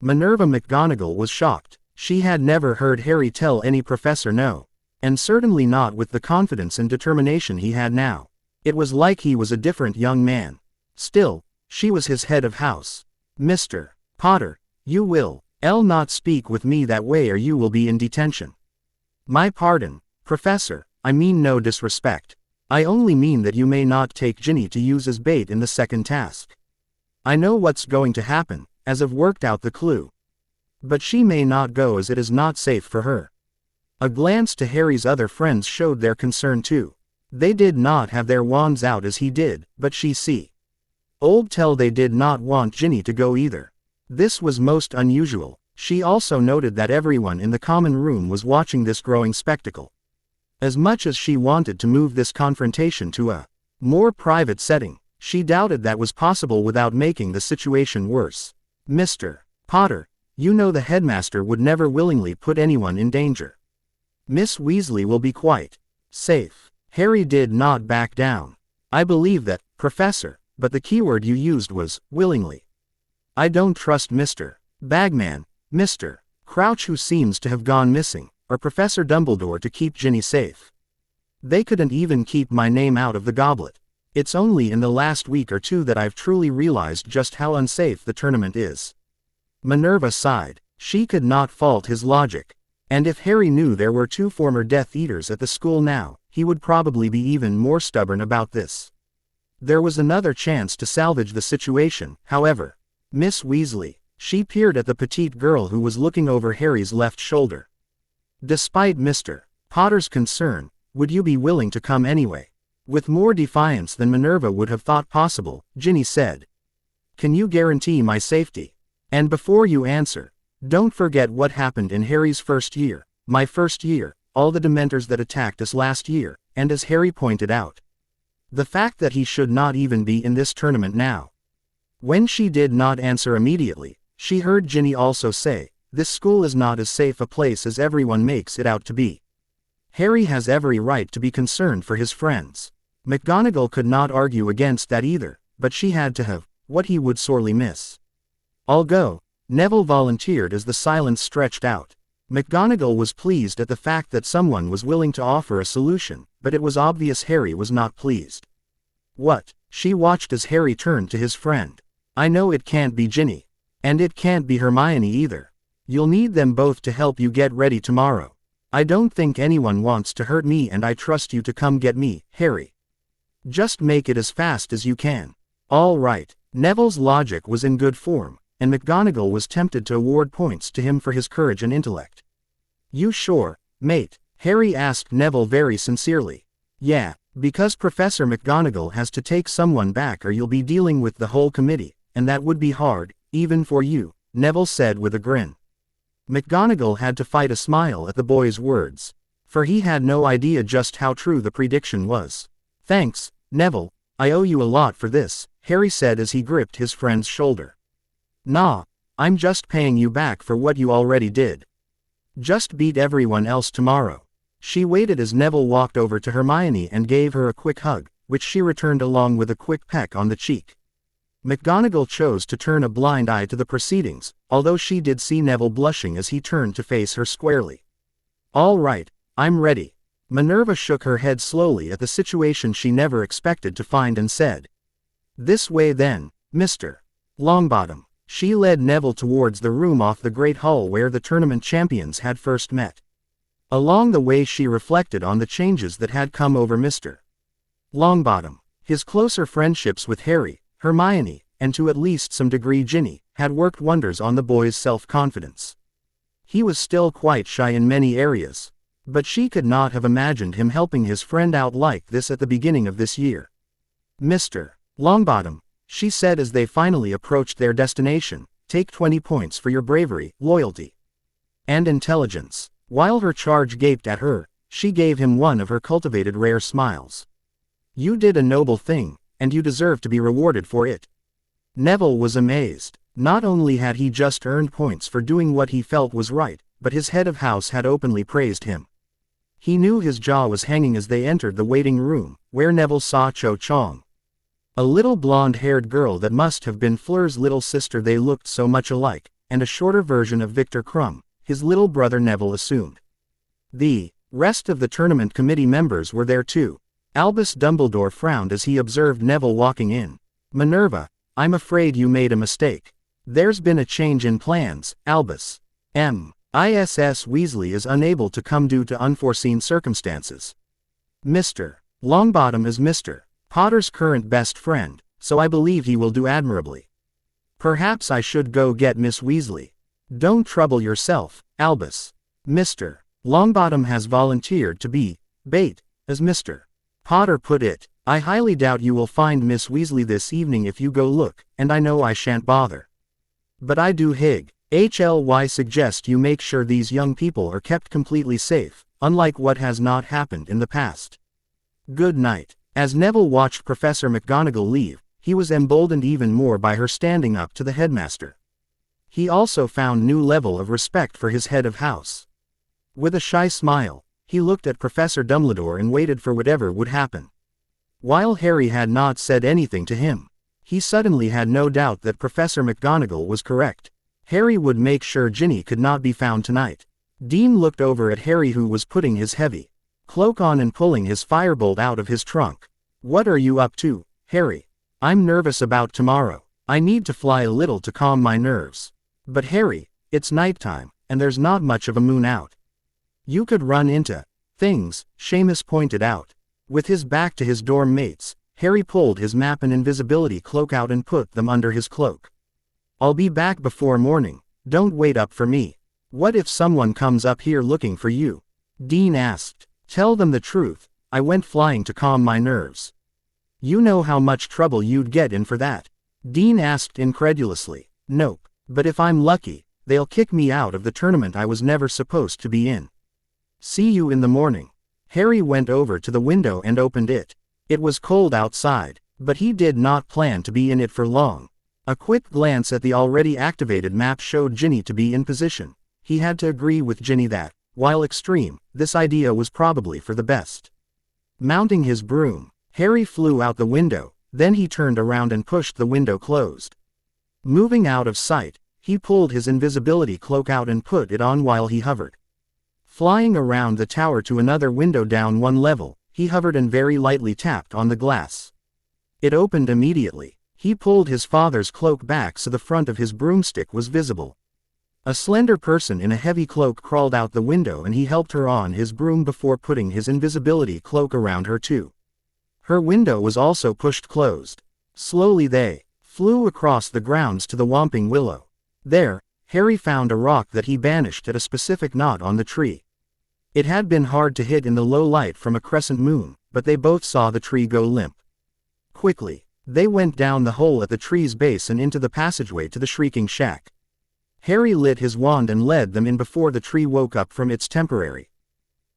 Minerva McGonagall was shocked. She had never heard Harry tell any professor no. And certainly not with the confidence and determination he had now. It was like he was a different young man. Still, she was his head of house. Mr. Potter, you will not speak with me that way or you will be in detention. My pardon, Professor, I mean no disrespect. I only mean that you may not take Ginny to use as bait in the second task. I know what's going to happen, as I've worked out the clue. But she may not go as it is not safe for her. A glance to Harry's other friends showed their concern too. They did not have their wands out as he did, but she old tell they did not want Ginny to go either. This was most unusual. She also noted that everyone in the common room was watching this growing spectacle. As much as she wanted to move this confrontation to a more private setting, she doubted that was possible without making the situation worse. Mr. Potter, you know the headmaster would never willingly put anyone in danger. Miss Weasley will be quite safe. Harry did not back down. I believe that, Professor, but the keyword you used was willingly. I don't trust Mr. Bagman, Mr. Crouch who seems to have gone missing, or Professor Dumbledore to keep Ginny safe. They couldn't even keep my name out of the goblet. It's only in the last week or two that I've truly realized just how unsafe the tournament is. Minerva sighed. She could not fault his logic. And if Harry knew there were 2 former Death Eaters at the school now, he would probably be even more stubborn about this. There was another chance to salvage the situation, however. Miss Weasley. She peered at the petite girl who was looking over Harry's left shoulder. Despite Mr. Potter's concern, would you be willing to come anyway? With more defiance than Minerva would have thought possible, Ginny said. Can you guarantee my safety? And before you answer, don't forget what happened in Harry's first year, my first year, all the Dementors that attacked us last year, and as Harry pointed out, the fact that he should not even be in this tournament now. When she did not answer immediately, she heard Ginny also say, this school is not as safe a place as everyone makes it out to be. Harry has every right to be concerned for his friends. McGonagall could not argue against that either, but she had to have what he would sorely miss. I'll go, Neville volunteered as the silence stretched out. McGonagall was pleased at the fact that someone was willing to offer a solution, but it was obvious Harry was not pleased. What? She watched as Harry turned to his friend. I know it can't be Ginny. And it can't be Hermione either. You'll need them both to help you get ready tomorrow. I don't think anyone wants to hurt me and I trust you to come get me, Harry. Just make it as fast as you can. All right. Neville's logic was in good form, and McGonagall was tempted to award points to him for his courage and intellect. You sure, mate? Harry asked Neville very sincerely. Yeah, because Professor McGonagall has to take someone back or you'll be dealing with the whole committee, and that would be hard, even for you, Neville said with a grin. McGonagall had to fight a smile at the boy's words, for he had no idea just how true the prediction was. Thanks, Neville, I owe you a lot for this, Harry said as he gripped his friend's shoulder. Nah, I'm just paying you back for what you already did. Just beat everyone else tomorrow. She waited as Neville walked over to Hermione and gave her a quick hug, which she returned along with a quick peck on the cheek. McGonagall chose to turn a blind eye to the proceedings, although she did see Neville blushing as he turned to face her squarely. All right, I'm ready. Minerva shook her head slowly at the situation she never expected to find and said, this way then, Mr. Longbottom. She led Neville towards the room off the Great Hall where the tournament champions had first met. Along the way she reflected on the changes that had come over Mr. Longbottom. His closer friendships with Harry, Hermione, and to at least some degree Ginny, had worked wonders on the boy's self-confidence. He was still quite shy in many areas, but she could not have imagined him helping his friend out like this at the beginning of this year. Mr. Longbottom, she said as they finally approached their destination, take 20 points for your bravery, loyalty, and intelligence. While her charge gaped at her, she gave him one of her cultivated rare smiles. You did a noble thing, and you deserve to be rewarded for it. Neville was amazed. Not only had he just earned points for doing what he felt was right, but his head of house had openly praised him. He knew his jaw was hanging as they entered the waiting room, where Neville saw Cho Chang. A little blonde-haired girl that must have been Fleur's little sister, they looked so much alike, and a shorter version of Victor Crumb, his little brother Neville assumed. The rest of the tournament committee members were there too. Albus Dumbledore frowned as he observed Neville walking in. Minerva, I'm afraid you made a mistake. There's been a change in plans, Albus. Mrs. Weasley is unable to come due to unforeseen circumstances. Mr. Longbottom is Mr. Potter's current best friend, so I believe he will do admirably. Perhaps I should go get Miss Weasley. Don't trouble yourself, Albus. Mr. Longbottom has volunteered to be bait, as Mr. Potter put it. I highly doubt you will find Miss Weasley this evening if you go look, and I know I shan't bother. But I do suggest you make sure these young people are kept completely safe, unlike what has not happened in the past. Good night. As Neville watched Professor McGonagall leave, he was emboldened even more by her standing up to the headmaster. He also found new level of respect for his head of house. With a shy smile, he looked at Professor Dumbledore and waited for whatever would happen. While Harry had not said anything to him, he suddenly had no doubt that Professor McGonagall was correct. Harry would make sure Ginny could not be found tonight. Dean looked over at Harry, who was putting his heavy cloak on and pulling his firebolt out of his trunk. What are you up to, Harry? I'm nervous about tomorrow. I need to fly a little to calm my nerves. But Harry, It's nighttime, and there's not much of a moon out. You could run into things, Seamus pointed out. With his back to his dorm mates, Harry pulled his map and invisibility cloak out and put them under his cloak. I'll be back before morning, don't wait up for me. What if someone comes up here looking for you? Dean asked. Tell them the truth, I went flying to calm my nerves. You know how much trouble you'd get in for that? Dean asked incredulously. Nope, but if I'm lucky, they'll kick me out of the tournament I was never supposed to be in. See you in the morning. Harry went over to the window and opened it. It was cold outside, but he did not plan to be in it for long. A quick glance at the already activated map showed Ginny to be in position. He had to agree with Ginny that, while extreme, this idea was probably for the best. Mounting his broom, Harry flew out the window, then he turned around and pushed the window closed. Moving out of sight, he pulled his invisibility cloak out and put it on while he hovered. Flying around the tower to another window down one level, he hovered and very lightly tapped on the glass. It opened immediately. He pulled his father's cloak back so the front of his broomstick was visible. A slender person in a heavy cloak crawled out the window and he helped her on his broom before putting his invisibility cloak around her too. Her window was also pushed closed. Slowly they flew across the grounds to the Whomping Willow. There, Harry found a rock that he banished at a specific knot on the tree. It had been hard to hit in the low light from a crescent moon, but they both saw the tree go limp. Quickly, they went down the hole at the tree's base and into the passageway to the Shrieking Shack. Harry lit his wand and led them in before the tree woke up from its temporary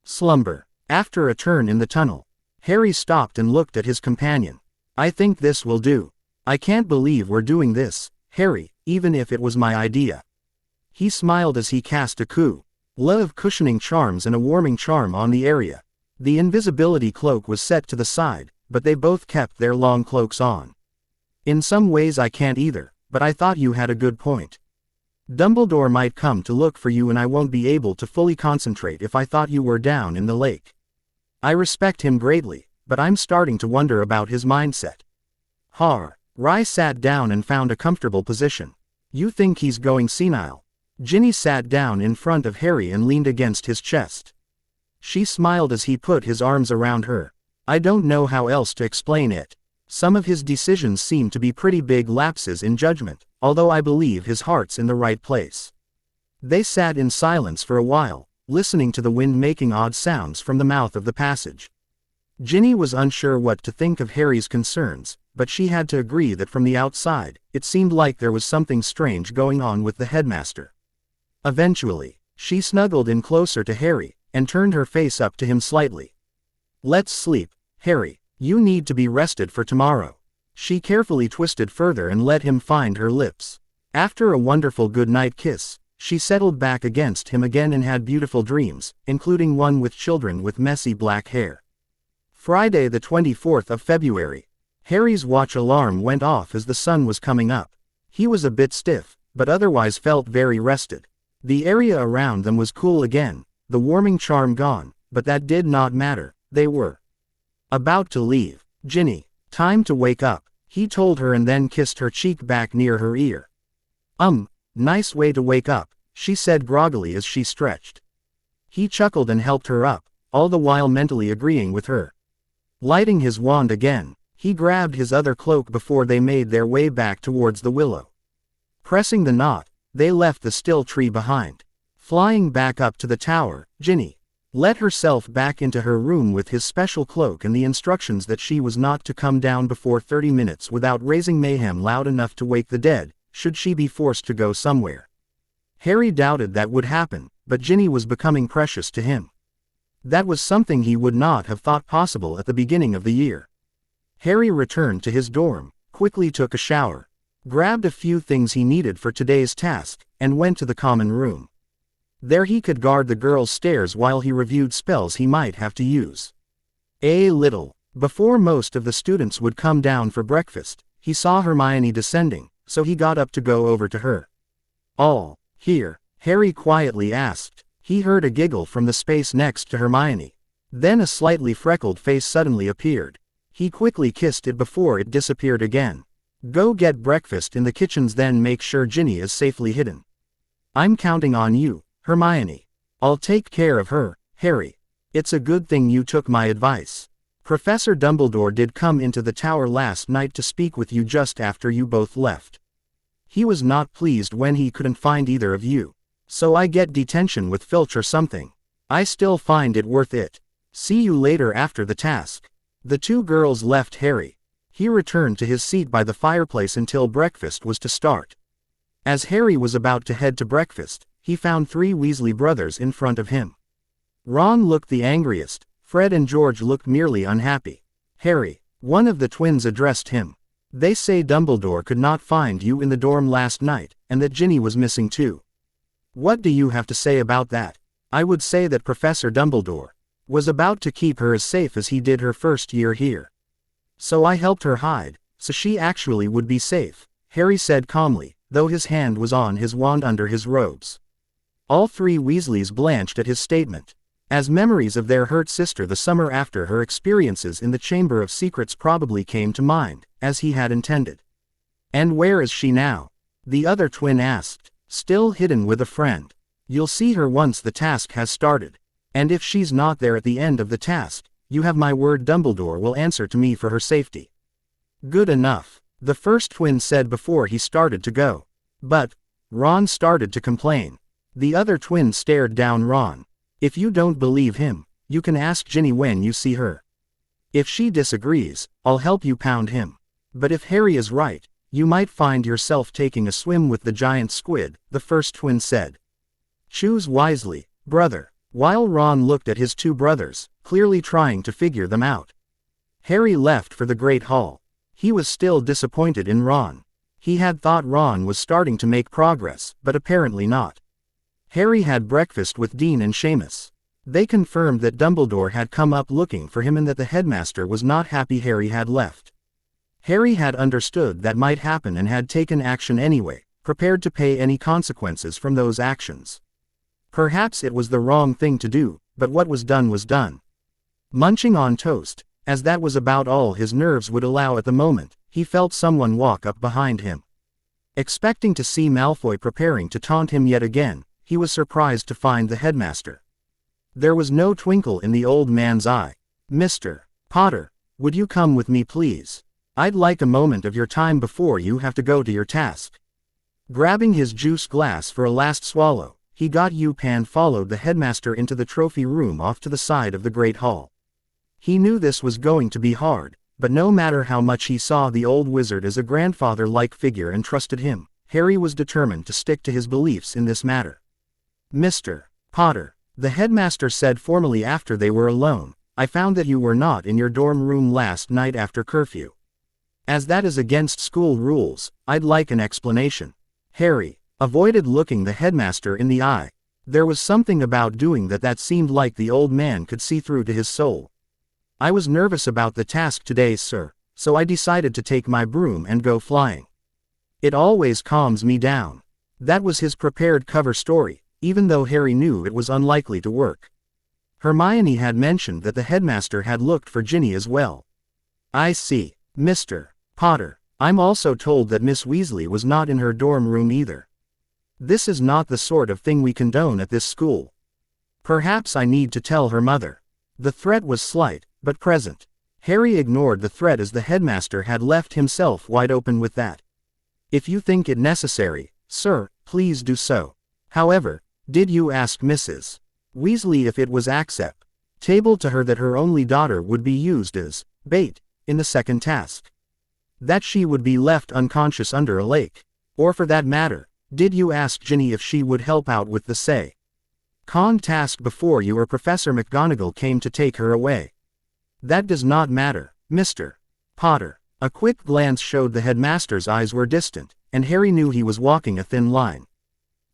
slumber. After a turn in the tunnel, Harry stopped and looked at his companion. I think this will do. I can't believe we're doing this, Harry, even if it was my idea. He smiled as he cast a coup. Love cushioning charms and a warming charm on the area. The invisibility cloak was set to the side, but they both kept their long cloaks on. In some ways I can't either, but I thought you had a good point. Dumbledore might come to look for you and I won't be able to fully concentrate if I thought you were down in the lake. I respect him greatly, but I'm starting to wonder about his mindset. Rai sat down and found a comfortable position. You think he's going senile? Ginny sat down in front of Harry and leaned against his chest. She smiled as he put his arms around her. I don't know how else to explain it. Some of his decisions seem to be pretty big lapses in judgment, although I believe his heart's in the right place. They sat in silence for a while, listening to the wind making odd sounds from the mouth of the passage. Ginny was unsure what to think of Harry's concerns, but she had to agree that from the outside, it seemed like there was something strange going on with the headmaster. Eventually, she snuggled in closer to Harry, and turned her face up to him slightly. Let's sleep, Harry, you need to be rested for tomorrow. She carefully twisted further and let him find her lips. After a wonderful goodnight kiss, she settled back against him again and had beautiful dreams, including one with children with messy black hair. Friday the 24th of February. Harry's watch alarm went off as the sun was coming up. He was a bit stiff, but otherwise felt very rested. The area around them was cool again, the warming charm gone, but that did not matter. They were about to leave. Ginny, time to wake up, he told her and then kissed her cheek back near her ear. Nice way to wake up, she said groggily as she stretched. He chuckled and helped her up, all the while mentally agreeing with her. Lighting his wand again, he grabbed his other cloak before they made their way back towards the willow. Pressing the knot, they left the still tree behind. Flying back up to the tower, Ginny let herself back into her room with his special cloak and the instructions that she was not to come down before 30 minutes without raising mayhem loud enough to wake the dead, should she be forced to go somewhere. Harry doubted that would happen, but Ginny was becoming precious to him. That was something he would not have thought possible at the beginning of the year. Harry returned to his dorm, quickly took a shower, grabbed a few things he needed for today's task, and went to the common room. There he could guard the girls' stairs while he reviewed spells he might have to use. A little before most of the students would come down for breakfast, he saw Hermione descending, so he got up to go over to her. All here? Harry quietly asked. He heard a giggle from the space next to Hermione. Then a slightly freckled face suddenly appeared. He quickly kissed it before it disappeared again. Go get breakfast in the kitchens, then make sure Ginny is safely hidden. I'm counting on you, Hermione. I'll take care of her, Harry. It's a good thing you took my advice. Professor Dumbledore did come into the tower last night to speak with you just after you both left. He was not pleased when he couldn't find either of you. So I get detention with Filch or something. I still find it worth it. See you later after the task. The two girls left Harry. He returned to his seat by the fireplace until breakfast was to start. As Harry was about to head to breakfast, he found 3 Weasley brothers in front of him. Ron looked the angriest. Fred and George looked merely unhappy. Harry, one of the twins addressed him. They say Dumbledore could not find you in the dorm last night, and that Ginny was missing too. What do you have to say about that? I would say that Professor Dumbledore was about to keep her as safe as he did her first year here. So I helped her hide, so she actually would be safe, Harry said calmly, though his hand was on his wand under his robes. All 3 Weasleys blanched at his statement, as memories of their hurt sister the summer after her experiences in the Chamber of Secrets probably came to mind, as he had intended. And where is she now? The other twin asked. Still hidden with a friend. You'll see her once the task has started. And if she's not there at the end of the task, you have my word Dumbledore will answer to me for her safety. Good enough, the first twin said before he started to go. But, Ron started to complain. The other twin stared down Ron. If you don't believe him, you can ask Ginny when you see her. If she disagrees, I'll help you pound him. But if Harry is right, you might find yourself taking a swim with the giant squid, the first twin said. Choose wisely, brother. While Ron looked at his 2 brothers, clearly trying to figure them out. Harry left for the Great Hall. He was still disappointed in Ron. He had thought Ron was starting to make progress, but apparently not. Harry had breakfast with Dean and Seamus. They confirmed that Dumbledore had come up looking for him and that the headmaster was not happy Harry had left. Harry had understood that might happen and had taken action anyway, prepared to pay any consequences from those actions. Perhaps it was the wrong thing to do, but what was done was done. Munching on toast, as that was about all his nerves would allow at the moment, he felt someone walk up behind him. Expecting to see Malfoy preparing to taunt him yet again, he was surprised to find the headmaster. There was no twinkle in the old man's eye. Mr. Potter, would you come with me please? I'd like a moment of your time before you have to go to your task. Grabbing his juice glass for a last swallow, he got up and followed the headmaster into the trophy room off to the side of the Great Hall. He knew this was going to be hard, but no matter how much he saw the old wizard as a grandfather-like figure and trusted him, Harry was determined to stick to his beliefs in this matter. Mr. Potter, the headmaster said formally after they were alone, I found that you were not in your dorm room last night after curfew. As that is against school rules, I'd like an explanation. Harry avoided looking the headmaster in the eye. There was something about doing that seemed like the old man could see through to his soul. I was nervous about the task today, sir, so I decided to take my broom and go flying. It always calms me down. That was his prepared cover story, even though Harry knew it was unlikely to work. Hermione had mentioned that the headmaster had looked for Ginny as well. I see, Mr. Potter. I'm also told that Miss Weasley was not in her dorm room either. This is not the sort of thing we condone at this school. Perhaps I need to tell her mother. The threat was slight, but present. Harry ignored the threat as the headmaster had left himself wide open with that. If you think it necessary, sir, please do so. However, did you ask Mrs. Weasley if it was acceptable to her that her only daughter would be used as bait in the second task? That she would be left unconscious under a lake? Or for that matter, did you ask Ginny if she would help out with the second task before you or Professor McGonagall came to take her away? That does not matter, Mr. Potter. A quick glance showed the headmaster's eyes were distant, and Harry knew he was walking a thin line.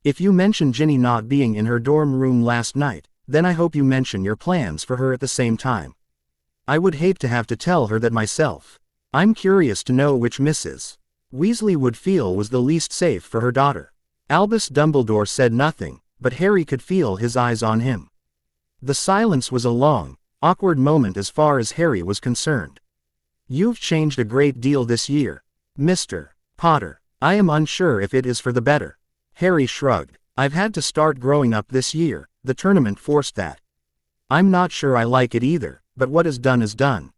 If you mention Ginny not being in her dorm room last night, then I hope you mention your plans for her at the same time. I would hate to have to tell her that myself. I'm curious to know which Mrs. Weasley would feel was the least safe for her daughter. Albus Dumbledore said nothing, but Harry could feel his eyes on him. The silence was a long, awkward moment as far as Harry was concerned. You've changed a great deal this year, Mr. Potter. I am unsure if it is for the better. Harry shrugged. I've had to start growing up this year, the tournament forced that. I'm not sure I like it either, but what is done is done.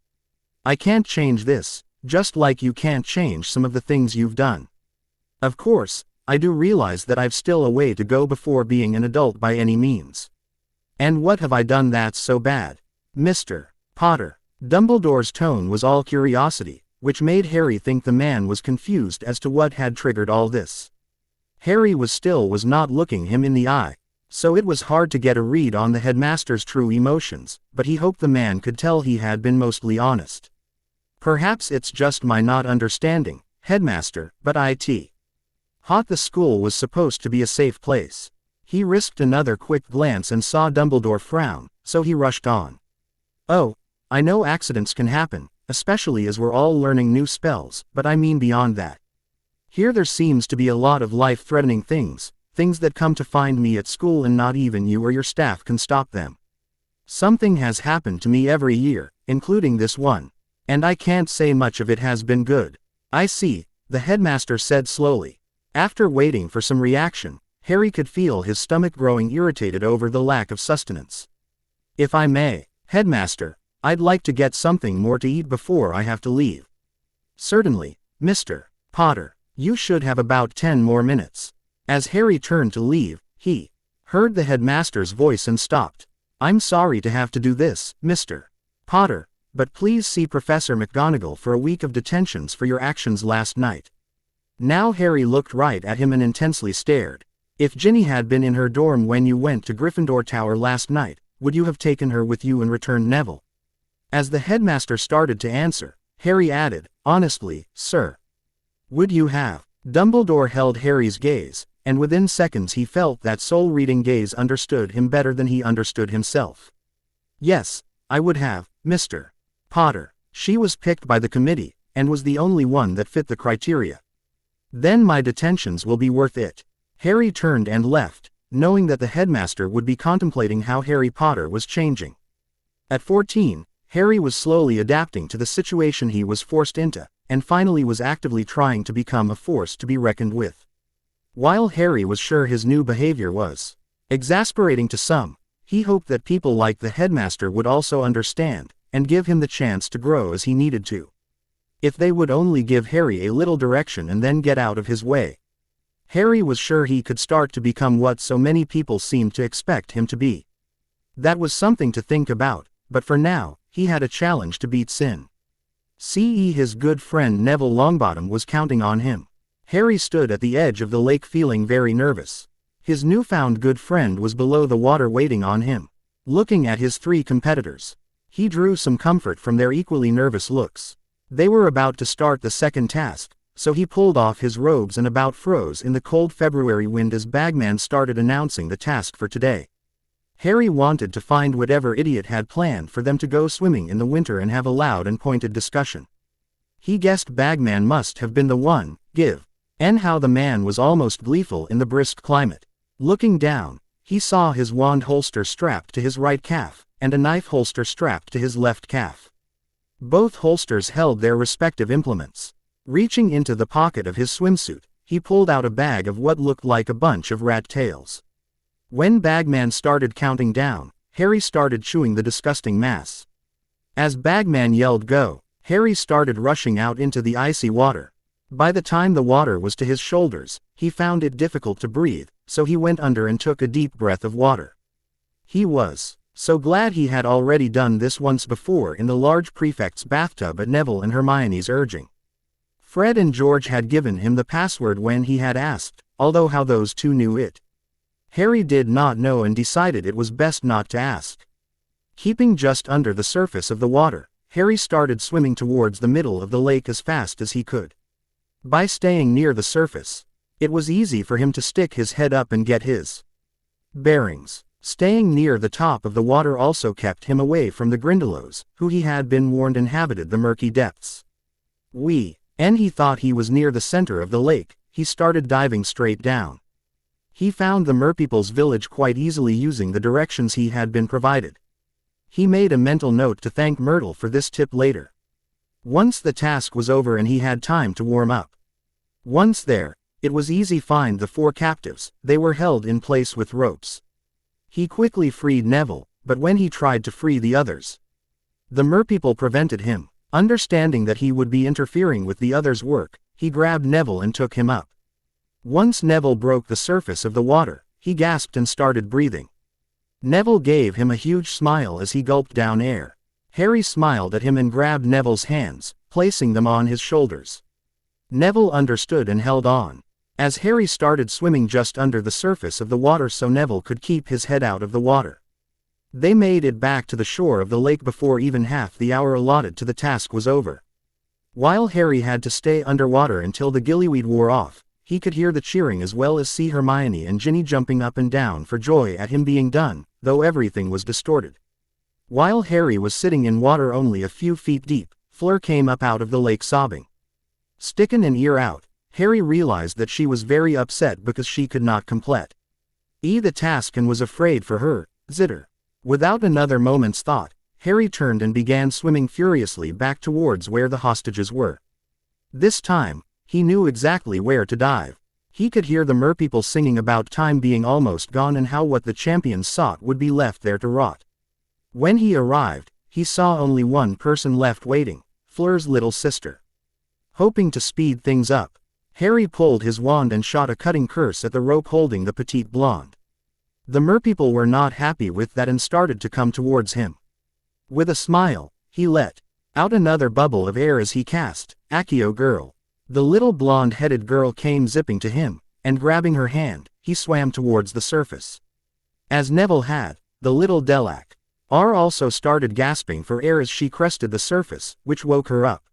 I can't change this, just like you can't change some of the things you've done. Of course, I do realize that I've still a way to go before being an adult by any means. And what have I done that's so bad? Mr. Potter. Dumbledore's tone was all curiosity, which made Harry think the man was confused as to what had triggered all this. Harry was not looking him in the eye, so it was hard to get a read on the headmaster's true emotions, but he hoped the man could tell he had been mostly honest. Perhaps it's just my not understanding, headmaster, but the school was supposed to be a safe place. He risked another quick glance and saw Dumbledore frown, so he rushed on. Oh, I know accidents can happen, especially as we're all learning new spells, but I mean beyond that. Here there seems to be a lot of life-threatening things that come to find me at school and not even you or your staff can stop them. Something has happened to me every year, including this one. And I can't say much of it has been good. I see, the headmaster said slowly. After waiting for some reaction, Harry could feel his stomach growing irritated over the lack of sustenance. If I may, headmaster, I'd like to get something more to eat before I have to leave. Certainly, Mr. Potter. You should have about 10 more minutes. As Harry turned to leave, he heard the headmaster's voice and stopped. I'm sorry to have to do this, Mr. Potter, but please see Professor McGonagall for a week of detentions for your actions last night. Now Harry looked right at him and intensely stared. If Ginny had been in her dorm when you went to Gryffindor Tower last night, would you have taken her with you and returned Neville? As the headmaster started to answer, Harry added, honestly, sir. Would you have? Dumbledore held Harry's gaze, and within seconds he felt that soul-reading gaze understood him better than he understood himself. Yes, I would have, Mr. Potter. She was picked by the committee, and was the only one that fit the criteria. Then my detentions will be worth it. Harry turned and left, knowing that the headmaster would be contemplating how Harry Potter was changing. At 14, Harry was slowly adapting to the situation he was forced into, and finally was actively trying to become a force to be reckoned with. While Harry was sure his new behavior was exasperating to some, he hoped that people like the headmaster would also understand, and give him the chance to grow as he needed to. If they would only give Harry a little direction and then get out of his way. Harry was sure he could start to become what so many people seemed to expect him to be. That was something to think about, but for now, he had a challenge to beat Sin. His good friend Neville Longbottom was counting on him. Harry stood at the edge of the lake feeling very nervous. His newfound good friend was below the water waiting on him. Looking at his 3 competitors, he drew some comfort from their equally nervous looks. They were about to start the second task, so he pulled off his robes and about froze in the cold February wind as Bagman started announcing the task for today. Harry wanted to find whatever idiot had planned for them to go swimming in the winter and have a loud and pointed discussion. He guessed Bagman must have been the one, and how the man was almost gleeful in the brisk climate. Looking down, he saw his wand holster strapped to his right calf, and a knife holster strapped to his left calf. Both holsters held their respective implements. Reaching into the pocket of his swimsuit, he pulled out a bag of what looked like a bunch of rat tails. When Bagman started counting down, Harry started chewing the disgusting mass. As Bagman yelled go, Harry started rushing out into the icy water. By the time the water was to his shoulders, he found it difficult to breathe, so he went under and took a deep breath of water. He was so glad he had already done this once before in the large prefect's bathtub at Neville and Hermione's urging. Fred and George had given him the password when he had asked, although how those two knew it, Harry did not know and decided it was best not to ask. Keeping just under the surface of the water, Harry started swimming towards the middle of the lake as fast as he could. By staying near the surface, it was easy for him to stick his head up and get his bearings. Staying near the top of the water also kept him away from the Grindylows, who he had been warned inhabited the murky depths. And he thought he was near the center of the lake. He started diving straight down. He found the merpeople's village quite easily using the directions he had been provided. He made a mental note to thank Myrtle for this tip later. Once the task was over and he had time to warm up. Once there, It was easy to find the 4 captives. They were held in place with ropes. He quickly freed Neville, but when he tried to free the others, the merpeople prevented him. Understanding that he would be interfering with the others' work, he grabbed Neville and took him up. Once Neville broke the surface of the water, he gasped and started breathing. Neville gave him a huge smile as he gulped down air. Harry smiled at him and grabbed Neville's hands, placing them on his shoulders. Neville understood and held on. As Harry started swimming just under the surface of the water so Neville could keep his head out of the water. They made it back to the shore of the lake before even half the hour allotted to the task was over. While Harry had to stay underwater until the gillyweed wore off, he could hear the cheering as well as see Hermione and Ginny jumping up and down for joy at him being done, though everything was distorted. While Harry was sitting in water only a few feet deep, Fleur came up out of the lake sobbing. Sticking an ear out, Harry realized that she was very upset because she could not complete the task and was afraid for her. Zitter. Without another moment's thought, Harry turned and began swimming furiously back towards where the hostages were. This time, he knew exactly where to dive. He could hear the merpeople singing about time being almost gone and how what the champions sought would be left there to rot. When he arrived, he saw only one person left waiting, Fleur's little sister. Hoping to speed things up, Harry pulled his wand and shot a cutting curse at the rope holding the petite blonde. The merpeople were not happy with that and started to come towards him. With a smile, he let out another bubble of air as he cast, "Accio girl." The little blonde-headed girl came zipping to him, and grabbing her hand, he swam towards the surface. As Neville had, the little Delac R also started gasping for air as she crested the surface, which woke her up.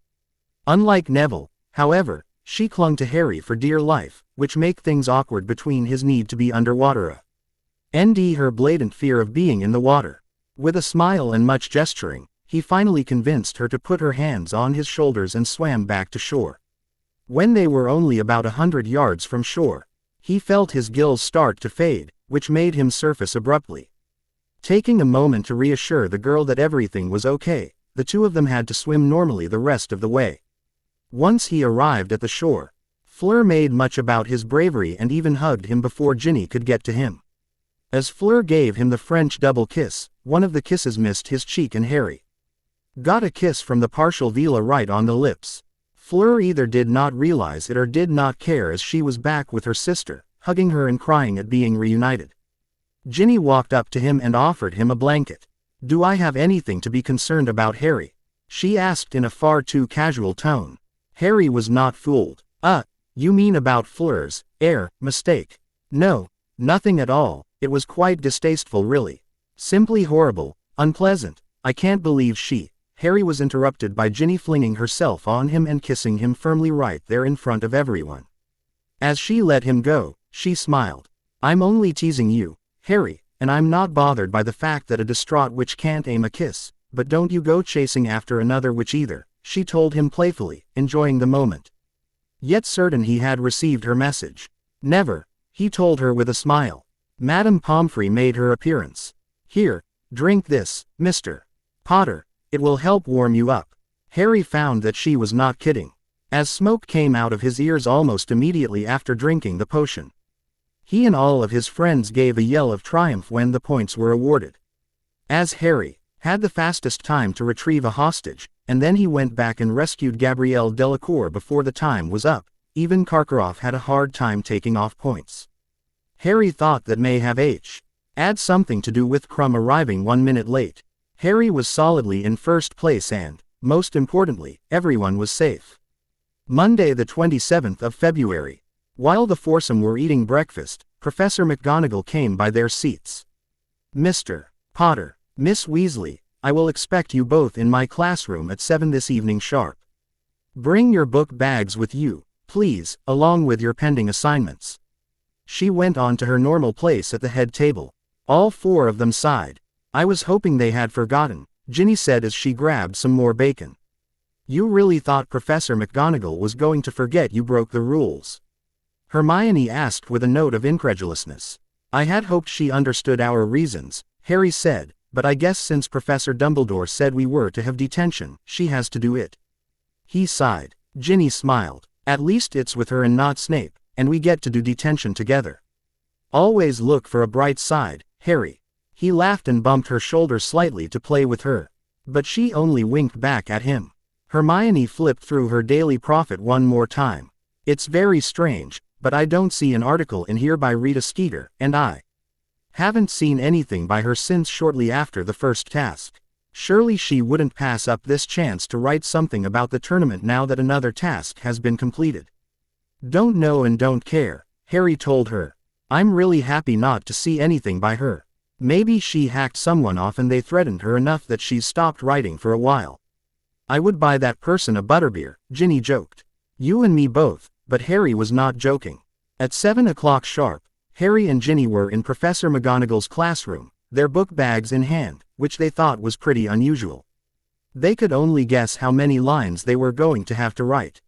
Unlike Neville, however, she clung to Harry for dear life, which made things awkward between his need to be underwater and her blatant fear of being in the water. With a smile and much gesturing, he finally convinced her to put her hands on his shoulders and swam back to shore. When they were only about 100 yards from shore, he felt his gills start to fade, which made him surface abruptly. Taking a moment to reassure the girl that everything was okay, the two of them had to swim normally the rest of the way. Once he arrived at the shore, Fleur made much about his bravery and even hugged him before Ginny could get to him. As Fleur gave him the French double kiss, one of the kisses missed his cheek and Harry got a kiss from the partial Vila right on the lips. Fleur either did not realize it or did not care as she was back with her sister, hugging her and crying at being reunited. Ginny walked up to him and offered him a blanket. "Do I have anything to be concerned about, Harry?" she asked in a far too casual tone. Harry was not fooled. You mean about Fleur's mistake?" "No, nothing at all. It was quite distasteful really. Simply horrible, unpleasant. I can't believe she—" Harry was interrupted by Ginny flinging herself on him and kissing him firmly right there in front of everyone. As she let him go, she smiled. "I'm only teasing you, Harry, and I'm not bothered by the fact that a distraught witch can't aim a kiss, but don't you go chasing after another witch either," she told him playfully, enjoying the moment. Yet certain he had received her message. "Never," he told her with a smile. Madame Pomfrey made her appearance. "Here, drink this, Mr. Potter. It will help warm you up." Harry found that she was not kidding, as smoke came out of his ears almost immediately after drinking the potion. He and all of his friends gave a yell of triumph when the points were awarded. As Harry had the fastest time to retrieve a hostage, and then he went back and rescued Gabrielle Delacour before the time was up, even Karkaroff had a hard time taking off points. Harry thought that may have had something to do with Crumb arriving 1 minute late. Harry was solidly in first place and, most importantly, everyone was safe. Monday the 27th of February. While the foursome were eating breakfast, Professor McGonagall came by their seats. "Mr. Potter, Miss Weasley, I will expect you both in my classroom at 7 this evening sharp. Bring your book bags with you, please, along with your pending assignments." She went on to her normal place at the head table. All 4 of them sighed. "I was hoping they had forgotten," Ginny said as she grabbed some more bacon. "You really thought Professor McGonagall was going to forget you broke the rules?" Hermione asked with a note of incredulousness. "I had hoped she understood our reasons," Harry said, "but I guess since Professor Dumbledore said we were to have detention, she has to do it." He sighed. Ginny smiled. "At least it's with her and not Snape," and we get to do detention together. Always look for a bright side, Harry." He laughed and bumped her shoulder slightly to play with her. But she only winked back at him. Hermione flipped through her Daily Prophet one more time. "It's very strange, but I don't see an article in here by Rita Skeeter, and I haven't seen anything by her since shortly after the first task. Surely she wouldn't pass up this chance to write something about the tournament now that another task has been completed." "Don't know and don't care," Harry told her. "I'm really happy not to see anything by her. Maybe she hacked someone off and they threatened her enough that she's stopped writing for a while." "I would buy that person a butterbeer," Ginny joked. "You and me both," but Harry was not joking. At 7 o'clock sharp, Harry and Ginny were in Professor McGonagall's classroom, their book bags in hand, which they thought was pretty unusual. They could only guess how many lines they were going to have to write.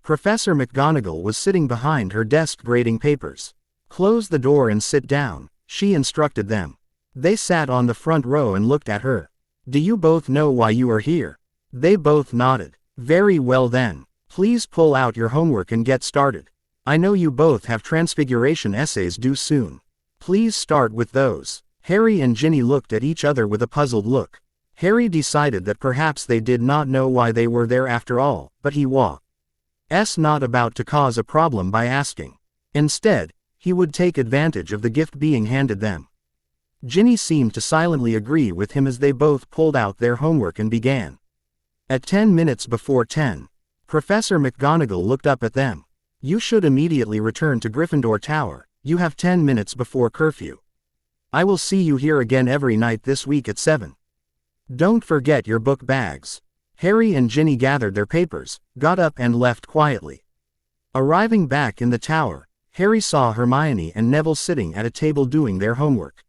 Professor McGonagall was sitting behind her desk grading papers. "Close the door and sit down," she instructed them. They sat on the front row and looked at her. "Do you both know why you are here?" They both nodded. "Very well then. Please pull out your homework and get started. I know you both have Transfiguration essays due soon. Please start with those." Harry and Ginny looked at each other with a puzzled look. Harry decided that perhaps they did not know why they were there after all, but he was not about to cause a problem by asking. Instead, he would take advantage of the gift being handed them. Ginny seemed to silently agree with him as they both pulled out their homework and began. At 10 minutes before 10, Professor McGonagall looked up at them. "You should immediately return to Gryffindor Tower. You have 10 minutes before curfew. I will see you here again every night this week at 7. Don't forget your book bags." Harry and Ginny gathered their papers, got up and left quietly. Arriving back in the tower, Harry saw Hermione and Neville sitting at a table doing their homework.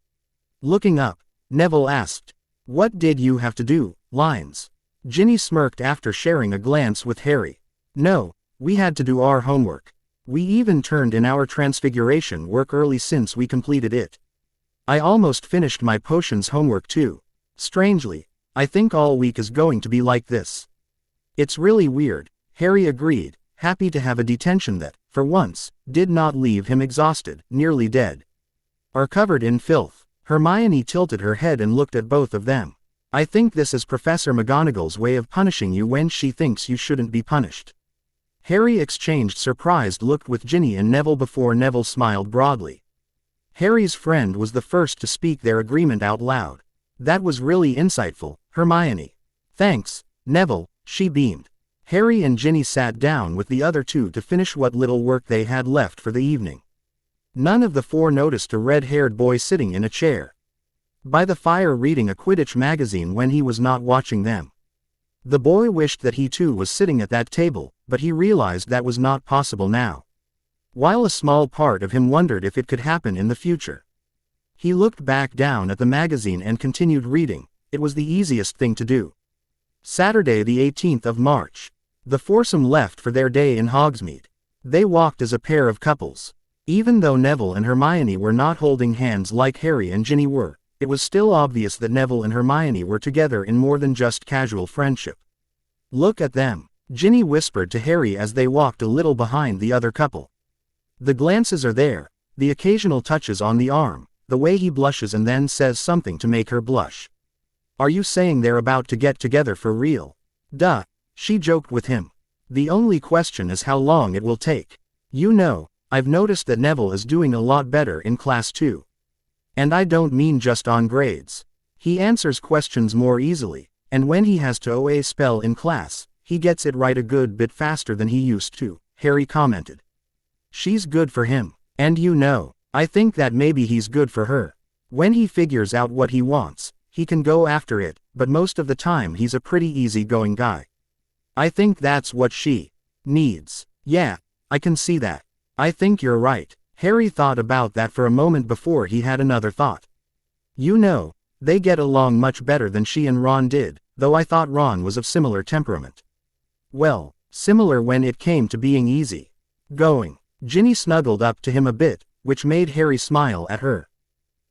Looking up, Neville asked, "What did you have to do, lines?" Ginny smirked after sharing a glance with Harry. "No, we had to do our homework. We even turned in our Transfiguration work early since we completed it. I almost finished my potions homework too. Strangely, I think all week is going to be like this." "It's really weird," Harry agreed, happy to have a detention that, for once, did not leave him exhausted, nearly dead, or covered in filth. Hermione tilted her head and looked at both of them. "I think this is Professor McGonagall's way of punishing you when she thinks you shouldn't be punished." Harry exchanged surprised look with Ginny and Neville before Neville smiled broadly. Harry's friend was the first to speak their agreement out loud. "That was really insightful, Hermione." "Thanks, Neville," she beamed. Harry and Ginny sat down with the other two to finish what little work they had left for the evening. None of the four noticed a red-haired boy sitting in a chair by the fire reading a Quidditch magazine when he was not watching them. The boy wished that he too was sitting at that table, but he realized that was not possible now. While a small part of him wondered if it could happen in the future. He looked back down at the magazine and continued reading. It was the easiest thing to do. Saturday the 18th of March. The foursome left for their day in Hogsmeade. They walked as a pair of couples. Even though Neville and Hermione were not holding hands like Harry and Ginny were, it was still obvious that Neville and Hermione were together in more than just casual friendship. "Look at them," Ginny whispered to Harry as they walked a little behind the other couple. The glances are there, the occasional touches on the arm, the way he blushes and then says something to make her blush. "Are you saying they're about to get together for real?" "Duh," she joked with him. "The only question is how long it will take. You know, I've noticed that Neville is doing a lot better in class too. And I don't mean just on grades. He answers questions more easily, and when he has to OA spell in class, he gets it right a good bit faster than he used to," Harry commented. "She's good for him, and you know, I think that maybe he's good for her. When he figures out what he wants, he can go after it, but most of the time he's a pretty easygoing guy. I think that's what she needs." "Yeah, I can see that. I think you're right." Harry thought about that for a moment before he had another thought. "You know, they get along much better than she and Ron did, though I thought Ron was of similar temperament." "Well, similar when it came to being easy going." Ginny snuggled up to him a bit, which made Harry smile at her.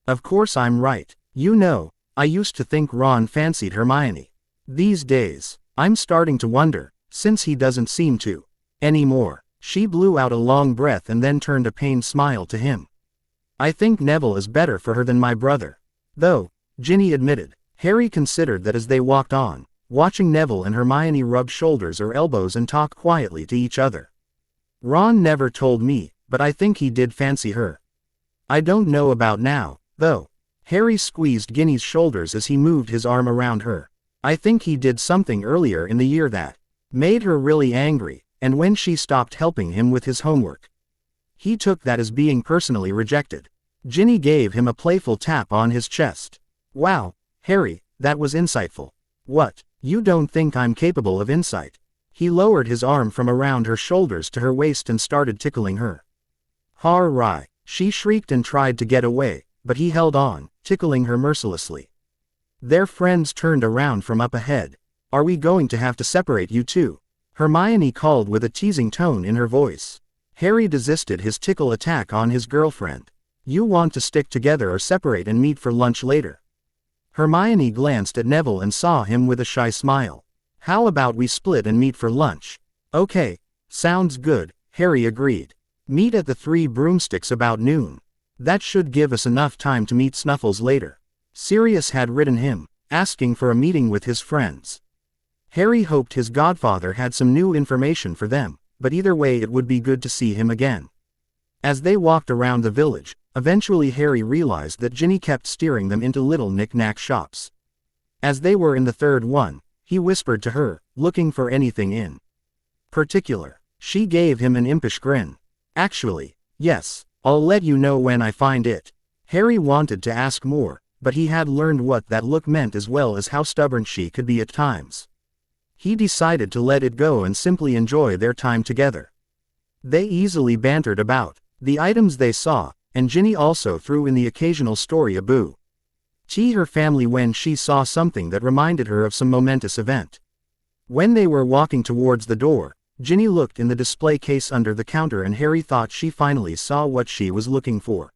"Of course I'm right. You know, I used to think Ron fancied Hermione. These days, I'm starting to wonder, since he doesn't seem to anymore." She blew out a long breath and then turned a pained smile to him. I think Neville is better for her than my brother. Though, Ginny admitted. Harry considered that as they walked on, watching Neville and Hermione rub shoulders or elbows and talk quietly to each other. Ron never told me, but I think he did fancy her. I don't know about now, though. Harry squeezed Ginny's shoulders as he moved his arm around her. I think he did something earlier in the year that made her really angry, and when she stopped helping him with his homework. He took that as being personally rejected. Ginny gave him a playful tap on his chest. Wow, Harry, that was insightful. What, you don't think I'm capable of insight? He lowered his arm from around her shoulders to her waist and started tickling her. Har-rai, she shrieked and tried to get away, but he held on, tickling her mercilessly. Their friends turned around from up ahead. Are we going to have to separate you two? Hermione called with a teasing tone in her voice. Harry desisted his tickle attack on his girlfriend. You want to stick together or separate and meet for lunch later? Hermione glanced at Neville and saw him with a shy smile. How about we split and meet for lunch? Okay, sounds good, Harry agreed. Meet at the Three Broomsticks about noon. That should give us enough time to meet Snuffles later. Sirius had written him, asking for a meeting with his friends. Harry hoped his godfather had some new information for them, but either way it would be good to see him again. As they walked around the village, eventually Harry realized that Ginny kept steering them into little knick-knack shops. As they were in the third one, he whispered to her, looking for anything in particular. She gave him an impish grin. Actually, yes, I'll let you know when I find it. Harry wanted to ask more, but he had learned what that look meant as well as how stubborn she could be at times. He decided to let it go and simply enjoy their time together. They easily bantered about the items they saw, and Ginny also threw in the occasional story about her family when she saw something that reminded her of some momentous event. When they were walking towards the door, Ginny looked in the display case under the counter and Harry thought she finally saw what she was looking for.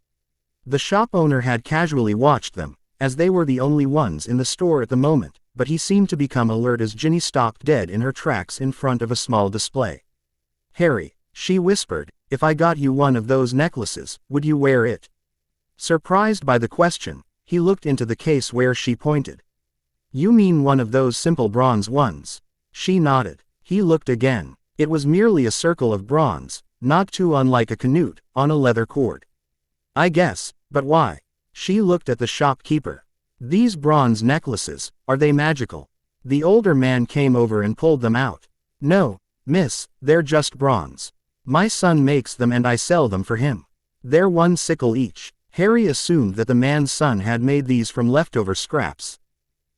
The shop owner had casually watched them, as they were the only ones in the store at the moment, but he seemed to become alert as Ginny stopped dead in her tracks in front of a small display. Harry, she whispered, if I got you one of those necklaces, would you wear it? Surprised by the question, he looked into the case where she pointed. You mean one of those simple bronze ones? She nodded. He looked again. It was merely a circle of bronze, not too unlike a canute, on a leather cord. I guess, but why? She looked at the shopkeeper. These bronze necklaces, are they magical? The older man came over and pulled them out. No, miss, they're just bronze. My son makes them and I sell them for him. They're 1 sickle each. Harry assumed that the man's son had made these from leftover scraps.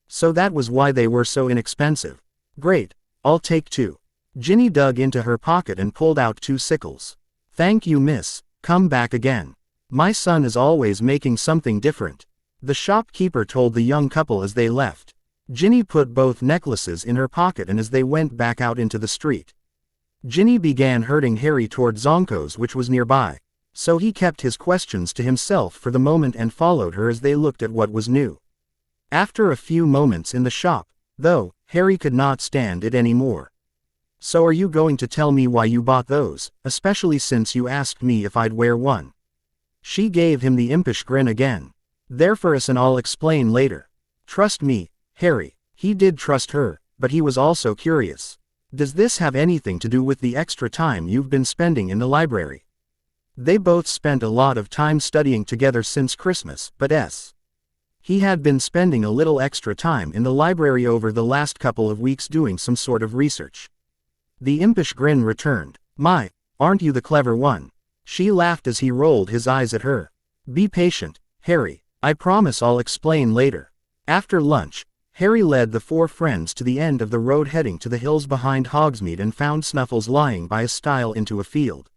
So that was why they were so inexpensive. Great, I'll take 2. Ginny dug into her pocket and pulled out 2 sickles. Thank you, miss, come back again. My son is always making something different. The shopkeeper told the young couple as they left. Ginny put both necklaces in her pocket and as they went back out into the street, Ginny began herding Harry toward Zonko's, which was nearby. So he kept his questions to himself for the moment and followed her as they looked at what was new. After a few moments in the shop, though, Harry could not stand it anymore. So are you going to tell me why you bought those, especially since you asked me if I'd wear one? She gave him the impish grin again. They're for us and I'll explain later. Trust me, Harry. He did trust her, but he was also curious. Does this have anything to do with the extra time you've been spending in the library? They both spent a lot of time studying together since Christmas, but he had been spending a little extra time in the library over the last couple of weeks doing some sort of research. The impish grin returned. My, aren't you the clever one? She laughed as he rolled his eyes at her. Be patient, Harry. I promise I'll explain later. After lunch, Harry led the 4 friends to the end of the road heading to the hills behind Hogsmeade and found Snuffles lying by a stile into a field.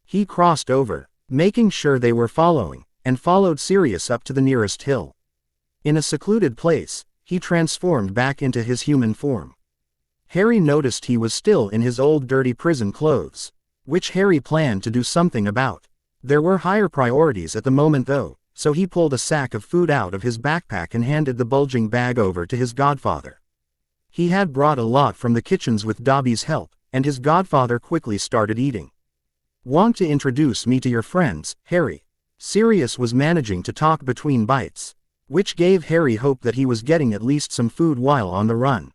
He crossed over, making sure they were following, and followed Sirius up to the nearest hill. In a secluded place, he transformed back into his human form. Harry noticed he was still in his old dirty prison clothes, which Harry planned to do something about. There were higher priorities at the moment though, so he pulled a sack of food out of his backpack and handed the bulging bag over to his godfather. He had brought a lot from the kitchens with Dobby's help, and his godfather quickly started eating. Want to introduce me to your friends, Harry? Sirius was managing to talk between bites, which gave Harry hope that he was getting at least some food while on the run.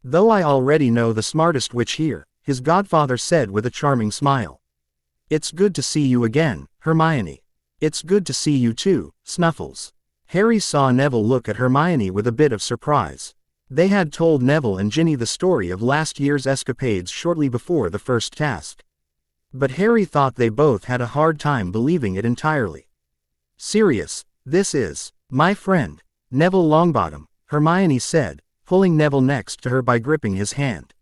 Though I already know the smartest witch here, his godfather said with a charming smile. It's good to see you again, Hermione. It's good to see you too, Snuffles. Harry saw Neville look at Hermione with a bit of surprise. They had told Neville and Ginny the story of last year's escapades shortly before the first task. But Harry thought they both had a hard time believing it entirely. Sirius, this is my friend, Neville Longbottom, Hermione said, pulling Neville next to her by gripping his hand.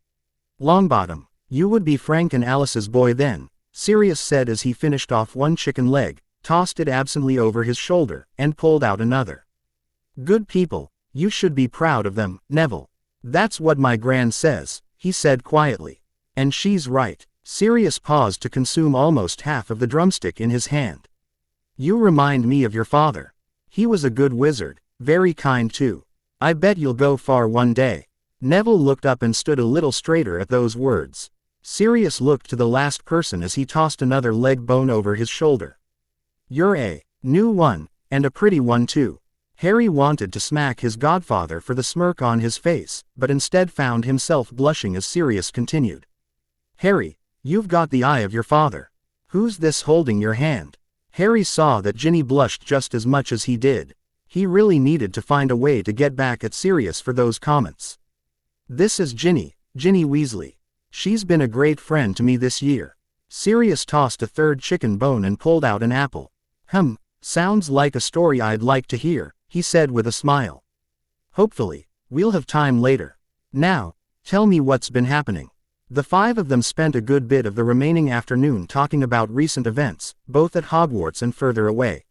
Longbottom, you would be Frank and Alice's boy then, Sirius said as he finished off one chicken leg, tossed it absently over his shoulder, and pulled out another. Good people, you should be proud of them, Neville. That's what my gran says, he said quietly. And she's right. Sirius paused to consume almost half of the drumstick in his hand. You remind me of your father. He was a good wizard, very kind too. I bet you'll go far one day. Neville looked up and stood a little straighter at those words. Sirius looked to the last person as he tossed another leg bone over his shoulder. You're a new one, and a pretty one too. Harry wanted to smack his godfather for the smirk on his face, but instead found himself blushing as Sirius continued. Harry, you've got the eye of your father. Who's this holding your hand? Harry saw that Ginny blushed just as much as he did. He really needed to find a way to get back at Sirius for those comments. This is Ginny, Ginny Weasley. She's been a great friend to me this year. Sirius tossed a third chicken bone and pulled out an apple. Sounds like a story I'd like to hear, he said with a smile. Hopefully, we'll have time later. Now, tell me what's been happening. The five of them spent a good bit of the remaining afternoon talking about recent events, both at Hogwarts and further away.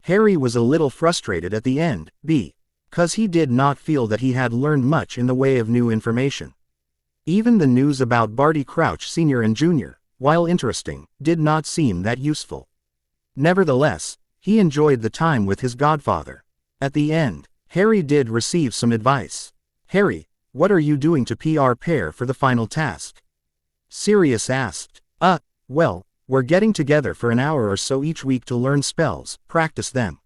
Harry was a little frustrated at the end, because he did not feel that he had learned much in the way of new information. Even the news about Barty Crouch Sr. and Jr., while interesting, did not seem that useful. Nevertheless, he enjoyed the time with his godfather. At the end, Harry did receive some advice. Harry, what are you doing to prepare for the final task? Sirius asked. Well, we're getting together for an hour or so each week to learn spells, practice them.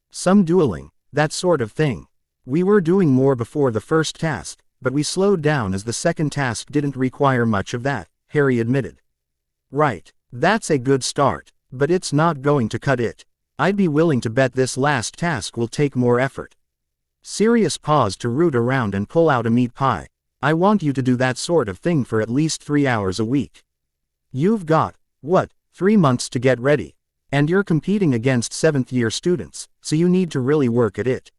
Some dueling, that sort of thing. We were doing more before the first task, but we slowed down as the second task didn't require much of that, Harry admitted. Right, that's a good start, but it's not going to cut it. I'd be willing to bet this last task will take more effort. Sirius paused to root around and pull out a meat pie. I want you to do that sort of thing for at least 3 hours a week. You've got, 3 months to get ready. And you're competing against 7th-year students, so you need to really work at it.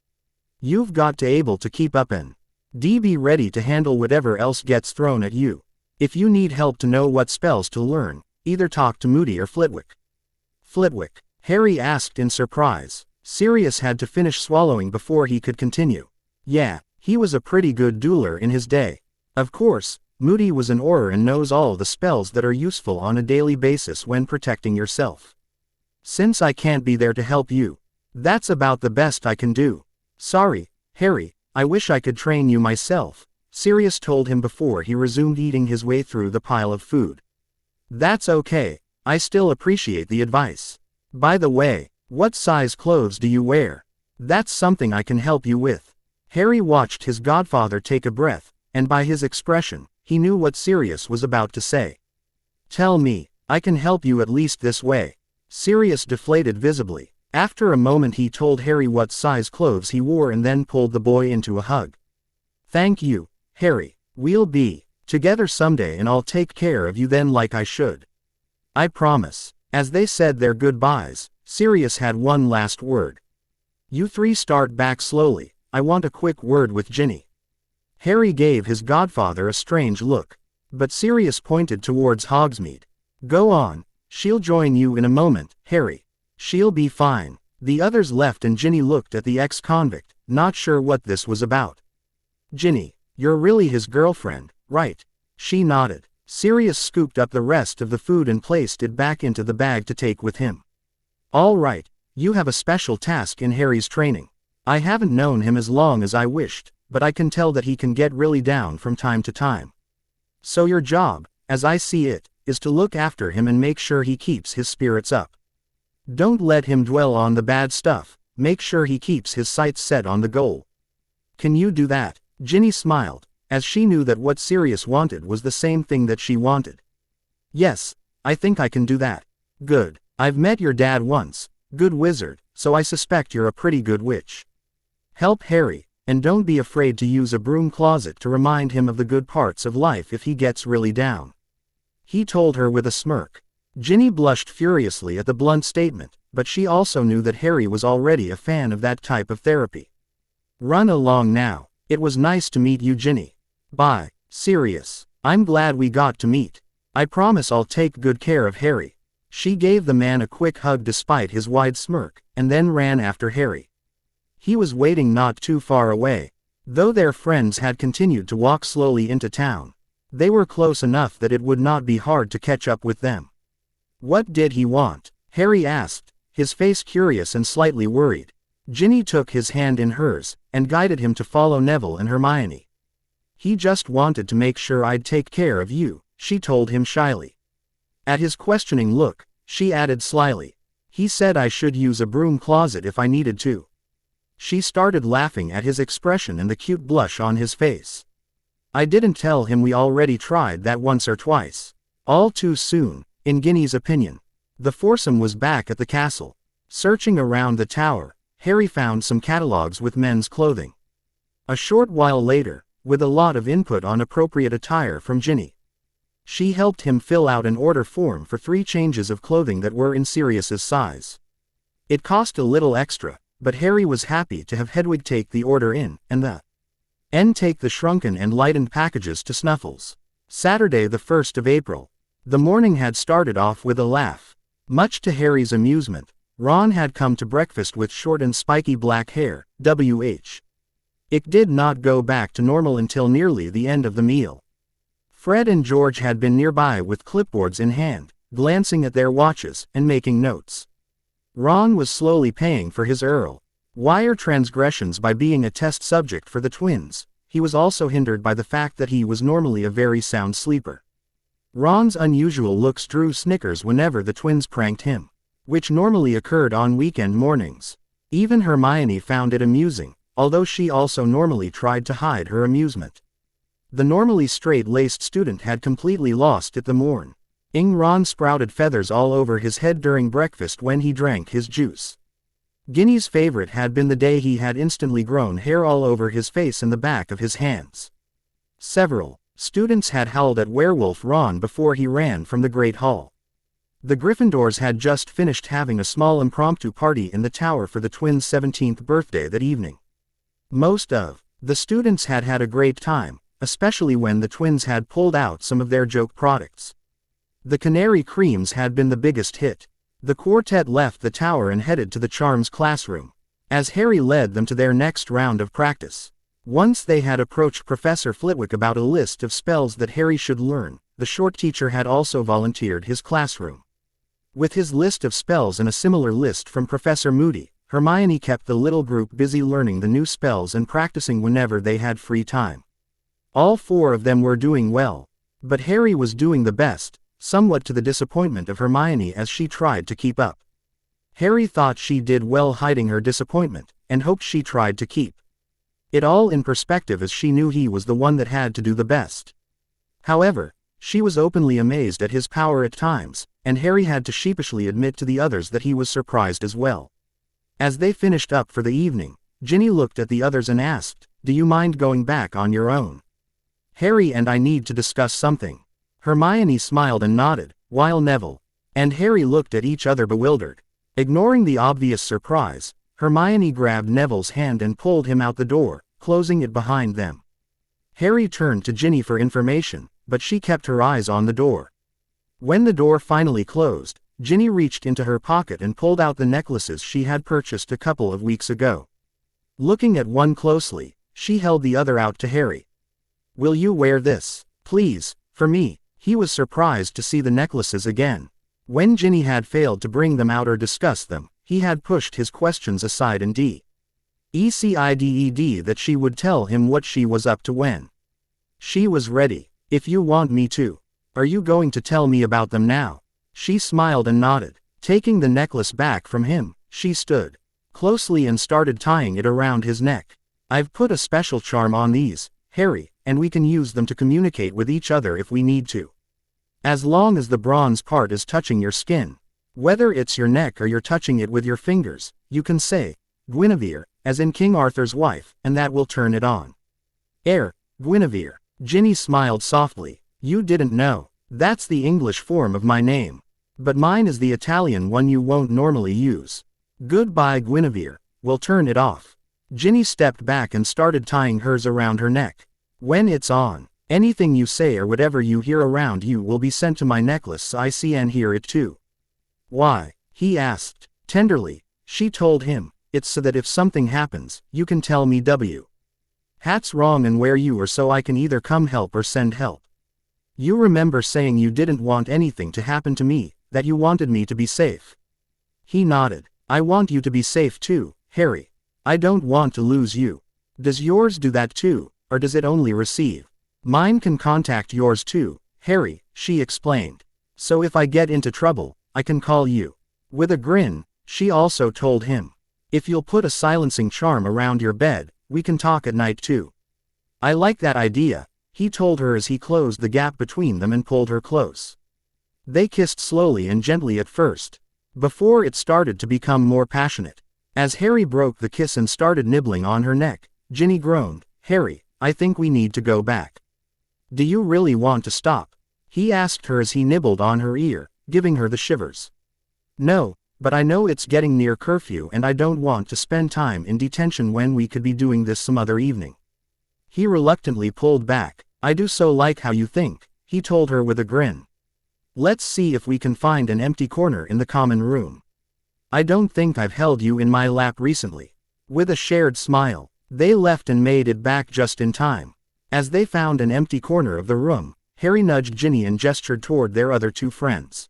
You've got to able to keep up and be ready to handle whatever else gets thrown at you. If you need help to know what spells to learn, either talk to Moody or Flitwick. Flitwick? Harry asked in surprise. Sirius had to finish swallowing before he could continue. Yeah, he was a pretty good dueler in his day. Of course, Moody was an Auror and knows all the spells that are useful on a daily basis when protecting yourself. Since I can't be there to help you, that's about the best I can do. Sorry, Harry, I wish I could train you myself, Sirius told him before he resumed eating his way through the pile of food. That's okay, I still appreciate the advice. By the way, what size clothes do you wear? That's something I can help you with. Harry watched his godfather take a breath, and by his expression, he knew what Sirius was about to say. Tell me, I can help you at least this way. Sirius deflated visibly. After a moment he told Harry what size clothes he wore and then pulled the boy into a hug. Thank you, Harry. We'll be together someday and I'll take care of you then like I should. I promise. As they said their goodbyes, Sirius had one last word. You three start back slowly, I want a quick word with Ginny. Harry gave his godfather a strange look. But Sirius pointed towards Hogsmeade. Go on, she'll join you in a moment, Harry. She'll be fine. The others left and Ginny looked at the ex-convict, not sure what this was about. Ginny, you're really his girlfriend, right? She nodded. Sirius scooped up the rest of the food and placed it back into the bag to take with him. All right, you have a special task in Harry's training. I haven't known him as long as I wished, but I can tell that he can get really down from time to time. So your job, as I see it, is to look after him and make sure he keeps his spirits up. Don't let him dwell on the bad stuff, make sure he keeps his sights set on the goal. Can you do that? Ginny smiled, as she knew that what Sirius wanted was the same thing that she wanted. Yes, I think I can do that. Good. I've met your dad once, good wizard, so I suspect you're a pretty good witch. Help Harry, and don't be afraid to use a broom closet to remind him of the good parts of life if he gets really down. He told her with a smirk. Ginny blushed furiously at the blunt statement, but she also knew that Harry was already a fan of that type of therapy. Run along now. It was nice to meet you, Ginny. Bye, Sirius. I'm glad we got to meet. I promise I'll take good care of Harry. She gave the man a quick hug despite his wide smirk, and then ran after Harry. He was waiting not too far away. Though their friends had continued to walk slowly into town, they were close enough that it would not be hard to catch up with them. What did he want? Harry asked, his face curious and slightly worried. Ginny took his hand in hers, and guided him to follow Neville and Hermione. He just wanted to make sure I'd take care of you, she told him shyly. At his questioning look, she added slyly, he said I should use a broom closet if I needed to. She started laughing at his expression and the cute blush on his face. I didn't tell him we already tried that once or twice. All too soon, in Ginny's opinion. The foursome was back at the castle. Searching around the tower, Harry found some catalogs with men's clothing. A short while later, with a lot of input on appropriate attire from Ginny, she helped him fill out an order form for 3 changes of clothing that were in Sirius's size. It cost a little extra, but Harry was happy to have Hedwig take the order in, and take the shrunken and lightened packages to Snuffles. Saturday the 1st of April. The morning had started off with a laugh. Much to Harry's amusement, Ron had come to breakfast with short and spiky black hair, WH. It did not go back to normal until nearly the end of the meal. Fred and George had been nearby with clipboards in hand, glancing at their watches and making notes. Ron was slowly paying for his wire transgressions by being a test subject for the twins. He was also hindered by the fact that he was normally a very sound sleeper. Ron's unusual looks drew snickers whenever the twins pranked him, which normally occurred on weekend mornings. Even Hermione found it amusing, although she also normally tried to hide her amusement. The normally straight-laced student had completely lost it the morn. Ron sprouted feathers all over his head during breakfast when he drank his juice. Ginny's favorite had been the day he had instantly grown hair all over his face and the back of his hands. Several students had howled at Werewolf Ron before he ran from the Great Hall. The Gryffindors had just finished having a small impromptu party in the tower for the twins' 17th birthday that evening. Most of the students had had a great time, especially when the twins had pulled out some of their joke products. The Canary Creams had been the biggest hit. The quartet left the tower and headed to the Charms classroom, as Harry led them to their next round of practice. Once they had approached Professor Flitwick about a list of spells that Harry should learn, the short teacher had also volunteered his classroom. With his list of spells and a similar list from Professor Moody, Hermione kept the little group busy learning the new spells and practicing whenever they had free time. All 4 of them were doing well, but Harry was doing the best, somewhat to the disappointment of Hermione as she tried to keep up. Harry thought she did well hiding her disappointment, and hoped she tried to keep it all in perspective as she knew he was the one that had to do the best. However, she was openly amazed at his power at times, and Harry had to sheepishly admit to the others that he was surprised as well. As they finished up for the evening, Ginny looked at the others and asked, "Do you mind going back on your own? Harry and I need to discuss something." Hermione smiled and nodded, while Neville and Harry looked at each other bewildered. Ignoring the obvious surprise, Hermione grabbed Neville's hand and pulled him out the door, closing it behind them. Harry turned to Ginny for information, but she kept her eyes on the door. When the door finally closed, Ginny reached into her pocket and pulled out the necklaces she had purchased a couple of weeks ago. Looking at one closely, she held the other out to Harry. "Will you wear this, please, for me?" He was surprised to see the necklaces again. When Ginny had failed to bring them out or discuss them, he had pushed his questions aside and decided that she would tell him what she was up to when she was ready. "If you want me to." Are you going to tell me about them now? She smiled and nodded. Taking the necklace back from him, she stood closely and started tying it around his neck. I've put a special charm on these, Harry, and we can use them to communicate with each other if we need to. As long as the bronze part is touching your skin. Whether it's your neck or you're touching it with your fingers, you can say, Guinevere, as in King Arthur's wife, and that will turn it on. Guinevere. Ginny smiled softly. You didn't know. That's the English form of my name. But mine is the Italian one you won't normally use. Goodbye Guinevere. We'll turn it off. Ginny stepped back and started tying hers around her neck. When it's on, anything you say or whatever you hear around you will be sent to my necklace so I see and hear it too. Why? He asked. Tenderly, she told him, it's so that if something happens, you can tell me Hat's wrong and where you are so I can either come help or send help. You remember saying you didn't want anything to happen to me, that you wanted me to be safe. He nodded. I want you to be safe too, Harry. I don't want to lose you. Does yours do that too, or does it only receive? Mine can contact yours too, Harry, she explained. So if I get into trouble, I can call you. With a grin, she also told him. If you'll put a silencing charm around your bed, we can talk at night too. I like that idea, he told her as he closed the gap between them and pulled her close. They kissed slowly and gently at first, before it started to become more passionate. As Harry broke the kiss and started nibbling on her neck, Ginny groaned, Harry, I think we need to go back. Do you really want to stop? He asked her as he nibbled on her ear, giving her the shivers. No, but I know it's getting near curfew and I don't want to spend time in detention when we could be doing this some other evening. He reluctantly pulled back. I do so like how you think, he told her with a grin. Let's see if we can find an empty corner in the common room. I don't think I've held you in my lap recently. With a shared smile, they left and made it back just in time. As they found an empty corner of the room, Harry nudged Ginny and gestured toward their other two friends.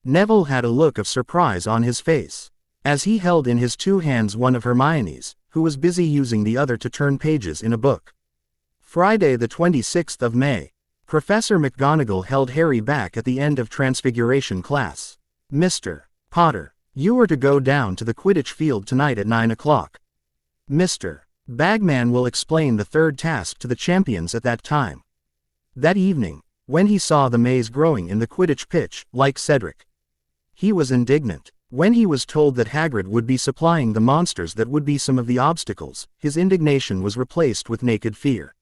Neville had a look of surprise on his face, as he held in his two hands one of Hermione's, who was busy using the other to turn pages in a book. Friday the 26th of May. Professor McGonagall held Harry back at the end of Transfiguration class. Mr. Potter, you are to go down to the Quidditch field tonight at 9 o'clock. Mr. Bagman will explain the third task to the champions at that time. That evening, when he saw the maze growing in the Quidditch pitch, like Cedric, he was indignant. When he was told that Hagrid would be supplying the monsters that would be some of the obstacles, his indignation was replaced with naked fear.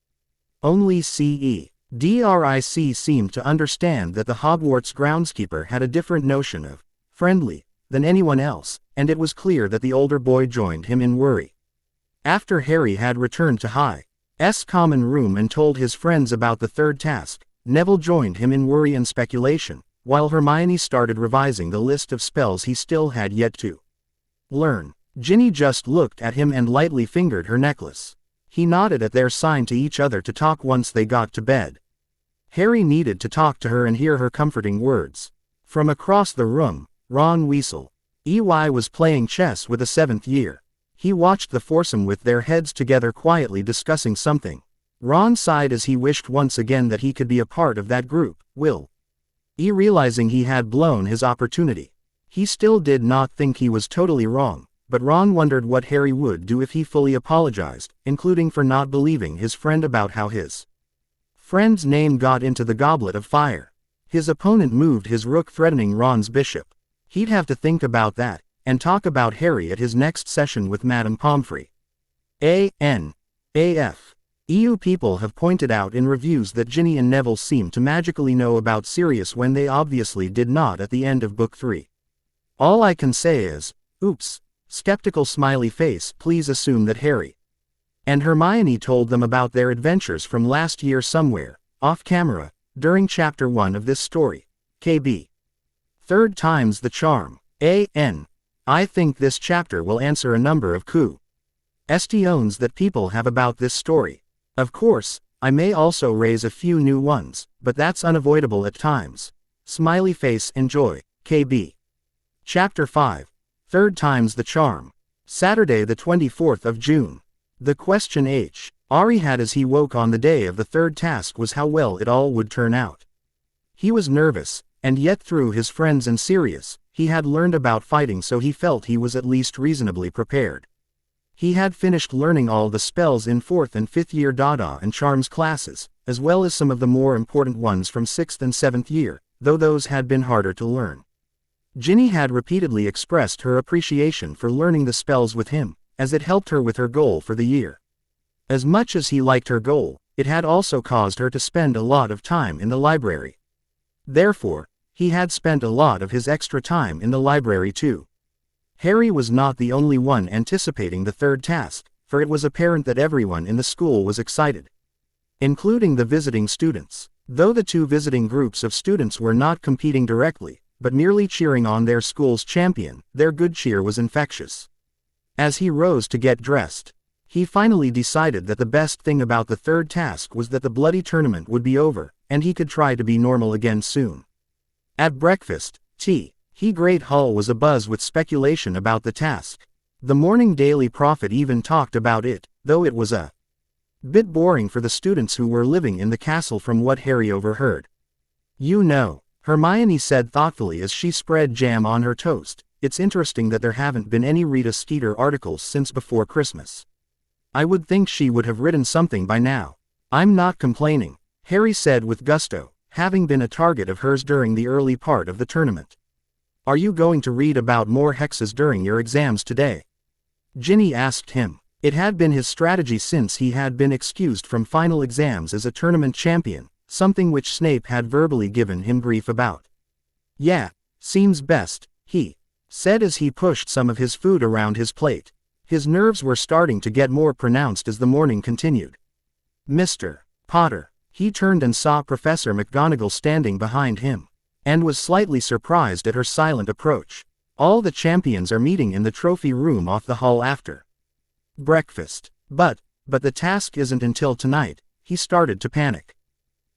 Only Cedric seemed to understand that the Hogwarts groundskeeper had a different notion of friendly than anyone else, and it was clear that the older boy joined him in worry. After Harry had returned to High's common room and told his friends about the third task, Neville joined him in worry and speculation, while Hermione started revising the list of spells he still had yet to learn. Ginny just looked at him and lightly fingered her necklace. He nodded at their sign to each other to talk once they got to bed. Harry needed to talk to her and hear her comforting words. From across the room, Ron Weasley was playing chess with a 7th year. He watched the foursome with their heads together quietly discussing something. Ron sighed as he wished once again that he could be a part of that group. Realizing he had blown his opportunity. He still did not think he was totally wrong, but Ron wondered what Harry would do if he fully apologized, including for not believing his friend about how his friend's name got into the Goblet of Fire. His opponent moved his rook threatening Ron's bishop. He'd have to think about that, and talk about Harry at his next session with Madame Pomfrey. EU people have pointed out in reviews that Ginny and Neville seem to magically know about Sirius when they obviously did not at the end of Book 3. All I can say is, oops, skeptical smiley face. Please assume that Harry and Hermione told them about their adventures from last year somewhere, off camera, during Chapter 1 of this story. KB. Third time's the charm. I think this chapter will answer a number of questions that people have about this story. Of course, I may also raise a few new ones, but that's unavoidable at times. Smiley face. Enjoy. KB. Chapter 5. Third time's the charm. Saturday the 24th of June. The question Harry had as he woke on the day of the third task was how well it all would turn out. He was nervous, and yet through his friends and Sirius, he had learned about fighting, so he felt he was at least reasonably prepared. He had finished learning all the spells in 4th and 5th year Dada and Charms classes, as well as some of the more important ones from 6th and 7th year, though those had been harder to learn. Ginny had repeatedly expressed her appreciation for learning the spells with him, as it helped her with her goal for the year. As much as he liked her goal, it had also caused her to spend a lot of time in the library. Therefore, he had spent a lot of his extra time in the library too. Harry was not the only one anticipating the third task, for it was apparent that everyone in the school was excited, including the visiting students. Though the two visiting groups of students were not competing directly, but merely cheering on their school's champion, their good cheer was infectious. As he rose to get dressed, he finally decided that the best thing about the third task was that the bloody tournament would be over, and he could try to be normal again soon. At breakfast, Great Hall was abuzz with speculation about the task. The morning Daily Prophet even talked about it, though it was a bit boring for the students who were living in the castle from what Harry overheard. "You know," Hermione said thoughtfully as she spread jam on her toast, "it's interesting that there haven't been any Rita Skeeter articles since before Christmas. I would think she would have written something by now." "I'm not complaining," Harry said with gusto, having been a target of hers during the early part of the tournament. "Are you going to read about more hexes during your exams today?" Ginny asked him. It had been his strategy since he had been excused from final exams as a tournament champion, something which Snape had verbally given him grief about. "Yeah, seems best," he said as he pushed some of his food around his plate. His nerves were starting to get more pronounced as the morning continued. "Mr. Potter," he turned and saw Professor McGonagall standing behind him, and was slightly surprised at her silent approach. "All the champions are meeting in the trophy room off the hall after breakfast. But the task isn't until tonight." He started to panic.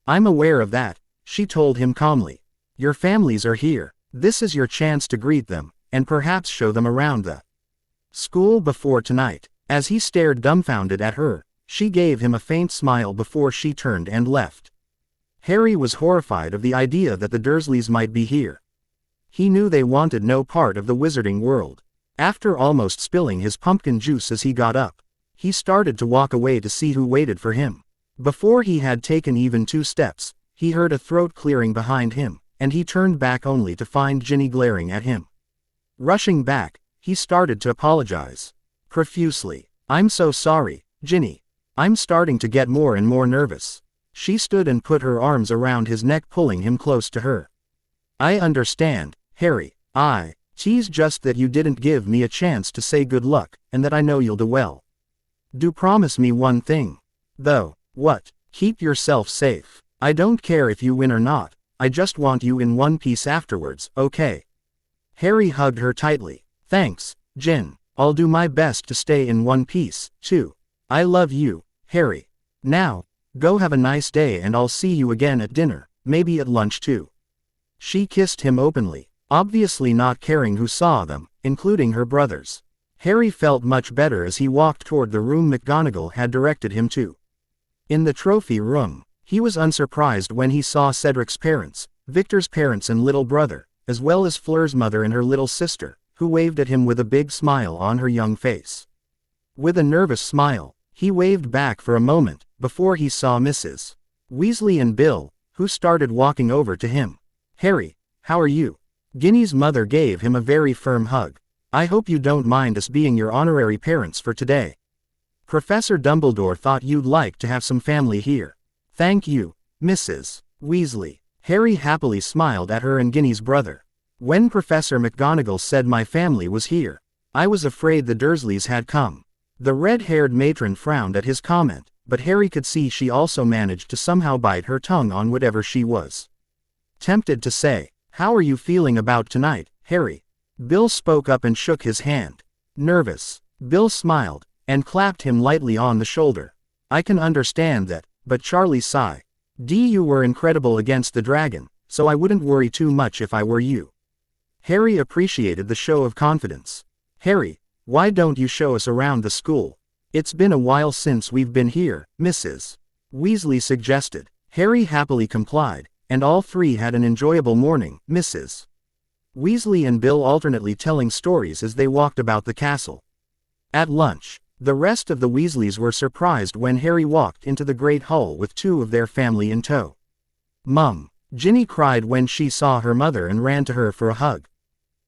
"I'm aware of that," she told him calmly. "Your families are here. This is your chance to greet them, and perhaps show them around the school before tonight." As he stared dumbfounded at her, she gave him a faint smile before she turned and left. Harry was horrified of the idea that the Dursleys might be here. He knew they wanted no part of the wizarding world. After almost spilling his pumpkin juice as he got up, he started to walk away to see who waited for him. Before he had taken even 2 steps, he heard a throat clearing behind him, and he turned back only to find Ginny glaring at him. Rushing back, he started to apologize profusely. "I'm so sorry, Ginny. I'm starting to get more and more nervous." She stood and put her arms around his neck, pulling him close to her. "I understand, Harry. It's just that you didn't give me a chance to say good luck, and that I know you'll do well. Do promise me one thing, though." "What?" "Keep yourself safe. I don't care if you win or not, I just want you in one piece afterwards, okay?" Harry hugged her tightly. "Thanks, Jen. I'll do my best to stay in one piece, too. I love you, Harry. Now, go have a nice day and I'll see you again at dinner, maybe at lunch too." She kissed him openly, obviously not caring who saw them, including her brothers. Harry felt much better as he walked toward the room McGonagall had directed him to. In the trophy room, he was unsurprised when he saw Cedric's parents, Victor's parents and little brother, as well as Fleur's mother and her little sister, who waved at him with a big smile on her young face. With a nervous smile, he waved back for a moment, before he saw Mrs. Weasley and Bill, who started walking over to him. "Harry, how are you?" Ginny's mother gave him a very firm hug. "I hope you don't mind us being your honorary parents for today. Professor Dumbledore thought you'd like to have some family here." "Thank you, Mrs. Weasley." Harry happily smiled at her and Ginny's brother. "When Professor McGonagall said my family was here, I was afraid the Dursleys had come." The red-haired matron frowned at his comment, but Harry could see she also managed to somehow bite her tongue on whatever she was tempted to say. "How are you feeling about tonight, Harry?" Bill spoke up and shook his hand. "Nervous." Bill smiled, and clapped him lightly on the shoulder. "I can understand that, but Charlie sighed. You were incredible against the dragon, so I wouldn't worry too much if I were you." Harry appreciated the show of confidence. "Harry, why don't you show us around the school? It's been a while since we've been here," Mrs. Weasley suggested. Harry happily complied, and all three had an enjoyable morning. Mrs. Weasley and Bill alternately telling stories as they walked about the castle. At lunch, the rest of the Weasleys were surprised when Harry walked into the Great Hall with two of their family in tow. "Mum!" Ginny cried when she saw her mother and ran to her for a hug.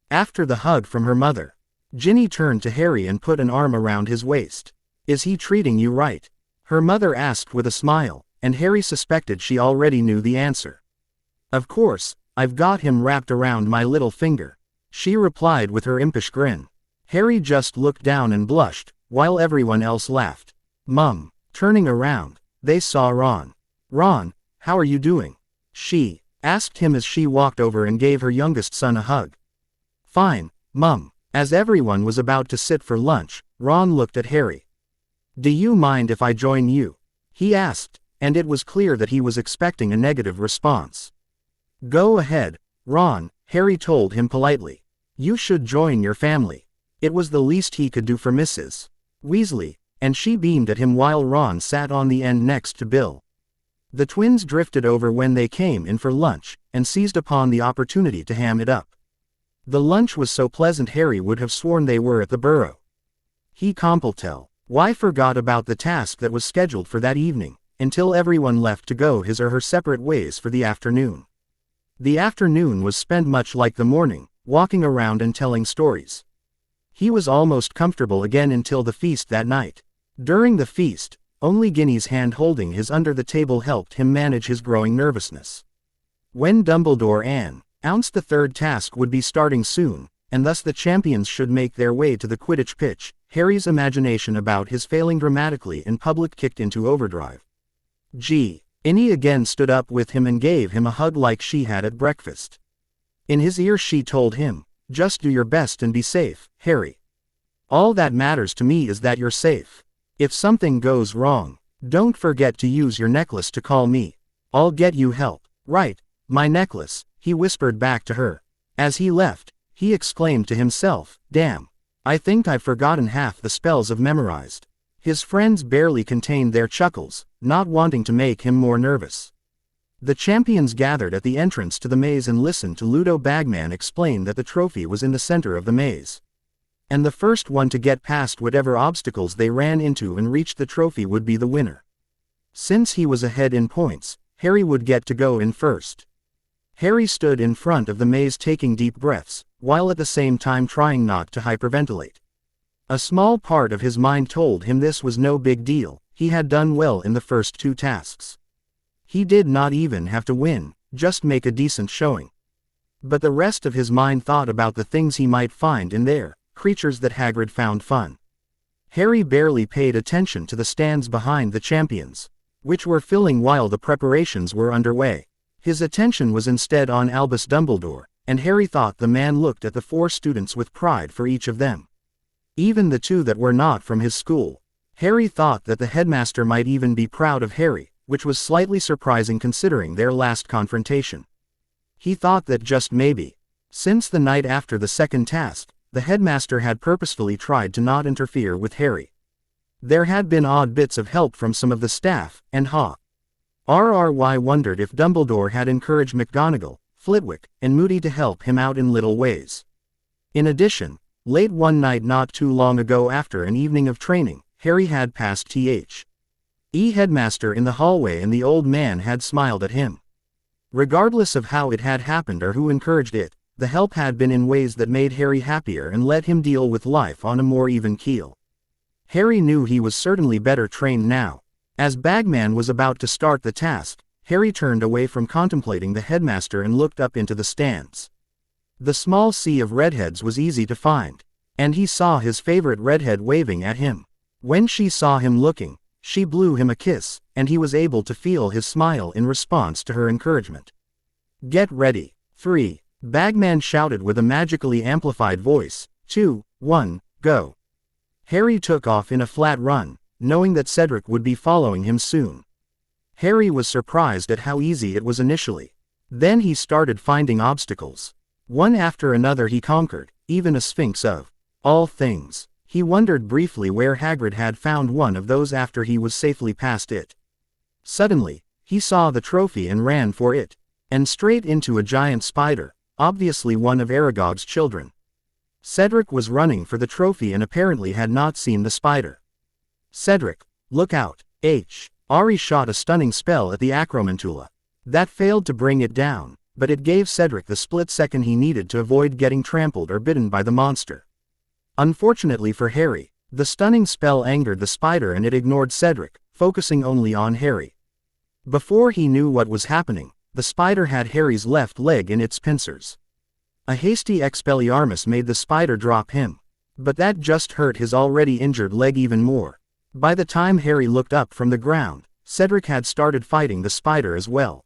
After the hug from her mother, Ginny turned to Harry and put an arm around his waist. "Is he treating you right?" her mother asked with a smile, and Harry suspected she already knew the answer. "Of course, I've got him wrapped around my little finger," she replied with her impish grin. Harry just looked down and blushed, while everyone else laughed. "Mum!" Turning around, they saw Ron. "Ron, how are you doing?" she asked him as she walked over and gave her youngest son a hug. "Fine, Mum." As everyone was about to sit for lunch, Ron looked at Harry. "Do you mind if I join you?" he asked, and it was clear that he was expecting a negative response. "Go ahead, Ron," Harry told him politely. "You should join your family." It was the least he could do for Mrs. Weasley, and she beamed at him while Ron sat on the end next to Bill. The twins drifted over when they came in for lunch, and seized upon the opportunity to ham it up. The lunch was so pleasant Harry would have sworn they were at the Burrow. He why forgot about the task that was scheduled for that evening, until everyone left to go his or her separate ways for the afternoon. The afternoon was spent much like the morning, walking around and telling stories. He was almost comfortable again until the feast that night. During the feast, only Ginny's hand holding his under the table helped him manage his growing nervousness. When Dumbledore announced the third task would be starting soon, and thus the champions should make their way to the Quidditch pitch, Harry's imagination about his failing dramatically in public kicked into overdrive. Ginny again stood up with him and gave him a hug like she had at breakfast. In his ear she told him, "Just do your best and be safe, Harry. All that matters to me is that you're safe. If something goes wrong, don't forget to use your necklace to call me. I'll get you help." "Right, my necklace," he whispered back to her. As he left, he exclaimed to himself, "Damn. I think I've forgotten half the spells I've memorized." His friends barely contained their chuckles, not wanting to make him more nervous. The champions gathered at the entrance to the maze and listened to Ludo Bagman explain that the trophy was in the center of the maze. And the first one to get past whatever obstacles they ran into and reach the trophy would be the winner. Since he was ahead in points, Harry would get to go in first. Harry stood in front of the maze taking deep breaths, while at the same time trying not to hyperventilate. A small part of his mind told him this was no big deal, he had done well in the first two tasks. He did not even have to win, just make a decent showing. But the rest of his mind thought about the things he might find in there, creatures that Hagrid found fun. Harry barely paid attention to the stands behind the champions, which were filling while the preparations were underway. His attention was instead on Albus Dumbledore, and Harry thought the man looked at the 4 students with pride for each of them. Even the 2 that were not from his school. Harry thought that the headmaster might even be proud of Harry, which was slightly surprising considering their last confrontation. He thought that just maybe, since the night after the second task, the headmaster had purposefully tried to not interfere with Harry. There had been odd bits of help from some of the staff, and RRY wondered if Dumbledore had encouraged McGonagall, Flitwick, and Moody to help him out in little ways. In addition, late one night not too long ago after an evening of training, Harry had passed the headmaster in the hallway and the old man had smiled at him. Regardless of how it had happened or who encouraged it, the help had been in ways that made Harry happier and let him deal with life on a more even keel. Harry knew he was certainly better trained now. As Bagman was about to start the task, Harry turned away from contemplating the headmaster and looked up into the stands. The small sea of redheads was easy to find, and he saw his favorite redhead waving at him. When she saw him looking, she blew him a kiss, and he was able to feel his smile in response to her encouragement. "Get ready." 3. Bagman shouted with a magically amplified voice. 2, 1, go. Harry took off in a flat run, knowing that Cedric would be following him soon. Harry was surprised at how easy it was initially. Then he started finding obstacles. One after another he conquered, even a sphinx of all things. He wondered briefly where Hagrid had found one of those after he was safely past it. Suddenly, he saw the trophy and ran for it. and straight into a giant spider, obviously one of Aragog's children. Cedric was running for the trophy and apparently had not seen the spider. Cedric, look out, Ari shot a stunning spell at the Acromantula. That failed to bring it down, but it gave Cedric the split second he needed to avoid getting trampled or bitten by the monster. Unfortunately for Harry, the stunning spell angered the spider and it ignored Cedric, focusing only on Harry. Before he knew what was happening, the spider had Harry's left leg in its pincers. A hasty Expelliarmus made the spider drop him. But that just hurt his already injured leg even more. By the time Harry looked up from the ground, Cedric had started fighting the spider as well.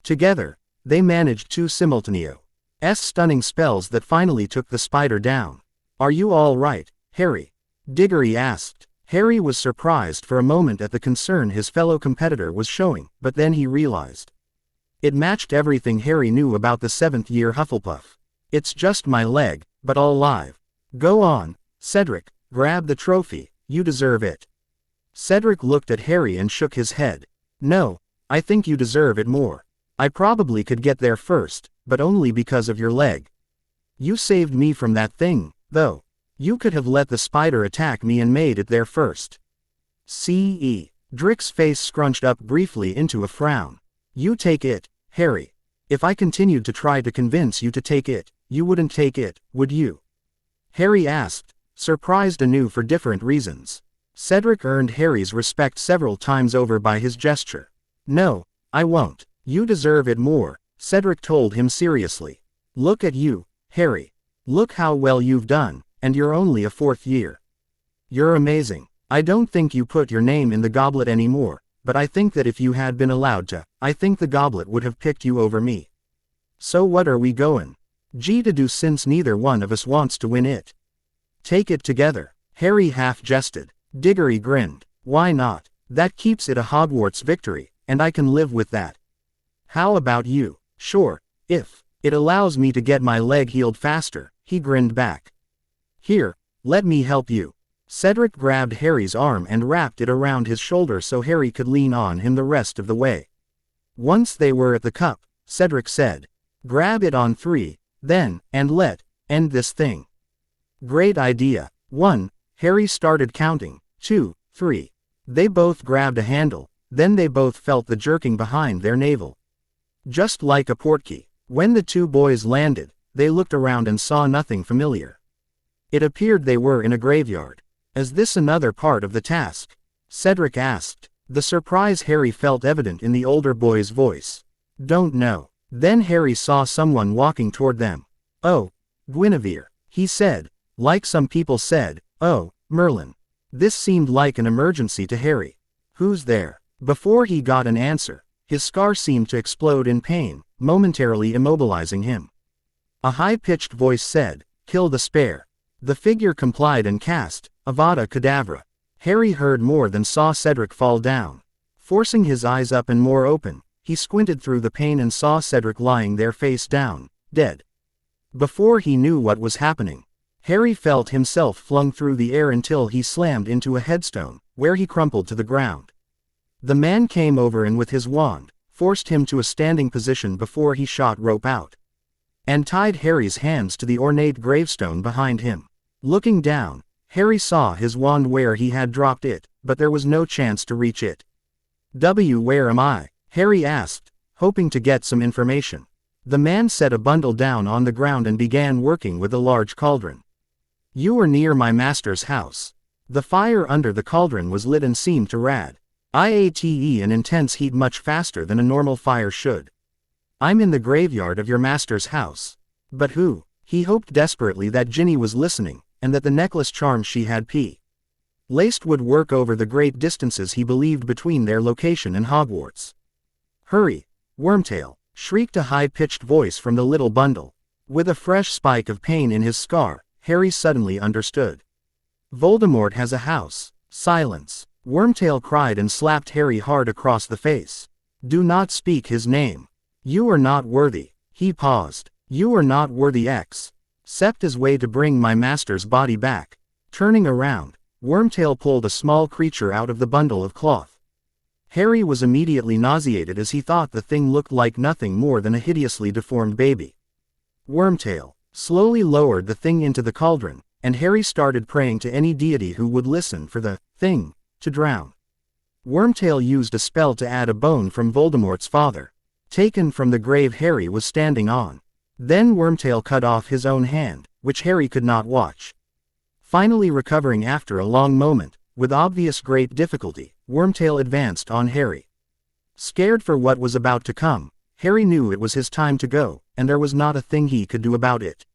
Together, they managed 2 simultaneous stunning spells that finally took the spider down. "Are you all right, Harry?" Diggory asked. Harry was surprised for a moment at the concern his fellow competitor was showing, but then he realized. It matched everything Harry knew about the 7th-year Hufflepuff. "It's just my leg, but all alive." "Go on, Cedric, grab the trophy, you deserve it." Cedric looked at Harry and shook his head. "No, I think you deserve it more. I probably could get there first, but only because of your leg. You saved me from that thing, though. You could have let the spider attack me and made it there first." Dric's face scrunched up briefly into a frown. "You take it, Harry. If I continued to try to convince you to take it, you wouldn't take it, would you?" Harry asked, surprised anew for different reasons. Cedric earned Harry's respect several times over by his gesture. "No, I won't. You deserve it more," Cedric told him seriously. "Look at you, Harry. Look how well you've done, and you're only a 4th year. You're amazing. I don't think you put your name in the goblet anymore, but I think that if you had been allowed to, I think the goblet would have picked you over me. So what are we going to do since neither one of us wants to win it? Take it together." Harry half jested. Diggory grinned. "Why not? That keeps it a Hogwarts victory, and I can live with that." "How about you?" "Sure, if it allows me to get my leg healed faster," he grinned back. "Here, let me help you." Cedric grabbed Harry's arm and wrapped it around his shoulder so Harry could lean on him the rest of the way. Once they were at the cup, Cedric said, "Grab it on 3, then, and end this thing." "Great idea." 1, Harry started counting. 2, 3. They both grabbed a handle, then they both felt the jerking behind their navel. Just like a portkey. When the 2 boys landed, they looked around and saw nothing familiar. It appeared they were in a graveyard. "Is this another part of the task?" Cedric asked. The surprise Harry felt evident in the older boy's voice. "Don't know." Then Harry saw someone walking toward them. "Oh, Guinevere," he said. Like some people said, "Oh, Merlin." This seemed like an emergency to Harry. "Who's there?" Before he got an answer, his scar seemed to explode in pain, momentarily immobilizing him. A high-pitched voice said, "Kill the spare." The figure complied and cast Avada Kedavra. Harry heard more than saw Cedric fall down. Forcing his eyes up and more open, he squinted through the pain and saw Cedric lying there face down, dead. Before he knew what was happening, Harry felt himself flung through the air until he slammed into a headstone, where he crumpled to the ground. The man came over and with his wand, forced him to a standing position before he shot rope out. And tied Harry's hands to the ornate gravestone behind him. Looking down, Harry saw his wand where he had dropped it, but there was no chance to reach it. "Where am I?" Harry asked, hoping to get some information. The man set a bundle down on the ground and began working with a large cauldron. "You are near my master's house." The fire under the cauldron was lit and seemed to radiate an intense heat much faster than a normal fire should. "I'm in the graveyard of your master's house." But who? He hoped desperately that Ginny was listening, and that the necklace charm she had laced would work over the great distances he believed between their location and Hogwarts. "Hurry, Wormtail!" shrieked a high-pitched voice from the little bundle. With a fresh spike of pain in his scar, Harry suddenly understood. "Voldemort has a house." "Silence!" Wormtail cried and slapped Harry hard across the face. "Do not speak his name. You are not worthy." He paused. "You are not worthy except as way to bring my master's body back." Turning around, Wormtail pulled a small creature out of the bundle of cloth. Harry was immediately nauseated as he thought the thing looked like nothing more than a hideously deformed baby. Wormtail slowly lowered the thing into the cauldron, and Harry started praying to any deity who would listen for the thing to drown. Wormtail used a spell to add a bone from Voldemort's father, taken from the grave Harry was standing on. Then Wormtail cut off his own hand, which Harry could not watch. Finally recovering after a long moment, with obvious great difficulty, Wormtail advanced on Harry. Scared for what was about to come, Harry knew it was his time to go, and there was not a thing he could do about it.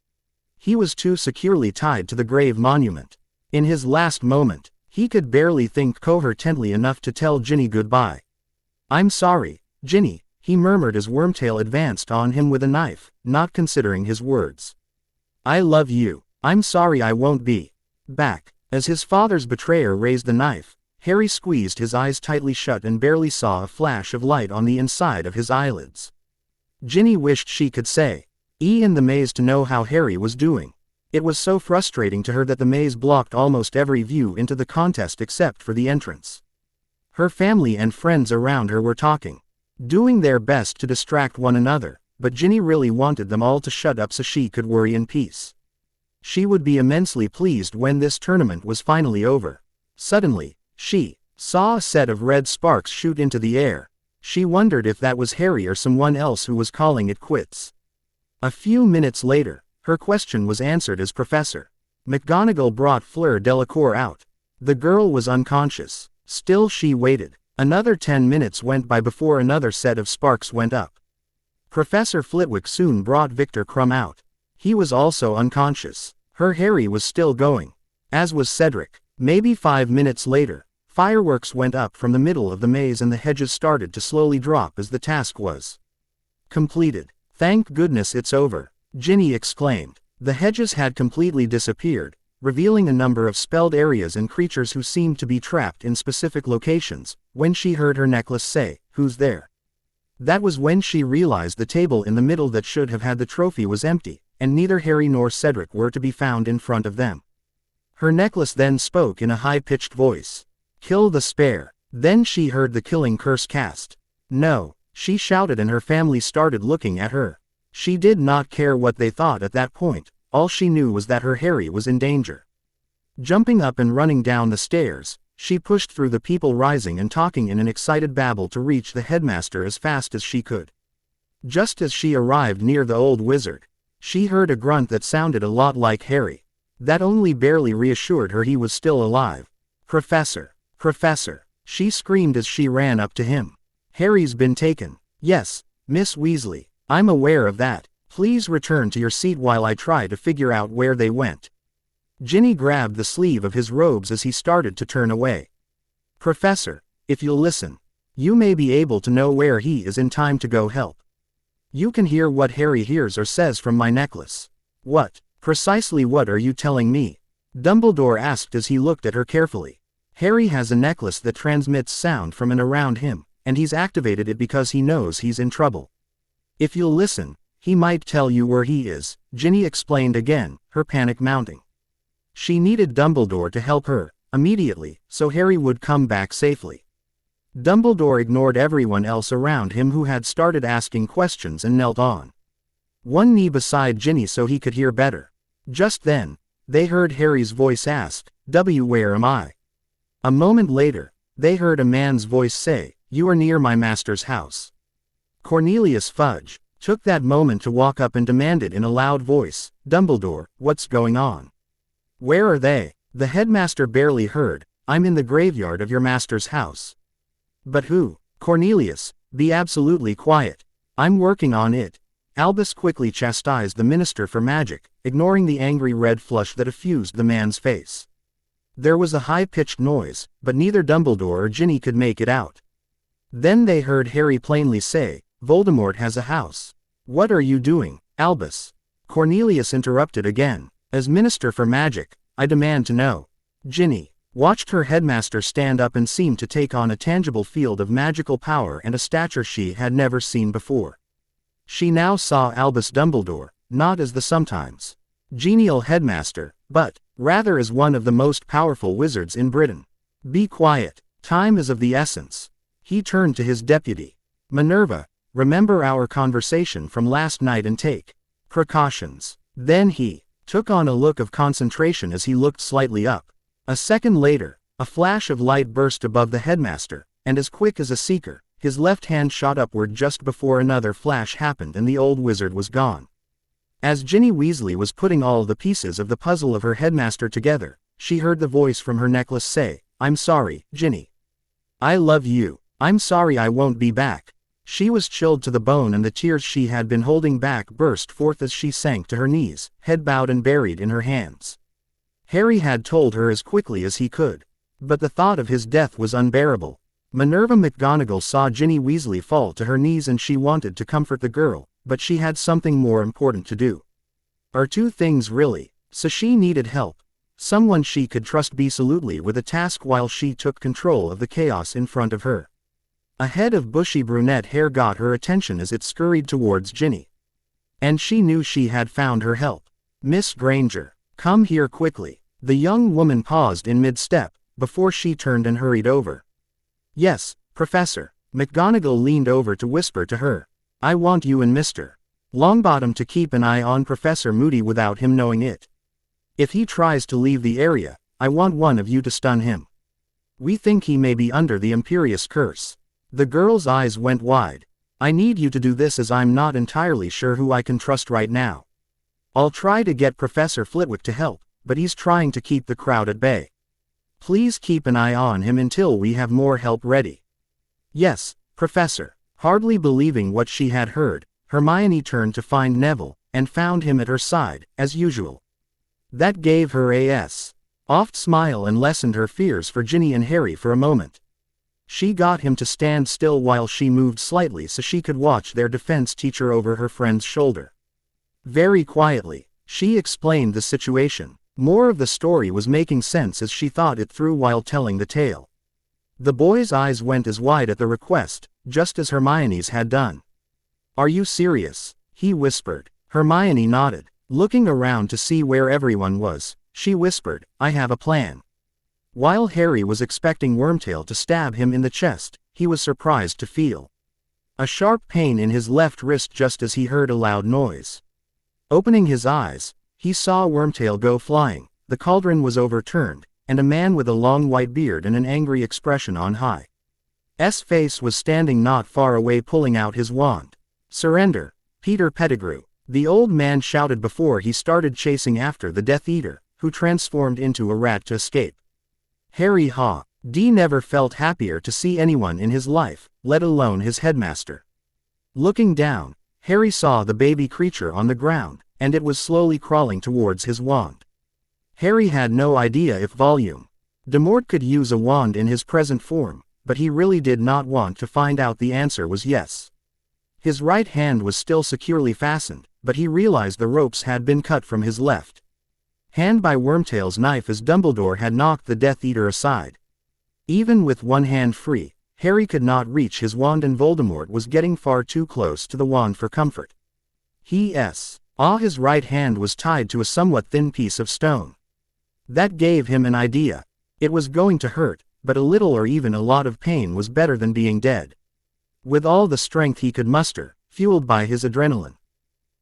He was too securely tied to the grave monument. In his last moment, he could barely think coherently enough to tell Ginny goodbye. "I'm sorry, Ginny," he murmured as Wormtail advanced on him with a knife, not considering his words. "I love you. I'm sorry I won't be back." As his father's betrayer raised the knife, Harry squeezed his eyes tightly shut and barely saw a flash of light on the inside of his eyelids. Ginny wished she could say, in the maze to know how Harry was doing. It was so frustrating to her that the maze blocked almost every view into the contest except for the entrance. Her family and friends around her were talking, doing their best to distract one another, but Ginny really wanted them all to shut up so she could worry in peace. She would be immensely pleased when this tournament was finally over. Suddenly, she saw a set of red sparks shoot into the air. She wondered if that was Harry or someone else who was calling it quits. A few minutes later, her question was answered as Professor McGonagall brought Fleur Delacour out. The girl was unconscious. Still she waited. Another 10 minutes went by before another set of sparks went up. Professor Flitwick soon brought Victor Crumb out. He was also unconscious. Her Harry was still going. As was Cedric. Maybe 5 minutes later, fireworks went up from the middle of the maze and the hedges started to slowly drop as the task was completed. "Thank goodness it's over," Ginny exclaimed. The hedges had completely disappeared, revealing a number of spelled areas and creatures who seemed to be trapped in specific locations, when she heard her necklace say, "Who's there?" That was when she realized the table in the middle that should have had the trophy was empty, and neither Harry nor Cedric were to be found in front of them. Her necklace then spoke in a high-pitched voice. "Kill the spare." Then she heard the killing curse cast. "No," she shouted, and her family started looking at her. She did not care what they thought at that point. All she knew was that her Harry was in danger. Jumping up and running down the stairs, she pushed through the people rising and talking in an excited babble to reach the headmaster as fast as she could. Just as she arrived near the old wizard, she heard a grunt that sounded a lot like Harry. That only barely reassured her he was still alive. "Professor! Professor!" she screamed as she ran up to him. "Harry's been taken." "Yes, Miss Weasley, I'm aware of that. Please return to your seat while I try to figure out where they went." Ginny grabbed the sleeve of his robes as he started to turn away. "Professor, if you'll listen, you may be able to know where he is in time to go help. You can hear what Harry hears or says from my necklace." Precisely what are you telling me?" Dumbledore asked as he looked at her carefully. "Harry has a necklace that transmits sound from and around him, and he's activated it because he knows he's in trouble. If you'll listen, he might tell you where he is," Ginny explained again, her panic mounting. She needed Dumbledore to help her, immediately, so Harry would come back safely. Dumbledore ignored everyone else around him who had started asking questions and knelt on one knee beside Ginny so he could hear better. Just then, they heard Harry's voice ask, "Where am I?" A moment later, they heard a man's voice say, "You are near my master's house." Cornelius Fudge took that moment to walk up and demanded in a loud voice, "Dumbledore, what's going on? Where are they?" The headmaster barely heard, "I'm in the graveyard of your master's house." "But who?" "Cornelius, be absolutely quiet. I'm working on it." Albus quickly chastised the Minister for Magic, ignoring the angry red flush that effused the man's face. There was a high-pitched noise, but neither Dumbledore or Ginny could make it out. Then they heard Harry plainly say, "Voldemort has a house." "What are you doing, Albus?" Cornelius interrupted again. "As Minister for Magic, I demand to know." Ginny watched her headmaster stand up and seem to take on a tangible field of magical power and a stature she had never seen before. She now saw Albus Dumbledore, not as the sometimes genial headmaster, but, rather as one of the most powerful wizards in Britain. "Be quiet. Time is of the essence." He turned to his deputy. Minerva, remember our conversation from last night and take precautions. Then he took on a look of concentration as he looked slightly up. A second later, a flash of light burst above the headmaster, and as quick as a seeker, his left hand shot upward just before another flash happened and the old wizard was gone. As Ginny Weasley was putting all the pieces of the puzzle of her headmaster together, she heard the voice from her necklace say, "I'm sorry, Ginny. I love you. I'm sorry I won't be back." She was chilled to the bone and the tears she had been holding back burst forth as she sank to her knees, head bowed and buried in her hands. Harry had told her as quickly as he could. But the thought of his death was unbearable. Minerva McGonagall saw Ginny Weasley fall to her knees and she wanted to comfort the girl, but she had something more important to do. Or two things really, so she needed help. Someone she could trust absolutely with a task while she took control of the chaos in front of her. A head of bushy brunette hair got her attention as it scurried towards Ginny. And she knew she had found her help. "Miss Granger, come here quickly." The young woman paused in mid-step, before she turned and hurried over. "Yes, Professor." McGonagall leaned over to whisper to her. "I want you and Mr. Longbottom to keep an eye on Professor Moody without him knowing it. If he tries to leave the area, I want one of you to stun him. We think he may be under the Imperious Curse." The girl's eyes went wide. "I need you to do this as I'm not entirely sure who I can trust right now. I'll try to get Professor Flitwick to help, but he's trying to keep the crowd at bay. Please keep an eye on him until we have more help ready." "Yes, Professor." Hardly believing what she had heard, Hermione turned to find Neville, and found him at her side, as usual. That gave her a soft smile and lessened her fears for Ginny and Harry for a moment. She got him to stand still while she moved slightly so she could watch their defense teacher over her friend's shoulder. Very quietly, she explained the situation. More of the story was making sense as she thought it through while telling the tale. The boy's eyes went as wide at the request, just as Hermione's had done. "Are you serious?" he whispered. Hermione nodded. Looking around to see where everyone was, she whispered, "I have a plan." While Harry was expecting Wormtail to stab him in the chest, he was surprised to feel a sharp pain in his left wrist just as he heard a loud noise. Opening his eyes, he saw Wormtail go flying, the cauldron was overturned, and a man with a long white beard and an angry expression on his face was standing not far away pulling out his wand. "Surrender, Peter Pettigrew," the old man shouted before he started chasing after the Death Eater, who transformed into a rat to escape. Harry never felt happier to see anyone in his life, let alone his headmaster. Looking down, Harry saw the baby creature on the ground, and it was slowly crawling towards his wand. Harry had no idea if Voldemort could use a wand in his present form, but he really did not want to find out. The answer was yes. His right hand was still securely fastened, but he realized the ropes had been cut from his left hand by Wormtail's knife as Dumbledore had knocked the Death Eater aside. Even with one hand free, Harry could not reach his wand and Voldemort was getting far too close to the wand for comfort. His right hand was tied to a somewhat thin piece of stone. That gave him an idea. It was going to hurt, but a little or even a lot of pain was better than being dead. With all the strength he could muster, fueled by his adrenaline,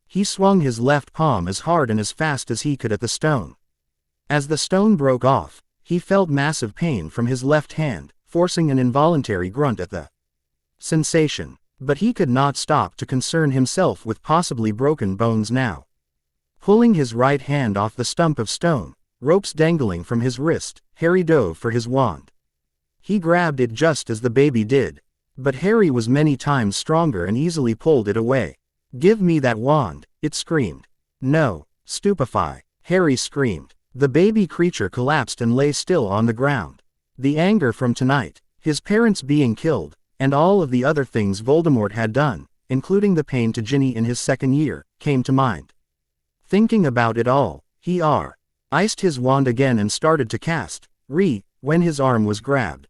he swung his left palm as hard and as fast as he could at the stone. As the stone broke off, he felt massive pain from his left hand, forcing an involuntary grunt at the sensation. But he could not stop to concern himself with possibly broken bones now. Pulling his right hand off the stump of stone, ropes dangling from his wrist, Harry dove for his wand. He grabbed it just as the baby did. But Harry was many times stronger and easily pulled it away. "Give me that wand," it screamed. "No, stupefy," Harry screamed. The baby creature collapsed and lay still on the ground. The anger from tonight, his parents being killed, and all of the other things Voldemort had done, including the pain to Ginny in his second year, came to mind. Thinking about it all, he iced his wand again and started to cast when his arm was grabbed.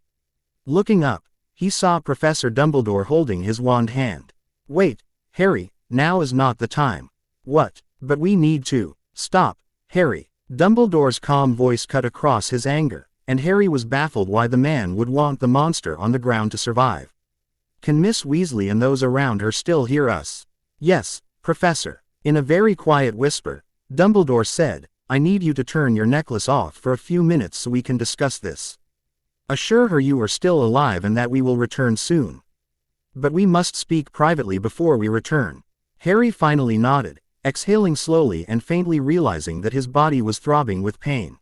Looking up, he saw Professor Dumbledore holding his wand hand. "Wait, Harry, now is not the time." "What? But we need to stop, Harry." Dumbledore's calm voice cut across his anger, and Harry was baffled why the man would want the monster on the ground to survive. Can Miss Weasley and those around her still hear us? Yes, Professor. In a very quiet whisper, Dumbledore said, I need you to turn your necklace off for a few minutes so we can discuss this. Assure her you are still alive and that we will return soon. But we must speak privately before we return. Harry finally nodded, exhaling slowly and faintly realizing that his body was throbbing with pain.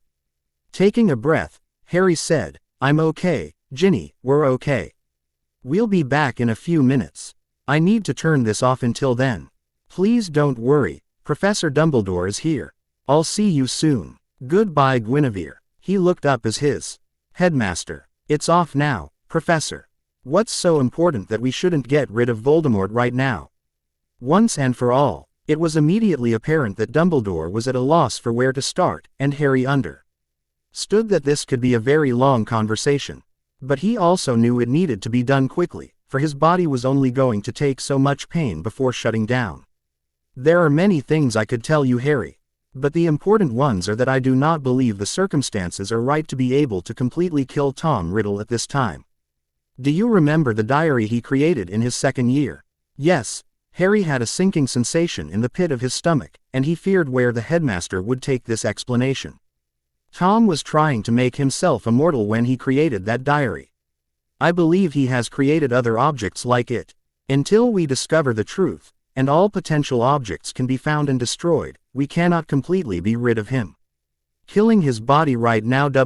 Taking a breath, Harry said, I'm okay, Ginny, we're okay. We'll be back in a few minutes. I need to turn this off until then. Please don't worry, Professor Dumbledore is here. I'll see you soon. Goodbye, Guinevere. He looked up as his headmaster. It's off now, Professor. What's so important that we shouldn't get rid of Voldemort right now? Once and for all, it was immediately apparent that Dumbledore was at a loss for where to start, and Harry understood that this could be a very long conversation. But he also knew it needed to be done quickly, for his body was only going to take so much pain before shutting down. There are many things I could tell you, Harry. But the important ones are that I do not believe the circumstances are right to be able to completely kill Tom Riddle at this time. Do you remember the diary he created in his second year? Yes. Harry had a sinking sensation in the pit of his stomach, and he feared where the headmaster would take this explanation. Tom was trying to make himself immortal when he created that diary. I believe he has created other objects like it. Until we discover the truth, and all potential objects can be found and destroyed, we cannot completely be rid of him. Killing his body right now would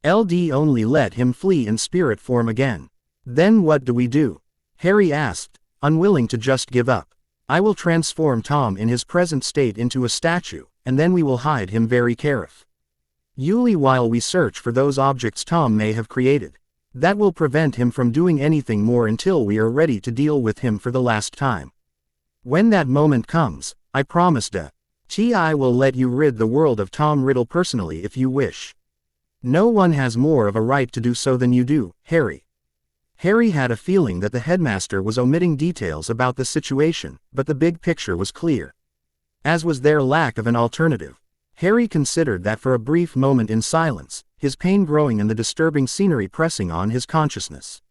only let him flee in spirit form again. Then what do we do? Harry asked, unwilling to just give up. I will transform Tom in his present state into a statue, and then we will hide him very carefully while we search for those objects Tom may have created. That will prevent him from doing anything more until we are ready to deal with him for the last time. When that moment comes, I promise I will let you rid the world of Tom Riddle personally if you wish. No one has more of a right to do so than you do, Harry. Harry had a feeling that the headmaster was omitting details about the situation, but the big picture was clear. As was their lack of an alternative. Harry considered that for a brief moment in silence, his pain growing and the disturbing scenery pressing on his consciousness.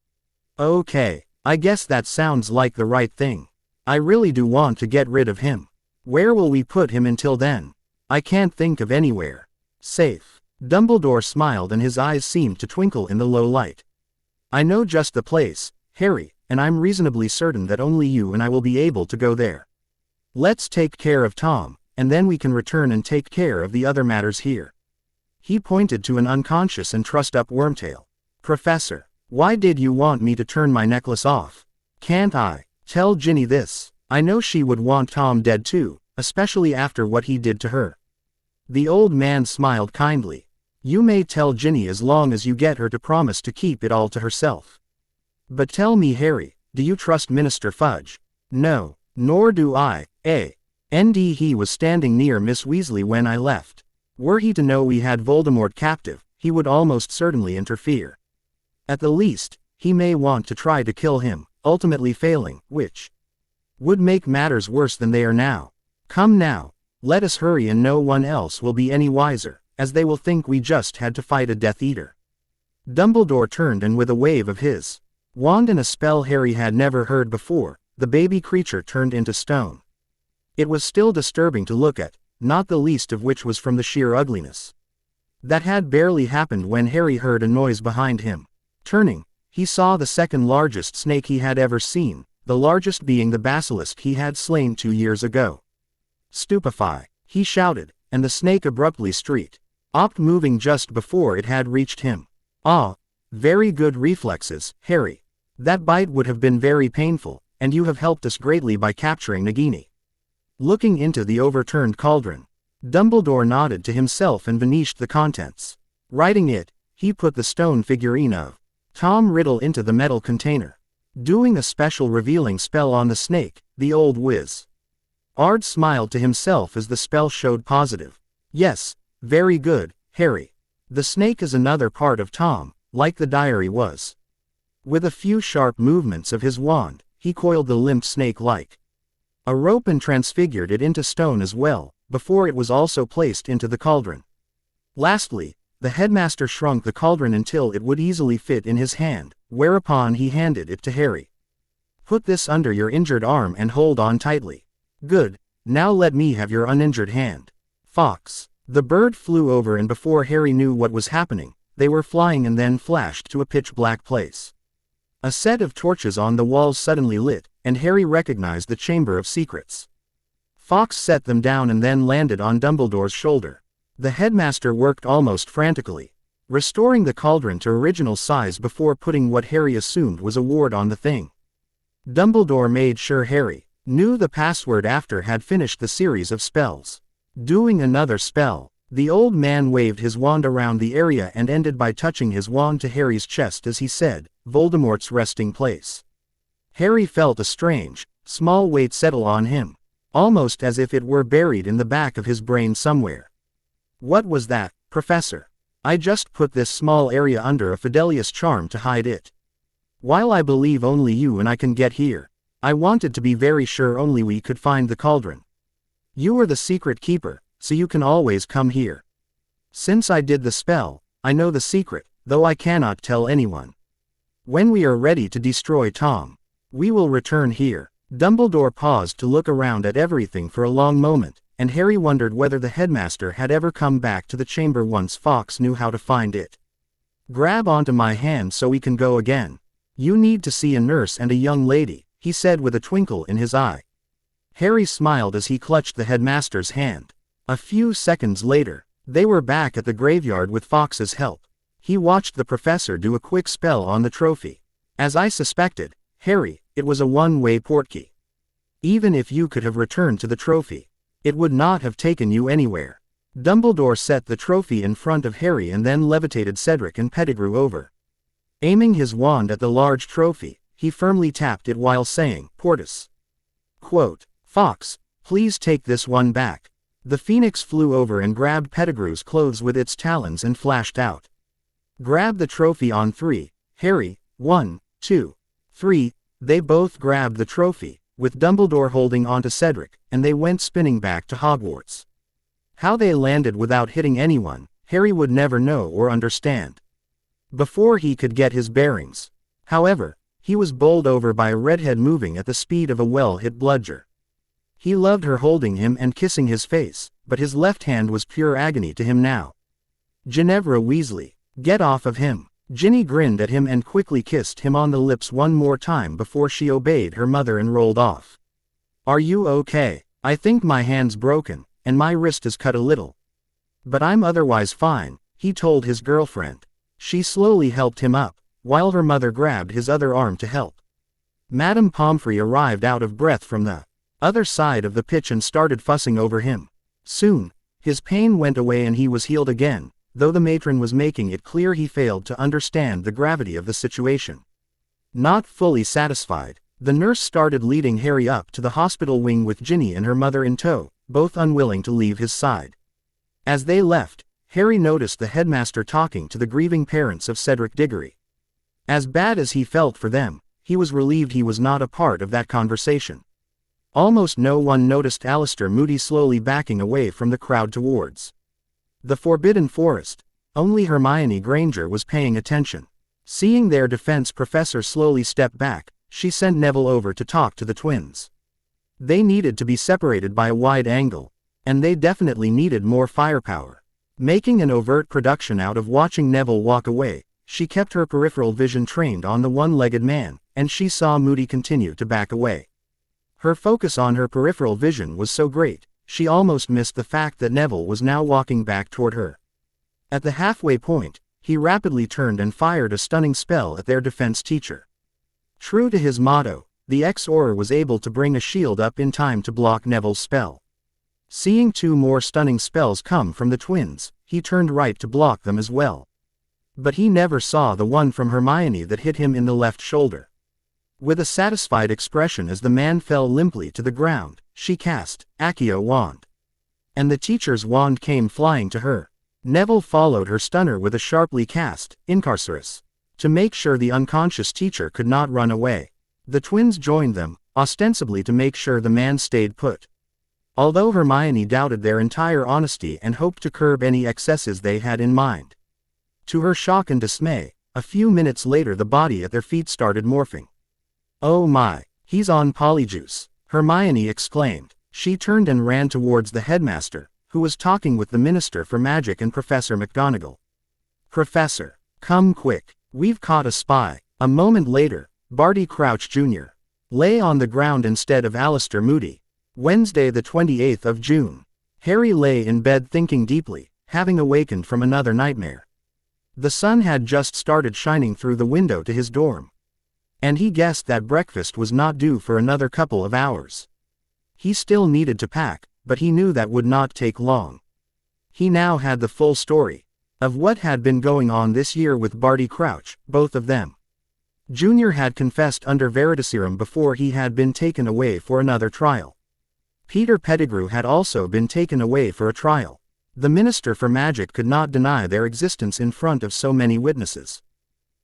Okay, I guess that sounds like the right thing. I really do want to get rid of him. Where will we put him until then? I can't think of anywhere. Safe. Dumbledore smiled and his eyes seemed to twinkle in the low light. I know just the place, Harry, and I'm reasonably certain that only you and I will be able to go there. Let's take care of Tom, and then we can return and take care of the other matters here. He pointed to an unconscious and trussed-up Wormtail. Professor, why did you want me to turn my necklace off? Can't I tell Ginny this? I know she would want Tom dead too, especially after what he did to her. The old man smiled kindly. You may tell Ginny as long as you get her to promise to keep it all to herself. But tell me, Harry, do you trust Minister Fudge? No, nor do I, he was standing near Miss Weasley when I left. Were he to know we had Voldemort captive, he would almost certainly interfere. At the least, he may want to try to kill him, ultimately failing, which would make matters worse than they are now. Come now, let us hurry and no one else will be any wiser, as they will think we just had to fight a Death Eater. Dumbledore turned and with a wave of his wand and a spell Harry had never heard before, the baby creature turned into stone. It was still disturbing to look at, not the least of which was from the sheer ugliness. That had barely happened when Harry heard a noise behind him. Turning, he saw the second largest snake he had ever seen, the largest being the basilisk he had slain 2 years ago. Stupefy, he shouted, and the snake abruptly stopped moving just before it had reached him. Ah, very good reflexes, Harry. That bite would have been very painful, and you have helped us greatly by capturing Nagini. Looking into the overturned cauldron, Dumbledore nodded to himself and vanished the contents. Righting it, he put the stone figurine of Tom Riddle into the metal container. Doing a special revealing spell on the snake, the old wizard smiled to himself as the spell showed positive. Yes, very good, Harry. The snake is another part of Tom, like the diary was. With a few sharp movements of his wand, he coiled the limp snake like a rope and transfigured it into stone as well, before it was also placed into the cauldron. Lastly, the headmaster shrunk the cauldron until it would easily fit in his hand, whereupon he handed it to Harry. "Put this under your injured arm and hold on tightly. Good, now let me have your uninjured hand." Fox. The bird flew over, and before Harry knew what was happening, they were flying and then flashed to a pitch-black place. A set of torches on the walls suddenly lit, and Harry recognized the Chamber of Secrets. Fox set them down and then landed on Dumbledore's shoulder. The headmaster worked almost frantically, restoring the cauldron to original size before putting what Harry assumed was a ward on the thing. Dumbledore made sure Harry knew the password after had finished the series of spells. Doing another spell, the old man waved his wand around the area and ended by touching his wand to Harry's chest as he said, "Voldemort's resting place." Harry felt a strange, small weight settle on him, almost as if it were buried in the back of his brain somewhere. "What was that, Professor?" "I just put this small area under a Fidelius charm to hide it. While I believe only you and I can get here, I wanted to be very sure only we could find the cauldron. You are the secret keeper, so you can always come here. Since I did the spell, I know the secret, though I cannot tell anyone. When we are ready to destroy Tom, we will return here." Dumbledore paused to look around at everything for a long moment, and Harry wondered whether the headmaster had ever come back to the chamber once Fox knew how to find it. "Grab onto my hand so we can go again. You need to see a nurse and a young lady," he said with a twinkle in his eye. Harry smiled as he clutched the headmaster's hand. A few seconds later, they were back at the graveyard with Fox's help. He watched the professor do a quick spell on the trophy. "As I suspected, Harry, it was a one-way portkey. Even if you could have returned to the trophy, it would not have taken you anywhere." Dumbledore set the trophy in front of Harry and then levitated Cedric and Pettigrew over. Aiming his wand at the large trophy, he firmly tapped it while saying, "Portus." Quote, "Fox, please take this one back." The phoenix flew over and grabbed Pettigrew's clothes with its talons and flashed out. "Grab the trophy on 3, Harry, 1, 2, 3, they both grabbed the trophy, with Dumbledore holding onto Cedric, and they went spinning back to Hogwarts. How they landed without hitting anyone, Harry would never know or understand. Before he could get his bearings, however, he was bowled over by a redhead moving at the speed of a well-hit bludger. He loved her holding him and kissing his face, but his left hand was pure agony to him now. "Ginevra Weasley, get off of him." Ginny grinned at him and quickly kissed him on the lips one more time before she obeyed her mother and rolled off. "Are you okay?" "I think my hand's broken, and my wrist is cut a little. But I'm otherwise fine," he told his girlfriend. She slowly helped him up, while her mother grabbed his other arm to help. Madame Pomfrey arrived out of breath from the other side of the pitch and started fussing over him. Soon, his pain went away and he was healed again, though the matron was making it clear he failed to understand the gravity of the situation. Not fully satisfied, the nurse started leading Harry up to the hospital wing with Ginny and her mother in tow, both unwilling to leave his side. As they left, Harry noticed the headmaster talking to the grieving parents of Cedric Diggory. As bad as he felt for them, he was relieved he was not a part of that conversation. Almost no one noticed Alistair Moody slowly backing away from the crowd towards the Forbidden Forest. Only Hermione Granger was paying attention. Seeing their defense professor slowly step back, she sent Neville over to talk to the twins. They needed to be separated by a wide angle, and they definitely needed more firepower. Making an overt production out of watching Neville walk away, she kept her peripheral vision trained on the one-legged man, and she saw Moody continue to back away. Her focus on her peripheral vision was so great, she almost missed the fact that Neville was now walking back toward her. At the halfway point, he rapidly turned and fired a stunning spell at their defense teacher. True to his motto, the ex-Auror was able to bring a shield up in time to block Neville's spell. Seeing 2 more stunning spells come from the twins, he turned right to block them as well. But he never saw the one from Hermione that hit him in the left shoulder. With a satisfied expression as the man fell limply to the ground, she cast Accio Wand. And the teacher's wand came flying to her. Neville followed her stunner with a sharply cast Incarcerus, to make sure the unconscious teacher could not run away. The twins joined them, ostensibly to make sure the man stayed put. Although Hermione doubted their entire honesty and hoped to curb any excesses they had in mind, To her shock and dismay, a few minutes later the body at their feet started morphing. "Oh my, he's on polyjuice," Hermione exclaimed. She turned and ran towards the headmaster, who was talking with the Minister for Magic and Professor McGonagall. "Professor, come quick, we've caught a spy." A moment later, Barty Crouch Jr. lay on the ground instead of Alistair Moody. Wednesday the 28th of June. Harry lay in bed thinking deeply, having awakened from another nightmare. The sun had just started shining through the window to his dorm. And he guessed that breakfast was not due for another couple of hours. He still needed to pack, but he knew that would not take long. He now had the full story of what had been going on this year with Barty Crouch, both of them. Junior had confessed under Veritaserum before he had been taken away for another trial. Peter Pettigrew had also been taken away for a trial. The Minister for Magic could not deny their existence in front of so many witnesses.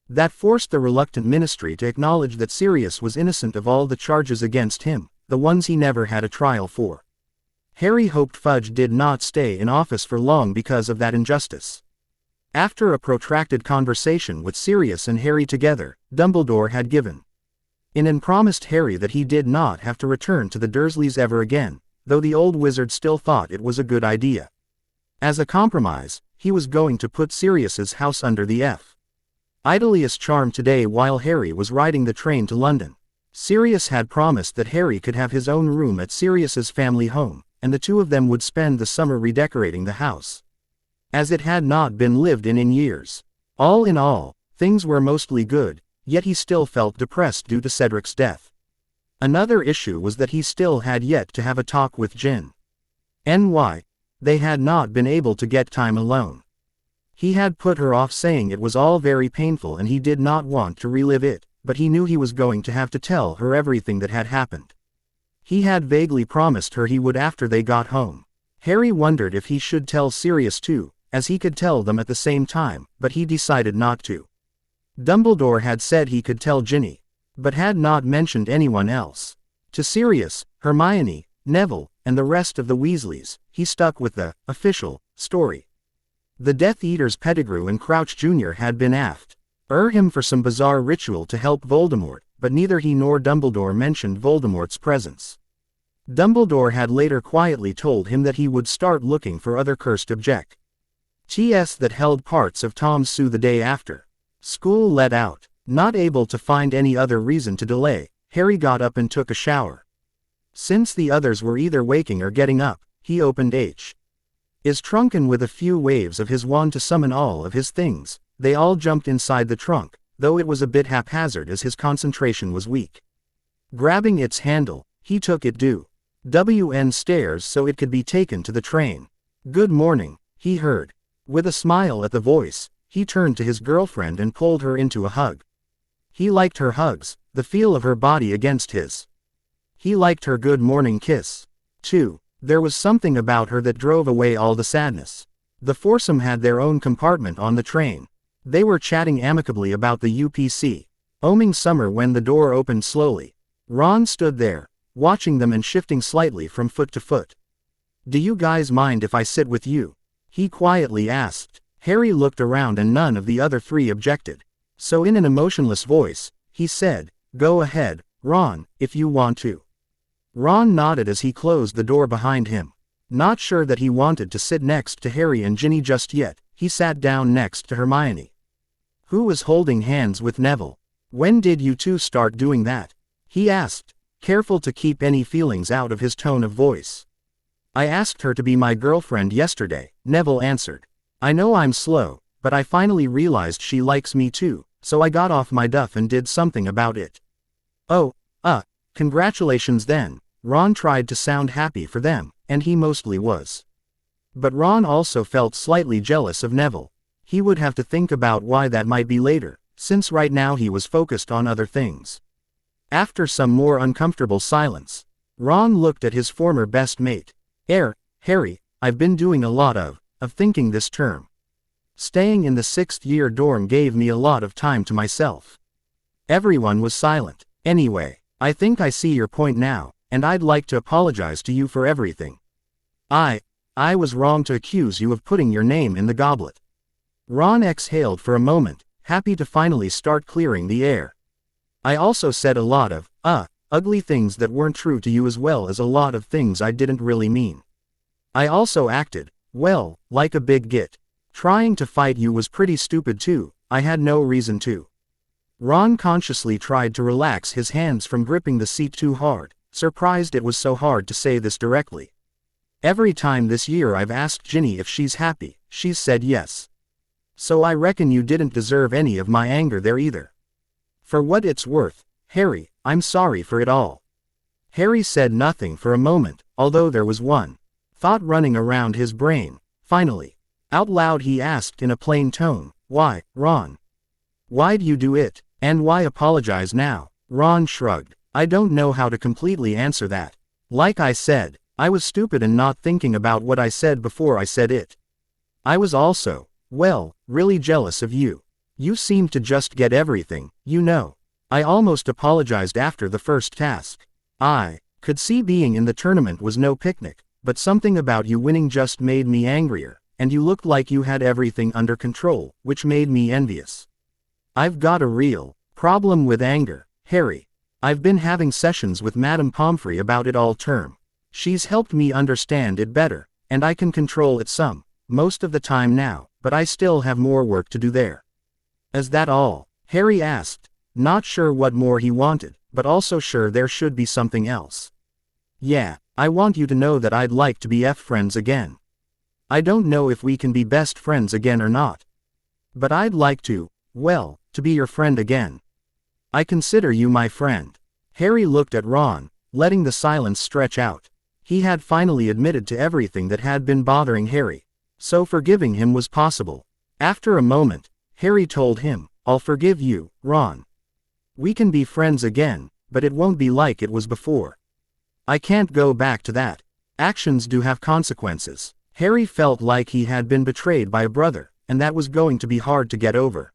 That forced the reluctant Ministry to acknowledge that Sirius was innocent of all the charges against him, the ones he never had a trial for. Harry hoped Fudge did not stay in office for long because of that injustice. After a protracted conversation with Sirius and Harry together, Dumbledore had given in and promised Harry that he did not have to return to the Dursleys ever again, though the old wizard still thought it was a good idea. As a compromise, he was going to put Sirius's house under the F. Idolius charm today while Harry was riding the train to London. Sirius had promised that Harry could have his own room at Sirius's family home, and the two of them would spend the summer redecorating the house, as it had not been lived in years. All in all, things were mostly good, yet he still felt depressed due to Cedric's death. Another issue was that he still had yet to have a talk with Ginny. They had not been able to get time alone. He had put her off saying it was all very painful and he did not want to relive it, but he knew he was going to have to tell her everything that had happened. He had vaguely promised her he would after they got home. Harry wondered if he should tell Sirius too, as he could tell them at the same time, but he decided not to. Dumbledore had said he could tell Ginny, but had not mentioned anyone else. To Sirius, Hermione, Neville, and the rest of the Weasleys, he stuck with the official story. The Death Eaters Pettigrew and Crouch Jr. had been asked him for some bizarre ritual to help Voldemort, but neither he nor Dumbledore mentioned Voldemort's presence. Dumbledore had later quietly told him that he would start looking for other cursed objects that held parts of Tom Sue the day after school let out. Not able to find any other reason to delay, Harry got up and took a shower. Since the others were either waking or getting up, he opened his trunk and with a few waves of his wand to summon all of his things, they all jumped inside the trunk, though it was a bit haphazard as his concentration was weak. Grabbing its handle, he took it due WN stairs so it could be taken to the train. "Good morning," he heard. With a smile at the voice, he turned to his girlfriend and pulled her into a hug. He liked her hugs, the feel of her body against his. He liked her good morning kiss, too. There was something about her that drove away all the sadness. The foursome had their own compartment on the train. They were chatting amicably about the UPC, oming summer when the door opened slowly. Ron stood there, watching them and shifting slightly from foot to foot. "Do you guys mind if I sit with you?" he quietly asked. Harry looked around and none of the other three objected. So in an emotionless voice, he said, "Go ahead, Ron, if you want to." Ron nodded as he closed the door behind him. Not sure that he wanted to sit next to Harry and Ginny just yet, he sat down next to Hermione, who was holding hands with Neville. "When did you two start doing that?" he asked, careful to keep any feelings out of his tone of voice. "I asked her to be my girlfriend yesterday," Neville answered. "I know I'm slow, but I finally realized she likes me too, so I got off my duff and did something about it." "Oh, congratulations then." Ron tried to sound happy for them, and he mostly was. But Ron also felt slightly jealous of Neville. He would have to think about why that might be later, since right now he was focused on other things. After some more uncomfortable silence, Ron looked at his former best mate. Harry, I've been doing a lot of thinking this term. Staying in the 6th year dorm gave me a lot of time to myself." Everyone was silent. "Anyway, I think I see your point now, and I'd like to apologize to you for everything. I was wrong to accuse you of putting your name in the goblet." Ron exhaled for a moment, happy to finally start clearing the air. I also said a lot of, ugly things that weren't true to you as well as a lot of things I didn't really mean. I also acted, well, like a big git. Trying to fight you was pretty stupid too, I had no reason to. Ron consciously tried to relax his hands from gripping the seat too hard, surprised it was so hard to say this directly. Every time this year I've asked Ginny if she's happy, she's said yes. So I reckon you didn't deserve any of my anger there either. For what it's worth, Harry, I'm sorry for it all. Harry said nothing for a moment, although there was one thought running around his brain. Finally, out loud he asked in a plain tone, "Why, Ron? Why'd you do it? And why apologize now?" Ron shrugged. I don't know how to completely answer that. Like I said, I was stupid in not thinking about what I said before I said it. I was also, well, really jealous of you. You seemed to just get everything, you know. I almost apologized after the first task. I could see being in the tournament was no picnic, but something about you winning just made me angrier, and you looked like you had everything under control, which made me envious. I've got a real problem with anger, Harry. I've been having sessions with Madame Pomfrey about it all term. She's helped me understand it better, and I can control it most of the time now, but I still have more work to do there. Is that all? Harry asked, not sure what more he wanted, but also sure there should be something else. Yeah, I want you to know that I'd like to be friends again. I don't know if we can be best friends again or not. But I'd like to, well, to be your friend again. I consider you my friend. Harry looked at Ron, letting the silence stretch out. He had finally admitted to everything that had been bothering Harry, so forgiving him was possible. After a moment, Harry told him, I'll forgive you, Ron. We can be friends again, but it won't be like it was before. I can't go back to that. Actions do have consequences. Harry felt like he had been betrayed by a brother, and that was going to be hard to get over.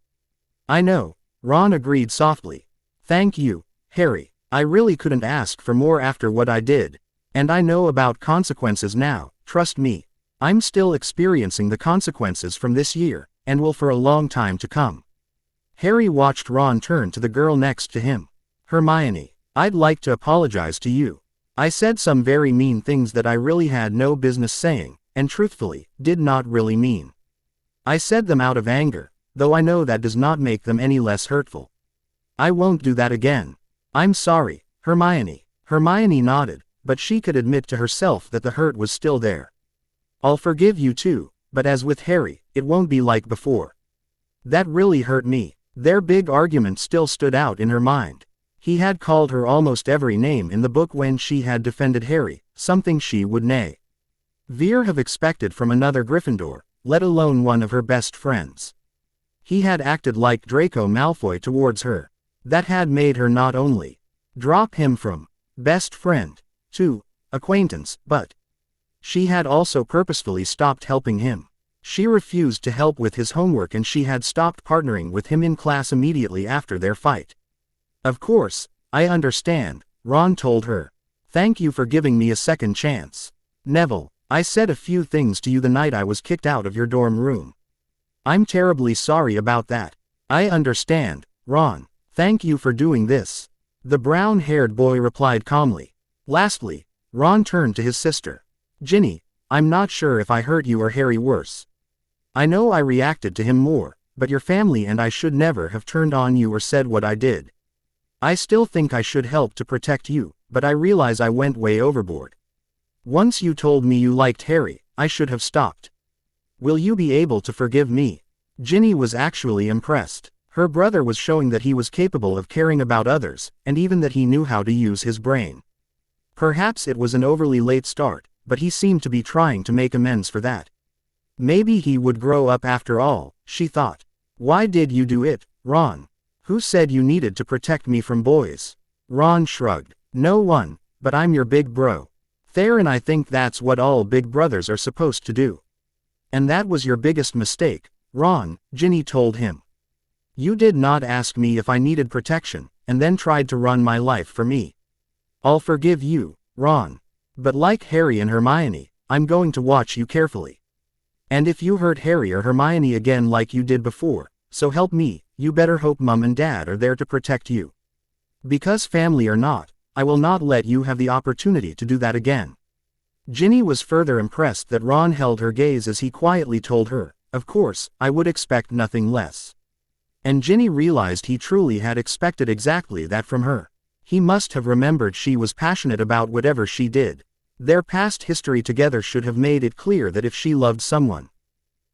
I know, Ron agreed softly. Thank you, Harry. I really couldn't ask for more after what I did. And I know about consequences now, trust me. I'm still experiencing the consequences from this year, and will for a long time to come. Harry watched Ron turn to the girl next to him. Hermione, I'd like to apologize to you. I said some very mean things that I really had no business saying, and truthfully, did not really mean. I said them out of anger, though I know that does not make them any less hurtful. I won't do that again. I'm sorry, Hermione. Hermione nodded, but she could admit to herself that the hurt was still there. I'll forgive you too, but as with Harry, it won't be like before. That really hurt me. Their big argument still stood out in her mind. He had called her almost every name in the book when she had defended Harry, something she would never have expected from another Gryffindor, let alone one of her best friends. He had acted like Draco Malfoy towards her. That had made her not only drop him from best friend to acquaintance, but she had also purposefully stopped helping him. She refused to help with his homework and she had stopped partnering with him in class immediately after their fight. Of course, I understand, Ron told her. Thank you for giving me a second chance. Neville, I said a few things to you the night I was kicked out of your dorm room. I'm terribly sorry about that. I understand, Ron. Thank you for doing this. The brown-haired boy replied calmly. Lastly, Ron turned to his sister. Ginny, I'm not sure if I hurt you or Harry worse. I know I reacted to him more, but your family and I should never have turned on you or said what I did. I still think I should help to protect you, but I realize I went way overboard. Once you told me you liked Harry, I should have stopped. Will you be able to forgive me? Ginny was actually impressed. Her brother was showing that he was capable of caring about others, and even that he knew how to use his brain. Perhaps it was an overly late start, but he seemed to be trying to make amends for that. Maybe he would grow up after all, she thought. Why did you do it, Ron? Who said you needed to protect me from boys? Ron shrugged. No one, but I'm your big bro. There, and I think that's what all big brothers are supposed to do. And that was your biggest mistake, Ron, Ginny told him. You did not ask me if I needed protection, and then tried to run my life for me. I'll forgive you, Ron. But like Harry and Hermione, I'm going to watch you carefully. And if you hurt Harry or Hermione again like you did before, so help me, you better hope Mum and Dad are there to protect you. Because family or not, I will not let you have the opportunity to do that again." Ginny was further impressed that Ron held her gaze as he quietly told her, "Of course, I would expect nothing less." And Ginny realized he truly had expected exactly that from her. He must have remembered she was passionate about whatever she did. Their past history together should have made it clear that if she loved someone,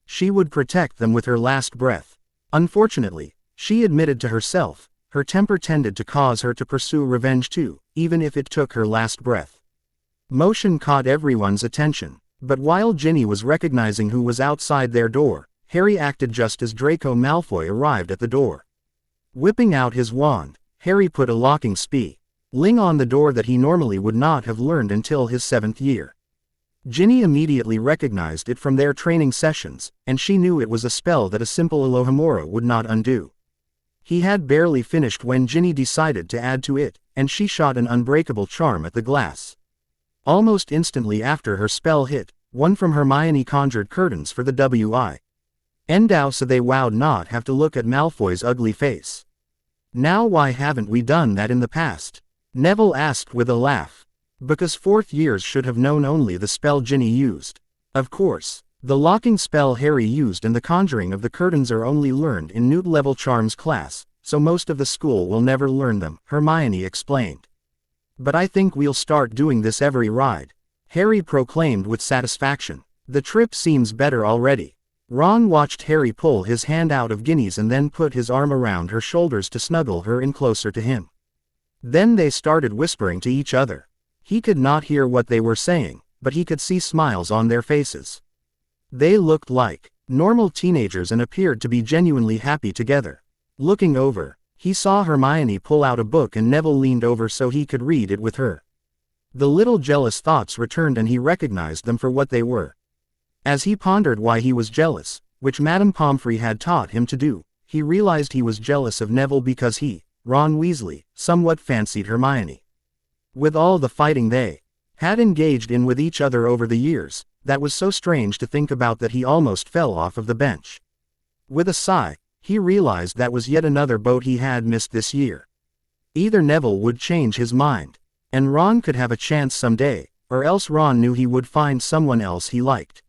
she would protect them with her last breath. Unfortunately, she admitted to herself, her temper tended to cause her to pursue revenge too, even if it took her last breath. Motion caught everyone's attention, but while Ginny was recognizing who was outside their door, Harry acted just as Draco Malfoy arrived at the door. Whipping out his wand, Harry put a locking spell on the door that he normally would not have learned until his 7th year. Ginny immediately recognized it from their training sessions, and she knew it was a spell that a simple Alohomora would not undo. He had barely finished when Ginny decided to add to it, and she shot an unbreakable charm at the glass. Almost instantly after her spell hit, one from Hermione conjured curtains for the W.I.N.D.O. so they would not have to look at Malfoy's ugly face. "Now why haven't we done that in the past?" Neville asked with a laugh. "Because 4th years should have known only the spell Ginny used. Of course, the locking spell Harry used and the conjuring of the curtains are only learned in Newt level charms class, so most of the school will never learn them," Hermione explained. "But I think we'll start doing this every ride," Harry proclaimed with satisfaction. "The trip seems better already." Ron watched Harry pull his hand out of Ginny's and then put his arm around her shoulders to snuggle her in closer to him. Then they started whispering to each other. He could not hear what they were saying, but he could see smiles on their faces. They looked like normal teenagers and appeared to be genuinely happy together. Looking over, he saw Hermione pull out a book and Neville leaned over so he could read it with her. The little jealous thoughts returned and he recognized them for what they were. As he pondered why he was jealous, which Madame Pomfrey had taught him to do, he realized he was jealous of Neville because he, Ron Weasley, somewhat fancied Hermione. With all the fighting they had engaged in with each other over the years, that was so strange to think about that he almost fell off of the bench. With a sigh, he realized that was yet another boat he had missed this year. Either Neville would change his mind, and Ron could have a chance someday, or else Ron knew he would find someone else he liked.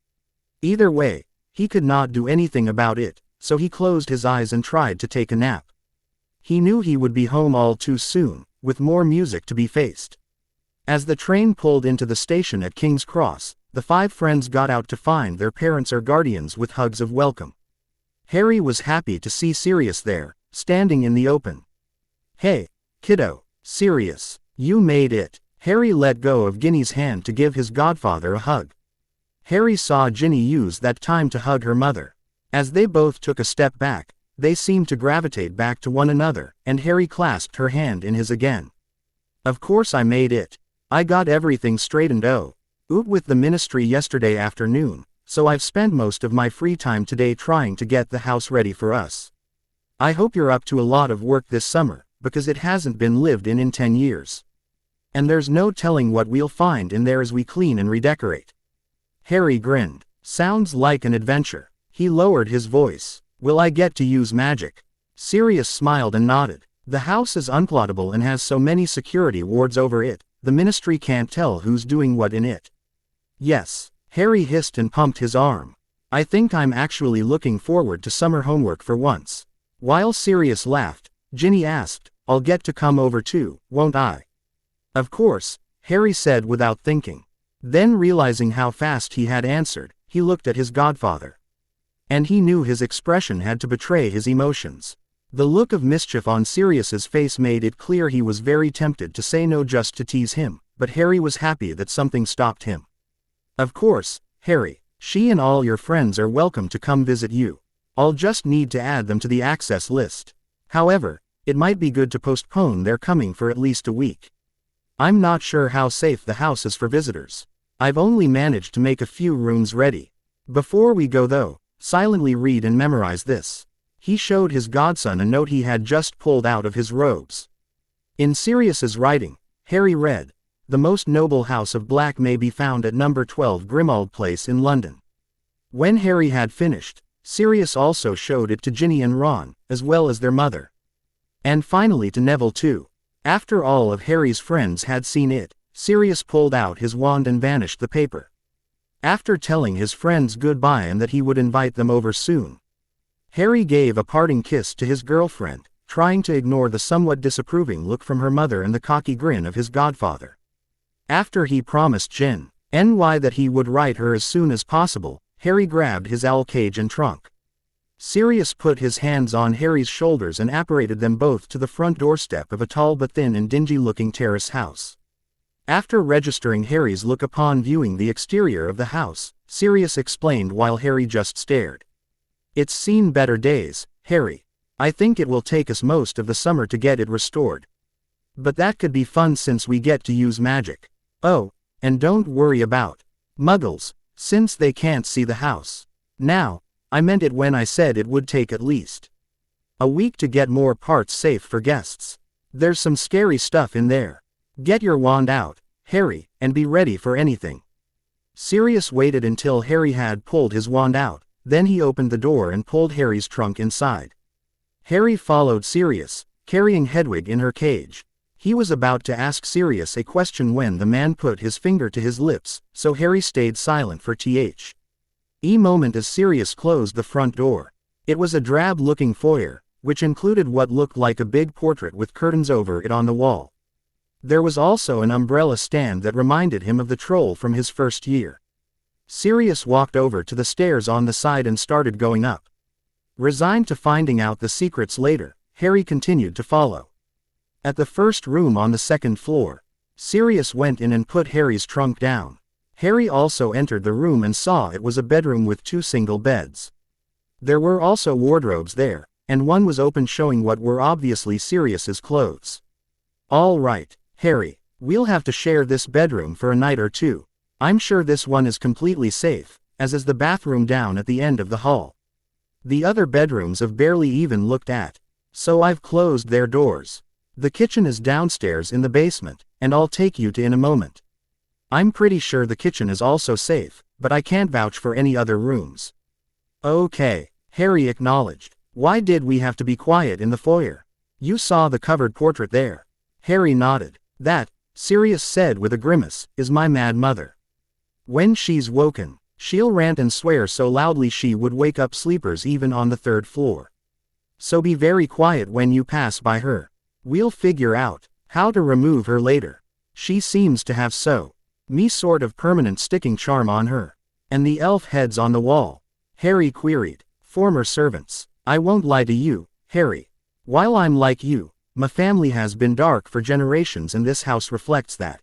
Either way, he could not do anything about it, so he closed his eyes and tried to take a nap. He knew he would be home all too soon, with more music to be faced. As the train pulled into the station at King's Cross, the 5 friends got out to find their parents or guardians with hugs of welcome. Harry was happy to see Sirius there, standing in the open. "Hey, kiddo, Sirius, you made it." Harry let go of Ginny's hand to give his godfather a hug. Harry saw Ginny use that time to hug her mother. As they both took a step back, they seemed to gravitate back to one another, and Harry clasped her hand in his again. "Of course I made it. I got everything straightened out with the ministry yesterday afternoon, so I've spent most of my free time today trying to get the house ready for us. I hope you're up to a lot of work this summer, because it hasn't been lived in 10 years. And there's no telling what we'll find in there as we clean and redecorate." Harry grinned. "Sounds like an adventure." He lowered his voice. "Will I get to use magic?" Sirius smiled and nodded. "The house is unplottable and has so many security wards over it, the ministry can't tell who's doing what in it." "Yes," Harry hissed and pumped his arm. "I think I'm actually looking forward to summer homework for once." While Sirius laughed, Ginny asked, "I'll get to come over too, won't I?" "Of course," Harry said without thinking. Then realizing how fast he had answered, he looked at his godfather. And he knew his expression had to betray his emotions. The look of mischief on Sirius's face made it clear he was very tempted to say no just to tease him, but Harry was happy that something stopped him. "Of course, Harry, she and all your friends are welcome to come visit you. I'll just need to add them to the access list. However, it might be good to postpone their coming for at least a week. I'm not sure how safe the house is for visitors. I've only managed to make a few rooms ready. Before we go though, silently read and memorize this." He showed his godson a note he had just pulled out of his robes. In Sirius's writing, Harry read, "The most noble house of Black may be found at number 12 Grimmauld Place in London. When Harry had finished, Sirius also showed it to Ginny and Ron, as well as their mother. And finally to Neville too. After all of Harry's friends had seen it, Sirius pulled out his wand and vanished the paper. After telling his friends goodbye and that he would invite them over soon, Harry gave a parting kiss to his girlfriend, trying to ignore the somewhat disapproving look from her mother and the cocky grin of his godfather. After he promised Ginny that he would write her as soon as possible, Harry grabbed his owl cage and trunk. Sirius put his hands on Harry's shoulders and apparated them both to the front doorstep of a tall but thin and dingy-looking terrace house. After registering Harry's look upon viewing the exterior of the house, Sirius explained while Harry just stared. "It's seen better days, Harry. I think it will take us most of the summer to get it restored. But that could be fun since we get to use magic. Oh, and don't worry about Muggles, since they can't see the house. Now, I meant it when I said it would take at least a week to get more parts safe for guests. There's some scary stuff in there. Get your wand out, Harry, and be ready for anything." Sirius waited until Harry had pulled his wand out, then he opened the door and pulled Harry's trunk inside. Harry followed Sirius, carrying Hedwig in her cage. He was about to ask Sirius a question when the man put his finger to his lips, so Harry stayed silent for a moment as Sirius closed the front door. It was a drab-looking foyer, which included what looked like a big portrait with curtains over it on the wall. There was also an umbrella stand that reminded him of the troll from his first year. Sirius walked over to the stairs on the side and started going up. Resigned to finding out the secrets later, Harry continued to follow. At the first room on the second floor, Sirius went in and put Harry's trunk down. Harry also entered the room and saw it was a bedroom with 2 single beds. There were also wardrobes there, and one was open showing what were obviously Sirius's clothes. "All right, Harry, we'll have to share this bedroom for a night or two. I'm sure this one is completely safe, as is the bathroom down at the end of the hall. The other bedrooms have barely even looked at, so I've closed their doors. The kitchen is downstairs in the basement, and I'll take you to in a moment. I'm pretty sure the kitchen is also safe, but I can't vouch for any other rooms." "Okay," Harry acknowledged. "Why did we have to be quiet in the foyer? You saw the covered portrait there." Harry nodded. "That," Sirius said with a grimace, "is my mad mother. When she's woken, she'll rant and swear so loudly she would wake up sleepers even on the 3rd floor. So be very quiet when you pass by her. We'll figure out how to remove her later. She seems to have me sort of permanent sticking charm on her." "And the elf heads on the wall?" Harry queried. "Former servants. I won't lie to you, Harry. While I'm like you, my family has been dark for generations and this house reflects that.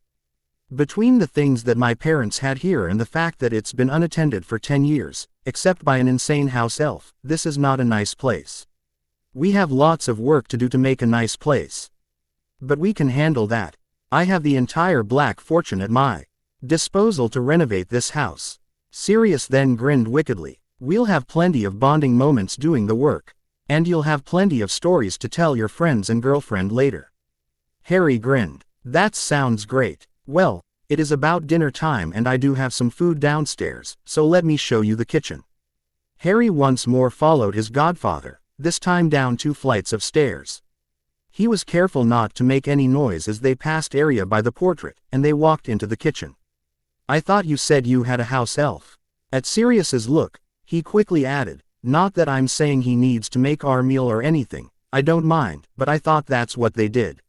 Between the things that my parents had here and the fact that it's been unattended for 10 years, except by an insane house elf, this is not a nice place. We have lots of work to do to make a nice place. But we can handle that. I have the entire black fortune at my disposal to renovate this house." Sirius then grinned wickedly. "We'll have plenty of bonding moments doing the work. And you'll have plenty of stories to tell your friends and girlfriend later." Harry grinned. "That sounds great. Well, it is about dinner time and I do have some food downstairs, so let me show you the kitchen." Harry once more followed his godfather, this time down 2 flights of stairs. He was careful not to make any noise as they passed area by the portrait, and they walked into the kitchen. "I thought you said you had a house elf." At Sirius's look, he quickly added, "Not that I'm saying he needs to make our meal or anything, I don't mind, but I thought that's what they did."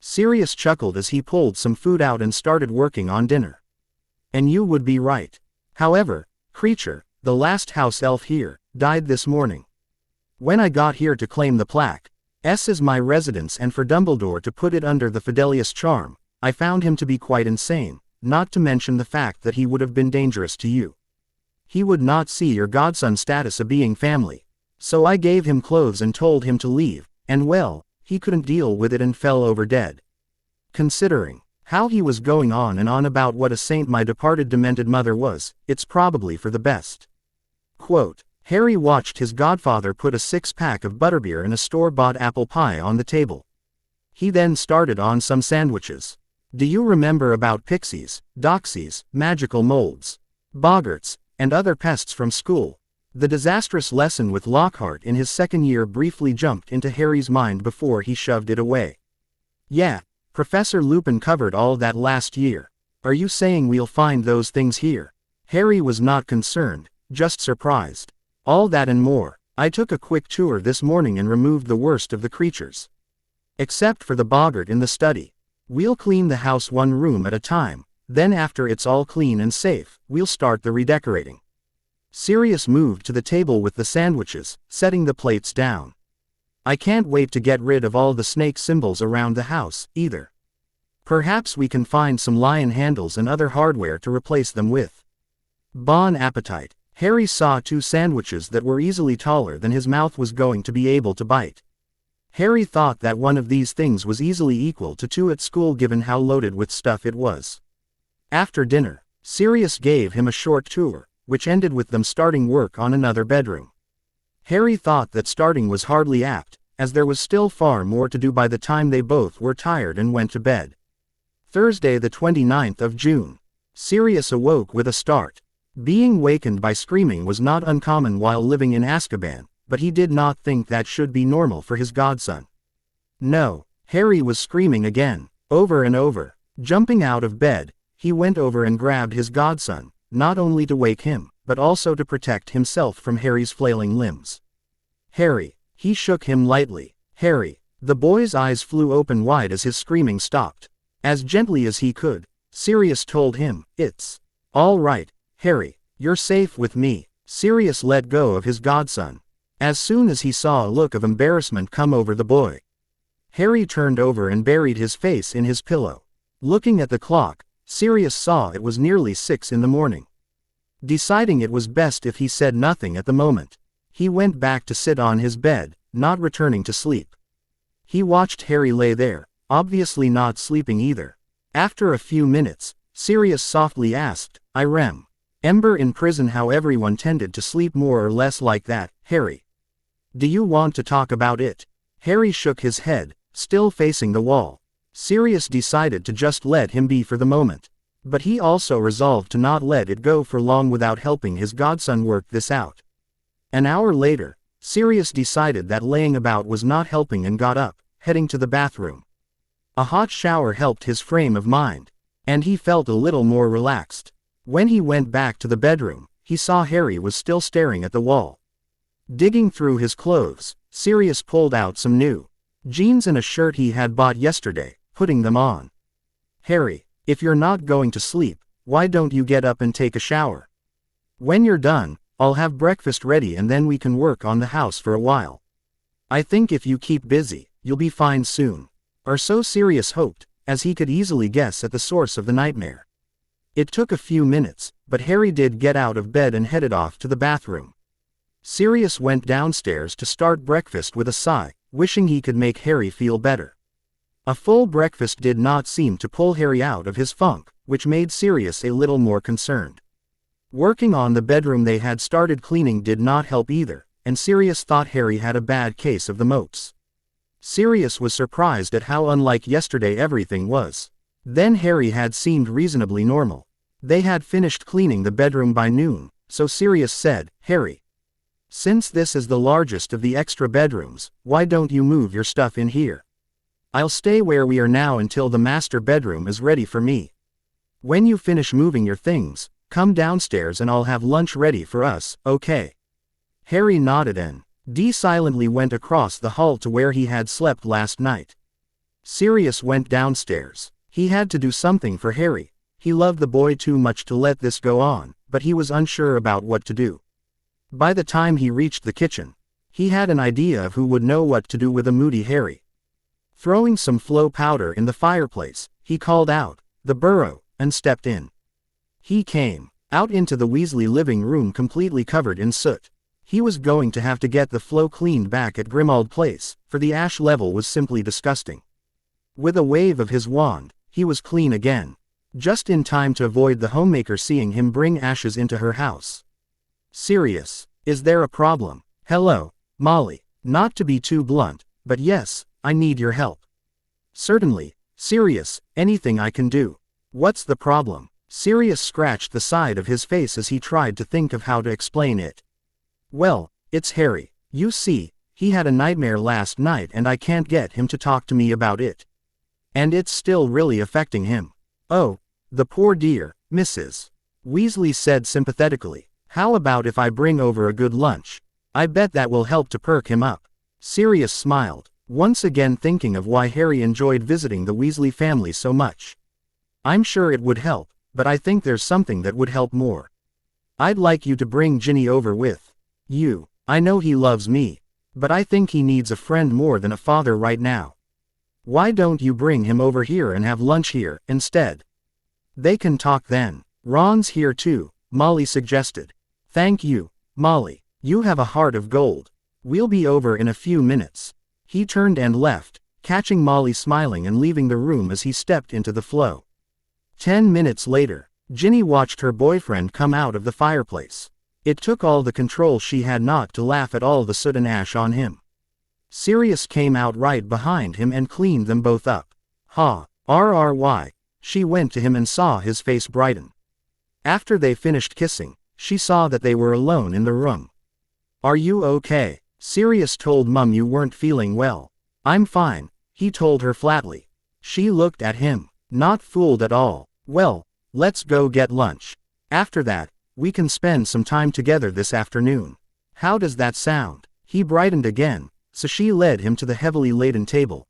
Sirius chuckled as he pulled some food out and started working on dinner. "And you would be right. However, creature, the last house elf here, died this morning. When I got here to claim the plaque, is my residence and for Dumbledore to put it under the Fidelius charm, I found him to be quite insane, not to mention the fact that he would have been dangerous to you. He would not see your godson status of being family. So I gave him clothes and told him to leave, and well, he couldn't deal with it and fell over dead. Considering how he was going on and on about what a saint my departed demented mother was, it's probably for the best." Quote, Harry watched his godfather put a 6-pack of butterbeer and a store-bought apple pie on the table. He then started on some sandwiches. "Do you remember about pixies, doxies, magical molds, boggarts, and other pests from school. The disastrous lesson with Lockhart in his second year briefly jumped into Harry's mind before he shoved it away. Yeah, Professor Lupin covered all that last year. Are you saying we'll find those things here? Harry was not concerned, just surprised. All that and more. I took a quick tour this morning and removed the worst of the creatures. Except for the boggart in the study. We'll clean the house one room at a time, then after it's all clean and safe, we'll start the redecorating. Sirius moved to the table with the sandwiches, setting the plates down. I can't wait to get rid of all the snake symbols around the house, either. Perhaps we can find some lion handles and other hardware to replace them with. Bon appetit. Harry saw 2 sandwiches that were easily taller than his mouth was going to be able to bite. Harry thought that one of these things was easily equal to 2 at school given how loaded with stuff it was. After dinner, Sirius gave him a short tour, which ended with them starting work on another bedroom. Harry thought that starting was hardly apt, as there was still far more to do by the time they both were tired and went to bed. Thursday the 29th of June. Sirius awoke with a start. Being wakened by screaming was not uncommon while living in Azkaban, but he did not think that should be normal for his godson. No, Harry was screaming again, over and over. Jumping out of bed, he went over and grabbed his godson, not only to wake him, but also to protect himself from Harry's flailing limbs. Harry, he shook him lightly. Harry, the boy's eyes flew open wide as his screaming stopped. As gently as he could, Sirius told him, "It's all right, Harry, you're safe with me." Sirius let go of his godson. As soon as he saw a look of embarrassment come over the boy, Harry turned over and buried his face in his pillow. Looking at the clock, Sirius saw it was nearly 6 in the morning. Deciding it was best if he said nothing at the moment, he went back to sit on his bed, not returning to sleep. He watched Harry lay there, obviously not sleeping either. After a few minutes, Sirius softly asked, "I remember in prison how everyone tended to sleep more or less like that, Harry. Do you want to talk about it?" Harry shook his head, still facing the wall. Sirius decided to just let him be for the moment. But he also resolved to not let it go for long without helping his godson work this out. An hour later, Sirius decided that laying about was not helping and got up, heading to the bathroom. A hot shower helped his frame of mind, and he felt a little more relaxed. When he went back to the bedroom, he saw Harry was still staring at the wall. Digging through his clothes, Sirius pulled out some new jeans and a shirt he had bought yesterday, putting them on. "Harry, if you're not going to sleep, why don't you get up and take a shower? When you're done, I'll have breakfast ready and then we can work on the house for a while. I think if you keep busy, you'll be fine soon." Or so Sirius hoped, as he could easily guess at the source of the nightmare. It took a few minutes, but Harry did get out of bed and headed off to the bathroom. Sirius went downstairs to start breakfast with a sigh, wishing he could make Harry feel better. A full breakfast did not seem to pull Harry out of his funk, which made Sirius a little more concerned. Working on the bedroom they had started cleaning did not help either, and Sirius thought Harry had a bad case of the motes. Sirius was surprised at how unlike yesterday everything was. Then Harry had seemed reasonably normal. They had finished cleaning the bedroom by noon, so Sirius said, "Harry, since this is the largest of the extra bedrooms, why don't you move your stuff in here? I'll stay where we are now until the master bedroom is ready for me. When you finish moving your things, come downstairs and I'll have lunch ready for us, okay?" Harry nodded and silently went across the hall to where he had slept last night. Sirius went downstairs. He had to do something for Harry. He loved the boy too much to let this go on, but he was unsure about what to do. By the time he reached the kitchen, he had an idea of who would know what to do with a moody Harry. Throwing some flow powder in the fireplace, he called out, "The burrow," and stepped in. He came out into the Weasley living room completely covered in soot. He was going to have to get the flow cleaned back at Grimmauld Place, for the ash level was simply disgusting. With a wave of his wand, he was clean again. Just in time to avoid the homemaker seeing him bring ashes into her house. "Sirius, is there a problem?" "Hello, Molly. Not to be too blunt, but yes, I need your help." "Certainly, Sirius, anything I can do. What's the problem?" Sirius scratched the side of his face as he tried to think of how to explain it. Well, it's Harry. You see, he had a nightmare last night and I can't get him to talk to me about it. And it's still really affecting him. Oh, the poor dear, Mrs. Weasley said sympathetically. How about if I bring over a good lunch? I bet that will help to perk him up. Sirius smiled, once again thinking of why Harry enjoyed visiting the Weasley family so much. I'm sure it would help, but I think there's something that would help more. I'd like you to bring Ginny over with you. I know he loves me, but I think he needs a friend more than a father right now. Why don't you bring him over here and have lunch here, instead? They can talk then. Ron's here too, Molly suggested. Thank you, Molly. You have a heart of gold. We'll be over in a few minutes. He turned and left, catching Molly smiling and leaving the room as he stepped into the flow. 10 minutes later, Ginny watched her boyfriend come out of the fireplace. It took all the control she had not to laugh at all the soot and ash on him. Sirius came out right behind him and cleaned them both up. Ha, RRY. She went to him and saw his face brighten. After they finished kissing, she saw that they were alone in the room. Are you okay? Sirius told Mum you weren't feeling well. I'm fine, he told her flatly. She looked at him, not fooled at all. Well, let's go get lunch. After that, we can spend some time together this afternoon. How does that sound? He brightened again, so she led him to the heavily laden table.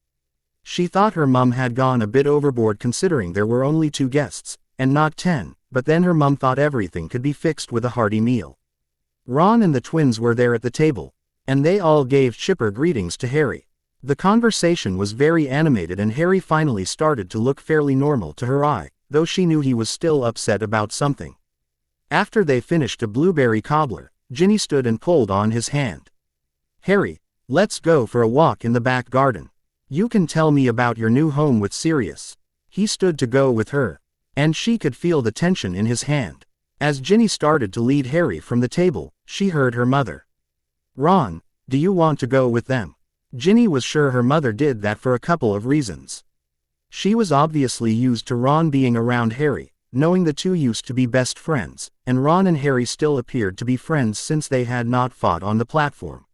She thought her mum had gone a bit overboard considering there were only 2 guests, and not 10, but then her mum thought everything could be fixed with a hearty meal. Ron and the twins were there at the table, and they all gave chipper greetings to Harry. The conversation was very animated and Harry finally started to look fairly normal to her eye, though she knew he was still upset about something. After they finished a blueberry cobbler, Ginny stood and pulled on his hand. Harry, let's go for a walk in the back garden. You can tell me about your new home with Sirius. He stood to go with her, and she could feel the tension in his hand. As Ginny started to lead Harry from the table, she heard her mother. Ron, do you want to go with them? Ginny was sure her mother did that for a couple of reasons. She was obviously used to Ron being around Harry, knowing the two used to be best friends, and Ron and Harry still appeared to be friends since they had not fought on the platform.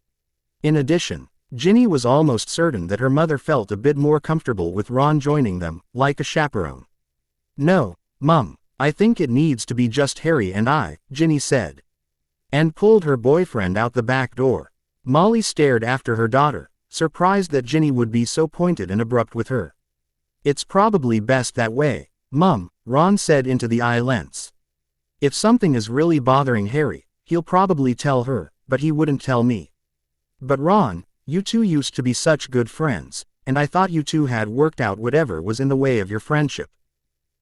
In addition, Ginny was almost certain that her mother felt a bit more comfortable with Ron joining them, like a chaperone. No, Mum, I think it needs to be just Harry and I, Ginny said. And pulled her boyfriend out the back door. Molly stared after her daughter, surprised that Ginny would be so pointed and abrupt with her. It's probably best that way, Mum, Ron said into the eye lens. If something is really bothering Harry, he'll probably tell her, but he wouldn't tell me. But Ron, you two used to be such good friends, and I thought you two had worked out whatever was in the way of your friendship.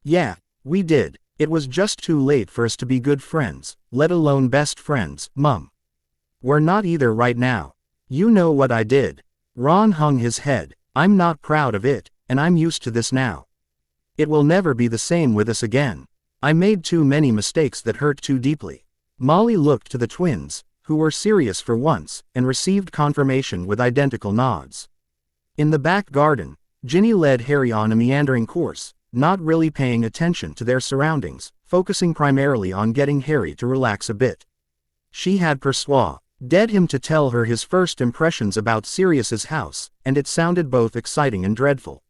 Yeah, we did. It was just too late for us to be good friends, let alone best friends, Mum. We're not either right now. You know what I did. Ron hung his head. I'm not proud of it, and I'm used to this now. It will never be the same with us again. I made too many mistakes that hurt too deeply. Molly looked to the twins, who were serious for once, and received confirmation with identical nods. In the back garden, Ginny led Harry on a meandering course, not really paying attention to their surroundings, focusing primarily on getting Harry to relax a bit. She had persuaded him to tell her his first impressions about Sirius's house, and it sounded both exciting and dreadful.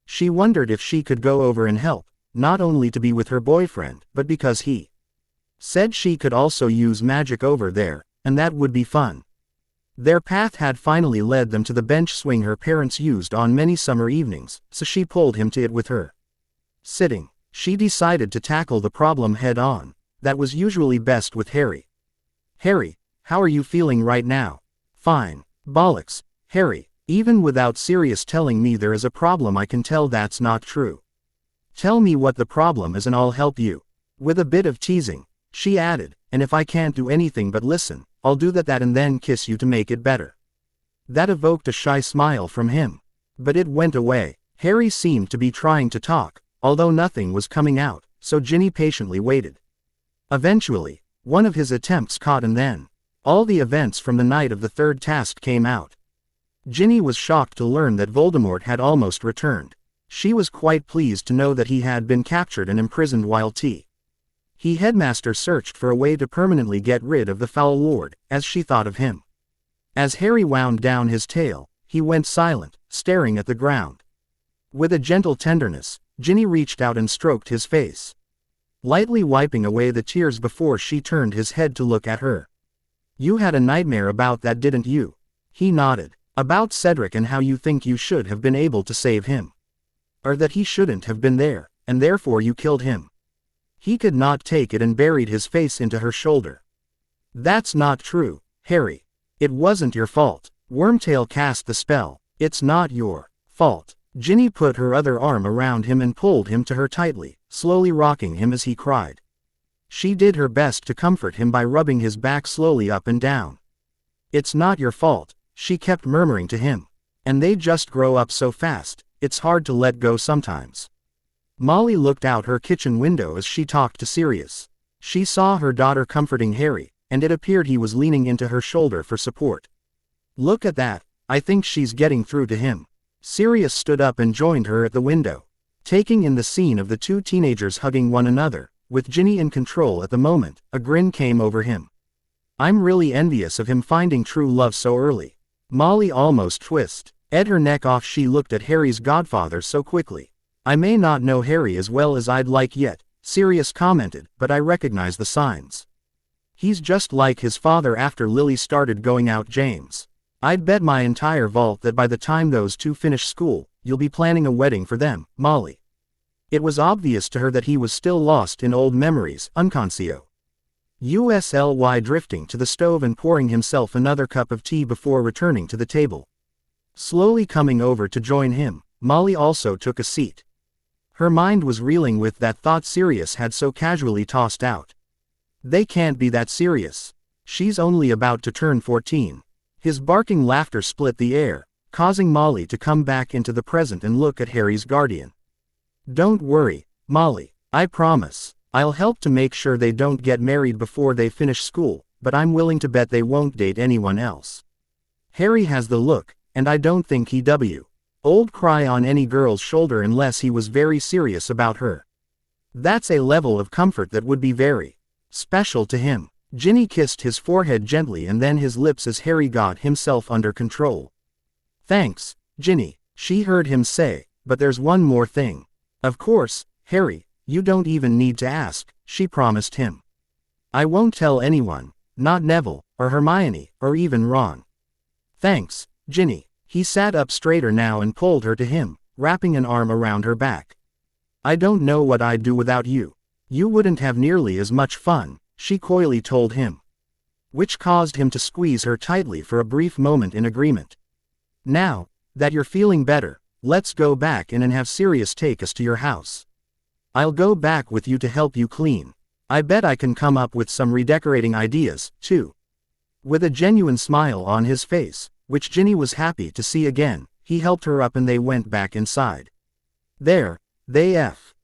She wondered if she could go over and help, not only to be with her boyfriend, but because he said she could also use magic over there, and that would be fun. Their path had finally led them to the bench swing her parents used on many summer evenings, so she pulled him to it with her. Sitting, she decided to tackle the problem head on. That was usually best with Harry. Harry, how are you feeling right now? Fine. Bollocks, Harry, even without Sirius telling me there is a problem I can tell that's not true. Tell me what the problem is and I'll help you. With a bit of teasing, she added, and if I can't do anything but listen, I'll do that and then kiss you to make it better. That evoked a shy smile from him. But it went away. Harry seemed to be trying to talk, although nothing was coming out, so Ginny patiently waited. Eventually, one of his attempts caught and then all the events from the night of the third task came out. Ginny was shocked to learn that Voldemort had almost returned. She was quite pleased to know that he had been captured and imprisoned while He headmaster searched for a way to permanently get rid of the foul lord, as she thought of him. As Harry wound down his tail, he went silent, staring at the ground. With a gentle tenderness, Ginny reached out and stroked his face, lightly wiping away the tears before she turned his head to look at her. You had a nightmare about that, didn't you? He nodded. About Cedric and how you think you should have been able to save him. Or that he shouldn't have been there, and therefore you killed him. He could not take it and buried his face into her shoulder. That's not true, Harry. It wasn't your fault. Wormtail cast the spell. It's not your fault. Ginny put her other arm around him and pulled him to her tightly, slowly rocking him as he cried. She did her best to comfort him by rubbing his back slowly up and down. It's not your fault, she kept murmuring to him. And they just grow up so fast, it's hard to let go sometimes. Molly looked out her kitchen window as she talked to Sirius. She saw her daughter comforting Harry, and it appeared he was leaning into her shoulder for support. Look at that, I think she's getting through to him. Sirius stood up and joined her at the window, taking in the scene of the two teenagers hugging one another. With Ginny in control at the moment, a grin came over him. I'm really envious of him finding true love so early. Molly almost ate her neck off. She looked at Harry's godfather so quickly. I may not know Harry as well as I'd like yet, Sirius commented, but I recognize the signs. He's just like his father after Lily started going out. James. I'd bet my entire vault that by the time those two finish school, you'll be planning a wedding for them, Molly. It was obvious to her that he was still lost in old memories, unconscio. Usly drifting to the stove and pouring himself another cup of tea before returning to the table. Slowly coming over to join him, Molly also took a seat. Her mind was reeling with that thought Sirius had so casually tossed out. They can't be that serious. She's only about to turn 14. His barking laughter split the air, causing Molly to come back into the present and look at Harry's guardian. Don't worry, Molly, I promise. I'll help to make sure they don't get married before they finish school, but I'm willing to bet they won't date anyone else. Harry has the look, and I don't think old cry on any girl's shoulder unless he was very serious about her. That's a level of comfort that would be very special to him. Ginny kissed his forehead gently and then his lips as Harry got himself under control. Thanks, Ginny, she heard him say, but there's one more thing. Of course, Harry, you don't even need to ask, she promised him. I won't tell anyone, not Neville, or Hermione, or even Ron. Thanks, Ginny. He sat up straighter now and pulled her to him, wrapping an arm around her back. I don't know what I'd do without you. You wouldn't have nearly as much fun, she coyly told him. Which caused him to squeeze her tightly for a brief moment in agreement. Now that you're feeling better, let's go back in and have Sirius take us to your house. I'll go back with you to help you clean. I bet I can come up with some redecorating ideas, too. With a genuine smile on his face, which Ginny was happy to see again, he helped her up and they went back inside. There, they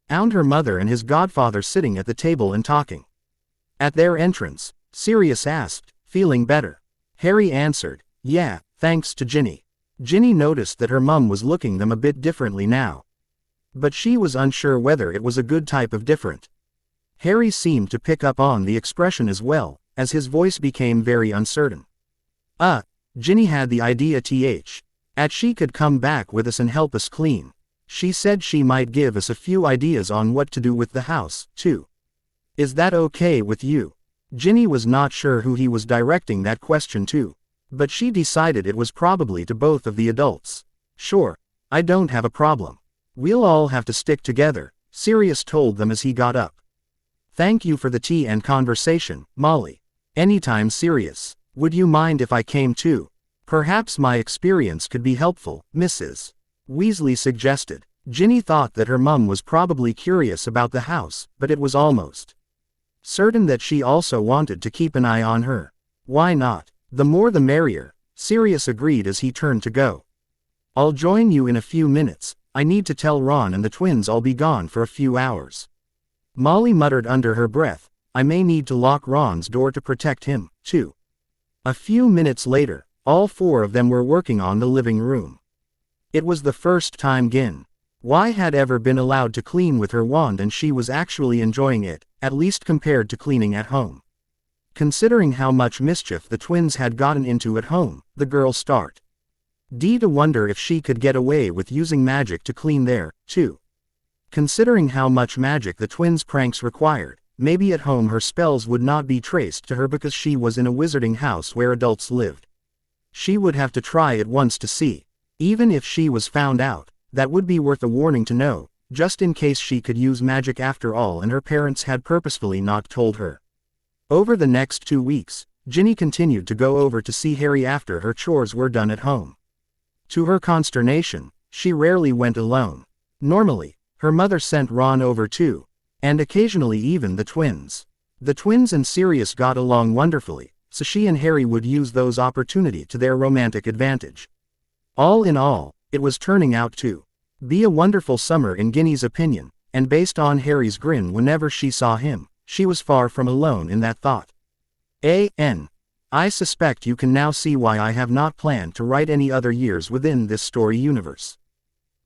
found her mother and his godfather sitting at the table and talking. At their entrance, Sirius asked, feeling better? Harry answered, yeah, thanks to Ginny. Ginny noticed that her mum was looking them a bit differently now. But she was unsure whether it was a good type of different. Harry seemed to pick up on the expression as well, as his voice became very uncertain. Ginny had the idea she could come back with us and help us clean. She said she might give us a few ideas on what to do with the house, too. Is that okay with you? Ginny was not sure who he was directing that question to, but she decided it was probably to both of the adults. Sure, I don't have a problem. We'll all have to stick together, Sirius told them as he got up. Thank you for the tea and conversation, Molly. Anytime, Sirius. Would you mind if I came too? Perhaps my experience could be helpful, Mrs. Weasley suggested. Ginny thought that her mum was probably curious about the house, but it was almost certain that she also wanted to keep an eye on her. Why not? The more the merrier, Sirius agreed as he turned to go. I'll join you in a few minutes. I need to tell Ron and the twins I'll be gone for a few hours. Molly muttered under her breath, I may need to lock Ron's door to protect him, too. A few minutes later, all four of them were working on the living room. It was the first time Ginny Why had ever been allowed to clean with her wand, and she was actually enjoying it, at least compared to cleaning at home. Considering how much mischief the twins had gotten into at home, the girl started to wonder if she could get away with using magic to clean there, too. Considering how much magic the twins' pranks required, maybe at home her spells would not be traced to her because she was in a wizarding house where adults lived. She would have to try it once to see. Even if she was found out, that would be worth a warning to know, just in case she could use magic after all and her parents had purposefully not told her. Over the next 2 weeks, Ginny continued to go over to see Harry after her chores were done at home. To her consternation, she rarely went alone. Normally, her mother sent Ron over too, and occasionally even the twins. The twins and Sirius got along wonderfully, so she and Harry would use those opportunities to their romantic advantage. All in all, it was turning out to be a wonderful summer in Ginny's opinion, and based on Harry's grin whenever she saw him, she was far from alone in that thought. I suspect you can now see why I have not planned to write any other years within this story universe.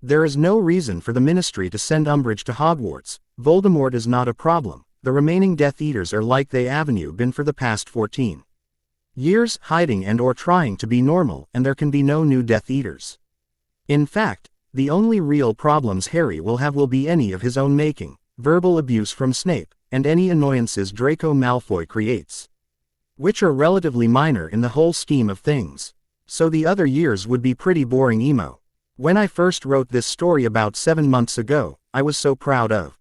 There is no reason for the Ministry to send Umbridge to Hogwarts. Voldemort is not a problem. The remaining Death Eaters are like they have been for the past 14 years, hiding and or trying to be normal, and there can be no new Death Eaters. In fact, the only real problems Harry will have will be any of his own making, verbal abuse from Snape, and any annoyances Draco Malfoy creates, which are relatively minor in the whole scheme of things. So the other years would be pretty boring emo. When I first wrote this story about 7 months ago, I was so proud of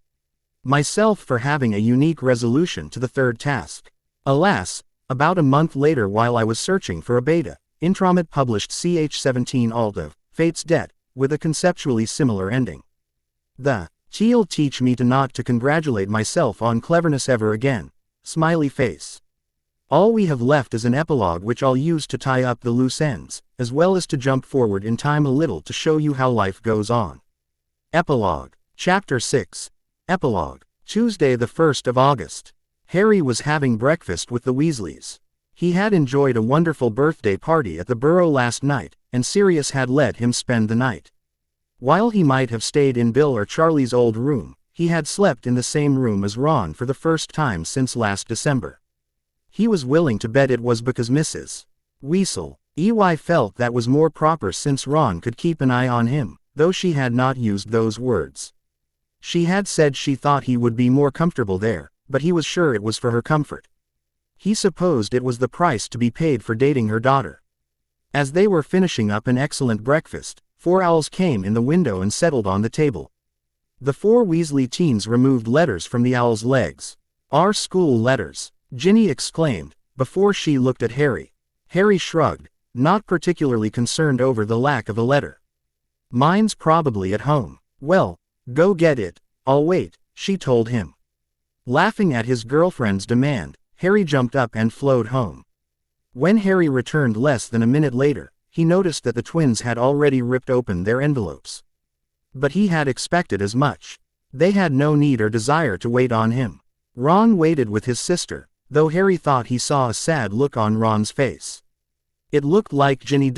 myself for having a unique resolution to the third task. Alas, about a month later, while I was searching for a beta, Intramet published CH17 Alt of Fate's Debt, with a conceptually similar ending. He'll teach me to not to congratulate myself on cleverness ever again. Smiley face. All we have left is an epilogue which I'll use to tie up the loose ends, as well as to jump forward in time a little to show you how life goes on. Epilogue. Chapter 6. Epilogue. Tuesday the 1st of August. Harry was having breakfast with the Weasleys. He had enjoyed a wonderful birthday party at the Burrow last night, and Sirius had let him spend the night. While he might have stayed in Bill or Charlie's old room, he had slept in the same room as Ron for the first time since last December. He was willing to bet it was because Mrs. Weasley felt that was more proper since Ron could keep an eye on him, though she had not used those words. She had said she thought he would be more comfortable there, but he was sure it was for her comfort. He supposed it was the price to be paid for dating her daughter. As they were finishing up an excellent breakfast, 4 owls came in the window and settled on the table. The 4 Weasley teens removed letters from the owls' legs. "Our school letters," Ginny exclaimed, before she looked at Harry. Harry shrugged, not particularly concerned over the lack of a letter. "Mine's probably at home." "Well, go get it. I'll wait," she told him. Laughing at his girlfriend's demand, Harry jumped up and flowed home. When Harry returned less than a minute later, he noticed that the twins had already ripped open their envelopes. But he had expected as much. They had no need or desire to wait on him. Ron waited with his sister, though Harry thought he saw a sad look on Ron's face. It looked like Ginny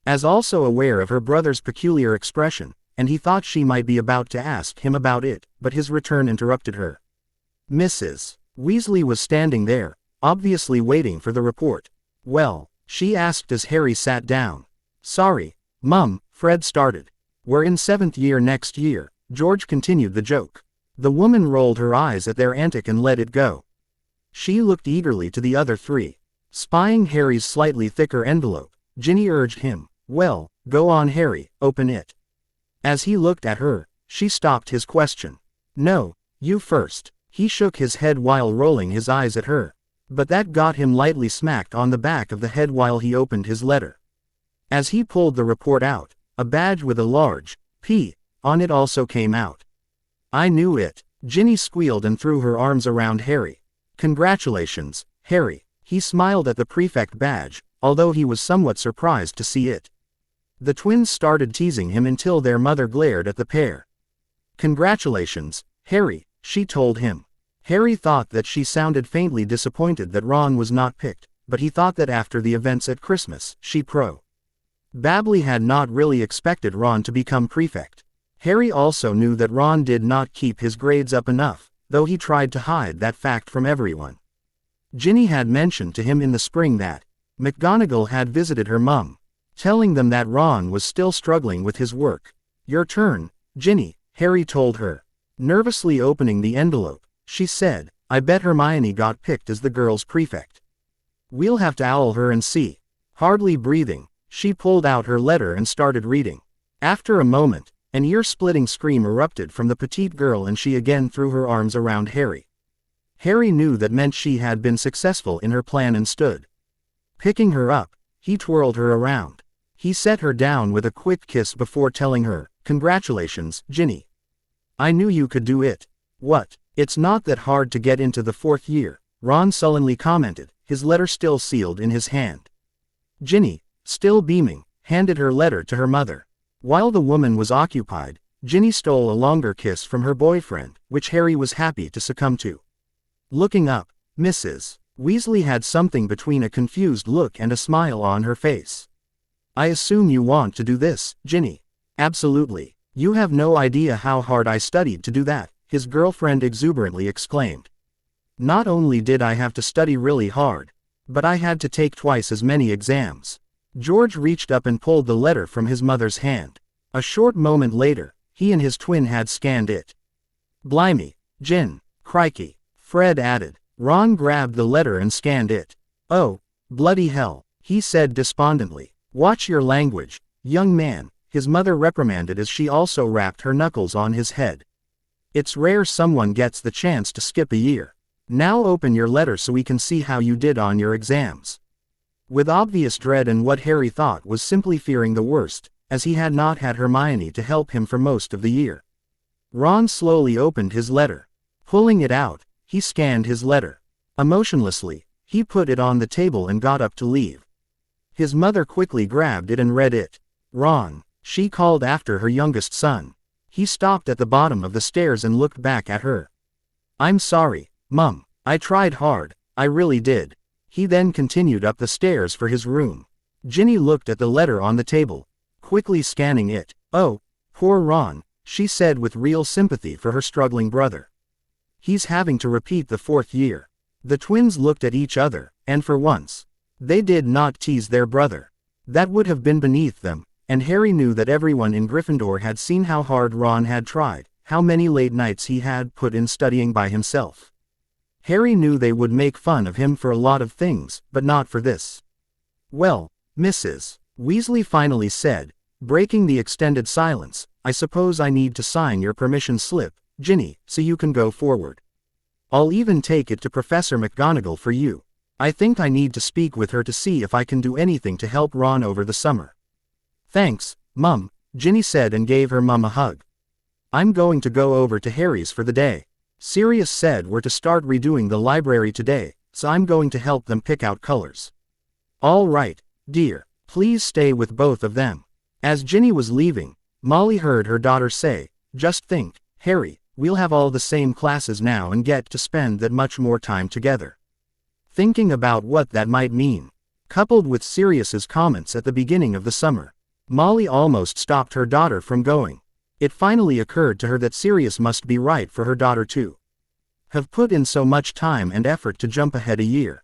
was also aware of her brother's peculiar expression, and he thought she might be about to ask him about it, but his return interrupted her. Mrs. Weasley was standing there, obviously waiting for the report. "Well?" she asked as Harry sat down. "Sorry, Mum," Fred started. "We're in 7th year next year," George continued the joke. The woman rolled her eyes at their antic and let it go. She looked eagerly to the other 3. Spying Harry's slightly thicker envelope, Ginny urged him, "Well, go on Harry, open it." As he looked at her, she stopped his question. "No, you first." He shook his head while rolling his eyes at her. But that got him lightly smacked on the back of the head while he opened his letter. As he pulled the report out, a badge with a large P on it also came out. "I knew it," Ginny squealed and threw her arms around Harry. "Congratulations, Harry." He smiled at the prefect badge, although he was somewhat surprised to see it. The twins started teasing him until their mother glared at the pair. "Congratulations, Harry," she told him. Harry thought that she sounded faintly disappointed that Ron was not picked, but he thought that after the events at Christmas, she probably had not really expected Ron to become prefect. Harry also knew that Ron did not keep his grades up enough, though he tried to hide that fact from everyone. Ginny had mentioned to him in the spring that McGonagall had visited her mum, telling them that Ron was still struggling with his work. "Your turn, Ginny," Harry told her. Nervously opening the envelope, she said, "I bet Hermione got picked as the girls' prefect. We'll have to owl her and see." Hardly breathing, she pulled out her letter and started reading. After a moment, an ear-splitting scream erupted from the petite girl and she again threw her arms around Harry. Harry knew that meant she had been successful in her plan and stood. Picking her up, he twirled her around. He set her down with a quick kiss before telling her, "Congratulations, Ginny. I knew you could do it." "What? It's not that hard to get into the 4th year," Ron sullenly commented, his letter still sealed in his hand. Ginny, still beaming, handed her letter to her mother. While the woman was occupied, Ginny stole a longer kiss from her boyfriend, which Harry was happy to succumb to. Looking up, Mrs. Weasley had something between a confused look and a smile on her face. "I assume you want to do this, Ginny." "Absolutely. You have no idea how hard I studied to do that," his girlfriend exuberantly exclaimed. "Not only did I have to study really hard, but I had to take twice as many exams." George reached up and pulled the letter from his mother's hand. A short moment later, he and his twin had scanned it. "Blimey, Gin, crikey," Fred added. Ron grabbed the letter and scanned it. "Oh, bloody hell," he said despondently. "Watch your language, young man," his mother reprimanded as she also rapped her knuckles on his head. "It's rare someone gets the chance to skip a year. Now open your letter so we can see how you did on your exams." With obvious dread and what Harry thought was simply fearing the worst, as he had not had Hermione to help him for most of the year. Ron slowly opened his letter. Pulling it out, he scanned his letter. Emotionlessly, he put it on the table and got up to leave. His mother quickly grabbed it and read it. "Ron," she called after her youngest son. He stopped at the bottom of the stairs and looked back at her. "I'm sorry, Mum. I tried hard, I really did." He then continued up the stairs for his room. Ginny looked at the letter on the table, quickly scanning it. "Oh, poor Ron," she said with real sympathy for her struggling brother. "He's having to repeat the 4th year." The twins looked at each other, and for once, they did not tease their brother. That would have been beneath them, and Harry knew that everyone in Gryffindor had seen how hard Ron had tried, how many late nights he had put in studying by himself. Harry knew they would make fun of him for a lot of things, but not for this. "Well, Mrs. Weasley finally said, breaking the extended silence, I suppose I need to sign your permission slip, Ginny, so you can go forward. I'll even take it to Professor McGonagall for you. I think I need to speak with her to see if I can do anything to help Ron over the summer." "Thanks, Mum," Ginny said and gave her mum a hug. "I'm going to go over to Harry's for the day. Sirius said we're to start redoing the library today, so I'm going to help them pick out colors." "All right, dear, please stay with both of them." As Ginny was leaving, Molly heard her daughter say, "Just think, Harry, we'll have all the same classes now and get to spend that much more time together." Thinking about what that might mean, coupled with Sirius's comments at the beginning of the summer, Molly almost stopped her daughter from going. It finally occurred to her that Sirius must be right for her daughter to have put in so much time and effort to jump ahead a year.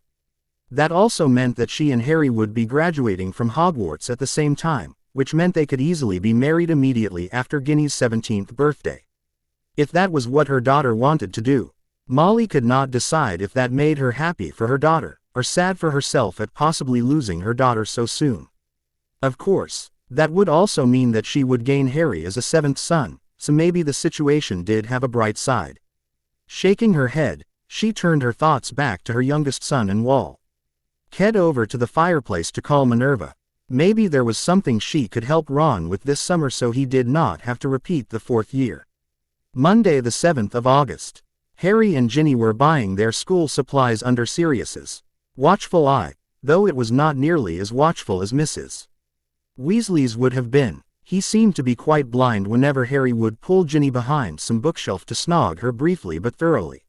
That also meant that she and Harry would be graduating from Hogwarts at the same time, which meant they could easily be married immediately after Ginny's 17th birthday. If that was what her daughter wanted to do, Molly could not decide if that made her happy for her daughter, or sad for herself at possibly losing her daughter so soon. Of course, that would also mean that she would gain Harry as a 7th son, so maybe the situation did have a bright side. Shaking her head, she turned her thoughts back to her youngest son and Wall. Head over to the fireplace to call Minerva. Maybe there was something she could help Ron with this summer so he did not have to repeat the 4th year. Monday the 7th of August. Harry and Ginny were buying their school supplies under Sirius's watchful eye, though it was not nearly as watchful as Mrs. Weasley's would have been. He seemed to be quite blind whenever Harry would pull Ginny behind some bookshelf to snog her briefly but thoroughly.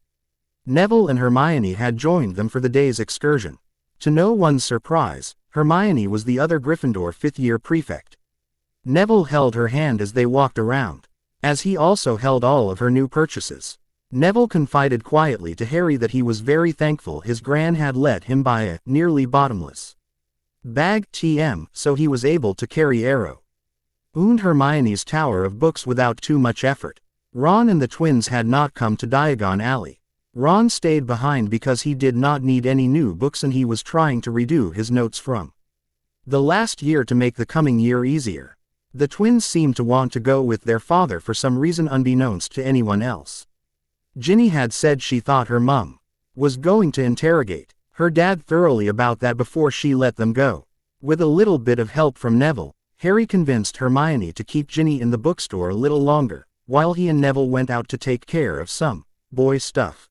Neville and Hermione had joined them for the day's excursion. To no one's surprise, Hermione was the other Gryffindor 5th-year prefect. Neville held her hand as they walked around. as he also held all of her new purchases. Neville confided quietly to Harry that he was very thankful his gran had let him buy a nearly bottomless bag so he was able to carry Arrow and Hermione's tower of books without too much effort. Ron and the twins had not come to Diagon Alley. Ron stayed behind because he did not need any new books and he was trying to redo his notes from the last year to make the coming year easier. The twins seemed to want to go with their father for some reason unbeknownst to anyone else. Ginny had said she thought her mum was going to interrogate her dad thoroughly about that before she let them go. With a little bit of help from Neville, Harry convinced Hermione to keep Ginny in the bookstore a little longer, while he and Neville went out to take care of some boy stuff.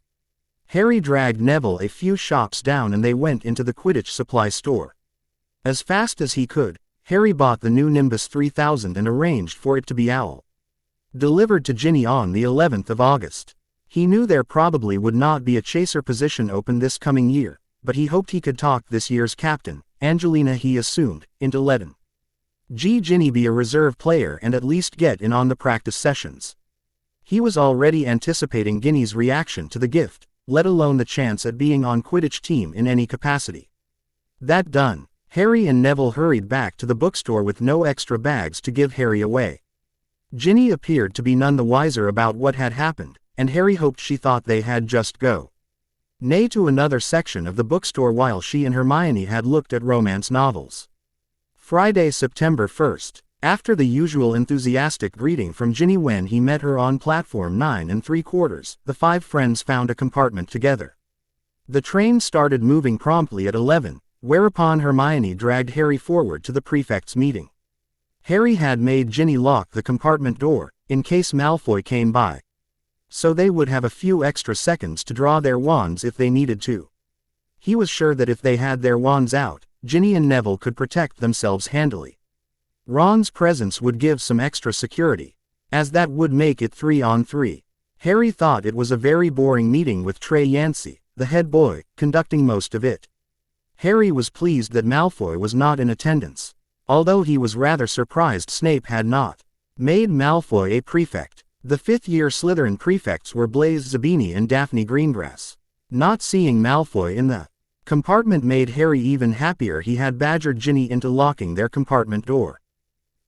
Harry dragged Neville a few shops down and they went into the Quidditch supply store. As fast as he could, Harry bought the new Nimbus 3000 and arranged for it to be delivered to Ginny on the 11th of August. He knew there probably would not be a chaser position open this coming year, but he hoped he could talk this year's captain, Angelina he assumed, into letting Ginny be a reserve player and at least get in on the practice sessions. He was already anticipating Ginny's reaction to the gift, let alone the chance at being on Quidditch team in any capacity. That done, Harry and Neville hurried back to the bookstore with no extra bags to give Harry away. Ginny appeared to be none the wiser about what had happened, and Harry hoped she thought they had just nay to another section of the bookstore while she and Hermione had looked at romance novels. Friday, September 1st. After the usual enthusiastic greeting from Ginny when he met her on platform 9 3/4, the five friends found a compartment together. The train started moving promptly at 11, whereupon Hermione dragged Harry forward to the prefect's meeting. Harry had made Ginny lock the compartment door, in case Malfoy came by, so they would have a few extra seconds to draw their wands if they needed to. He was sure that if they had their wands out, Ginny and Neville could protect themselves handily. Ron's presence would give some extra security, as that would make it 3-on-3. Harry thought it was a very boring meeting with Trey Yancey, the head boy, conducting most of it. Harry was pleased that Malfoy was not in attendance, although he was rather surprised Snape had not made Malfoy a prefect. The fifth-year Slytherin prefects were Blaise Zabini and Daphne Greengrass. Not seeing Malfoy in the compartment made Harry even happier. He had badgered Ginny into locking their compartment door.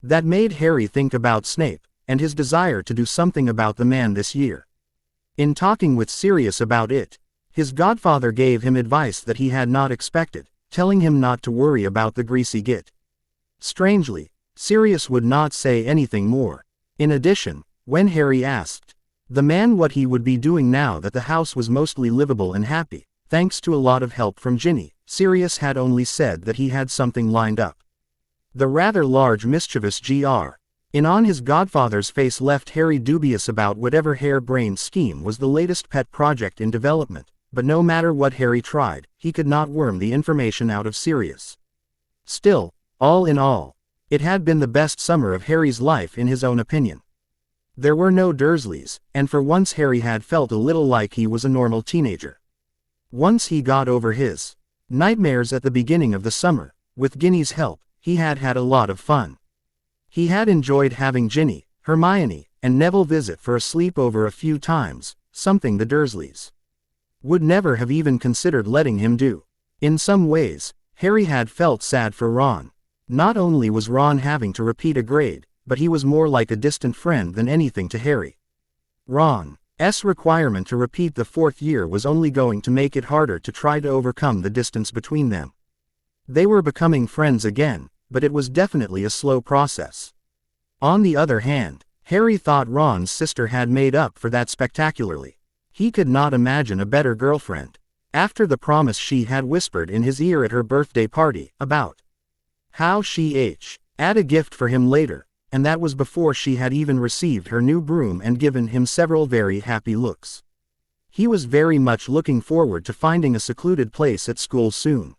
That made Harry think about Snape, and his desire to do something about the man this year. In talking with Sirius about it, his godfather gave him advice that he had not expected, telling him not to worry about the greasy git. Strangely, Sirius would not say anything more. In addition, when Harry asked the man what he would be doing now that the house was mostly livable and happy, thanks to a lot of help from Ginny, Sirius had only said that he had something lined up. The rather large mischievous in on his godfather's face left Harry dubious about whatever harebrained scheme was the latest pet project in development, but no matter what Harry tried, he could not worm the information out of Sirius. Still, all in all, it had been the best summer of Harry's life in his own opinion. There were no Dursleys, and for once Harry had felt a little like he was a normal teenager. Once he got over his nightmares at the beginning of the summer, with Ginny's help, he had had a lot of fun. He had enjoyed having Ginny, Hermione, and Neville visit for a sleepover a few times, something the Dursleys would never have even considered letting him do. In some ways, Harry had felt sad for Ron. Not only was Ron having to repeat a grade, but he was more like a distant friend than anything to Harry. Ron's requirement to repeat the fourth year was only going to make it harder to try to overcome the distance between them. They were becoming friends again, but it was definitely a slow process. On the other hand, Harry thought Ron's sister had made up for that spectacularly. He could not imagine a better girlfriend. After the promise she had whispered in his ear at her birthday party, about how she'd add a gift for him later, and that was before she had even received her new broom and given him several very happy looks. He was very much looking forward to finding a secluded place at school soon.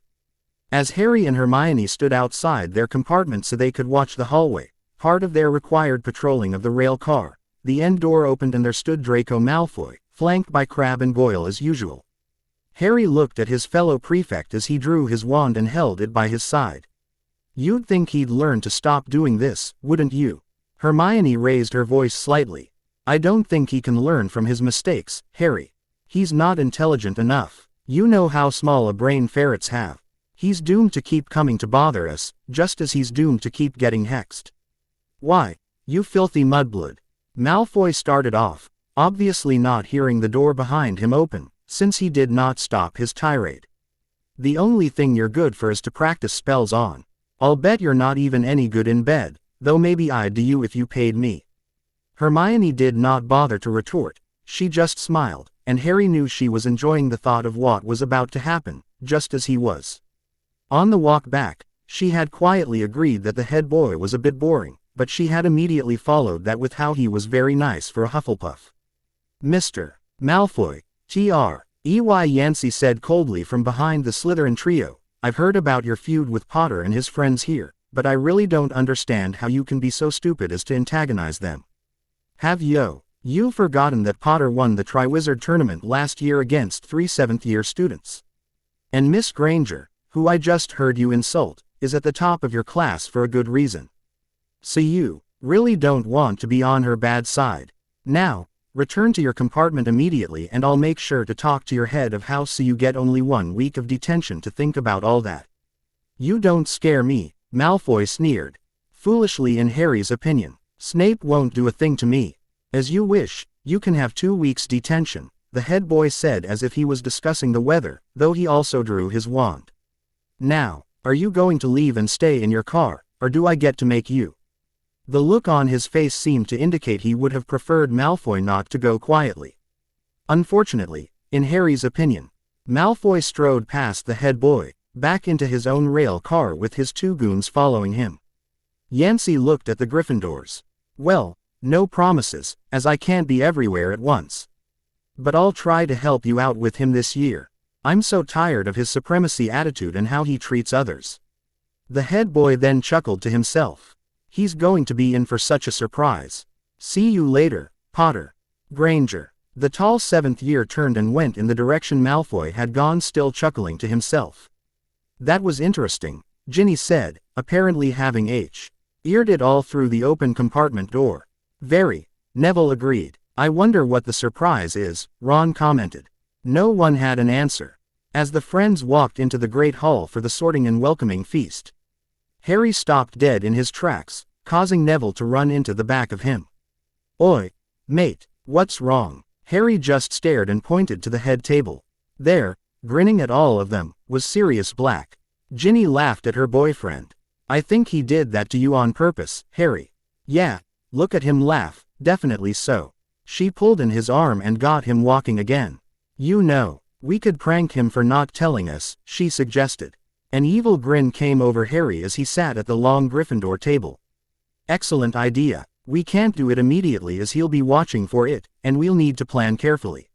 As Harry and Hermione stood outside their compartment so they could watch the hallway, part of their required patrolling of the rail car, the end door opened and there stood Draco Malfoy, flanked by Crabbe and Goyle as usual. Harry looked at his fellow prefect as he drew his wand and held it by his side. "You'd think he'd learn to stop doing this, wouldn't you?" Hermione raised her voice slightly, I don't think he can learn from his mistakes, Harry. He's not intelligent enough. You know how small a brain ferrets have. He's doomed to keep coming to bother us, just as he's doomed to keep getting hexed. Why, you filthy mudblood. Malfoy started off, obviously not hearing the door behind him open, since he did not stop his tirade. The only thing you're good for is to practice spells on. I'll bet you're not even any good in bed, though maybe I'd do you if you paid me. Hermione did not bother to retort, she just smiled, and Harry knew she was enjoying the thought of what was about to happen, just as he was. On the walk back, she had quietly agreed that the head boy was a bit boring, but she had immediately followed that with how he was very nice for a Hufflepuff. Mr. Malfoy, T.R.E.Y. Yancey said coldly from behind the Slytherin trio, I've heard about your feud with Potter and his friends here, but I really don't understand how you can be so stupid as to antagonize them. Have you forgotten that Potter won the Triwizard Tournament last year against 3 seventh-year students? And Miss Granger, who I just heard you insult, is at the top of your class for a good reason. So you really don't want to be on her bad side. Now, return to your compartment immediately and I'll make sure to talk to your head of house so you get only 1 week of detention to think about all that. You don't scare me, Malfoy sneered. Foolishly in Harry's opinion, Snape won't do a thing to me. As you wish, you can have 2 weeks detention, the head boy said as if he was discussing the weather, though he also drew his wand. Now, are you going to leave and stay in your car, or do I get to make you? The look on his face seemed to indicate he would have preferred Malfoy not to go quietly. Unfortunately, in Harry's opinion, Malfoy strode past the head boy, back into his own rail car with his 2 goons following him. Yancey looked at the Gryffindors. Well, no promises, as I can't be everywhere at once. But I'll try to help you out with him this year. I'm so tired of his supremacy attitude and how he treats others. The head boy then chuckled to himself. He's going to be in for such a surprise. See you later, Potter. Granger. The tall 7th year turned and went in the direction Malfoy had gone, still chuckling to himself. That was interesting, Ginny said, apparently having eared it all through the open compartment door. Very, Neville agreed. I wonder what the surprise is, Ron commented. No one had an answer. As the friends walked into the great hall for the sorting and welcoming feast, Harry stopped dead in his tracks, causing Neville to run into the back of him. Oi, mate, what's wrong? Harry just stared and pointed to the head table. There, grinning at all of them, was Sirius Black. Ginny laughed at her boyfriend. I think he did that to you on purpose, Harry. Yeah, look at him laugh, definitely so. She pulled in his arm and got him walking again. You know, we could prank him for not telling us, she suggested. An evil grin came over Harry as he sat at the long Gryffindor table. Excellent idea. We can't do it immediately as he'll be watching for it, and we'll need to plan carefully.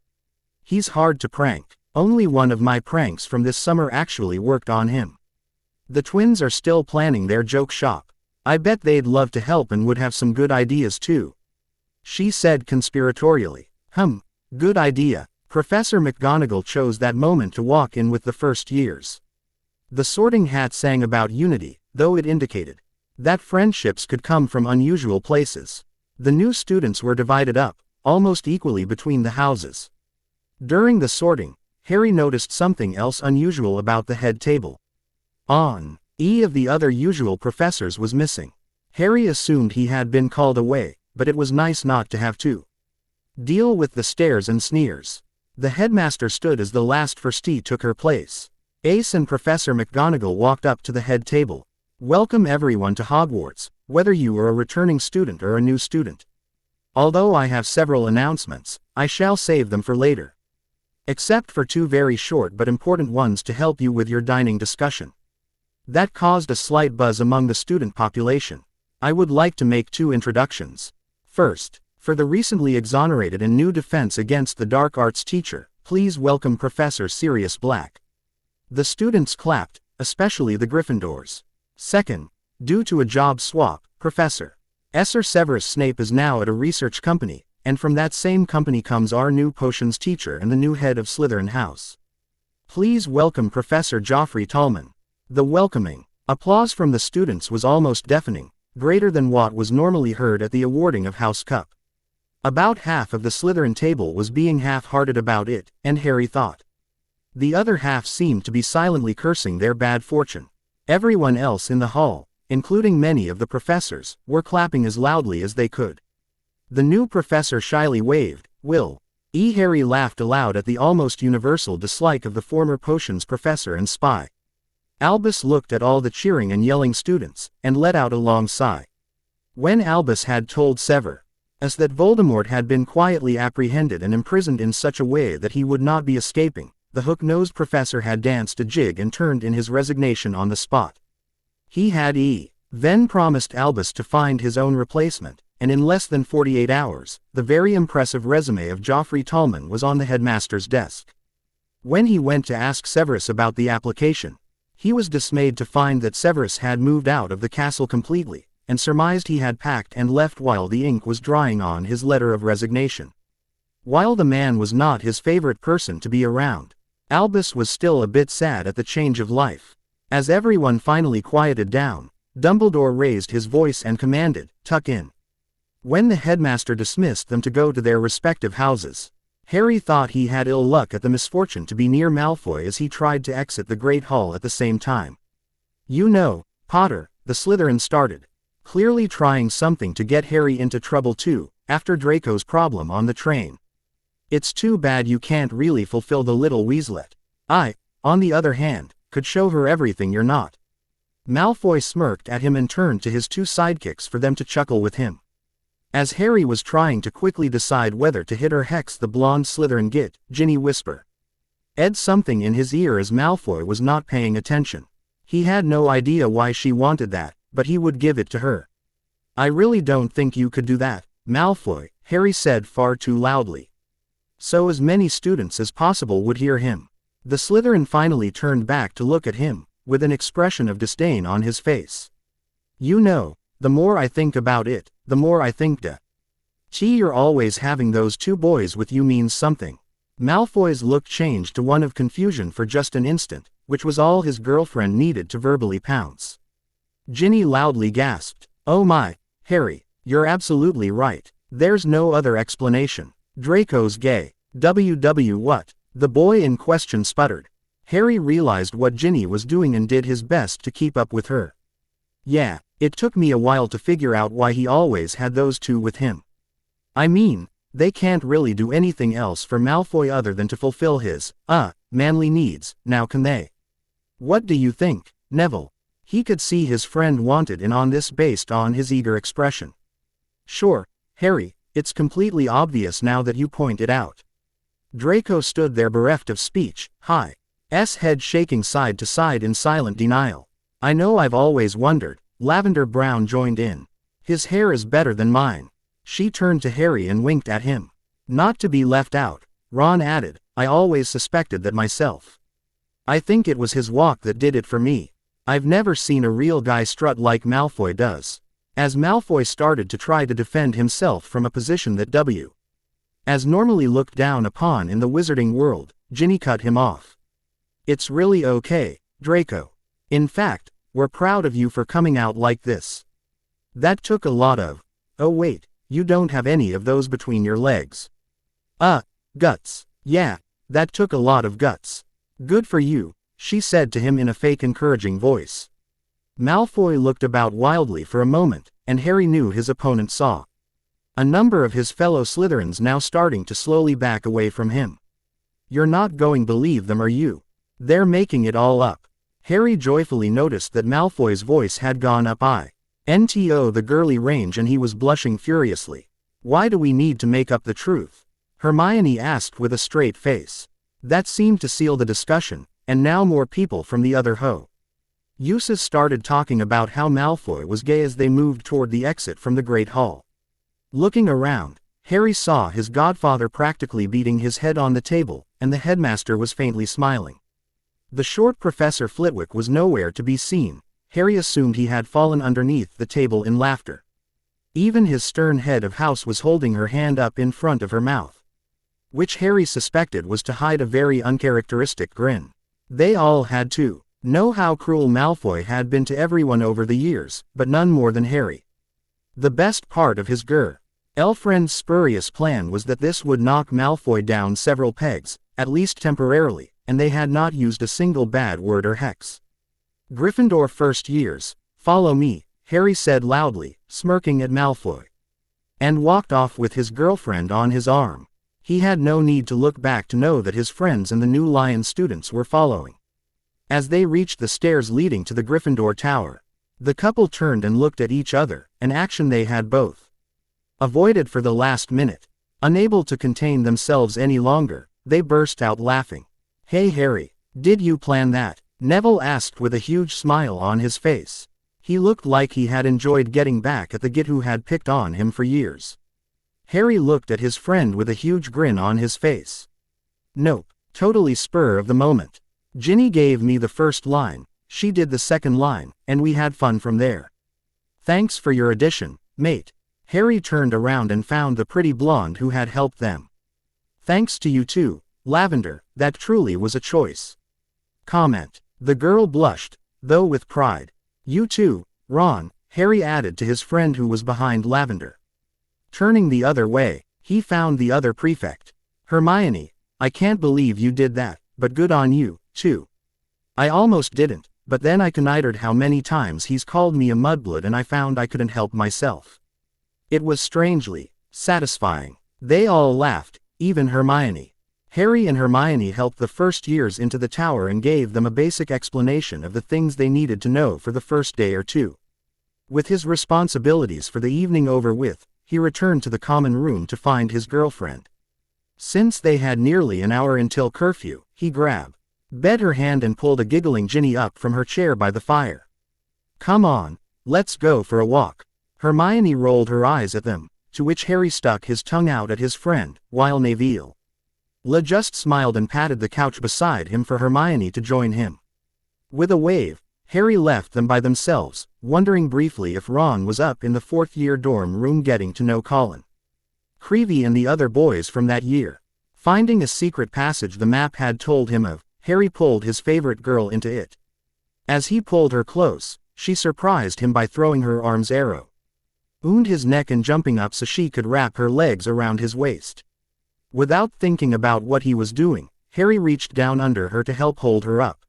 He's hard to prank. Only one of my pranks from this summer actually worked on him. The twins are still planning their joke shop. I bet they'd love to help and would have some good ideas too. She said conspiratorially. Good idea. Professor McGonagall chose that moment to walk in with the first years. The Sorting Hat sang about unity, though it indicated that friendships could come from unusual places. The new students were divided up, almost equally between the houses. During the sorting, Harry noticed something else unusual about the head table. On E of the other usual professors was missing. Harry assumed he had been called away, but it was nice not to have to deal with the stares and sneers. The headmaster stood as the last firstee took her place. Ace and Professor McGonagall walked up to the head table. Welcome everyone to Hogwarts, whether you are a returning student or a new student. Although I have several announcements, I shall save them for later. Except for 2 very short but important ones to help you with your dining discussion. That caused a slight buzz among the student population. I would like to make 2 introductions. First, for the recently exonerated and new defense against the dark arts teacher, please welcome Professor Sirius Black. The students clapped, especially the Gryffindors. Second, due to a job swap, Professor Severus Snape is now at a research company, and from that same company comes our new potions teacher and the new head of Slytherin House. Please welcome Professor Joffrey Tallman. The welcoming applause from the students was almost deafening, greater than what was normally heard at the awarding of House Cup. About half of the Slytherin table was being half-hearted about it, and Harry thought. The other half seemed to be silently cursing their bad fortune. Everyone else in the hall, including many of the professors, were clapping as loudly as they could. The new professor shyly waved, Will. Harry laughed aloud at the almost universal dislike of the former potions professor and spy. Albus looked at all the cheering and yelling students, and let out a long sigh. When Albus had told Severus that Voldemort had been quietly apprehended and imprisoned in such a way that he would not be escaping, the hook-nosed professor had danced a jig and turned in his resignation on the spot. He had then promised Albus to find his own replacement, and in less than 48 hours, the very impressive resume of Geoffrey Tallman was on the headmaster's desk. When he went to ask Severus about the application, he was dismayed to find that Severus had moved out of the castle completely, and surmised he had packed and left while the ink was drying on his letter of resignation. While the man was not his favorite person to be around, Albus was still a bit sad at the change of life. As everyone finally quieted down, Dumbledore raised his voice and commanded, "Tuck in." When the headmaster dismissed them to go to their respective houses, Harry thought he had ill luck at the misfortune to be near Malfoy as he tried to exit the Great Hall at the same time. "You know, Potter," the Slytherin started, clearly trying something to get Harry into trouble too, after Draco's problem on the train. "It's too bad you can't really fulfill the little Weaselet. I, on the other hand, could show her everything you're not." Malfoy smirked at him and turned to his two sidekicks for them to chuckle with him. As Harry was trying to quickly decide whether to hit or hex the blonde Slytherin git, Ginny whispered something in his ear as Malfoy was not paying attention. He had no idea why she wanted that, but he would give it to her. "I really don't think you could do that, Malfoy," Harry said far too loudly, so as many students as possible would hear him. The Slytherin finally turned back to look at him, with an expression of disdain on his face. "You know, the more I think about it, the more I think you're always having those two boys with you means something." Malfoy's look changed to one of confusion for just an instant, which was all his girlfriend needed to verbally pounce. Ginny loudly gasped, "Oh my, Harry, you're absolutely right. There's no other explanation. Draco's gay." What? The boy in question sputtered. Harry realized what Ginny was doing and did his best to keep up with her. "Yeah, it took me a while to figure out why he always had those two with him. I mean, they can't really do anything else for Malfoy other than to fulfill his, manly needs, now can they?" "What do you think, Neville?" He could see his friend wanted in on this based on his eager expression. "Sure, Harry, it's completely obvious now that you point it out." Draco stood there bereft of speech, his head shaking side to side in silent denial. "I know, I've always wondered." Lavender Brown joined in. "His hair is better than mine." She turned to Harry and winked at him. "Not to be left out," Ron added, "I always suspected that myself. I think it was his walk that did it for me. I've never seen a real guy strut like Malfoy does." As Malfoy started to try to defend himself from a position that as normally looked down upon in the wizarding world, Ginny cut him off. "It's really okay, Draco. In fact, we're proud of you for coming out like this. That took a lot of, oh wait, you don't have any of those between your legs. Guts. Yeah, that took a lot of guts. Good for you," she said to him in a fake encouraging voice. Malfoy looked about wildly for a moment, and Harry knew his opponent saw a number of his fellow Slytherins now starting to slowly back away from him. "You're not going to believe them, are you? They're making it all up." Harry joyfully noticed that Malfoy's voice had gone up into the girly range and he was blushing furiously. "Why do we need to make up the truth?" Hermione asked with a straight face. That seemed to seal the discussion, and now more people from the other uses started talking about how Malfoy was gay as they moved toward the exit from the Great Hall. Looking around, Harry saw his godfather practically beating his head on the table, and the headmaster was faintly smiling. The short Professor Flitwick was nowhere to be seen. Harry assumed he had fallen underneath the table in laughter. Even his stern head of house was holding her hand up in front of her mouth, which Harry suspected was to hide a very uncharacteristic grin. They all had to know how cruel Malfoy had been to everyone over the years, but none more than Harry. The best part of his Elfriend's spurious plan was that this would knock Malfoy down several pegs, at least temporarily, and they had not used a single bad word or hex. Gryffindor first years, follow me, Harry said loudly, smirking at Malfoy. And walked off with his girlfriend on his arm. He had no need to look back to know that his friends and the new Lion students were following. As they reached the stairs leading to the Gryffindor Tower, the couple turned and looked at each other, an action they had both avoided for the last minute. Unable to contain themselves any longer, they burst out laughing. "Hey Harry, did you plan that?" Neville asked with a huge smile on his face. He looked like he had enjoyed getting back at the git who had picked on him for years. Harry looked at his friend with a huge grin on his face. "Nope, totally spur of the moment. Ginny gave me the first line, she did the second line, and we had fun from there. Thanks for your addition, mate." Harry turned around and found the pretty blonde who had helped them. "Thanks to you too, Lavender, that truly was a choice." Comment. The girl blushed, though with pride. "You too, Ron," Harry added to his friend who was behind Lavender. Turning the other way, he found the other prefect. "Hermione, I can't believe you did that, but good on you, too. I almost didn't, but then I considered how many times he's called me a mudblood and I found I couldn't help myself. It was strangely satisfying." They all laughed, even Hermione. Harry and Hermione helped the first years into the tower and gave them a basic explanation of the things they needed to know for the first day or two. With his responsibilities for the evening over with, he returned to the common room to find his girlfriend. Since they had nearly an hour until curfew, he grabbed her hand and pulled a giggling Ginny up from her chair by the fire. "Come on, let's go for a walk." Hermione rolled her eyes at them, to which Harry stuck his tongue out at his friend, while Neville just smiled and patted the couch beside him for Hermione to join him. With a wave, Harry left them by themselves, wondering briefly if Ron was up in the fourth-year dorm room getting to know Colin Creevey and the other boys from that year. Finding a secret passage the map had told him of, Harry pulled his favorite girl into it. As he pulled her close, she surprised him by throwing her arms around his neck and jumping up so she could wrap her legs around his waist. Without thinking about what he was doing, Harry reached down under her to help hold her up.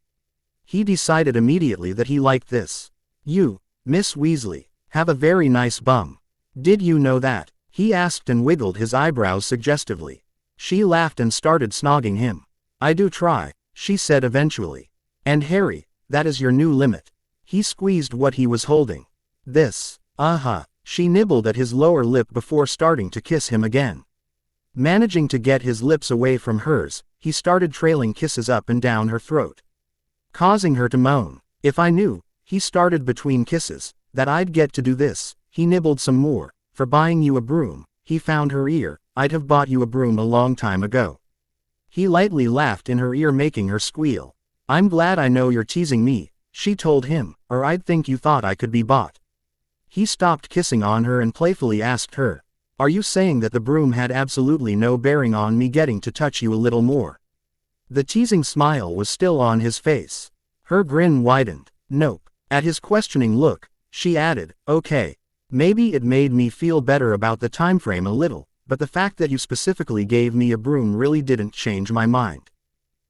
He decided immediately that he liked this. "You, Miss Weasley, have a very nice bum. Did you know that?" he asked and wiggled his eyebrows suggestively. She laughed and started snogging him. "I do try," she said eventually. "And Harry, that is your new limit." He squeezed what he was holding. "This, She nibbled at his lower lip before starting to kiss him again. Managing to get his lips away from hers, he started trailing kisses up and down her throat, causing her to moan. "If I knew," he started between kisses, "that I'd get to do this," he nibbled some more, "for buying you a broom," he found her ear, "I'd have bought you a broom a long time ago." He lightly laughed in her ear making her squeal. "I'm glad I know you're teasing me," she told him, "or I'd think you thought I could be bought." He stopped kissing on her and playfully asked her, "Are you saying that the broom had absolutely no bearing on me getting to touch you a little more?" The teasing smile was still on his face. Her grin widened. "Nope." At his questioning look, she added, "Okay. Maybe it made me feel better about the time frame a little, but the fact that you specifically gave me a broom really didn't change my mind."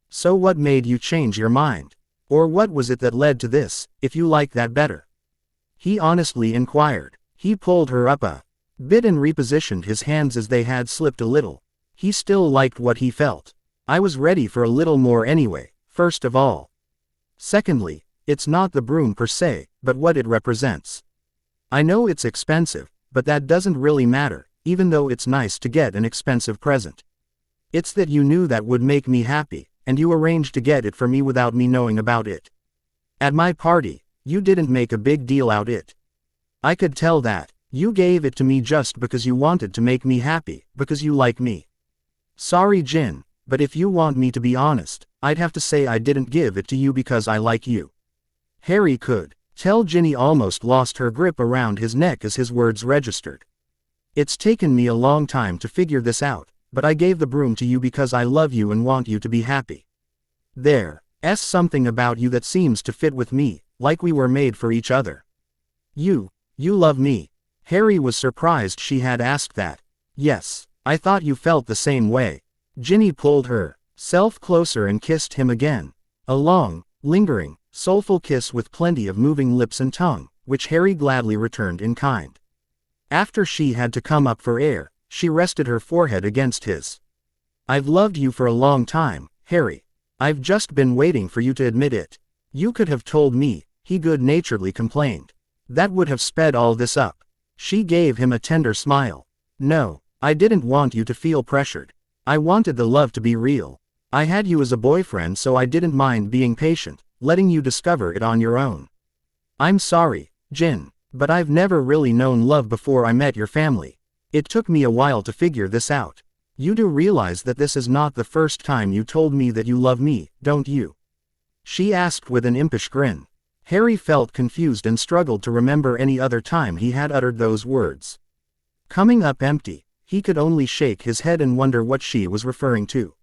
"So what made you change your mind? Or what was it that led to this, if you like that better?" he honestly inquired. He pulled her up a bit and repositioned his hands as they had slipped a little. He still liked what he felt. "I was ready for a little more anyway, first of all. Secondly, it's not the broom per se, but what it represents. I know it's expensive, but that doesn't really matter, even though it's nice to get an expensive present. It's that you knew that would make me happy, and you arranged to get it for me without me knowing about it. At my party, you didn't make a big deal out it. I could tell that. You gave it to me just because you wanted to make me happy, because you like me. Sorry Jin, but if you want me to be honest, I'd have to say I didn't give it to you because I like you." Harry could tell Ginny almost lost her grip around his neck as his words registered. "It's taken me a long time to figure this out, but I gave the broom to you because I love you and want you to be happy. There's something about you that seems to fit with me, like we were made for each other. You love me." Harry was surprised she had asked that, Yes, I thought you felt the same way. Ginny pulled herself closer and kissed him again. A long, lingering, soulful kiss with plenty of moving lips and tongue, which Harry gladly returned in kind. After she had to come up for air, she rested her forehead against his. I've loved you for a long time, Harry. I've just been waiting for you to admit it. You could have told me, he good-naturedly complained. That would have sped all this up. She gave him a tender smile. No, I didn't want you to feel pressured. I wanted the love to be real. I had you as a boyfriend, so I didn't mind being patient, letting you discover it on your own. I'm sorry, Jin, but I've never really known love before I met your family. It took me a while to figure this out. You do realize that this is not the first time you told me that you love me, don't you? She asked with an impish grin. Harry felt confused and struggled to remember any other time he had uttered those words. Coming up empty, he could only shake his head and wonder what she was referring to.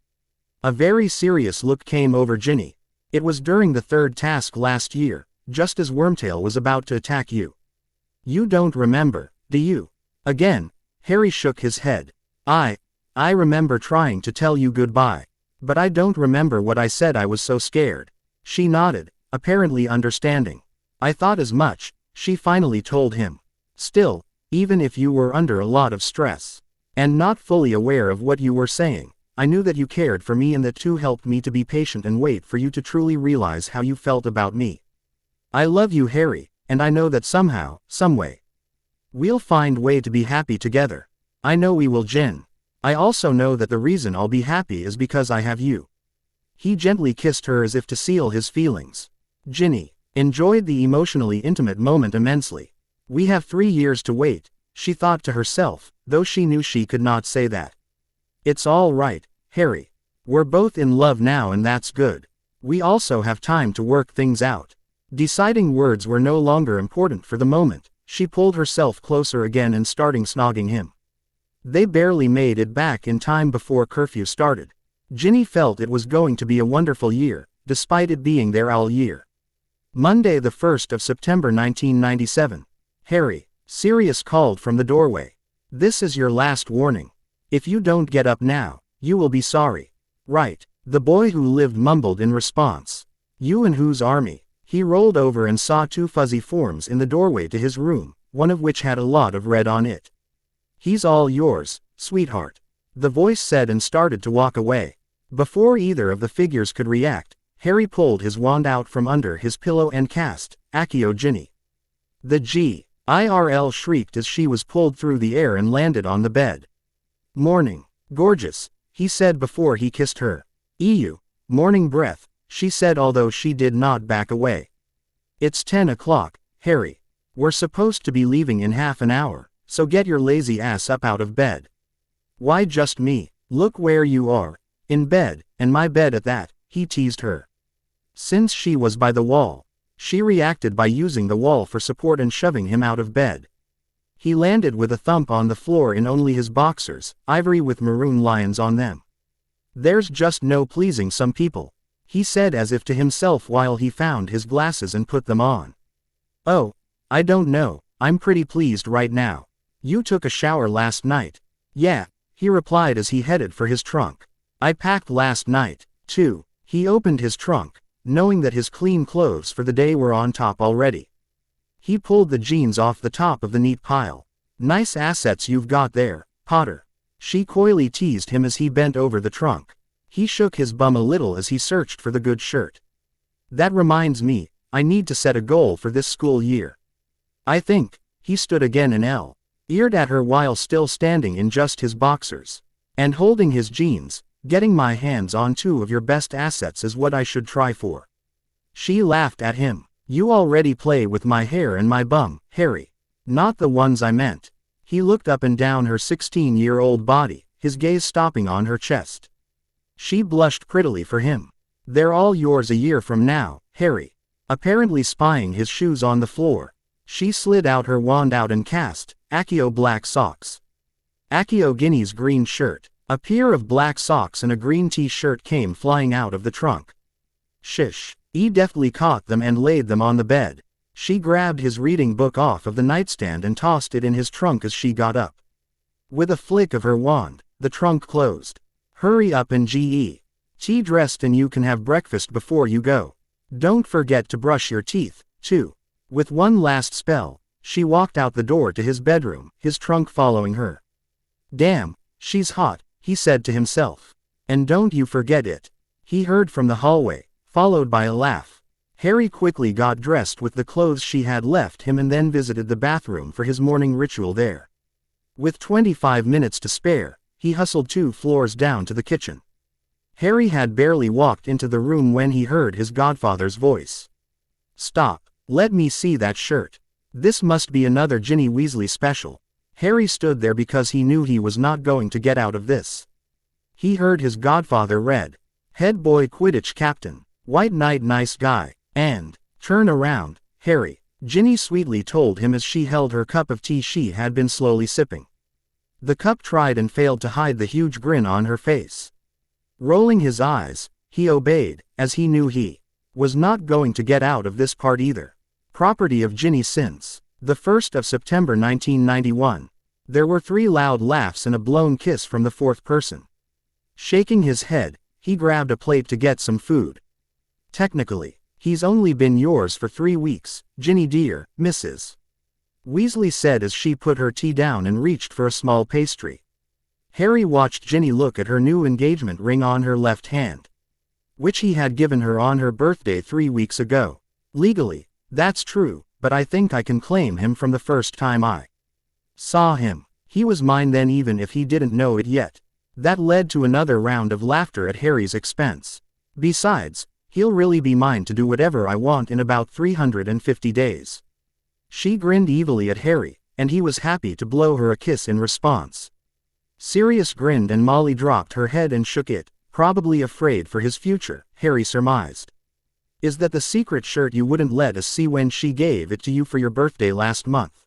A very serious look came over Ginny. It was during the third task last year, just as Wormtail was about to attack you. You don't remember, do you? Again, Harry shook his head. I remember trying to tell you goodbye. But I don't remember what I said. I was so scared. She nodded, apparently understanding. I thought as much, she finally told him. Still, even if you were under a lot of stress, and not fully aware of what you were saying, I knew that you cared for me and that too helped me to be patient and wait for you to truly realize how you felt about me. I love you, Harry, and I know that somehow, someway, we'll find way to be happy together. I know we will, Jin. I also know that the reason I'll be happy is because I have you. He gently kissed her as if to seal his feelings. Ginny enjoyed the emotionally intimate moment immensely. We have 3 years to wait, she thought to herself, though she knew she could not say that. It's all right, Harry. We're both in love now and that's good. We also have time to work things out. Deciding words were no longer important for the moment, she pulled herself closer again and started snogging him. They barely made it back in time before curfew started. Ginny felt it was going to be a wonderful year, despite it being there all year. Monday, the 1st of September 1997. Harry, Sirius called from the doorway. This is your last warning. If you don't get up now, you will be sorry. Right, the boy who lived mumbled in response. You and whose army? He rolled over and saw 2 fuzzy forms in the doorway to his room, one of which had a lot of red on it. He's all yours, sweetheart. The voice said and started to walk away. Before either of the figures could react, Harry pulled his wand out from under his pillow and cast, Accio Ginny. The G.I.R.L. shrieked as she was pulled through the air and landed on the bed. Morning, gorgeous, he said before he kissed her. Ew, morning breath, she said although she did not back away. It's 10 o'clock, Harry. We're supposed to be leaving in half an hour. So get your lazy ass up out of bed. Why just me? Look where you are. In bed, and my bed at that, he teased her. Since she was by the wall, she reacted by using the wall for support and shoving him out of bed. He landed with a thump on the floor in only his boxers, ivory with maroon lions on them. There's just no pleasing some people, he said as if to himself while he found his glasses and put them on. Oh, I don't know, I'm pretty pleased right now. You took a shower last night. Yeah, he replied as he headed for his trunk. I packed last night, too. He opened his trunk, knowing that his clean clothes for the day were on top already. He pulled the jeans off the top of the neat pile. Nice assets you've got there, Potter. She coyly teased him as he bent over the trunk. He shook his bum a little as he searched for the good shirt. That reminds me, I need to set a goal for this school year. I think, he stood again and eared at her while still standing in just his boxers. And holding his jeans, getting my hands on 2 of your best assets is what I should try for. She laughed at him. You already play with my hair and my bum, Harry. Not the ones I meant. He looked up and down her 16-year-old body, his gaze stopping on her chest. She blushed prettily for him. They're all yours a year from now, Harry. Apparently spying his shoes on the floor, she slid out her wand out and cast, Accio black socks. Accio Ginny's green shirt. A pair of black socks and a green t-shirt came flying out of the trunk. Shish. He deftly caught them and laid them on the bed. She grabbed his reading book off of the nightstand and tossed it in his trunk as she got up. With a flick of her wand, the trunk closed. Hurry up and get dressed and you can have breakfast before you go. Don't forget to brush your teeth, too. With one last spell, she walked out the door to his bedroom, his trunk following her. Damn, she's hot, he said to himself. And don't you forget it. He heard from the hallway, followed by a laugh. Harry quickly got dressed with the clothes she had left him and then visited the bathroom for his morning ritual there. With 25 minutes to spare, he hustled 2 floors down to the kitchen. Harry had barely walked into the room when he heard his godfather's voice. Stop, let me see that shirt. This must be another Ginny Weasley special. Harry stood there because he knew he was not going to get out of this. He heard his godfather read, "Head boy Quidditch captain, White Knight nice guy," and, "Turn around, Harry," Ginny sweetly told him as she held her cup of tea she had been slowly sipping. The cup tried and failed to hide the huge grin on her face. Rolling his eyes, he obeyed, as he knew he was not going to get out of this part either. Property of Ginny since the 1st of September 1991. There were 3 loud laughs and a blown kiss from the 4th person. Shaking his head, he grabbed a plate to get some food. Technically, he's only been yours for 3 weeks, Ginny dear, Mrs. Weasley said as she put her tea down and reached for a small pastry. Harry watched Ginny look at her new engagement ring on her left hand, which he had given her on her birthday 3 weeks ago. Legally, that's true, but I think I can claim him from the first time I saw him. He was mine then even if he didn't know it yet. That led to another round of laughter at Harry's expense. Besides, he'll really be mine to do whatever I want in about 350 days. She grinned evilly at Harry, and he was happy to blow her a kiss in response. Sirius grinned and Molly dropped her head and shook it, probably afraid for his future, Harry surmised. Is that the secret shirt you wouldn't let us see when she gave it to you for your birthday last month?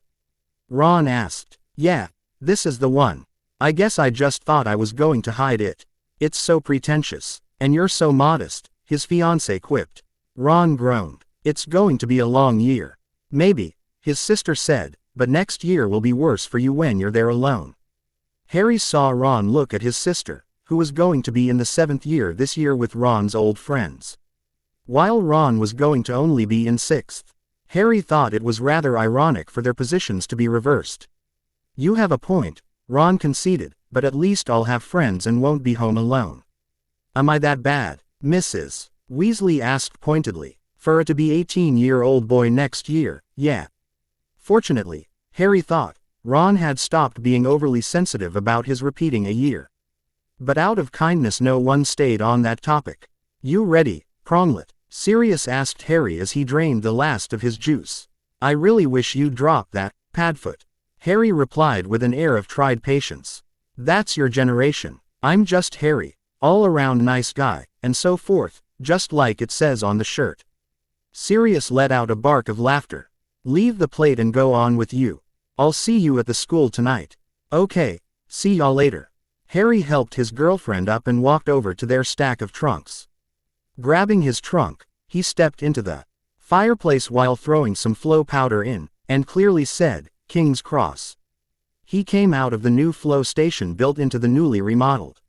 Ron asked. Yeah, this is the one. I guess I just thought I was going to hide it. It's so pretentious. And you're so modest, his fiancée quipped. Ron groaned. It's going to be a long year. Maybe, his sister said, but next year will be worse for you when you're there alone. Harry saw Ron look at his sister, who was going to be in the 7th year this year with Ron's old friends, while Ron was going to only be in 6th. Harry thought it was rather ironic for their positions to be reversed. You have a point, Ron conceded, but at least I'll have friends and won't be home alone. Am I that bad, Mrs. Weasley asked pointedly. For it to be 18-year-old boy next year, yeah. Fortunately, Harry thought, Ron had stopped being overly sensitive about his repeating a year. But out of kindness no one stayed on that topic. You ready, Pronglet? Sirius asked Harry as he drained the last of his juice. I really wish you'd drop that, Padfoot. Harry replied with an air of tried patience. That's your generation. I'm just Harry, all-around nice guy, and so forth, just like it says on the shirt. Sirius let out a bark of laughter. Leave the plate and go on with you. I'll see you at the school tonight. Okay, see y'all later. Harry helped his girlfriend up and walked over to their stack of trunks. Grabbing his trunk, he stepped into the fireplace while throwing some flow powder in, and clearly said, King's Cross. He came out of the new flow station built into the newly remodeled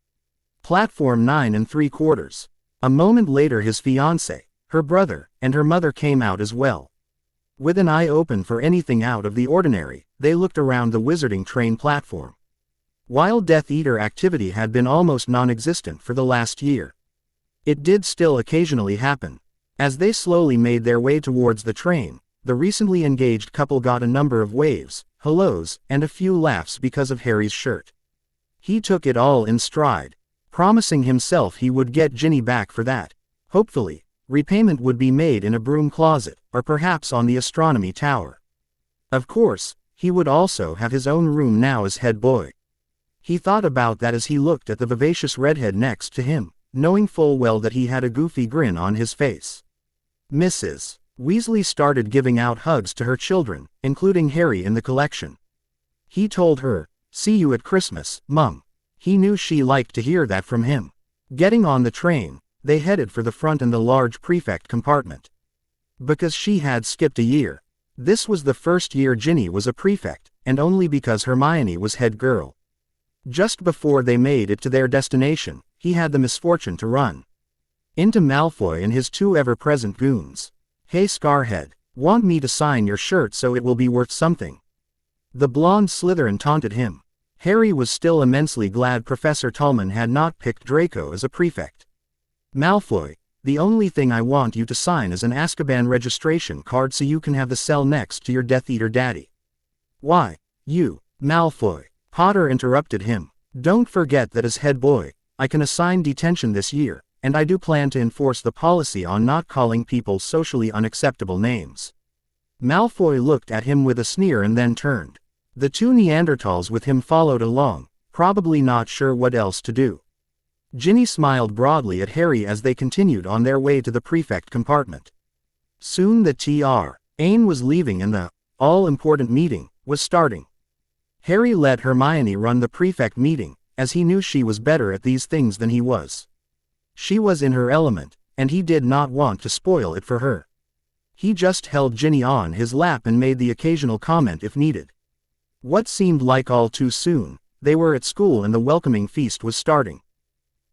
platform 9 3/4. A moment later his fiancé, her brother, and her mother came out as well. With an eye open for anything out of the ordinary, they looked around the wizarding train platform. While Death Eater activity had been almost non-existent for the last year, it did still occasionally happen. As they slowly made their way towards the train, the recently engaged couple got a number of waves, hellos, and a few laughs because of Harry's shirt. He took it all in stride, promising himself he would get Ginny back for that. Hopefully, repayment would be made in a broom closet, or perhaps on the astronomy tower. Of course, he would also have his own room now as head boy. He thought about that as he looked at the vivacious redhead next to him, knowing full well that he had a goofy grin on his face. Mrs. Weasley started giving out hugs to her children, including Harry in the collection. He told her, "See you at Christmas, Mum." He knew she liked to hear that from him. Getting on the train, they headed for the front in the large prefect compartment. Because she had skipped a year. This was the first year Ginny was a prefect, and only because Hermione was head girl. Just before they made it to their destination, he had the misfortune to run into Malfoy and his two ever-present goons. "Hey Scarhead, want me to sign your shirt so it will be worth something?" the blonde Slytherin taunted him. Harry was still immensely glad Professor Tallman had not picked Draco as a prefect. "Malfoy, the only thing I want you to sign is an Azkaban registration card so you can have the cell next to your Death Eater daddy." "Why, you, Malfoy," Potter interrupted him. "Don't forget that as head boy, I can assign detention this year, and I do plan to enforce the policy on not calling people socially unacceptable names." Malfoy looked at him with a sneer and then turned. The two Neanderthals with him followed along, probably not sure what else to do. Ginny smiled broadly at Harry as they continued on their way to the prefect compartment. Soon the Ain was leaving and the all-important meeting was starting. Harry let Hermione run the prefect meeting, as he knew she was better at these things than he was. She was in her element, and he did not want to spoil it for her. He just held Ginny on his lap and made the occasional comment if needed. What seemed like all too soon, they were at school and the welcoming feast was starting.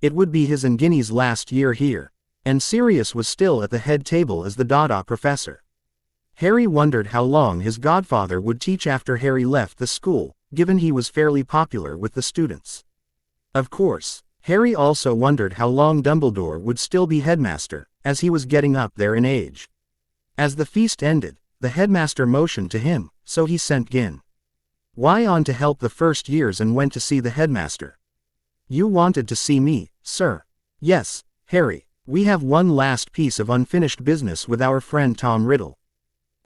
It would be his and Ginny's last year here, and Sirius was still at the head table as the Dada professor. Harry wondered how long his godfather would teach after Harry left the school, given he was fairly popular with the students. Of course, Harry also wondered how long Dumbledore would still be headmaster, as he was getting up there in age. As the feast ended, the headmaster motioned to him, so he sent Ginny on to help the first years and went to see the headmaster. "You wanted to see me, sir?" "Yes, Harry, we have one last piece of unfinished business with our friend Tom Riddle.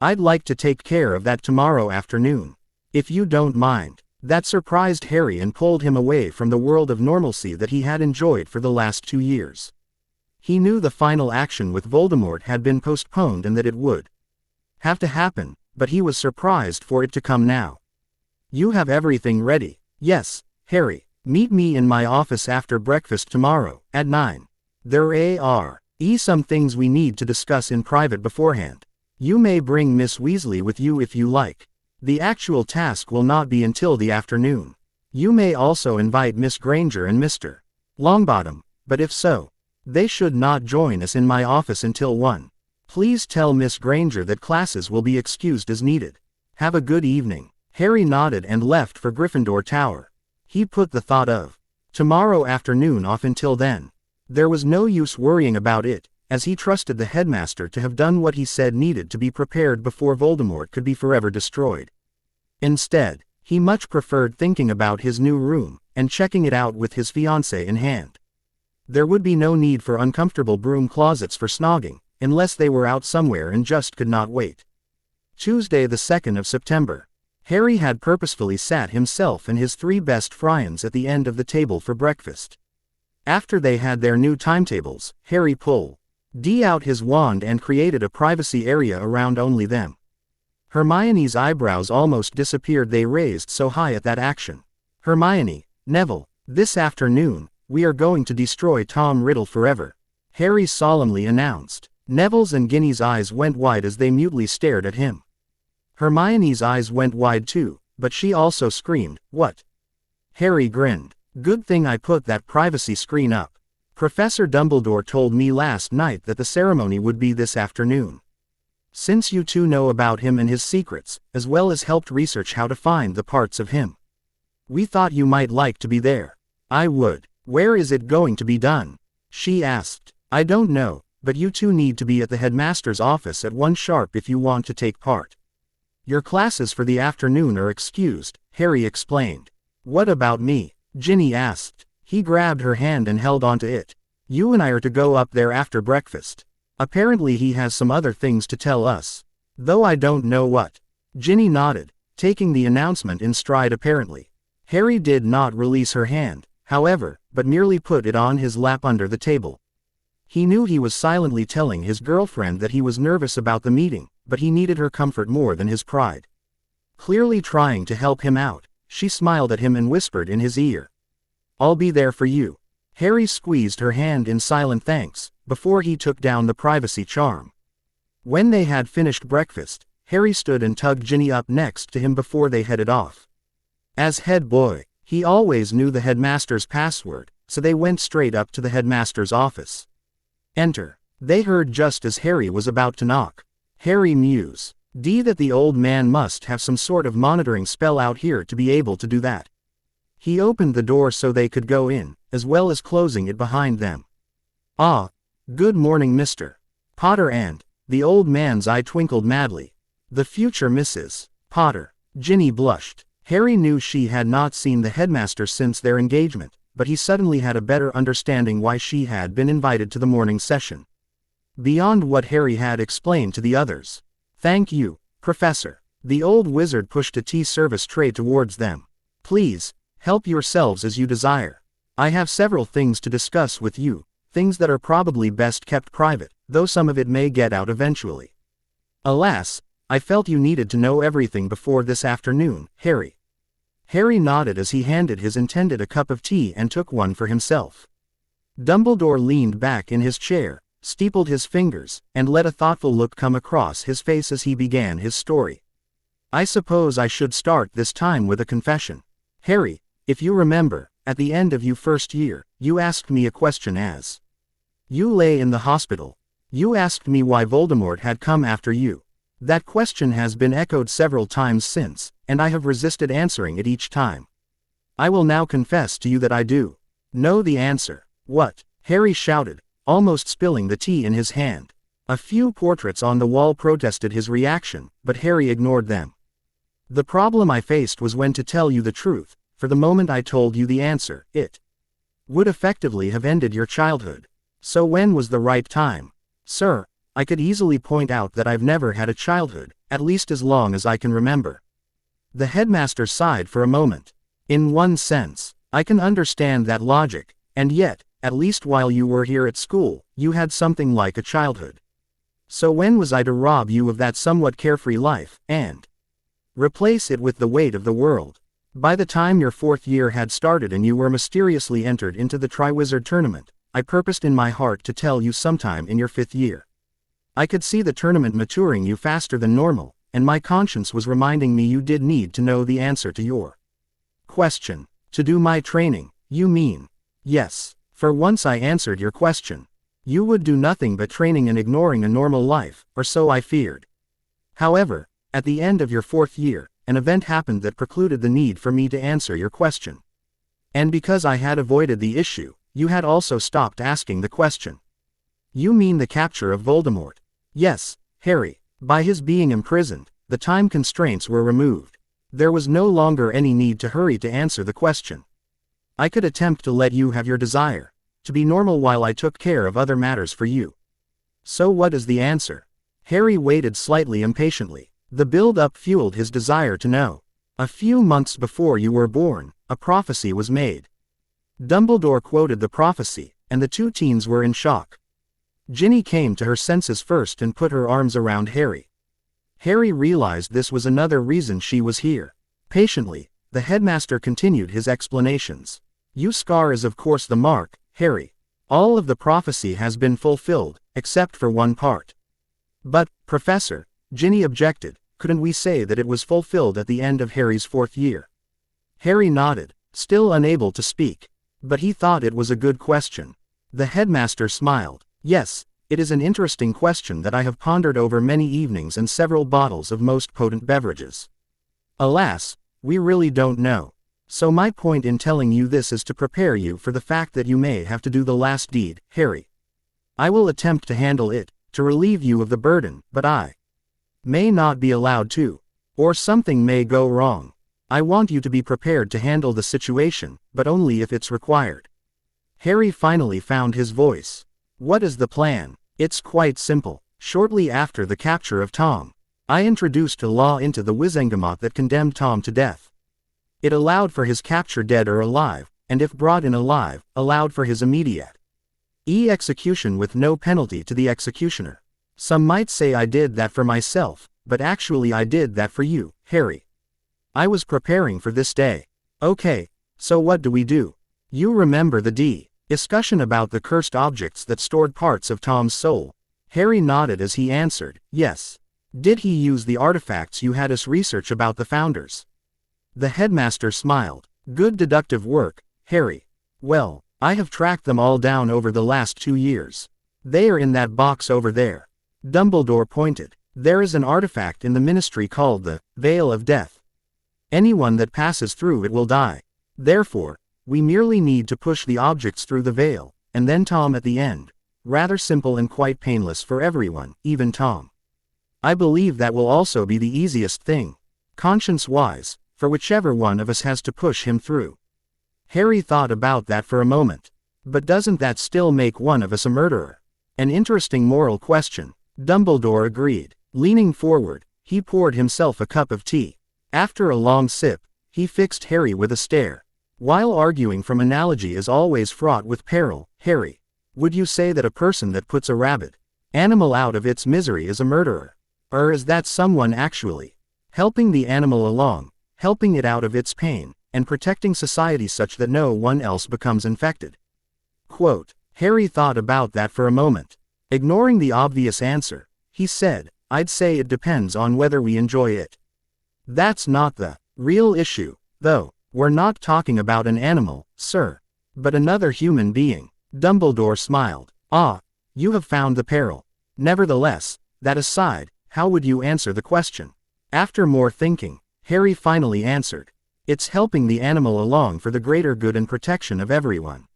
I'd like to take care of that tomorrow afternoon, if you don't mind." That surprised Harry and pulled him away from the world of normalcy that he had enjoyed for the last 2 years. He knew the final action with Voldemort had been postponed and that it would have to happen, but he was surprised for it to come now. "You have everything ready?" "Yes, Harry. Meet me in my office after breakfast tomorrow, at 9. There are some things we need to discuss in private beforehand. You may bring Miss Weasley with you if you like. The actual task will not be until the afternoon. You may also invite Miss Granger and Mr. Longbottom, but if so, they should not join us in my office until 1. Please tell Miss Granger that classes will be excused as needed. Have a good evening." Harry nodded and left for Gryffindor Tower. He put the thought of tomorrow afternoon off until then. There was no use worrying about it, as he trusted the headmaster to have done what he said needed to be prepared before Voldemort could be forever destroyed. Instead, he much preferred thinking about his new room, and checking it out with his fiancée in hand. There would be no need for uncomfortable broom closets for snogging, unless they were out somewhere and just could not wait. Tuesday the 2nd of September. Harry had purposefully sat himself and his 3 best friends at the end of the table for breakfast. After they had their new timetables, Harry pulled out his wand and created a privacy area around only them. Hermione's eyebrows almost disappeared, they raised so high at that action. "Hermione, Neville, this afternoon, we are going to destroy Tom Riddle forever," Harry solemnly announced. Neville's and Ginny's eyes went wide as they mutely stared at him. Hermione's eyes went wide too, but she also screamed, "What?" Harry grinned. "Good thing I put that privacy screen up. Professor Dumbledore told me last night that the ceremony would be this afternoon. Since you two know about him and his secrets, as well as helped research how to find the parts of him, we thought you might like to be there." "I would. Where is it going to be done?" she asked. "I don't know, but you two need to be at the headmaster's office at 1 sharp if you want to take part. Your classes for the afternoon are excused," Harry explained. "What about me?" Ginny asked. He grabbed her hand and held onto it. "You and I are to go up there after breakfast. Apparently he has some other things to tell us. Though I don't know what." Ginny nodded, taking the announcement in stride apparently. Harry did not release her hand, however, but merely put it on his lap under the table. He knew he was silently telling his girlfriend that he was nervous about the meeting, but he needed her comfort more than his pride. Clearly trying to help him out, she smiled at him and whispered in his ear, "I'll be there for you." Harry squeezed her hand in silent thanks, before he took down the privacy charm. When they had finished breakfast, Harry stood and tugged Ginny up next to him before they headed off. As head boy, He always knew the headmaster's password, so they went straight up to the headmaster's office. Enter. They heard just as Harry was about to knock. Harry mused. That the old man must have some sort of monitoring spell out here to be able to do that. He opened the door so they could go in, as well as closing it behind them. Ah, good morning, Mr. Potter, and the old man's eye twinkled madly. The future Mrs. Potter. Ginny blushed. Harry knew she had not seen the headmaster since their engagement, but he suddenly had a better understanding why she had been invited to the morning session. Beyond what Harry had explained to the others. Thank you, Professor. The old wizard pushed a tea service tray towards them. Please, help yourselves as you desire. I have several things to discuss with you, things that are probably best kept private, though some of it may get out eventually. Alas, I felt you needed to know everything before this afternoon, Harry. Harry nodded as he handed his intended a cup of tea and took one for himself. Dumbledore leaned back in his chair, steepled his fingers, and let a thoughtful look come across his face as he began his story. I suppose I should start this time with a confession. Harry, if you remember, at the end of your first year, you asked me a question as you lay in the hospital. You asked me why Voldemort had come after you. That question has been echoed several times since, and I have resisted answering it each time. I will now confess to you that I do know the answer. What? Harry shouted, almost spilling the tea in his hand. A few portraits on the wall protested his reaction, but Harry ignored them. The problem I faced was when to tell you the truth, for the moment I told you the answer, it would effectively have ended your childhood. So when was the right time? Sir, I could easily point out that I've never had a childhood, at least as long as I can remember. The headmaster sighed for a moment. In one sense, I can understand that logic, and yet, at least while you were here at school, you had something like a childhood. So when was I to rob you of that somewhat carefree life, and replace it with the weight of the world? By the time your fourth year had started and you were mysteriously entered into the Triwizard Tournament, I purposed in my heart to tell you sometime in your fifth year. I could see the tournament maturing you faster than normal, and my conscience was reminding me you did need to know the answer to your question. To do my training, you mean? Yes. For once I answered your question. You would do nothing but training and ignoring a normal life, or so I feared. However, at the end of your fourth year, an event happened that precluded the need for me to answer your question. And because I had avoided the issue, you had also stopped asking the question. You mean the capture of Voldemort? Yes, Harry. By his being imprisoned, the time constraints were removed. There was no longer any need to hurry to answer the question. I could attempt to let you have your desire, to be normal while I took care of other matters for you. So what is the answer? Harry waited slightly impatiently. The build-up fueled his desire to know. A few months before you were born, a prophecy was made. Dumbledore quoted the prophecy, and the two teens were in shock. Ginny came to her senses first and put her arms around Harry. Harry realized this was another reason she was here. Patiently, the headmaster continued his explanations. Your scar is of course the mark, Harry. All of the prophecy has been fulfilled, except for one part. But, Professor, Ginny objected, couldn't we say that it was fulfilled at the end of Harry's fourth year? Harry nodded, still unable to speak. But he thought it was a good question. The headmaster smiled. Yes, it is an interesting question that I have pondered over many evenings and several bottles of most potent beverages. Alas, we really don't know. So my point in telling you this is to prepare you for the fact that you may have to do the last deed, Harry. I will attempt to handle it, to relieve you of the burden, but I may not be allowed to. Or something may go wrong. I want you to be prepared to handle the situation, but only if it's required. Harry finally found his voice. What is the plan? It's quite simple. Shortly after the capture of Tom, I introduced a law into the Wizengamot that condemned Tom to death. It allowed for his capture dead or alive, and if brought in alive, allowed for his immediate execution with no penalty to the executioner. Some might say I did that for myself, but actually I did that for you, Harry. I was preparing for this day. Okay, so what do we do? You remember the discussion about the cursed objects that stored parts of Tom's soul? Harry nodded as he answered, yes. Did he use the artifacts you had us research about the founders? The headmaster smiled. Good deductive work, Harry. Well, I have tracked them all down over the last 2 years. They are in that box over there. Dumbledore pointed. There is an artifact in the Ministry called the Veil of Death. Anyone that passes through it will die. Therefore, we merely need to push the objects through the veil, and then Tom at the end. Rather simple and quite painless for everyone, even Tom. I believe that will also be the easiest thing, conscience-wise, for whichever one of us has to push him through. Harry thought about that for a moment. But doesn't that still make one of us a murderer? An interesting moral question. Dumbledore agreed. Leaning forward, he poured himself a cup of tea. After a long sip, he fixed Harry with a stare. While arguing from analogy is always fraught with peril, Harry, would you say that a person that puts a rabid animal out of its misery is a murderer? Or is that someone actually helping the animal along, helping it out of its pain, and protecting society such that no one else becomes infected? Quote, Harry thought about that for a moment. Ignoring the obvious answer, he said, I'd say it depends on whether we enjoy it. That's not the real issue, though. We're not talking about an animal, sir, but another human being. Dumbledore smiled. Ah, you have found the peril. Nevertheless, that aside, how would you answer the question? After more thinking, Harry finally answered. It's helping the animal along for the greater good and protection of everyone.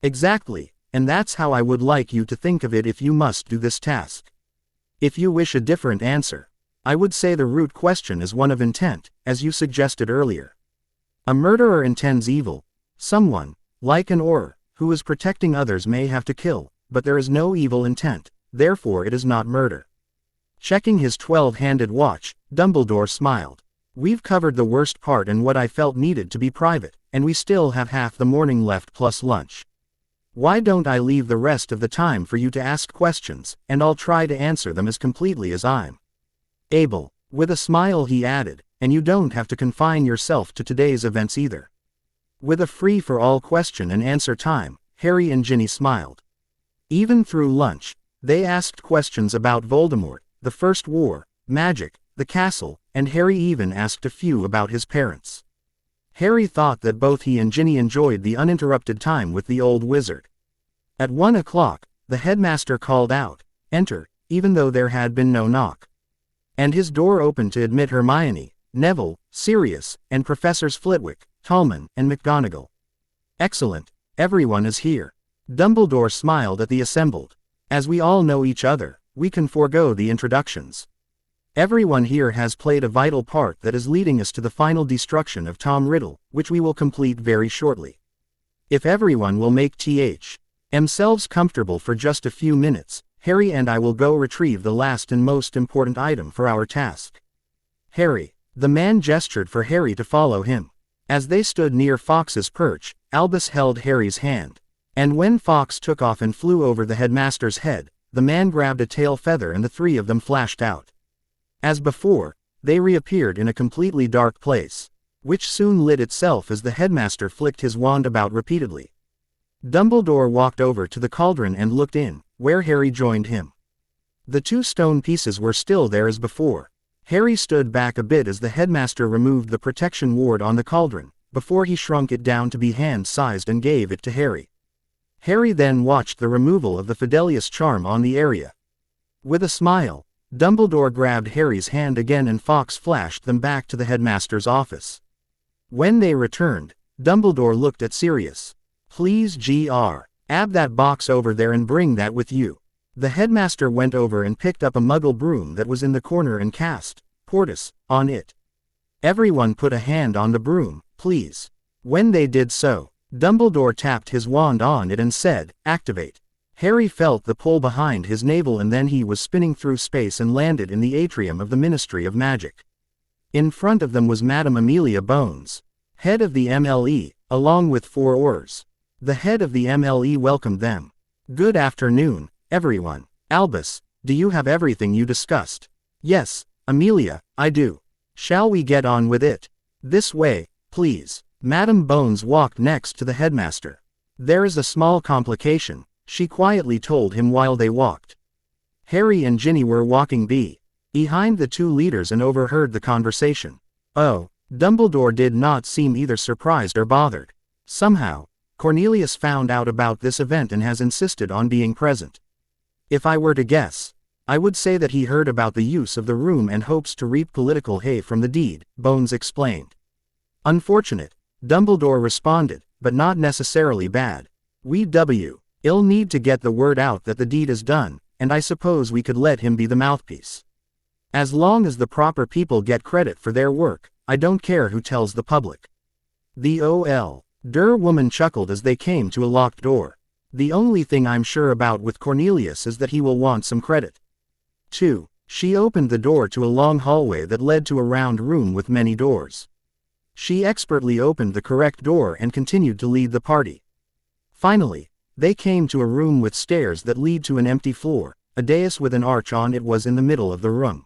Exactly, and that's how I would like you to think of it if you must do this task. If you wish a different answer, I would say the root question is one of intent, as you suggested earlier. A murderer intends evil. Someone, like an Auror, who is protecting others may have to kill, but there is no evil intent, therefore it is not murder. Checking his 12-handed watch, Dumbledore smiled. We've covered the worst part and what I felt needed to be private, and we still have half the morning left plus lunch. Why don't I leave the rest of the time for you to ask questions, and I'll try to answer them as completely as I'm able. With a smile he added, and you don't have to confine yourself to today's events either. With a free-for-all question and answer time, Harry and Ginny smiled. Even through lunch, they asked questions about Voldemort, the First War, magic, the castle, and Harry even asked a few about his parents. Harry thought that both he and Ginny enjoyed the uninterrupted time with the old wizard. At 1 o'clock, the headmaster called out, "Enter," even though there had been no knock. And his door opened to admit Hermione, Neville, Sirius, and Professors Flitwick, Tallman, and McGonagall. Excellent, everyone is here. Dumbledore smiled at the assembled. As we all know each other, we can forego the introductions. Everyone here has played a vital part that is leading us to the final destruction of Tom Riddle, which we will complete very shortly. If everyone will make themselves comfortable for just a few minutes, Harry and I will go retrieve the last and most important item for our task. Harry. The man gestured for Harry to follow him. As they stood near Fawkes's perch, Albus held Harry's hand. And when Fawkes took off and flew over the headmaster's head, the man grabbed a tail feather and the three of them flashed out. As before, they reappeared in a completely dark place, which soon lit itself as the headmaster flicked his wand about repeatedly. Dumbledore walked over to the cauldron and looked in, where Harry joined him. The two stone pieces were still there as before. Harry stood back a bit as the headmaster removed the protection ward on the cauldron, before he shrunk it down to be hand-sized and gave it to Harry. Harry then watched the removal of the Fidelius charm on the area. With a smile, Dumbledore grabbed Harry's hand again and Fawkes flashed them back to the headmaster's office. When they returned, Dumbledore looked at Sirius. Please grab that box over there and bring that with you. The headmaster went over and picked up a muggle broom that was in the corner and cast Portus on it. Everyone put a hand on the broom, please. When they did so, Dumbledore tapped his wand on it and said, activate. Harry felt the pull behind his navel and then he was spinning through space and landed in the atrium of the Ministry of Magic. In front of them was Madame Amelia Bones, head of the MLE, along with 4 Aurors. The head of the MLE welcomed them. Good afternoon, everyone. Albus, do you have everything you discussed? Yes, Amelia, I do. Shall we get on with it? This way, please. Madame Bones walked next to the headmaster. There is a small complication, she quietly told him while they walked. Harry and Ginny were walking behind the two leaders and overheard the conversation. Oh, Dumbledore did not seem either surprised or bothered. Somehow, Cornelius found out about this event and has insisted on being present. If I were to guess, I would say that he heard about the use of the room and hopes to reap political hay from the deed, Bones explained. Unfortunate, Dumbledore responded, but not necessarily bad. We'll need to get the word out that the deed is done, and I suppose we could let him be the mouthpiece. As long as the proper people get credit for their work, I don't care who tells the public. The older woman chuckled as they came to a locked door. The only thing I'm sure about with Cornelius is that he will want some credit. 2. She opened the door to a long hallway that led to a round room with many doors. She expertly opened the correct door and continued to lead the party. Finally, they came to a room with stairs that lead to an empty floor. A dais with an arch on it was in the middle of the room.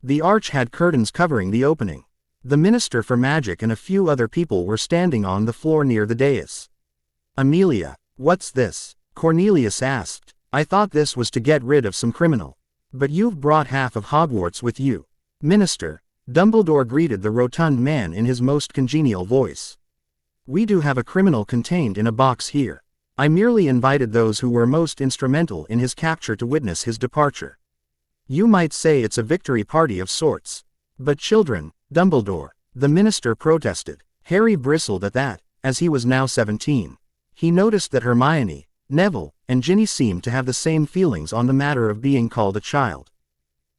The arch had curtains covering the opening. The Minister for Magic and a few other people were standing on the floor near the dais. Amelia, what's this? Cornelius asked. I thought this was to get rid of some criminal. But you've brought half of Hogwarts with you. Minister, Dumbledore greeted the rotund man in his most congenial voice. We do have a criminal contained in a box here. I merely invited those who were most instrumental in his capture to witness his departure. You might say it's a victory party of sorts. But children, Dumbledore, the minister protested. Harry bristled at that, as he was now 17. He noticed that Hermione, Neville, and Ginny seemed to have the same feelings on the matter of being called a child.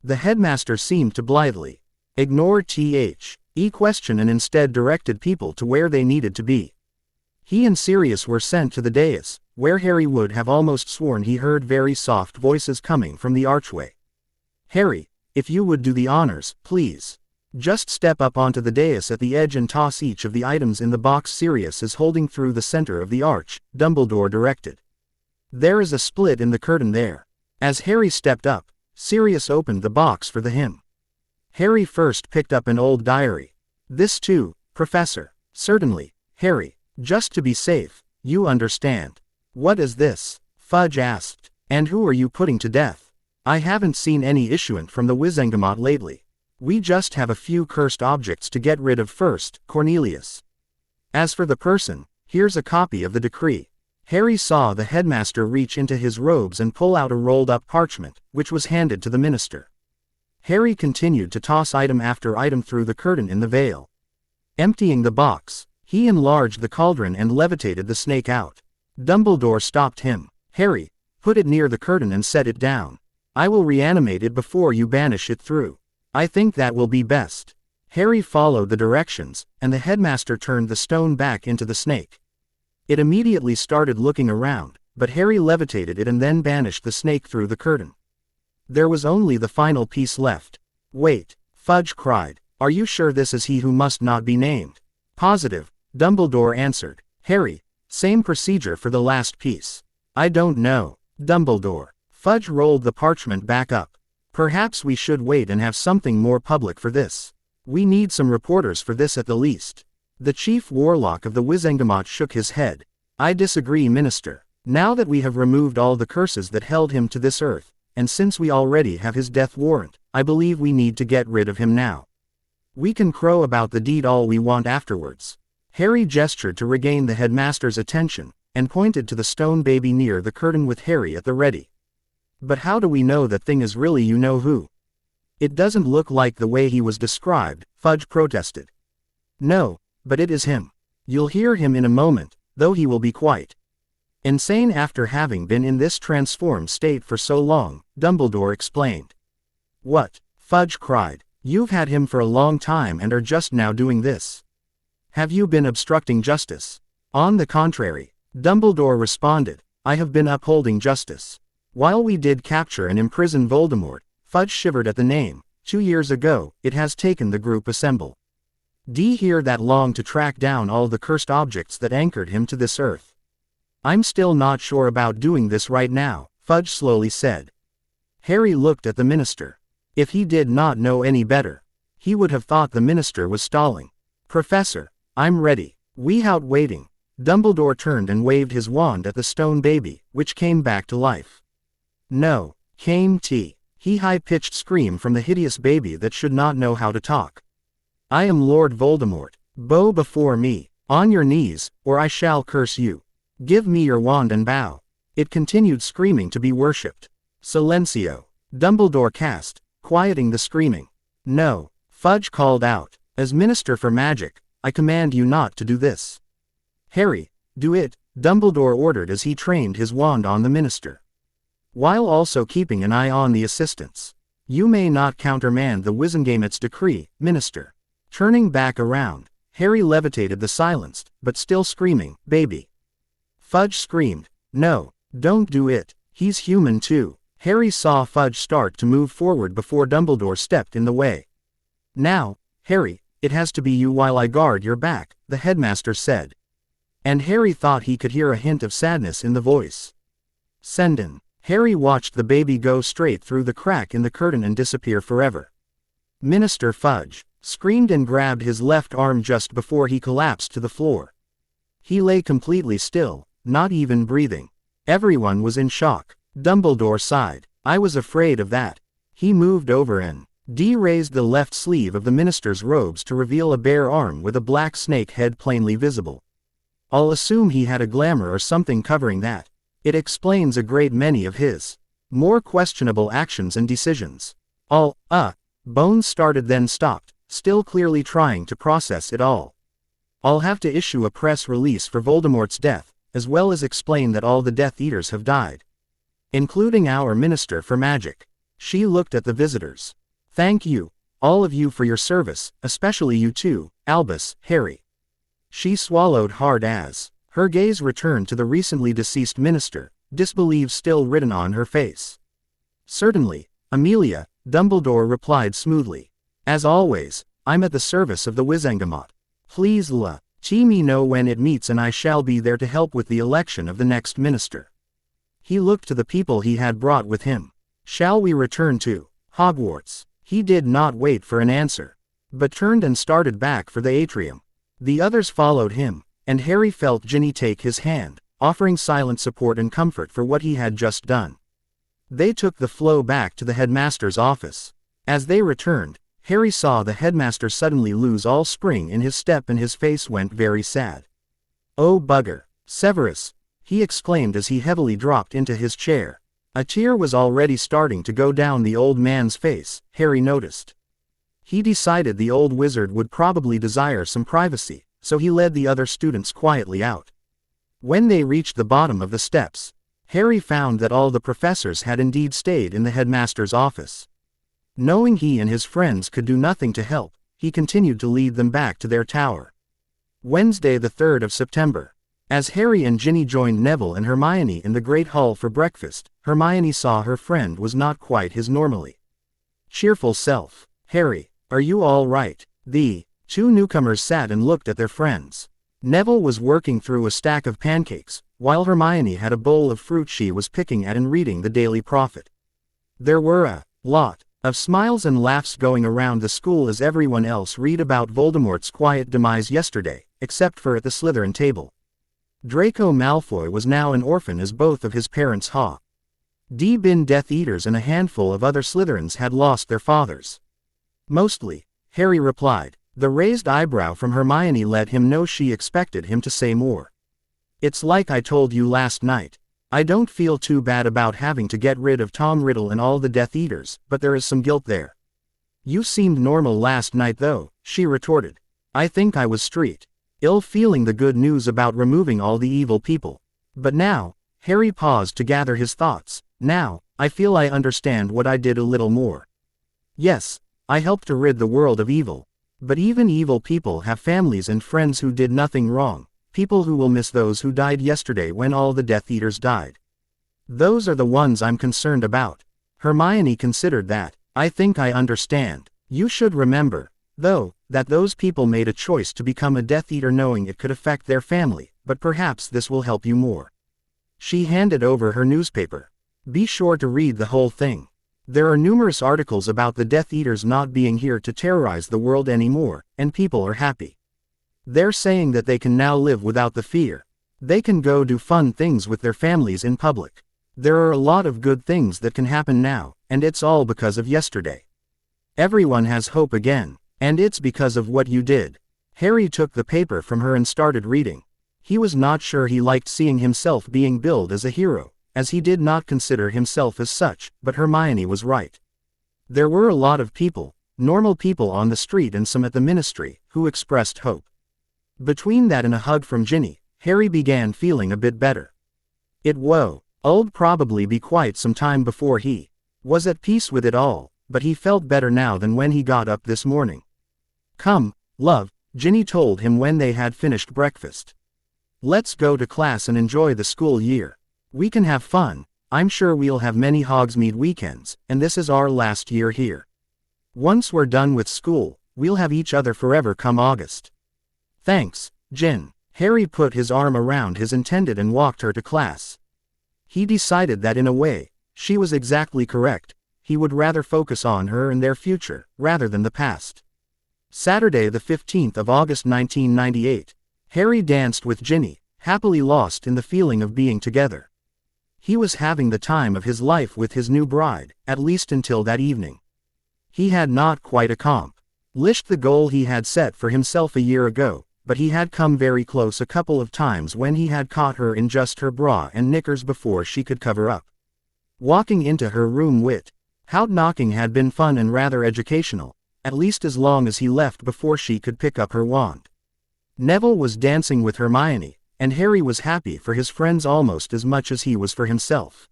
The headmaster seemed to blithely ignore the question and instead directed people to where they needed to be. He and Sirius were sent to the dais, where Harry would have almost sworn he heard very soft voices coming from the archway. Harry, if you would do the honors, please. Just step up onto the dais at the edge and toss each of the items in the box Sirius is holding through the center of the arch, Dumbledore directed. There is a split in the curtain there. As Harry stepped up, Sirius opened the box for him. Harry first picked up an old diary. This too, Professor. Certainly, Harry. Just to be safe, you understand. What is this? Fudge asked. And who are you putting to death? I haven't seen any issuant from the Wizengamot lately. We just have a few cursed objects to get rid of first, Cornelius. As for the person, here's a copy of the decree. Harry saw the headmaster reach into his robes and pull out a rolled-up parchment, which was handed to the minister. Harry continued to toss item after item through the curtain in the veil. Emptying the box, he enlarged the cauldron and levitated the snake out. Dumbledore stopped him. Harry, put it near the curtain and set it down. I will reanimate it before you banish it through. I think that will be best. Harry followed the directions, and the headmaster turned the stone back into the snake. It immediately started looking around, but Harry levitated it and then banished the snake through the curtain. There was only the final piece left. Wait, Fudge cried. Are you sure this is he who must not be named? Positive, Dumbledore answered. Harry, same procedure for the last piece. I don't know, Dumbledore. Fudge rolled the parchment back up. Perhaps we should wait and have something more public for this. We need some reporters for this at the least. The chief warlock of the Wizengamot shook his head. I disagree, Minister. Now that we have removed all the curses that held him to this earth, and since we already have his death warrant, I believe we need to get rid of him now. We can crow about the deed all we want afterwards. Harry gestured to regain the headmaster's attention, and pointed to the stone baby near the curtain with Harry at the ready. But how do we know that thing is really you-know-who? It doesn't look like the way he was described, Fudge protested. No, but it is him. You'll hear him in a moment, though he will be quite insane after having been in this transformed state for so long, Dumbledore explained. What? Fudge cried. You've had him for a long time and are just now doing this. Have you been obstructing justice? On the contrary, Dumbledore responded, I have been upholding justice. While we did capture and imprison Voldemort, Fudge shivered at the name. 2 years ago, it has taken the group assemble. Here that long to track down all the cursed objects that anchored him to this earth. I'm still not sure about doing this right now, Fudge slowly said. Harry looked at the minister. If he did not know any better, he would have thought the minister was stalling. Professor, I'm ready. Without waiting, Dumbledore turned and waved his wand at the stone baby, which came back to life. No, came he high-pitched scream from the hideous baby that should not know how to talk. I am Lord Voldemort. Bow before me, on your knees, or I shall curse you. Give me your wand and bow. It continued screaming to be worshipped. Silencio. Dumbledore cast, quieting the screaming. No, Fudge called out. As Minister for Magic, I command you not to do this. Harry, do it, Dumbledore ordered as he trained his wand on the minister, while also keeping an eye on the assistants. You may not countermand the Wizengame's decree, Minister. Turning back around, Harry levitated the silenced, but still screaming, baby. Fudge screamed, no, don't do it, he's human too. Harry saw Fudge start to move forward before Dumbledore stepped in the way. Now, Harry, it has to be you while I guard your back, the headmaster said. And Harry thought he could hear a hint of sadness in the voice. Send in. Harry watched the baby go straight through the crack in the curtain and disappear forever. Minister Fudge screamed and grabbed his left arm just before he collapsed to the floor. He lay completely still, not even breathing. Everyone was in shock. Dumbledore sighed. I was afraid of that. He moved over and raised the left sleeve of the minister's robes to reveal a bare arm with a black snake head plainly visible. I'll assume he had a glamour or something covering that. It explains a great many of his more questionable actions and decisions. Bones started then stopped, still clearly trying to process it all. I'll have to issue a press release for Voldemort's death, as well as explain that all the Death Eaters have died, including our Minister for Magic. She looked at the visitors. Thank you, all of you, for your service, especially you two, Albus, Harry. She swallowed hard as her gaze returned to the recently deceased minister, disbelief still written on her face. Certainly, Amelia, Dumbledore replied smoothly. As always, I'm at the service of the Wizengamot. Please let me know when it meets and I shall be there to help with the election of the next minister. He looked to the people he had brought with him. Shall we return to Hogwarts? He did not wait for an answer, but turned and started back for the atrium. The others followed him, and Harry felt Ginny take his hand, offering silent support and comfort for what he had just done. They took the flow back to the headmaster's office. As they returned, Harry saw the headmaster suddenly lose all spring in his step and his face went very sad. Oh bugger, Severus, he exclaimed as he heavily dropped into his chair. A tear was already starting to go down the old man's face, Harry noticed. He decided the old wizard would probably desire some privacy, so he led the other students quietly out. When they reached the bottom of the steps, Harry found that all the professors had indeed stayed in the headmaster's office. Knowing he and his friends could do nothing to help, he continued to lead them back to their tower. Wednesday, the 3rd of September. As Harry and Ginny joined Neville and Hermione in the Great Hall for breakfast, Hermione saw her friend was not quite his normally cheerful self. Harry, are you all right? The two newcomers sat and looked at their friends. Neville was working through a stack of pancakes, while Hermione had a bowl of fruit she was picking at and reading the Daily Prophet. There were a lot of smiles and laughs going around the school as everyone else read about Voldemort's quiet demise yesterday, except for at the Slytherin table. Draco Malfoy was now an orphan as both of his parents been Death Eaters and a handful of other Slytherins had lost their fathers. Mostly, Harry replied. The raised eyebrow from Hermione let him know she expected him to say more. It's like I told you last night. I don't feel too bad about having to get rid of Tom Riddle and all the Death Eaters, but there is some guilt there. You seemed normal last night though, she retorted. I think I was street ill feeling the good news about removing all the evil people. But now, Harry paused to gather his thoughts. Now, I feel I understand what I did a little more. Yes, I helped to rid the world of evil. But even evil people have families and friends who did nothing wrong, people who will miss those who died yesterday when all the Death Eaters died. Those are the ones I'm concerned about. Hermione considered that. I think I understand. You should remember, though, that those people made a choice to become a Death Eater knowing it could affect their family, but perhaps this will help you more. She handed over her newspaper. Be sure to read the whole thing. There are numerous articles about the Death Eaters not being here to terrorize the world anymore, and people are happy. They're saying that they can now live without the fear. They can go do fun things with their families in public. There are a lot of good things that can happen now, and it's all because of yesterday. Everyone has hope again. And it's because of what you did. Harry took the paper from her and started reading. He was not sure he liked seeing himself being billed as a hero, as he did not consider himself as such, but Hermione was right. There were a lot of people, normal people on the street and some at the ministry, who expressed hope. Between that and a hug from Ginny, Harry began feeling a bit better. It'd probably be quite some time before he was at peace with it all, but he felt better now than when he got up this morning. Come, love, Ginny told him when they had finished breakfast. Let's go to class and enjoy the school year. We can have fun. I'm sure we'll have many Hogsmeade weekends, and this is our last year here. Once we're done with school, we'll have each other forever come August. Thanks, Gin. Harry put his arm around his intended and walked her to class. He decided that in a way, she was exactly correct. He would rather focus on her and their future, rather than the past. Saturday the 15th of August 1998. Harry danced with Ginny, happily lost in the feeling of being together. He was having the time of his life with his new bride, at least until that evening. He had not quite accomplished the goal he had set for himself a year ago, but he had come very close a couple of times when he had caught her in just her bra and knickers before she could cover up. Walking into her room without knocking had been fun and rather educational, at least as long as he left before she could pick up her wand. Neville was dancing with Hermione, and Harry was happy for his friends almost as much as he was for himself.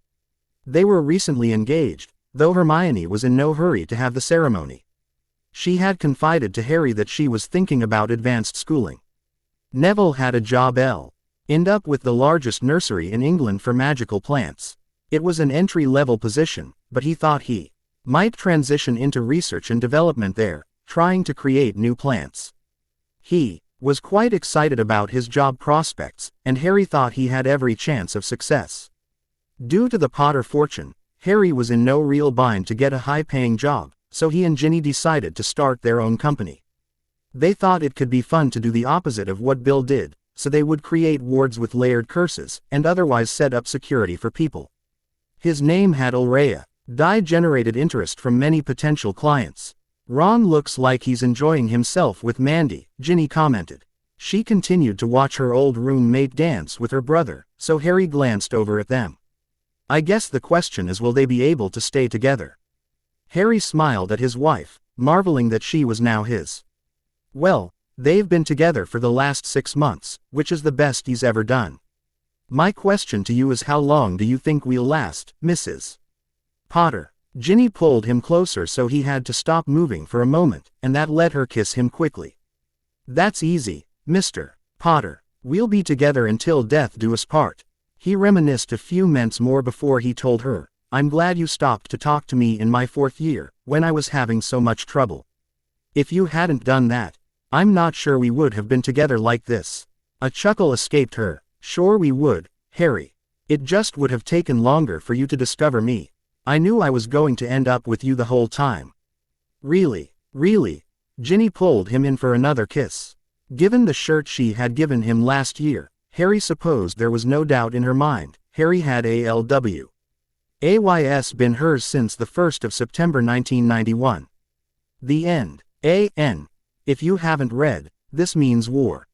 They were recently engaged, though Hermione was in no hurry to have the ceremony. She had confided to Harry that she was thinking about advanced schooling. Neville had a job lined up with the largest nursery in England for magical plants. It was an entry-level position, but he thought he might transition into research and development there, trying to create new plants. He was quite excited about his job prospects, and Harry thought he had every chance of success. Due to the Potter fortune, Harry was in no real bind to get a high-paying job, so he and Ginny decided to start their own company. They thought it could be fun to do the opposite of what Bill did, so they would create wards with layered curses, and otherwise set up security for people. His name had already generated interest from many potential clients. Ron looks like he's enjoying himself with Mandy, Ginny commented. She continued to watch her old roommate dance with her brother, so Harry glanced over at them. I guess the question is, will they be able to stay together? Harry smiled at his wife, marveling that she was now his. Well, they've been together for the last 6 months, which is the best he's ever done. My question to you is, how long do you think we'll last, Mrs. Potter? Ginny pulled him closer so he had to stop moving for a moment, and that let her kiss him quickly. That's easy, Mr. Potter. We'll be together until death do us part. He reminisced a few minutes more before he told her, I'm glad you stopped to talk to me in my 4th year, when I was having so much trouble. If you hadn't done that, I'm not sure we would have been together like this. A chuckle escaped her. Sure we would, Harry. It just would have taken longer for you to discover me. I knew I was going to end up with you the whole time. Really? Ginny pulled him in for another kiss. Given the shirt she had given him last year, Harry supposed there was no doubt in her mind. Harry had ALWAYS been hers since the 1st of September 1991. The end. A.N. If you haven't read This Means War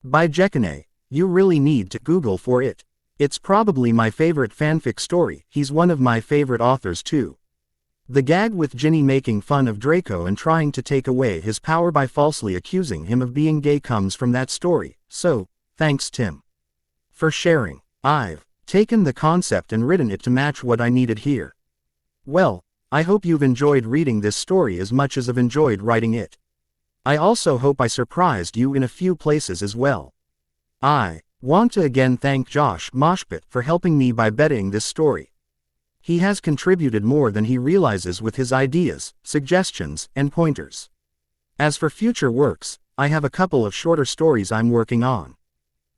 by Ginny, you really need to Google for it. It's probably my favorite fanfic story. He's one of my favorite authors too. The gag with Ginny making fun of Draco and trying to take away his power by falsely accusing him of being gay comes from that story, so, thanks Tim for sharing. I've taken the concept and written it to match what I needed here. Well, I hope you've enjoyed reading this story as much as I've enjoyed writing it. I also hope I surprised you in a few places as well. I want to again thank Josh Moshpit for helping me by betting this story. He has contributed more than he realizes with his ideas, suggestions, and pointers. As for future works, I have a couple of shorter stories I'm working on.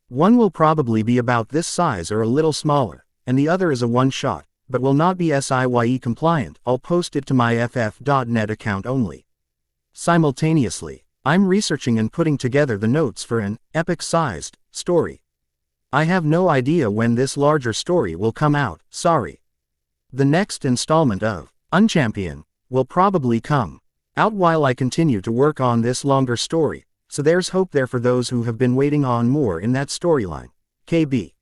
One will probably be about this size or a little smaller, and the other is a one-shot, but will not be SIYE compliant. I'll post it to my ff.net account only. Simultaneously, I'm researching and putting together the notes for an epic-sized story. I have no idea when this larger story will come out, sorry. The next installment of Unchampion will probably come Out while I continue to work on this longer story, so there's hope there for those who have been waiting on more in that storyline. KB.